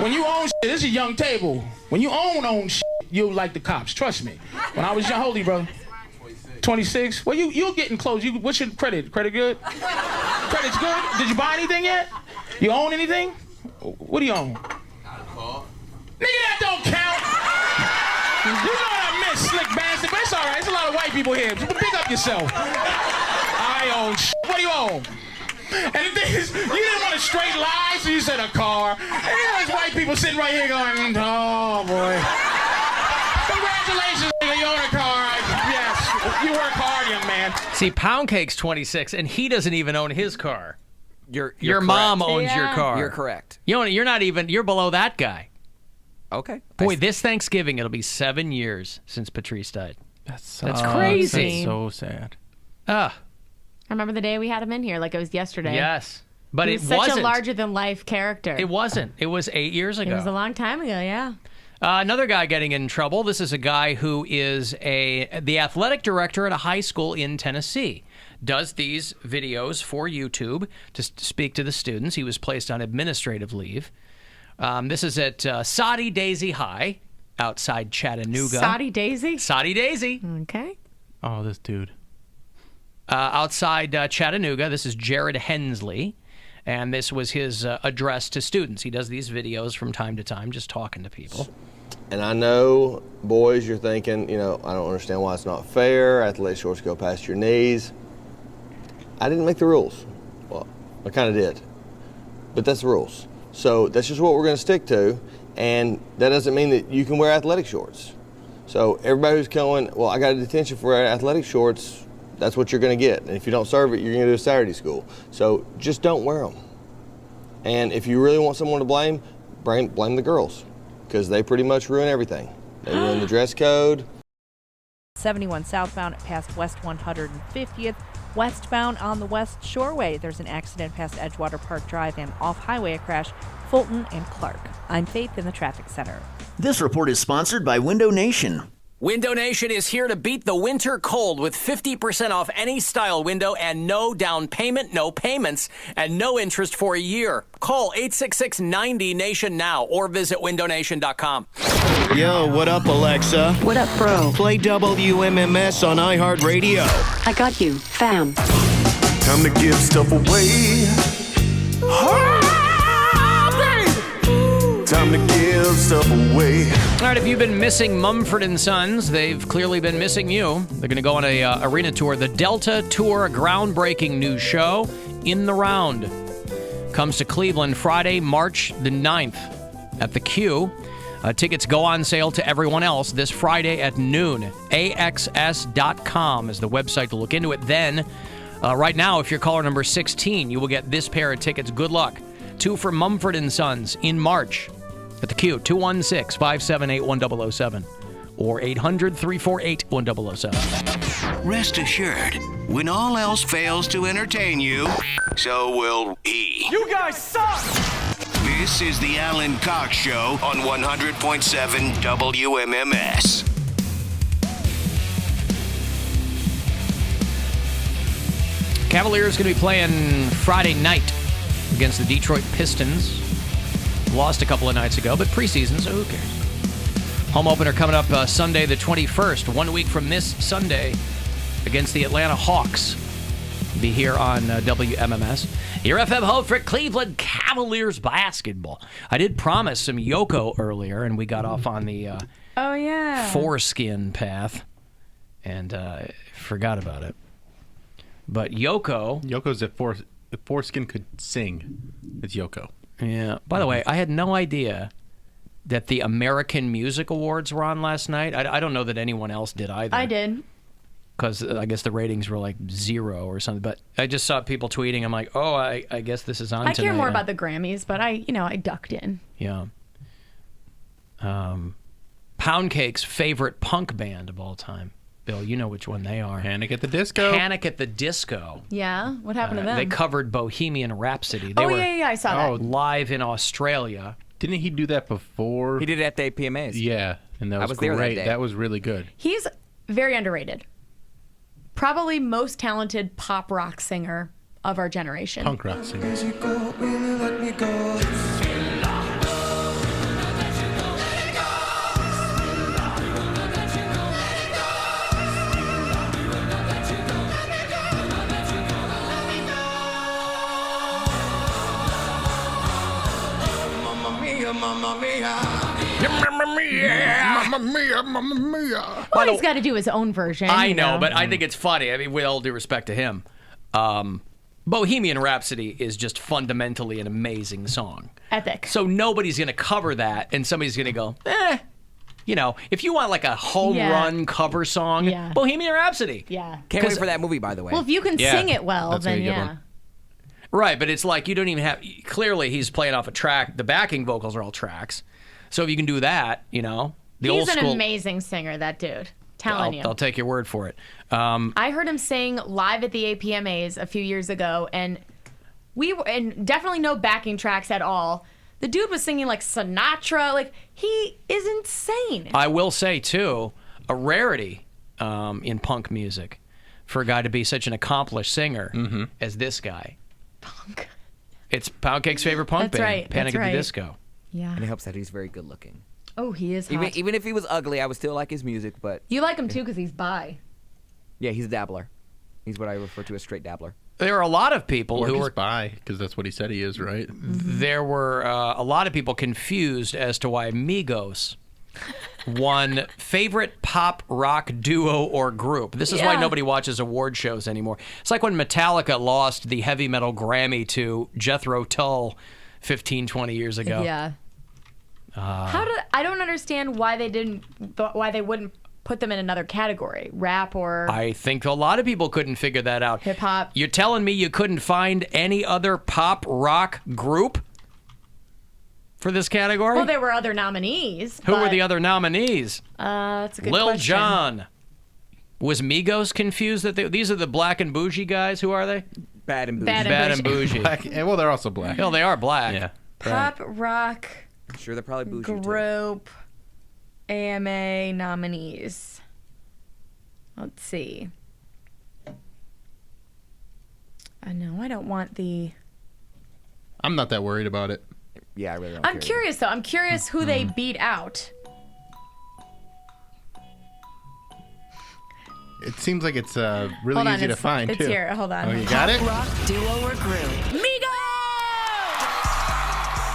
When you own this is a young table. When you own you'll like the cops. Trust me. When I was young, holy bro. 26? Well, you're getting close. What's your credit? Credit good? Credit's good? Did you buy anything yet? You own anything? What do you own? Nigga, that don't count. You know what I miss, slick bastard, but it's all right. There's a lot of white people here. Pick up yourself. I own What do you own? And the thing is, you didn't want a straight lie, so you said a car. And there's white people sitting right here going, oh, boy. Congratulations, nigga, you own a car. Yes, you work hard, young man. See, Pound Cake's 26, and he doesn't even own his car. Your mom correct. owns your car. You're correct. You're not even, you're below that guy. Okay. Boy, this Thanksgiving, it'll be 7 years since Patrice died. That's crazy. That's so sad. I remember the day we had him in here, like it was yesterday. Yes. But he it was such wasn't. a larger-than-life character. It wasn't. It was 8 years ago. It was a long time ago, yeah. Another guy getting in trouble. This is a guy who is the athletic director at a high school in Tennessee. Does these videos for YouTube to speak to the students. He was placed on administrative leave. This is at Soddy Daisy High outside Chattanooga. Soddy Daisy? Soddy Daisy. Okay. Oh, this dude. Outside Chattanooga. This is Jared Hensley. And this was his address to students. He does these videos from time to time, just talking to people. And I know, boys, you're thinking, I don't understand why it's not fair. Athletic shorts go past your knees. I didn't make the rules. Well, I kind of did. But that's the rules. So that's just what we're going to stick to. And that doesn't mean that you can wear athletic shorts. So everybody who's going, well, I got a detention for athletic shorts, that's what you're going to get. And if you don't serve it, you're going to do a Saturday school. So just don't wear them. And if you really want someone to blame the girls, because they pretty much ruin everything. They ruin the dress code. 71 southbound past West 150th. Westbound on the West Shoreway, there's an accident past Edgewater Park Drive, and off-highway a crash, Fulton and Clark. I'm Faith in the Traffic Center. This report is sponsored by Window Nation. Window Nation is here to beat the winter cold with 50% off any style window and no down payment, no payments, and no interest for a year. Call 866-90-NATION now or visit windownation.com. Yo, what up, Alexa? What up, bro? Play WMMS on iHeartRadio. I got you, fam. Time to give stuff away. Time to give stuff away. All right, if you've been missing Mumford & Sons, they've clearly been missing you. They're going to go on a arena tour. The Delta Tour, a groundbreaking new show, In the Round. Comes to Cleveland Friday, March the 9th at the Q. Tickets go on sale to everyone else this Friday at noon. AXS.com is the website to look into it. Then, right now, if you're caller number 16, you will get this pair of tickets. Good luck. 2 for Mumford & Sons in March at the Q, 216-578-1007 or 800-348-1007. Rest assured, when all else fails to entertain you, so will he. You guys suck! This is the Alan Cox Show on 100.7 WMMS. Cavaliers going to be playing Friday night against the Detroit Pistons. Lost a couple of nights ago, but preseason, so who cares? Home opener coming up Sunday the 21st, 1 week from this Sunday, against the Atlanta Hawks. Be here on WMMS. Your FM home for Cleveland Cavaliers basketball. I did promise some Yoko earlier, and we got off on the foreskin path, and forgot about it. But Yoko's if foreskin could sing, it's Yoko. Yeah. By the way, I had no idea that the American Music Awards were on last night. I don't know that anyone else did either. I did. Because I guess the ratings were like 0 or something. But I just saw people tweeting. I'm like, oh, I guess this is on tonight. I care more about the Grammys, but I ducked in. Yeah. Pound Cake's favorite punk band of all time. Bill, you know which one they are. Panic at the Disco. Panic at the Disco. Yeah? What happened to them? They covered Bohemian Rhapsody. They were I saw that. Live in Australia. Didn't he do that before? He did it at the APMAs. Yeah, and that was there great. that day. That was really good. He's very underrated. Probably most talented pop rock singer of our generation. Punk rock singer. Mamma mia. Well, he's got to do his own version. I know, but I think it's funny. I mean, with all due respect to him, Bohemian Rhapsody is just fundamentally an amazing song. Epic. So nobody's going to cover that, and somebody's going to go, You know, if you want like a home run cover song, Bohemian Rhapsody. Yeah. Can't wait for that movie, by the way. Well, if you can sing it well, then yeah. Right, but it's like you don't even have... Clearly, he's playing off a track. The backing vocals are all tracks. So if you can do that, you know... He's an amazing singer, that dude. Telling you. I'll take your word for it. I heard him sing live at the APMAs a few years ago, and definitely no backing tracks at all. The dude was singing like Sinatra. Like, he is insane. I will say, too, a rarity in punk music for a guy to be such an accomplished singer as this guy. Punk. It's Pound Cake's favorite punk That's band, right. Panic That's at the right. Disco. Yeah. And it helps that he's very good looking. Oh, he is hot. Even if he was ugly, I would still like his music, but... You like him, too, because he's bi. Yeah, he's a dabbler. He's what I refer to as straight dabbler. There are a lot of people who were are bi, because that's what he said he is, right? There were a lot of people confused as to why Migos won favorite pop rock duo or group. This is why nobody watches award shows anymore. It's like when Metallica lost the heavy metal Grammy to Jethro Tull 15, 20 years ago. Yeah. I don't understand why they wouldn't put them in another category, rap or... I think a lot of people couldn't figure that out. Hip-hop. You're telling me you couldn't find any other pop rock group for this category? Well, there were other nominees. Who were the other nominees? That's a good Lil question. Jon. Was Migos confused that these are the black and bougie guys? Who are they? Bad and bougie. Bad and bougie. Well, they're also black. Well, they are black. Yeah. Pop rock I'm sure they're probably bougie too. group AMA nominees. Let's see. I know I don't want the... I'm not that worried about it. Yeah, I really don't. I'm curious, though. I'm curious who they beat out. It seems like it's really Hold on, easy to find, it's too. here. Hold on. Oh, you got it? Rock, duo, or group.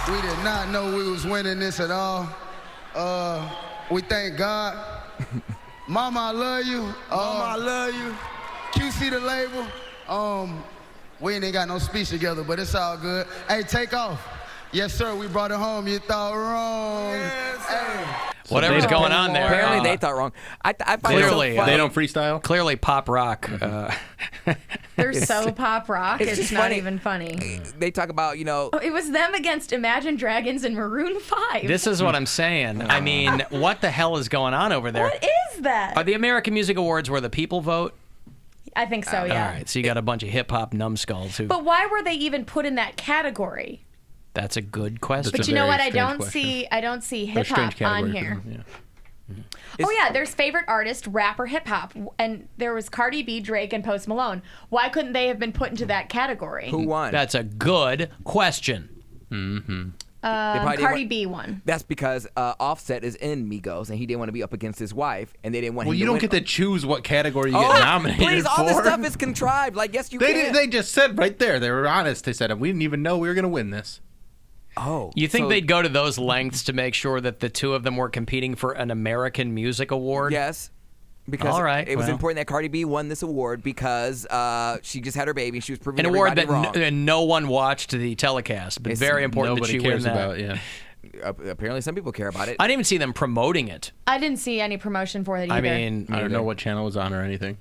We did not know we was winning this at all. We thank God. Mama, I love you. Mama, I love you. QC the label. We ain't got no speech together, but it's all good. Hey, take off. Yes, sir, we brought it home. You thought wrong. Yes, hey. Whatever's going on there. Apparently they thought wrong. I find Clearly, it so funny. They don't freestyle? Clearly pop rock. They're so pop rock, it's just not funny. even funny. They talk about, Oh, it was them against Imagine Dragons and Maroon 5. This is what I'm saying. I mean, what the hell is going on over there? What is that? Are the American Music Awards where the people vote? I think so, yeah. All right, so you got a bunch of hip-hop numbskulls who... But why were they even put in that category? That's a good question. But you know what? I don't see hip hop on here. Oh yeah, there's favorite artist, rapper, hip hop, and there was Cardi B, Drake, and Post Malone. Why couldn't they have been put into that category? Who won? That's a good question. Cardi B won. That's because Offset is in Migos, and he didn't want to be up against his wife, and they didn't want him to you don't win. get to choose what category you get nominated please, for. all this stuff is contrived. Like, yes, you can. They just said right there. They were honest. They said, we didn't even know we were going to win this. Oh. You think they'd go to those lengths to make sure that the two of them were competing for an American Music Award? Yes. Because All right, it was important that Cardi B won this award because she just had her baby and she was proving an award everybody that wrong. no one watched the telecast, but It's very important that she cares win that. about, yeah. Apparently some people care about it. I didn't even see them promoting it. I didn't see any promotion for it either. I mean, I don't know what channel was on or anything.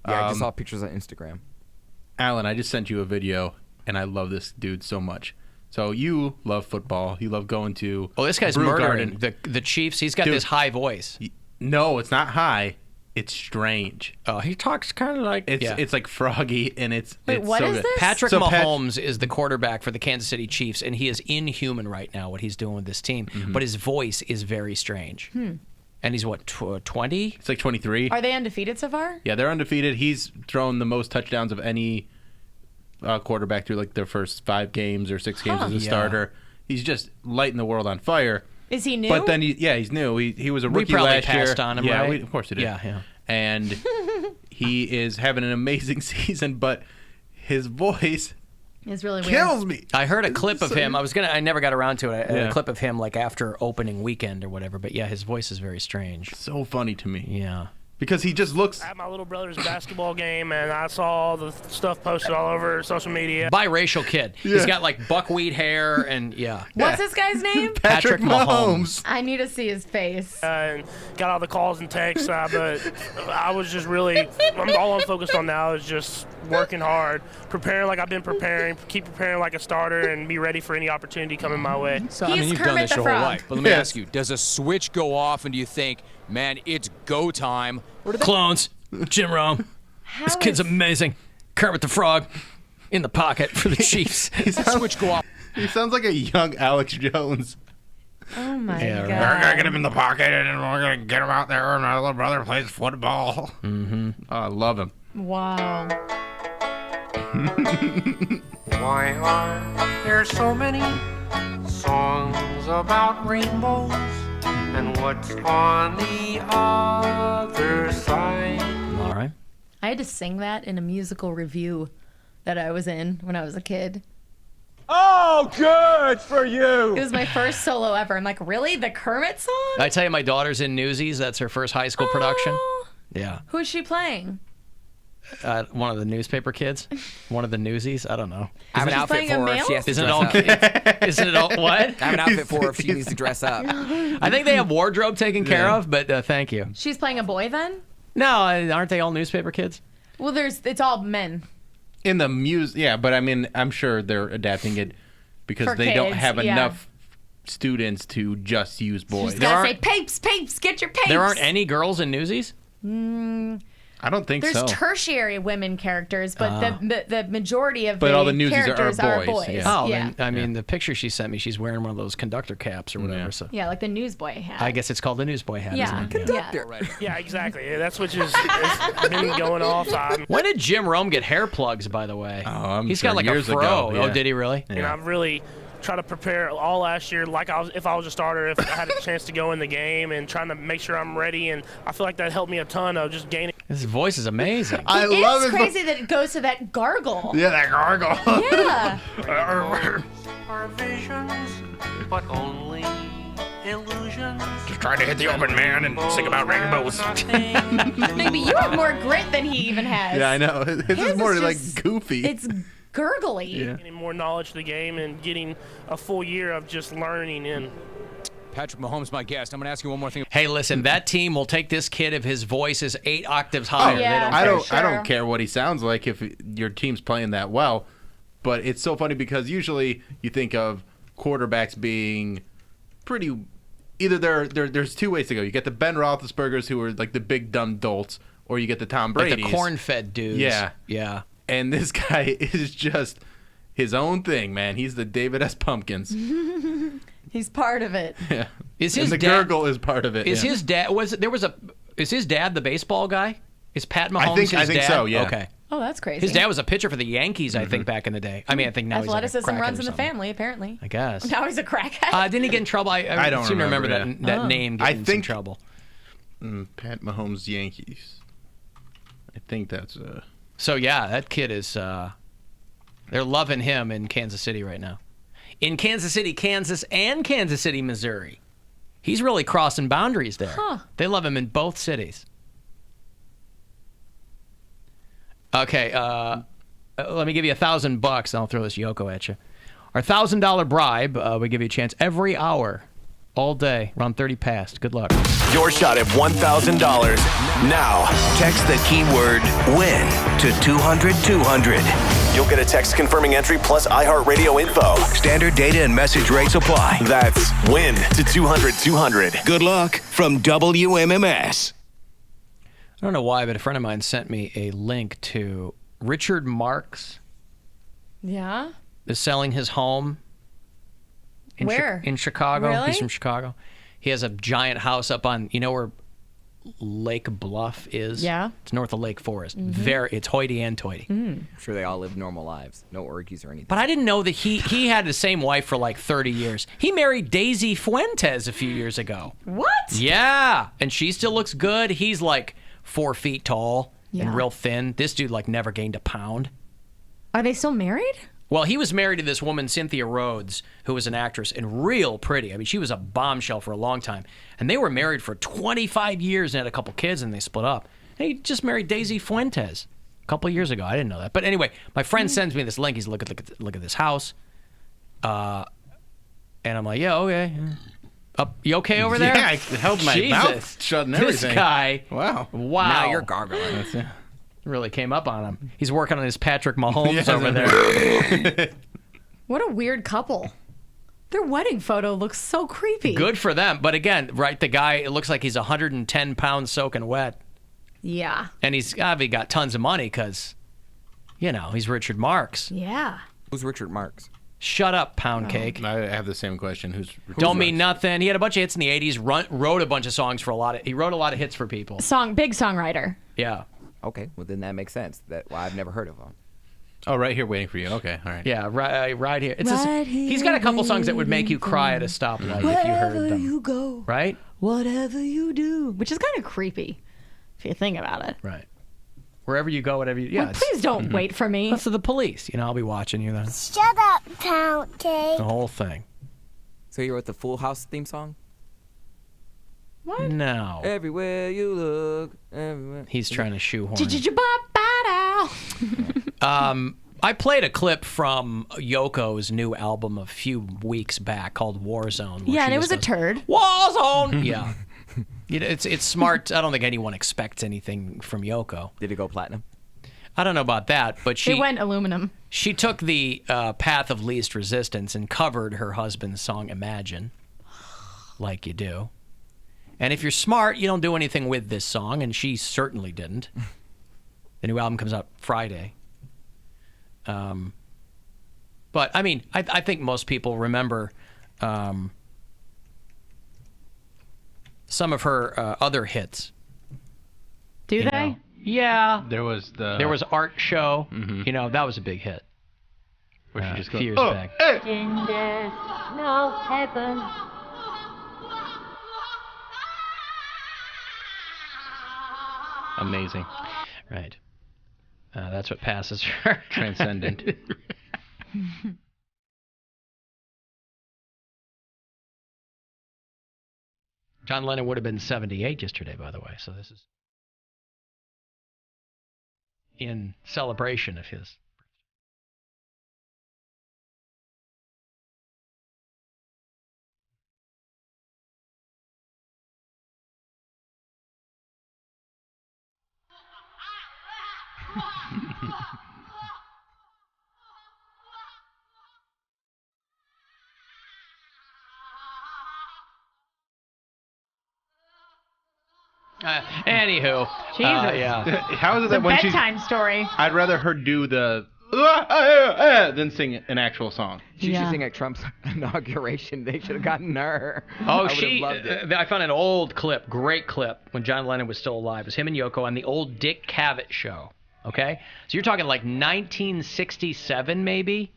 Yeah, I just saw pictures on Instagram. Alan, I just sent you a video, and I love this dude so much. So you love football. You love going to this guy's Brew murdering Garden. the Chiefs. He's got Dude. this high voice. No, it's not high. It's strange. Oh, he talks kind of like it's like froggy, and it's what so is good. this? Patrick Mahomes is the quarterback for the Kansas City Chiefs, and he is inhuman right now, what he's doing with this team. But his voice is very strange. And he's, what, 20? It's like 23. Are they undefeated so far? Yeah, they're undefeated. He's thrown the most touchdowns of any quarterback through like their first 5 games or 6 games as a starter. He's just lighting the world on fire. Is he new? But then, he's new. He was a rookie we probably last year. passed on him, yeah, right? of course we did. Yeah. And he is having an amazing season, but his voice It's really weird. kills me. I heard a clip of him. I never got around to it. Yeah. A clip of him like after opening weekend or whatever. But yeah, his voice is very strange. So funny to me. Yeah. Because he just looks... At my little brother's basketball game, and I saw all the stuff posted all over social media. Biracial kid. He's got like buckwheat hair and yeah. What's this guy's name? Patrick Mahomes. I need to see his face. And got all the calls and texts, but I was just really, all I'm focused on now is just working hard, preparing like I've been preparing, keep preparing like a starter, and be ready for any opportunity coming my way. So, I mean, you've done this your whole life. But let me ask you, does a switch go off and do you think, Man, it's go time. Clones. Jim Rome. This kid's amazing. Kermit the Frog in the pocket for the Chiefs. Switch go off. He sounds like a young Alex Jones. Oh my God. We're gonna get him in the pocket and we're gonna get him out there. And my little brother plays football. Mm-hmm. Oh, I love him. Wow. Why are there so many songs about rainbows? And what's on the other side? All right. I had to sing that in a musical review that I was in when I was a kid. Oh, good for you. It was my first solo ever. I'm like, really? The Kermit song? I tell you, my daughter's in Newsies. That's her first high school production. Yeah. Who is she playing? One of the newspaper kids. One of the Newsies. I don't know. I have an outfit for her if she has to dress up. Isn't it all what? I have an outfit for her if she needs to dress up. I think they have wardrobe taken care of, but thank you. She's playing a boy then? No, aren't they all newspaper kids? Well, it's all men. In the yeah, but I mean, I'm sure they're adapting it because For they don't kids, have yeah. enough students to just use boys. She's gotta say, papes, get your papes. There aren't any girls in Newsies? I don't think There's so. tertiary women characters, but the majority of But the all the Newsies characters are boys, yeah. Oh, yeah. then, I mean, the picture she sent me, she's wearing one of those conductor caps or whatever. So Yeah, like the newsboy hat. I guess it's called the newsboy hat, Yeah. isn't it? Yeah, exactly. Yeah, that's what has been going off. When did Jim Rome get hair plugs, by the way? Oh, I'm He's sure got like years a fro. ago, yeah. Oh, did he really? And I've really tried to prepare all last year, like if I was a starter, if I had a chance to go in the game, and trying to make sure I'm ready. And I feel like that helped me a ton of just gaining. His voice is amazing. I love It's it. crazy that it goes to that gargle. Yeah, that gargle. Yeah. Are visions, but only illusions. Just trying to hit the open man and sing about rainbows. Maybe you have more grit than he even has. Yeah, I know. His is more like goofy. It's gurgly. Getting more knowledge of the game and getting a full year of just learning and. Patrick Mahomes, my guest. I'm going to ask you one more thing. Hey, listen, that team will take this kid if his voice is 8 octaves higher. I don't care what he sounds like if your team's playing that well. But it's so funny because usually you think of quarterbacks being pretty. Either there's two ways to go. You get the Ben Roethlisbergers who are like the big dumb dolts, or you get the Tom Brady's. Like the corn-fed dudes. Yeah, yeah. And this guy is just his own thing, man. He's the David S. Pumpkins. He's part of it. Yeah. Is his and the dad, gurgle is part of it. Is yeah. his dad is his dad the baseball guy? Is Pat Mahomes his dad? I think so, yeah. Okay. Oh, that's crazy. His dad was a pitcher for the Yankees, I think, back in the day. I mean, I think now Athleticism he's like a crackhead runs or in the something. family, apparently. I guess. Now he's a crackhead. Didn't he get in trouble? I don't seem to remember remember that name getting in some trouble. Pat Mahomes Yankees. I think that's So yeah, that kid is. They're loving him in Kansas City right now. In Kansas City, Kansas, and Kansas City, Missouri. He's really crossing boundaries there. Huh. They love him in both cities. Okay, let me give you $1,000, and I'll throw this Yoko at you. Our $1,000 bribe, we give you a chance every hour, all day, around 30 past. Good luck. Your shot at $1,000. Now, text the keyword WIN to 200-200. You'll get a text confirming entry plus iHeartRadio info. Standard data and message rates apply. That's WIN to 200-200. Good luck from WMMS. I don't know why, but a friend of mine sent me a link to Richard Marks Yeah? is selling his home. Where? In Chicago. Really? He's from Chicago. He has a giant house up on, where Lake Bluff is? Yeah. It's north of Lake Forest. Mhm. It's hoity-toity. I'm sure they all live normal lives. No orgies or anything. But I didn't know that he had the same wife for like 30 years. He married Daisy Fuentes a few years ago. What? Yeah. And she still looks good. He's like 4 feet tall Yeah. and real thin. This dude like never gained a pound. Are they still married? Well, he was married to this woman, Cynthia Rhodes, who was an actress and real pretty. I mean, she was a bombshell for a long time. And they were married for 25 years and had a couple kids, and they split up. And he just married Daisy Fuentes a couple of years ago. I didn't know that. But anyway, my friend sends me this link. He's look at this house. And I'm like, yeah, okay. You okay over there? Yeah, I held my mouth shut and everything. This guy. Wow. Now you're gargling. Really came up on him. He's working on his Patrick Mahomes Yeah, over there. What a weird couple. Their wedding photo looks so creepy. Good for them. But again, right, the guy, it looks like he's 110 pounds soaking wet. Yeah. And he's obviously got tons of money because, you know, he's Richard Marx. Yeah. Who's Richard Marx? Shut up, pound cake. I have the same question. Who's Don't mean nothing. He had a bunch of hits in the 80s, wrote a bunch of songs for he wrote a lot of hits for people. Big songwriter. Yeah. Okay, well then that makes sense. I've never heard of him. Oh, right here waiting for you. Okay, all right. Yeah, right here. He's got a couple songs that would make you cry at a stoplight if you heard them. Wherever you go. Right? Whatever you do. Which is kind of creepy if you think about it. Right. Wherever you go, whatever you... Yeah, Well, please don't wait for me. That's the police. You know, I'll be watching you then. Shut up, pound cake. The whole thing. So you wrote the Full House theme song? What? No. Everywhere you look, everywhere. He's trying to shoehorn. I played a clip from Yoko's new album a few weeks back called Warzone. Yeah, and it was a turd. Warzone! Yeah. It's smart. I don't think anyone expects anything from Yoko. Did it go platinum? I don't know about that, but It went aluminum. She took the path of least resistance and covered her husband's song Imagine, like you do. And if you're smart, you don't do anything with this song, and she certainly didn't. The new album comes out Friday. But, I mean, I think most people remember some of her other hits. Do they? Know? Yeah. There was Art Show. You know, that was a big hit. Where she just a few goes, years back. In there's no heaven. Amazing. Right. That's what passes for transcendent. John Lennon would have been 78 yesterday, by the way. So this is in celebration of his. Anywho, Jesus. yeah. How is it It's a that when she's bedtime story. I'd rather her do the than sing an actual song. She should sing at Trump's inauguration. They should have gotten her. Oh, I would've loved it. I found an old clip, great clip, when John Lennon was still alive. It was him and Yoko on the old Dick Cavett show. Okay? So you're talking like 1967 maybe,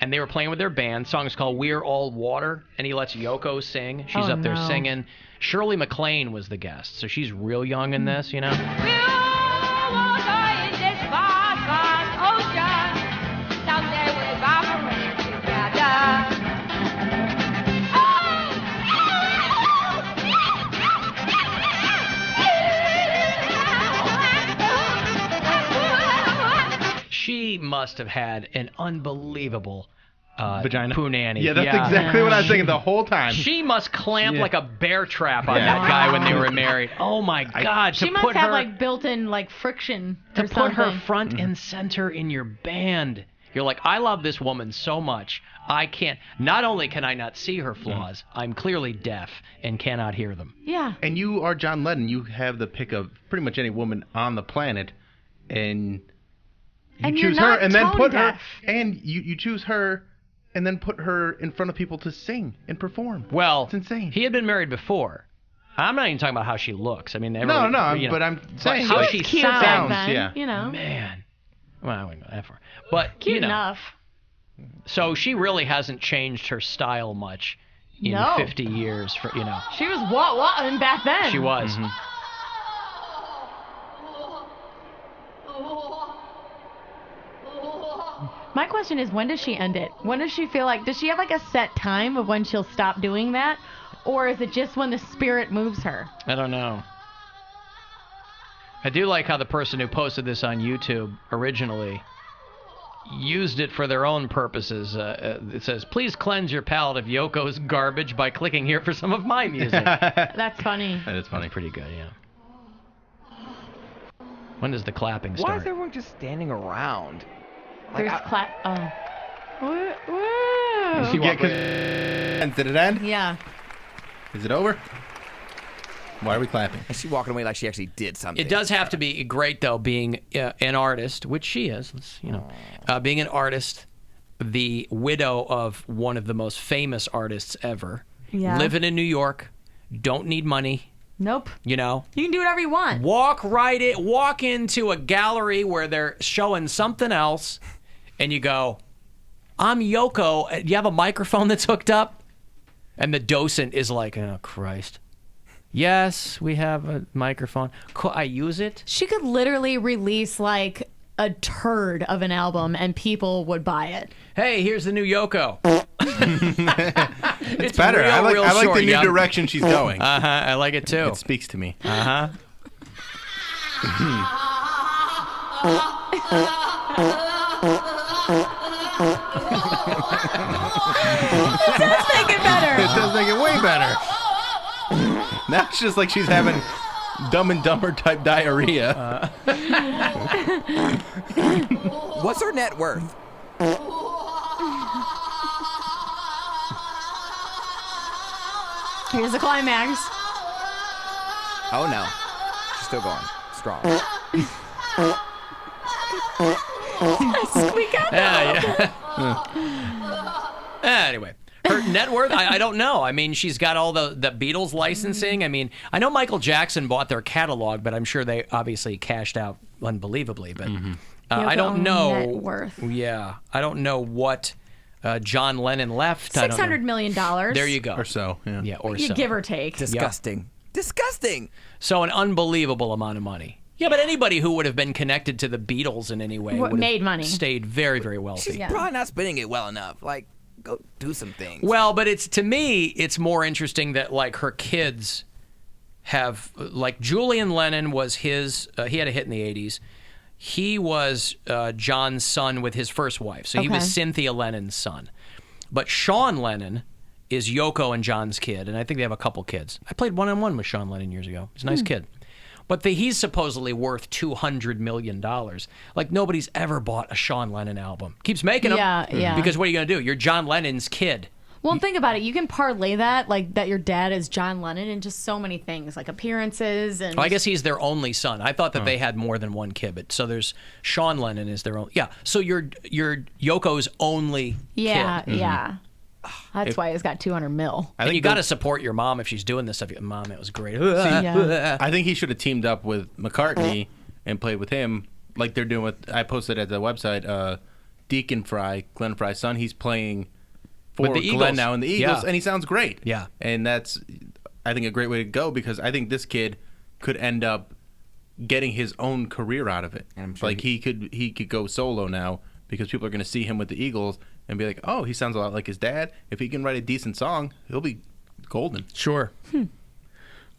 and they were playing with their band. The song is called We're All Water, and he lets Yoko sing. She's up there singing. Shirley MacLaine was the guest, so she's real young in this, you know? She must have had an unbelievable vagina punani. Yeah, that's exactly what I was thinking the whole time. She must clamp like a bear trap on that guy when they were married. Oh my God! She must have like built-in like friction to or put something. her front and center in your band. You're like, I love this woman so much. I can't. Not only can I not see her flaws, I'm clearly deaf and cannot hear them. Yeah. And you are John Lennon. You have the pick of pretty much any woman on the planet, and you choose her, and then put her, and you choose her. And then put her in front of people to sing and perform. Well, it's insane. He had been married before. I'm not even talking about how she looks. I mean, but I'm saying how she sounds. Then, yeah, you know, man. Well, I wouldn't go that far, but cute you know. enough. So she really hasn't changed her style much in 50 years. For you know, she was what back then. She was. My question is, when does she end it? When does she feel like, does she have like a set time of when she'll stop doing that? Or is it just when the spirit moves her? I don't know. I do like how the person who posted this on YouTube originally used it for their own purposes. It says, please cleanse your palate of Yoko's garbage by clicking here for some of my music. That's funny. That is funny. That's pretty good, yeah. When does the clapping start? Why is everyone just standing around? There's Woo, woo. Did it end? Yeah. Is it over? Why are we clapping? Is she walking away like she actually did something? It does have to be great, though, being an artist, which she is. Being an artist, the widow of one of the most famous artists ever. Yeah. Living in New York, don't need money. Nope. You know, You can do whatever you want. walk into a gallery where they're showing something else, and you go, "I'm Yoko. Do you have a microphone that's hooked up?" And the docent is like, "Oh Christ." Yes, we have a microphone. Could I use it? She could literally release like a turd of an album and people would buy it. Hey, here's the new Yoko. It's better. I like short, the new young. direction she's going. I like it too. It speaks to me. It does make it better. It does make it way better. Now it's just like she's having Dumb and Dumber type diarrhea. What's her net worth? Here's the climax. Oh no, she's still going strong. Squeak out Anyway, her net worth, I don't know. I mean, she's got all the Beatles licensing. I mean, I know Michael Jackson bought their catalog, but I'm sure they obviously cashed out unbelievably. But I don't know. Net worth. Yeah, I don't know what John Lennon left. I don't know. $600 million. There you go. Or so. Yeah, or You so. give or take. Disgusting. Disgusting. So an unbelievable amount of money. Yeah, but anybody who would have been connected to the Beatles in any way would have made money. Stayed very, very wealthy. She's probably not spending it well enough. Like, go do some things. Well, but to me, it's more interesting that like her kids have like Julian Lennon was his. He had a hit in the '80s. He was John's son with his first wife, so he was Cynthia Lennon's son. But Sean Lennon is Yoko and John's kid, and I think they have a couple kids. I played one-on-one with Sean Lennon years ago. He's a nice kid. But he's supposedly worth $200 million. Like, nobody's ever bought a Sean Lennon album. Keeps making them. Yeah. Because what are you going to do? You're John Lennon's kid. Well, think about it. You can parlay that, like that your dad is John Lennon, into so many things, like appearances and. Well, I guess he's their only son. I thought that they had more than one kid, but so there's Sean Lennon is their own. Yeah. So you're Yoko's only kid. Yeah. That's why he's got 200 mil. And you got to support your mom if she's doing this stuff. Mom, it was great. I think he should have teamed up with McCartney and played with him like they're doing with. I posted at the website. Deacon Fry, Glenn Fry's son. He's playing for with the Eagles. Glenn now in the Eagles, Yeah. and he sounds great. Yeah, and that's I think a great way to go because I think this kid could end up getting his own career out of it. And I'm sure like he could go solo now because people are going to see him with the Eagles and be like, oh, he sounds a lot like his dad. If he can write a decent song, he'll be golden. Sure.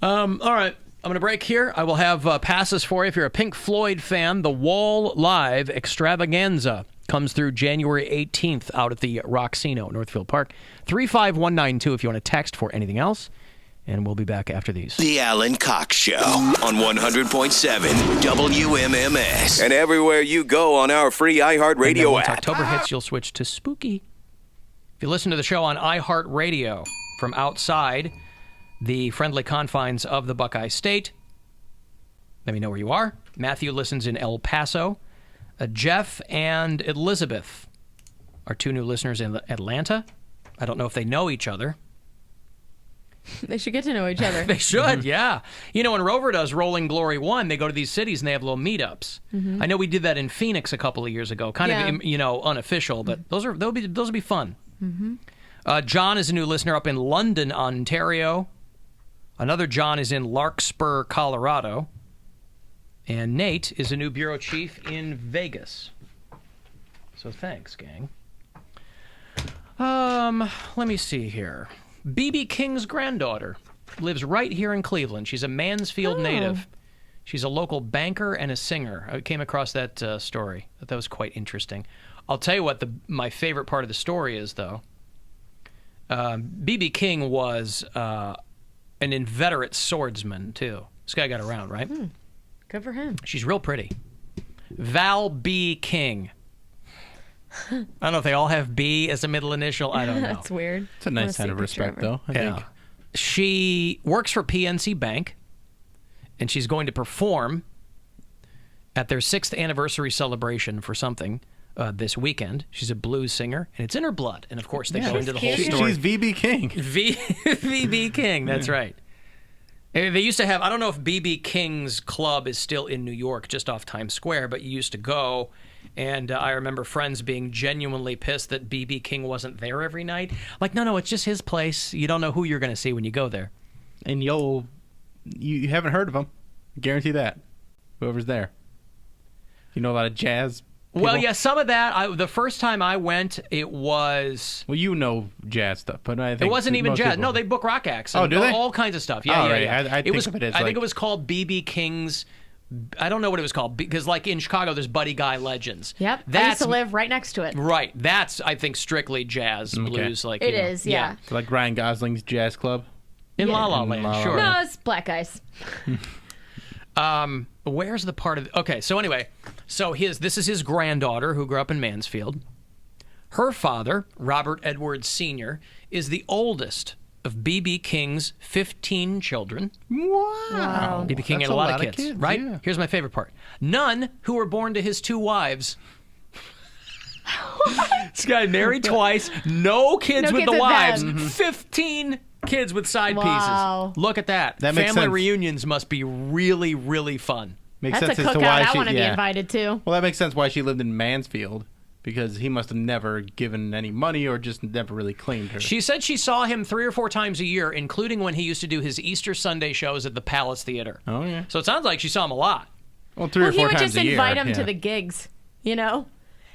All right. I'm going to break here. I will have passes for you. If you're a Pink Floyd fan, the Wall Live Extravaganza comes through January 18th out at the Roxino, Northfield Park. 35192 if you want to text for anything else. And we'll be back after these. The Alan Cox Show on 100.7 WMMS. And everywhere you go on our free iHeartRadio Once app. October hits, you'll switch to Spooky. If you listen to the show on iHeartRadio from outside the friendly confines of the Buckeye State, let me know where you are. Matthew listens in El Paso. Jeff and Elizabeth are two new listeners in Atlanta. I don't know if they know each other. They should get to know each other. They should, yeah. You know, when Rover does Rolling Glory 1, they go to these cities and they have little meetups. I know we did that in Phoenix a couple of years ago. Kind of, unofficial, but those will be fun. John is a new listener up in London, Ontario. Another John is in Larkspur, Colorado. And Nate is a new bureau chief in Vegas. So thanks, gang. Let me see here. B.B. King's granddaughter lives right here in Cleveland. She's a Mansfield native. She's a local banker and a singer. I came across that story. I thought that was quite interesting. I'll tell you what my favorite part of the story is, though. B.B. King was an inveterate swordsman, too. This guy got around, right? Good for him. She's real pretty. Val B. King. I don't know if they all have B as a middle initial. I don't know. That's weird. It's a nice sign of respect, though, I think. She works for PNC Bank, and she's going to perform at their 6th anniversary celebration for something this weekend. She's a blues singer, and it's in her blood. And, of course, they go into the whole story. She's V.B. King. V.B. King, that's right. They used to have, I don't know if B.B. King's club is still in New York, just off Times Square, but you used to go, and I remember friends being genuinely pissed that B.B. King wasn't there every night. Like, no, it's just his place. You don't know who you're going to see when you go there. And you haven't heard of him. Guarantee that. Whoever's there. You know a lot of jazz people? Well, yeah, some of that. The first time I went, it was... Well, you know jazz stuff, but I think... It wasn't even jazz. No, they book rock acts. Oh, do they? All kinds of stuff. Yeah, yeah. I think of it as I think it was called B.B. King's... I don't know what it was called, because like in Chicago, there's Buddy Guy Legends. Yep, I used to live right next to it. Right. That's, I think, strictly jazz, blues. Like It is, yeah. So like Ryan Gosling's jazz club? In La La Land, sure. No, it's black guys. Where's the part of... Okay, so anyway, this is his granddaughter who grew up in Mansfield. Her father, Robert Edwards Sr., is the oldest of B.B. King's 15 children. Wow. B.B. King had a lot of kids, right? Yeah. Here's my favorite part. None who were born to his 2 wives. This guy married twice, no kids with the wives, 15 kids with side pieces. Look at that. Family reunions must be really, really fun. That's a cookout I want to be invited to. Well, that makes sense why she lived in Mansfield, because he must have never given any money or just never really claimed her. She said she saw him 3 or 4 times a year, including when he used to do his Easter Sunday shows at the Palace Theater. Oh, yeah. So it sounds like she saw him a lot. Well, 3 or 4 times a year. He would just invite him to the gigs, you know?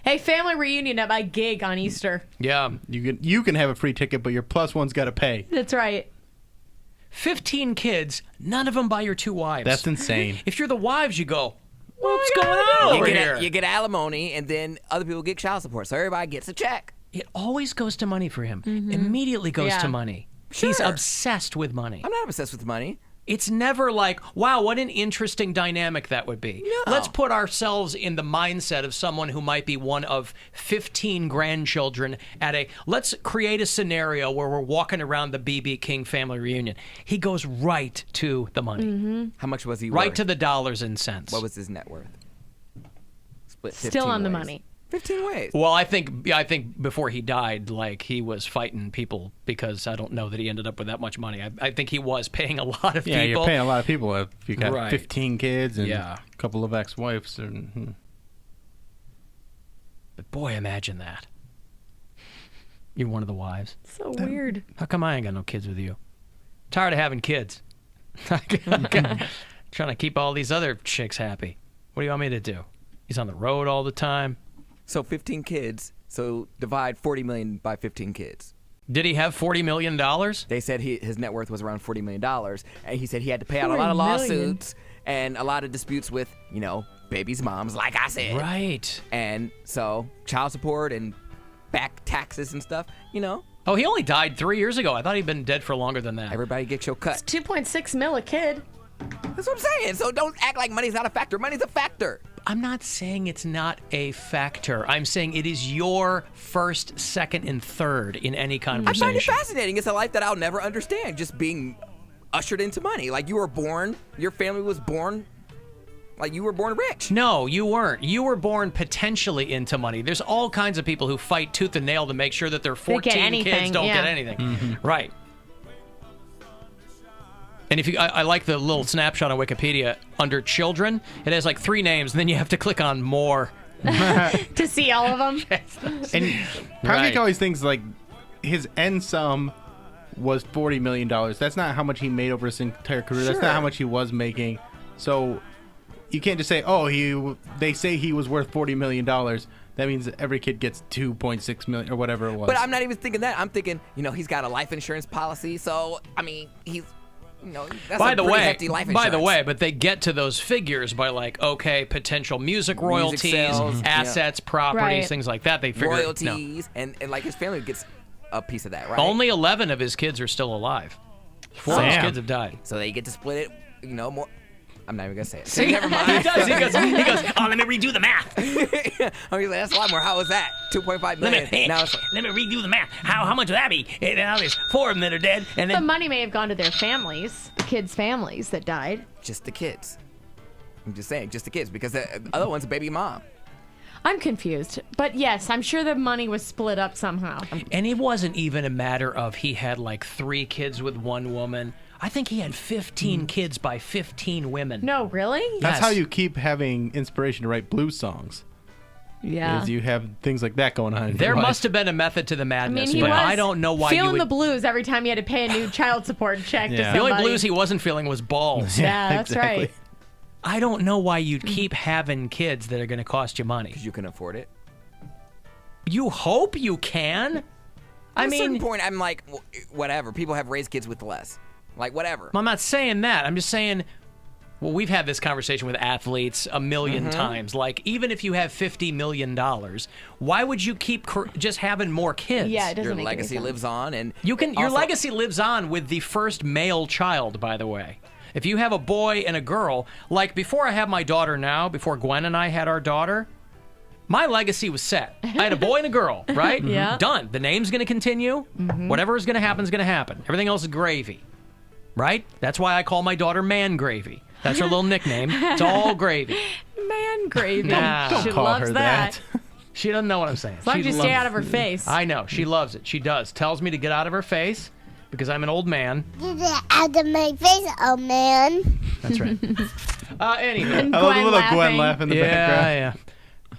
Hey, family reunion at my gig on Easter. Yeah. You can have a free ticket, but your plus one's got to pay. That's right. 15 kids, none of them by your 2 wives. That's insane. If you're the wives, you go, what's going on over here? You get alimony, and then other people get child support, so everybody gets a check. It always goes to money for him. Immediately goes to money. Sure. He's obsessed with money. I'm not obsessed with money. It's never like, wow, what an interesting dynamic that would be. No. Let's put ourselves in the mindset of someone who might be one of 15 grandchildren let's create a scenario where we're walking around the B.B. King family reunion. He goes right to the money. How much was he worth? Right to the dollars and cents. What was his net worth? Split 15 Still on the ways. money. 15 ways. Well, I think before he died, like, he was fighting people, because I don't know that he ended up with that much money. I think he was paying a lot of people. Yeah, you're paying a lot of people if you got 15 kids and a couple of ex-wives. But boy, imagine that. You're one of the wives. So weird. How come I ain't got no kids with you? Tired of having kids. Trying to keep all these other chicks happy. What do you want me to do? He's on the road all the time. So 15 kids. So divide 40 million by 15 kids. Did he have $40 million? They said his net worth was around $40 million. And he said he had to pay out a lot of lawsuits and a lot of disputes with, baby's moms, like I said. Right. And so child support and back taxes and stuff, Oh, he only died 3 years ago. I thought he'd been dead for longer than that. Everybody gets your cut. It's $2.6 million a kid. That's what I'm saying. So don't act like money's not a factor. Money's a factor. I'm not saying it's not a factor. I'm saying it is your first, second, and third in any conversation. I find it fascinating. It's a life that I'll never understand, just being ushered into money. Like, you were born, your family was born, like you were born rich. No, you weren't. You were born potentially into money. There's all kinds of people who fight tooth and nail to make sure that their 14 kids don't get anything. Right. And if I like the little snapshot on Wikipedia under children, it has like 3 names, and then you have to click on more to see all of them. And Patrick always thinks like his end sum was $40 million. That's not how much he made over his entire career. That's not how much he was making. So you can't just say, they say he was worth $40 million. That means that every kid gets $2.6 million or whatever it was. But I'm not even thinking that. I'm thinking, he's got a life insurance policy. So, I mean, he's... that's by a the pretty way, hefty life insurance. but they get to those figures by potential music royalties, sales, assets, properties, things like that. They figure royalties, and like his family gets a piece of that, right? Only 11 of his kids are still alive. 4 of his kids have died. So they get to split it, more. I'm not even gonna say it. See, never mind. He does. He goes. Oh, let me redo the math. I was like, that's a lot more. How was that? 2.5 million. Now it's like, let me redo the math. How much would that be? And now there's 4 of them that are dead, and The then money may have gone to their families, the kids' families that died. just the kids. I'm just saying, just the kids, because the other one's a baby mom. I'm confused. But yes, I'm sure the money was split up somehow. And it wasn't even a matter of he had like 3 kids with one woman. I think he had 15 kids by 15 women. No, really? That's how you keep having inspiration to write blues songs. Yeah. Is you have things like that going on in There your life. must have been a method to the I madness, mean, he but was I don't know why you feeling would. the blues every time he had to pay a new child support check to The somebody. only blues he wasn't feeling was balls. Yeah, that's exactly. right. I don't know why you'd keep having kids that are going to cost you money. Because you can afford it. You hope you can. At a certain point, I'm like, whatever. People have raised kids with less. Like, whatever. I'm not saying that. I'm just saying, well, we've had this conversation with athletes a million times. Like, even if you have $50 million, why would you keep just having more kids? Yeah, it doesn't Your make any legacy sense. lives on, and You can. Your also- legacy lives on with the first male child, by the way. If you have a boy and a girl, like before I have my daughter now, before Gwen and I had our daughter, my legacy was set. I had a boy and a girl, right? Yeah. Done. The name's going to continue. Whatever is going to happen is going to happen. Everything else is gravy, right? That's why I call my daughter Man Gravy. That's her little nickname. It's all gravy. Man gravy. Nah. She Don't call loves her that. She doesn't know what I'm saying. As long as She you stay loves out it. of her face. I know. She loves it. She does. Tells me to get out of her face because I'm an old man. Get it out of my face, oh man. That's right. Anyway. And I love the Gwen little Gwen laughing. laugh in the Yeah, background. yeah.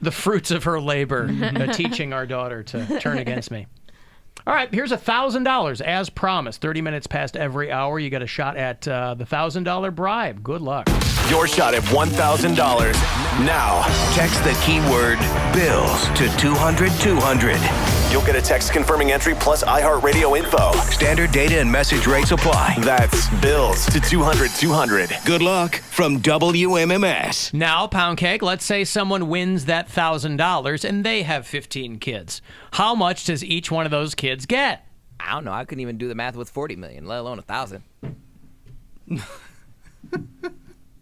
The fruits of her labor, teaching our daughter to turn against me. All right, here's $1,000 as promised. 30 minutes past every hour, you got a shot at the $1,000 bribe. Good luck. Your shot at $1,000. Now, text the keyword BILLS to 200-200. You'll get a text confirming entry plus iHeartRadio info. Standard data and message rates apply. That's BILLS to 200-200. Good luck from WMMS. Now, Pound Cake, let's say someone wins that $1,000 and they have 15 kids. How much does each one of those kids get? I don't know. I couldn't even do the math with 40 million, let alone 1,000.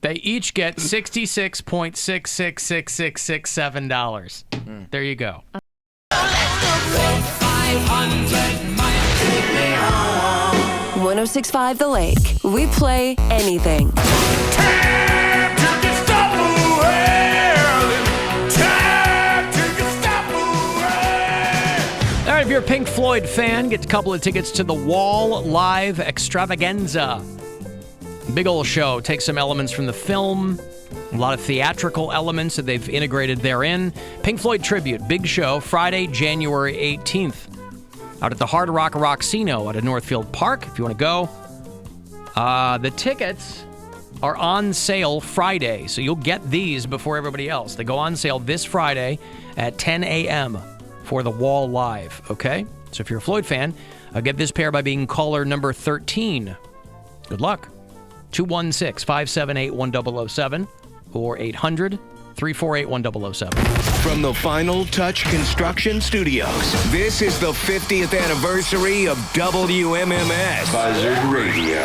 They each get $66.666667. There you go. 1065 The Lake. We play anything. All right, if you're a Pink Floyd fan, get a couple of tickets to the Wall Live Extravaganza. Big old show. Take some elements from the film, a lot of theatrical elements that they've integrated therein. Pink Floyd tribute, big show, Friday, January 18th. Out at the Hard Rock Roxino out at Northfield Park, if you want to go. The tickets are on sale Friday, so you'll get these before everybody else. They go on sale this Friday at 10 a.m. for the Wall Live, okay? So if you're a Floyd fan, get this pair by being caller number 13. Good luck. 216-578-1007 or 800-348-1007. From the Final Touch Construction Studios, this is the 50th anniversary of WMMS Buzzard Radio,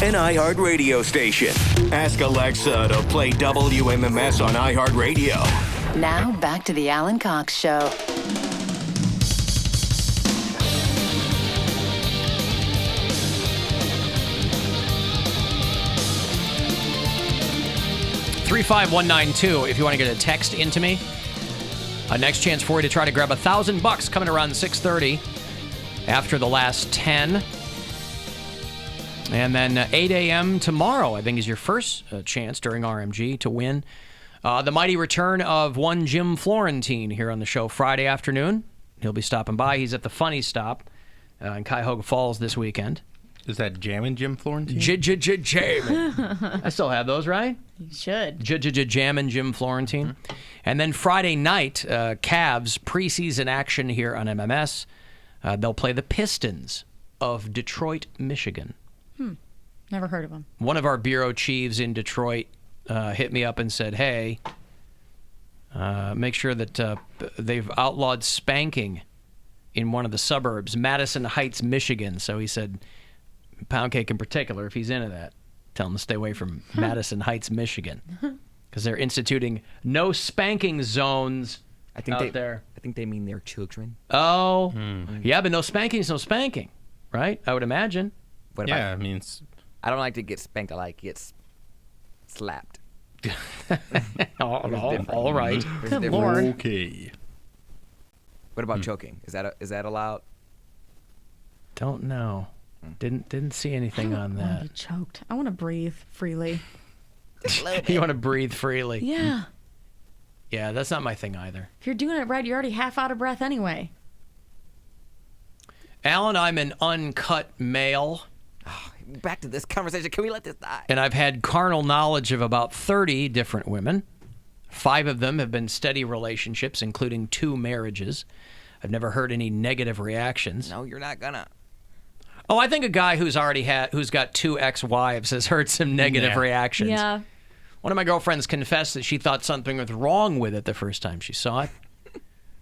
an iHeart radio station. Ask Alexa to play WMMS on iHeart Radio. Now back to the Alan Cox Show. $35192 if you want to get a text into me. Next chance for you to try to grab $1,000 coming around 6:30 after the last 10. And then 8 a.m. tomorrow, I think, is your first chance during RMG to win the mighty return of one Jim Florentine here on the show Friday afternoon. He'll be stopping by. He's at the Funny Stop in Cuyahoga Falls this weekend. Is that Jammin' Jim Florentine? Jammin'. I still have those, right? You should. Jammin' Jim Florentine. And then Friday night, Cavs preseason action here on MMS. They'll play the Pistons of Detroit, Michigan. Never heard of him. One of our bureau chiefs in Detroit hit me up and said, hey, make sure that they've outlawed spanking in one of the suburbs, Madison Heights, Michigan. So he said, Pound Cake in particular, if he's into that. Tell them to stay away from Madison Heights, Michigan, because they're instituting no spanking zones out there. I think they mean their children. Oh, yeah, but no spanking is no spanking, right? I would imagine. What Yeah, I mean, it's... I don't like to get spanked. I like to get slapped. all right. Good Lord. Okay. What about choking? Is that allowed? Don't know. Didn't see anything on I want that. to be choked. I want to breathe freely. You want to breathe freely. Yeah. Yeah, that's not my thing either. If you're doing it right, you're already half out of breath anyway. Alan, I'm an uncut male. Back to this conversation. Can we let this die? And I've had carnal knowledge of about 30 different women. 5 of them have been steady relationships, including 2 marriages. I've never heard any negative reactions. No, you're not gonna. Oh, I think a guy who's got 2 ex-wives has heard some negative reactions. Yeah. One of my girlfriends confessed that she thought something was wrong with it the first time she saw it.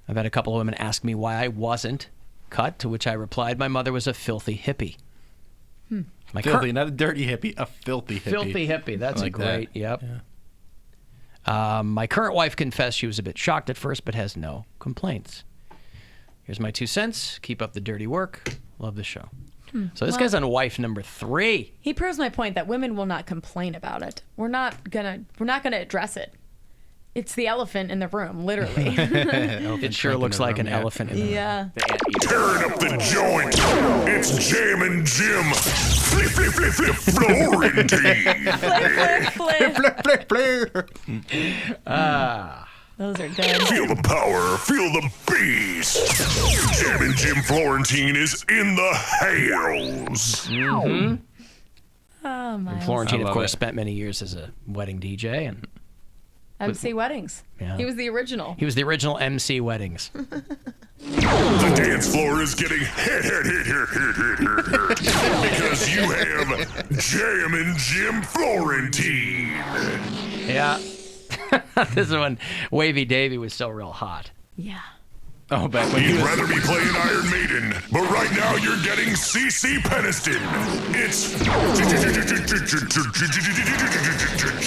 I've had a couple of women ask me why I wasn't cut, to which I replied, my mother was a filthy hippie. Filthy, not a dirty hippie, a filthy hippie. Filthy hippie. That's I like a great, yep. Yeah. My current wife confessed she was a bit shocked at first, but has no complaints. Here's my 2 cents. Keep up the dirty work. Love the show. So this guy's on wife number 3. He proves my point that women will not complain about it. We're not gonna address it. It's the elephant in the room, literally. It sure looks like an elephant in the room. Yeah. Turn up the joint. It's Jammin' Jim. Flip, flip, flip, flip, Florentine. Flip, flip, flip. Those are good. Feel the power. Feel the beast. Jammin' Jim Florentine is in the house. Mm-hmm. Oh, my. And Florentine, of course, spent many years as a wedding DJ and MC Weddings. Yeah. He was the original. he was the original MC Weddings. The dance floor is getting hit because you have Jammin' Jim Florentine. Yeah. This is when Wavy Davy was still real hot. Yeah. Oh, back when You'd rather be playing Iron Maiden, but right now you're getting CC Peniston. It's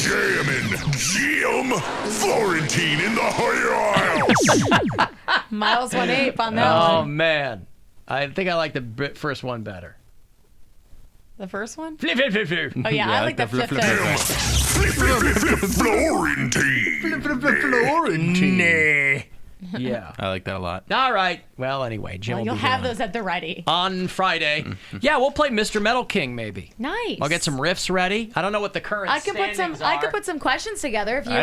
Jammin' Jim Florentine in the house. Miles 1-8 on that Oh, one. man. I think I like the first one better. The first one? Flip, flip, flip, flip. Oh, yeah, I like the flip, flip. Flip, flip, flip, flip, Florentine. Flip, flip, flip, Florentine. Nah. Yeah. I like that a lot. All right. Well, anyway, Jim Well, will you'll be have doing those at the ready. on Friday. Yeah, we'll play Mr. Metal King maybe. Nice. I'll get some riffs ready. I don't know what the current I could put some questions together if you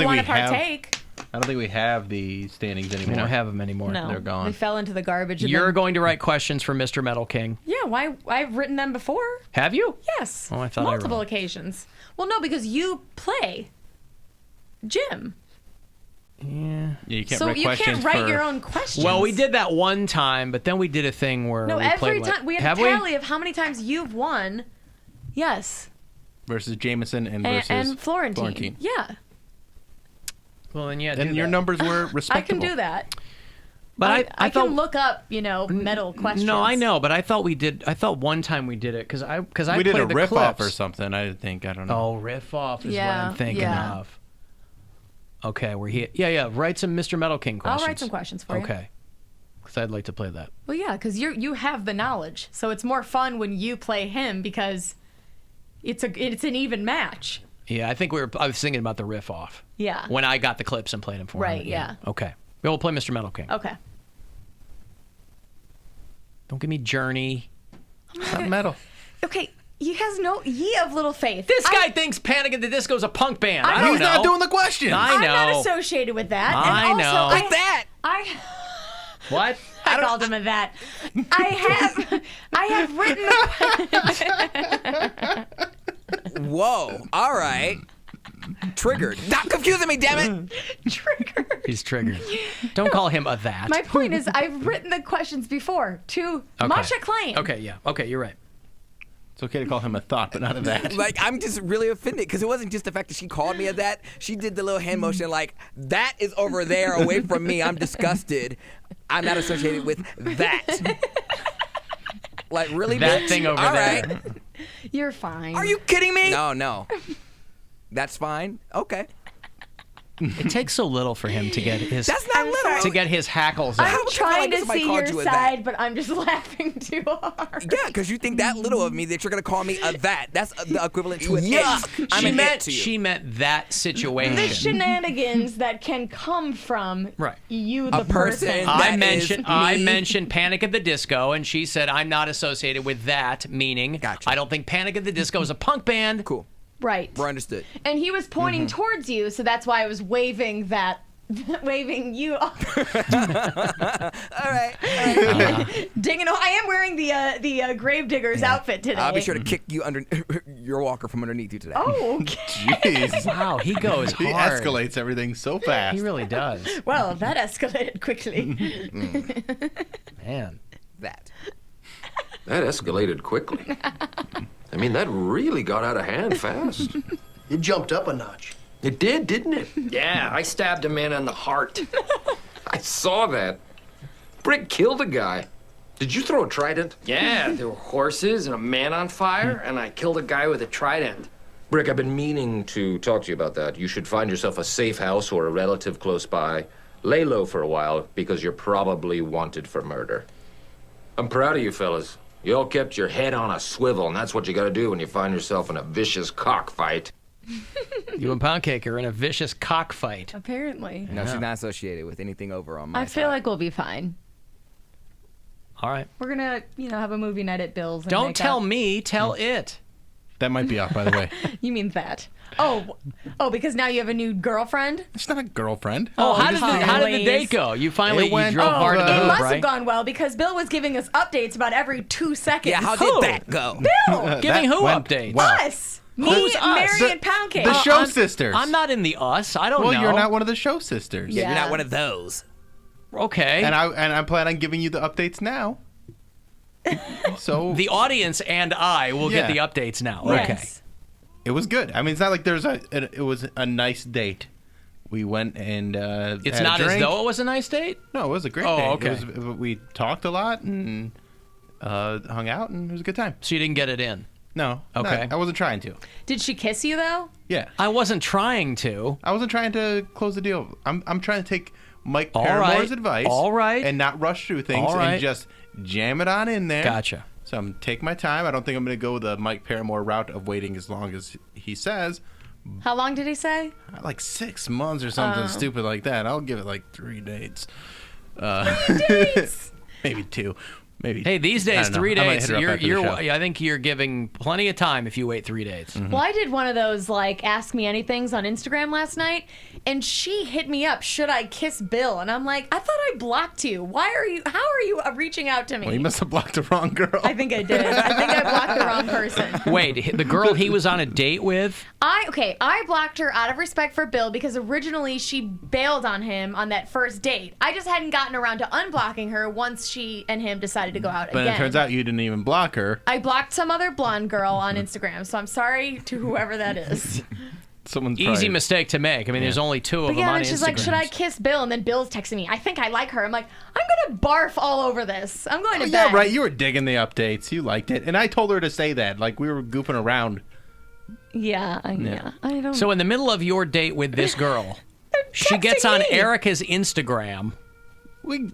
want to partake. I don't think we have the standings anymore. We don't have them anymore. No, They're gone. They fell into the garbage. and You're then- going to write questions for Mr. Metal King. Yeah, why? I've written them before. Have you? Yes. Oh, I thought I multiple wrote. occasions. Well, no, because you play Jim. Yeah. You can't So write you questions can't write for... your own questions. Well, we did that one time, but then we did a thing where No, we every played time we had have a tally of how many times you've won. Yes. Versus Jameson and versus And Florentine. Yeah. Well, then yeah. And your numbers were respectable. I can do that. But I thought, can look up, metal questions. No, I know, but I thought we did. I thought one time we did it because I we played did a the riff off or clips. something. I don't know. Oh, riff off is what Yeah, I'm thinking yeah. of. Okay, we're here. Yeah. Write some Mr. Metal King questions. I'll write some questions for you. Okay. Because I'd like to play that. Well, yeah, because you have the knowledge, so it's more fun when you play him because it's an even match. Yeah, I was thinking about the riff off. Yeah. When I got the clips and played them for him. Right, yeah. Okay. We'll play Mr. Metal King. Okay. Don't give me Journey. Not metal. Okay, he has no ye of little faith. This guy thinks Panic at the Disco is a punk band. I don't He's know. not doing the question. I know. I'm not associated with that. I and know. Also, Like that. What? I called him a that. I have written. Whoa. All right. Triggered. Stop confusing me, damn it. Triggered. He's triggered. Don't call him a that. My point is, I've written the questions before to Masha Klein. Okay, yeah. Okay, you're right. It's okay to call him a thought, but not a that. Like, I'm just really offended because it wasn't just the fact that she called me a that. She did the little hand motion like, that is over there away from me. I'm disgusted. I'm not associated with that. Like, really, That bitch? thing over All there. right. You're fine. Are you kidding me? No. That's fine. Okay. It takes so little for him to get his little. to get his hackles out. I'm trying to somebody see called your you a side, but I'm just laughing too hard. Yeah, because you think that little of me that you're going to call me a that. That's the equivalent to an Yuck. it. I'm an it to you. She meant that situation. The shenanigans that can come from you, the person. I mentioned Panic at the Disco, and she said I'm not associated with that, meaning I don't think Panic at the Disco is a punk band. Cool. Right. We're understood. And he was pointing towards you, so that's why I was waving you off. All right. Digging. I am wearing the Gravedigger's outfit today. I'll be sure to kick you under your walker from underneath you today. Oh, okay. Jeez. Wow, he goes hard. He escalates everything so fast. He really does. Well, that escalated quickly. Man. That escalated quickly. I mean, that really got out of hand fast. It jumped up a notch. It did, didn't it? Yeah, I stabbed a man in the heart. I saw that. Brick killed a guy. Did you throw a trident? Yeah, there were horses and a man on fire, and I killed a guy with a trident. Brick, I've been meaning to talk to you about that. You should find yourself a safe house or a relative close by. Lay low for a while, because you're probably wanted for murder. I'm proud of you fellas. You all kept your head on a swivel, and that's what you gotta do when you find yourself in a vicious cockfight. You and Poundcake are in a vicious cockfight. Apparently. No, she's not associated with anything over on my I side. feel like we'll be fine. All right. We're gonna, have a movie night at Bill's. And Don't make tell up. me, tell it. That might be off, by the way. You mean that? Oh, because now you have a new girlfriend? It's not a girlfriend. Oh, how did the date go? You finally you drove hard to the It hoop, must right? have gone well because Bill was giving us updates about every 2 seconds. Yeah, how did that go? Bill! Giving who went updates? well. Us! Me, Who's us? Mary, and Poundcake. The show sisters. I'm not in the us. I don't know. Well, you're not one of the show sisters. Yeah, you're not one of those. Okay. And I plan on giving you the updates now. So the audience and I will get the updates now. Yes. Okay. It was good. I mean, it's not like it was a nice date. We went and It's had not a as drink. though it was a nice date? No, it was a great Oh, date. okay. We talked a lot and hung out, and it was a good time. So you didn't get it in? No. Okay. I wasn't trying to. Did she kiss you, though? Yeah. I wasn't trying to. I wasn't trying to close the deal. I'm trying to take Mike All Paramore's right. advice. All right. And not rush through things All right. and just jam it on in there. Gotcha. So I'm taking my time. I don't think I'm going to go the Mike Paramore route of waiting as long as he says. How long did he say? Like 6 months or something Oh. stupid like that. I'll give it like 3 dates. 3 dates? Maybe 2. Maybe. Hey, these I days, don't know. 3 I might days. hit her up after the show. I think you're giving plenty of time if you wait 3 days. Mm-hmm. Well, I did one of those, Ask Me Anythings on Instagram last night, and she hit me up, should I kiss Bill? And I'm like, I thought I blocked you. How are you reaching out to me? Well, you must have blocked the wrong girl. I think I did. I think I blocked the wrong person. Wait, the girl he was on a date with? I blocked her out of respect for Bill because originally she bailed on him on that first date. I just hadn't gotten around to unblocking her once she and him decided to go out But again. it turns out you didn't even block her. I blocked some other blonde girl on Instagram, so I'm sorry to whoever that is. Someone's Easy probably- mistake to make. I mean, there's only 2 of But them yeah, on and she's Instagram. like, should I kiss Bill? And then Bill's texting me, I think I like her. I'm like, I'm going to barf all over this. I'm going to bed. Yeah, right. You were digging the updates. You liked it. And I told her to say that. Like, we were goofing around. Yeah. I don't. So in the middle of your date with this girl, she gets on me. Erica's Instagram. We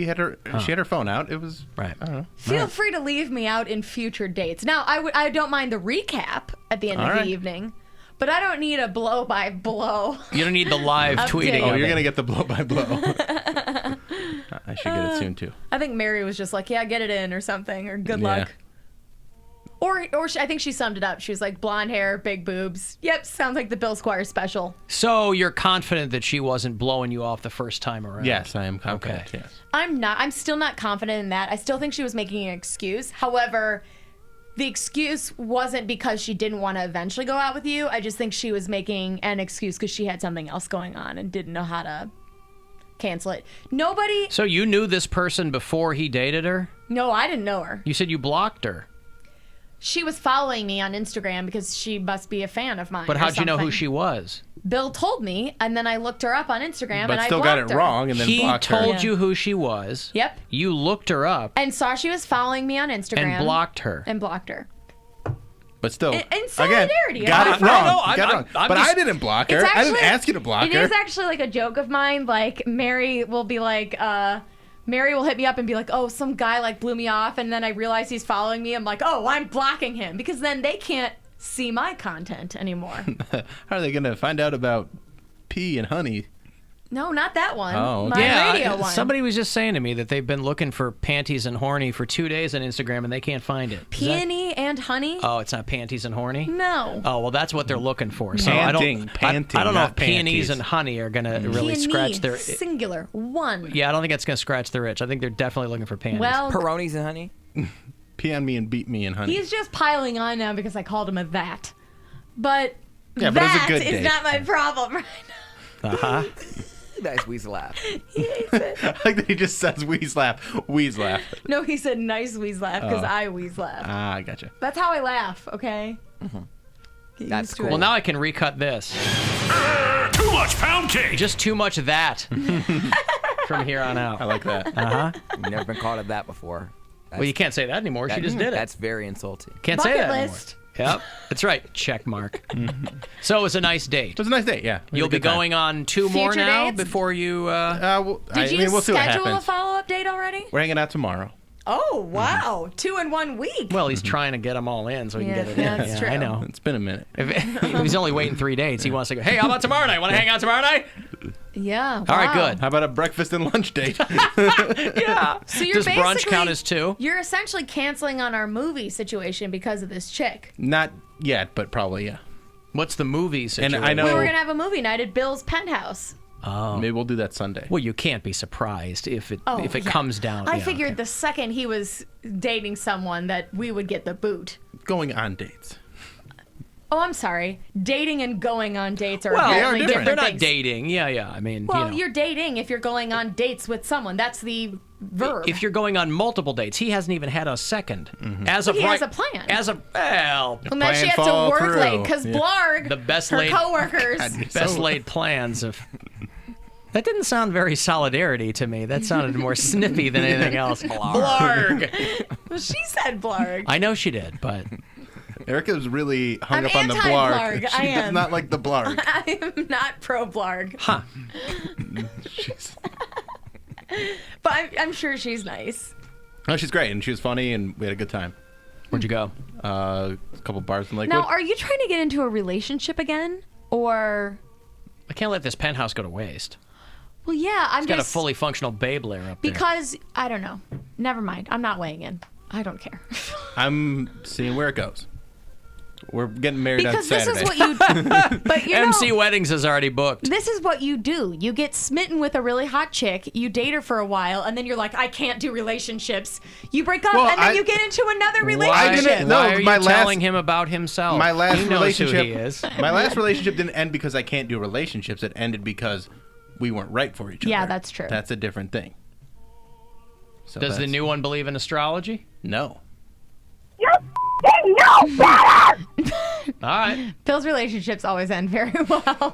had her. She had her phone out. It was right. I don't know. Feel free to leave me out in future dates. Now, I don't mind the recap at the end All of right. the evening, but I don't need a blow by blow. You don't need the live Update. tweeting. Oh, of you're it. gonna get the blow by blow. I should get it soon too. I think Mary was just like, yeah, get it in or something, or good Yeah. luck. Or I think she summed it up. She was like, blonde hair, big boobs. Yep, sounds like the Bill Squire special. So you're confident that she wasn't blowing you off the first time around? Yes, I am confident. Okay. Yes. I'm still not confident in that. I still think she was making an excuse. However, the excuse wasn't because she didn't want to eventually go out with you. I just think she was making an excuse because she had something else going on and didn't know how to cancel it. Nobody. So you knew this person before he dated her? No, I didn't know her. You said you blocked her. She was following me on Instagram because she must be a fan of mine. But or how'd you know who something. she was? Bill told me, and then I looked her up on Instagram, But and I still got blocked it her. wrong and then He blocked her. told you who she was. Yep. You looked her up And saw she was following me on Instagram. and blocked her. And blocked her. But still, in solidarity. Again, got it wrong. No, but I didn't block her. I didn't ask you to block her. It is actually like a joke of mine. Like Mary will be like, Mary will hit me up and be like, oh, some guy like blew me off, and then I realize he's following me. I'm like, oh, I'm blocking him because then they can't see my content anymore. How are they gonna find out about pee and honey? No, not that one. Oh, my radio one. Somebody was just saying to me that they've been looking for panties and horny for 2 days on Instagram and they can't find it. Peony and honey? Oh, it's not panties and horny? No. Oh, well, that's what they're looking for. So Panting, I don't know if peonies panties. and honey are going to really scratch their... Singular. One. Yeah, I don't think it's going to scratch their itch. I think they're definitely looking for panties. Well, Peronis and honey? Pee on me and beat me and honey. he's just piling on now because I called him a that. But Yeah, but it's a that good is day. not my problem right now. Uh-huh. Nice weasel laugh. I like that he just says wheeze laugh. Wheeze laugh. No, he said nice wheeze laugh because Oh. I wheeze laugh. Ah, I gotcha. That's how I laugh, okay? That's cool. Well, now I can recut this. Too much pound cake. Just too much that from here on out. I like that. Uh-huh. You've never been called that before. Well, you can't say that anymore. She just did it. That's very insulting. Can't say Bucket that list. anymore. Yep, that's right. Check mark. So it was a nice date. It was a nice date, yeah. You'll be going on 2 more Future now dates? before you... Did you we'll see what schedule a happens. follow-up date already? We're hanging out tomorrow. Oh, wow. 2 in 1 week. Well, he's trying to get them all in so he can Yeah, get it in. that's true. I know. It's been a minute. If he's only waiting 3 dates, he wants to go, hey, how about tomorrow night? Want to hang out tomorrow night? Yeah. All right, wow. good. How about a breakfast and lunch date? Yeah. So you're Does brunch basically- count as 2? You're essentially canceling on our movie situation because of this chick. Not yet, but probably, yeah. What's the movie situation? And I know... We were going to have a movie night at Bill's penthouse. Oh. Maybe we'll do that Sunday. Well, you can't be surprised if it Oh, yeah. comes down. I yeah, figured okay. the second he was dating someone that we would get the boot. Going on dates. Oh, I'm sorry. Dating and going on dates are Well, apparently different they're not things. dating. Yeah. I mean, Well, you know. you're dating if you're going on dates with someone. That's the verb. If you're going on multiple dates, he hasn't even had a second. As But of he right, has a plan. well, Unless she plan had to fall work through. late because Yeah. Blarg, the best her laid coworkers. best laid plans of. That didn't sound very solidarity to me. That sounded more snippy than anything else. Blarg. Well, she said Blarg. I know she did, but Erica's really hung I'm up on the anti-Blarg. blarg. I She does am. not like the blarg. I am not pro Blarg, huh? but I'm sure she's nice. No, she's great, and she was funny, and we had a good time. Where'd you go? A couple bars in Lakewood. Now, are you trying to get into a relationship again, or? I can't let this penthouse go to waste. Well, yeah, I'm It's got a just fully functional babe lair up there. because I don't know. Never mind. I'm not weighing in. I don't care. I'm seeing where it goes. We're getting married Because on this Saturday. is what you. But you know, MC Weddings is already booked. this is what you do. You get smitten with a really hot chick. You date her for a while, and then you're like, I can't do relationships. You break up, Well, and then you get into another relationship. Why are you telling him about himself? My last he knows who relationship. he is. My last relationship didn't end because I can't do relationships. It ended because we weren't right for each other. Yeah, that's true. That's a different thing. So Does the new one believe in astrology? No. No better! All right. Bill's relationships always end very well.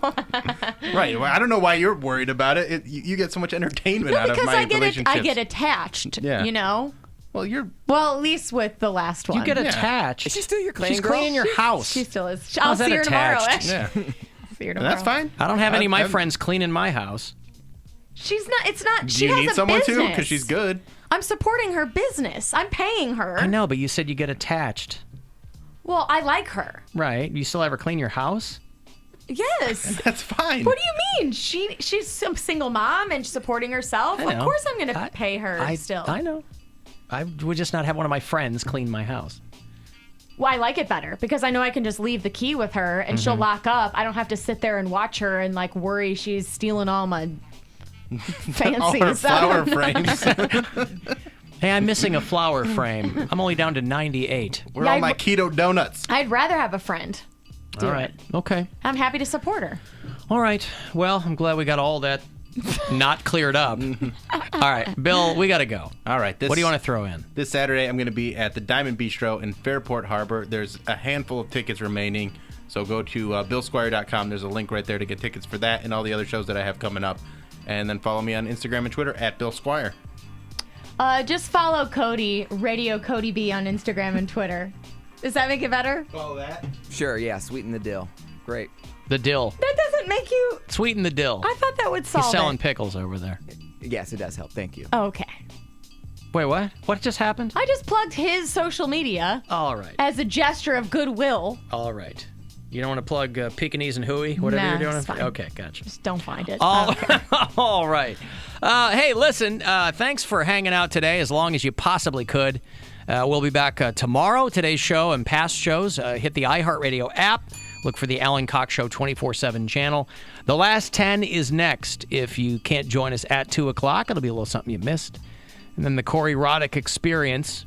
Right. Well, I don't know why you're worried about it. You get so much entertainment out of because my I get relationships. I get attached. Yeah. You know. Well, you're. Well, at least with the last one. You get attached. Is she still your cleaning She's girl? cleaning your house. She still is. I'll How's that see her tomorrow. attached? actually. Yeah. See her And tomorrow. that's fine. I don't have any of my I'm- friends cleaning my house. She's not. It's not. Do She you has need a someone business. to? Because she's good. I'm supporting her business. I'm paying her. I know, but you said you get attached. Well, I like her. Right. You still ever clean your house? Yes. That's fine. What do you mean? She's some single mom and supporting herself. I Of know. course, I'm gonna pay her still. I know. I would just not have one of my friends clean my house. Well, I like it better because I know I can just leave the key with her and she'll lock up. I don't have to sit there and watch her and like worry she's stealing all my fancies. All her flower I don't know. frames. Hey, I'm missing a flower frame. I'm only down to 98. Where Yeah, are all my keto donuts? I'd rather have a friend. Do All right. it. Okay. I'm happy to support her. All right. Well, I'm glad we got all that not cleared up. All right, Bill, we got to go. All right. What do you want to throw in? This Saturday, I'm going to be at the Diamond Bistro in Fairport Harbor. There's a handful of tickets remaining, so go to BillSquire.com. There's a link right there to get tickets for that and all the other shows that I have coming up. And then follow me on Instagram and Twitter at Bill Squire. Just follow Cody, Radio Cody B on Instagram and Twitter. Does that make it better? Follow that. Sure, yeah, sweeten the dill. Great. The dill. That doesn't make you... Sweeten the dill. I thought that would solve He's selling it. pickles over there. Yes, it does help. Thank you. Okay. Wait, what? What just happened? I just plugged his social media All right. as a gesture of goodwill. All right. You don't want to plug Pekingese and Hooey, whatever Nah, you're doing? it's fine. Okay, gotcha. Just don't find it. All right. Hey, listen, thanks for hanging out today as long as you possibly could. We'll be back tomorrow. Today's show and past shows, hit the iHeartRadio app. Look for the Alan Cox Show 24/7 channel. The Last 10 is next. If you can't join us at 2 o'clock, it'll be a little something you missed. And then the Corey Roddick Experience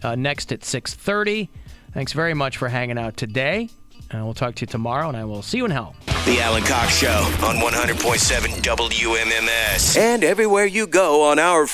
next at 6:30. Thanks very much for hanging out today. We'll talk to you tomorrow, and I will see you in hell. The Alan Cox Show on 100.7 WMMS. And everywhere you go on our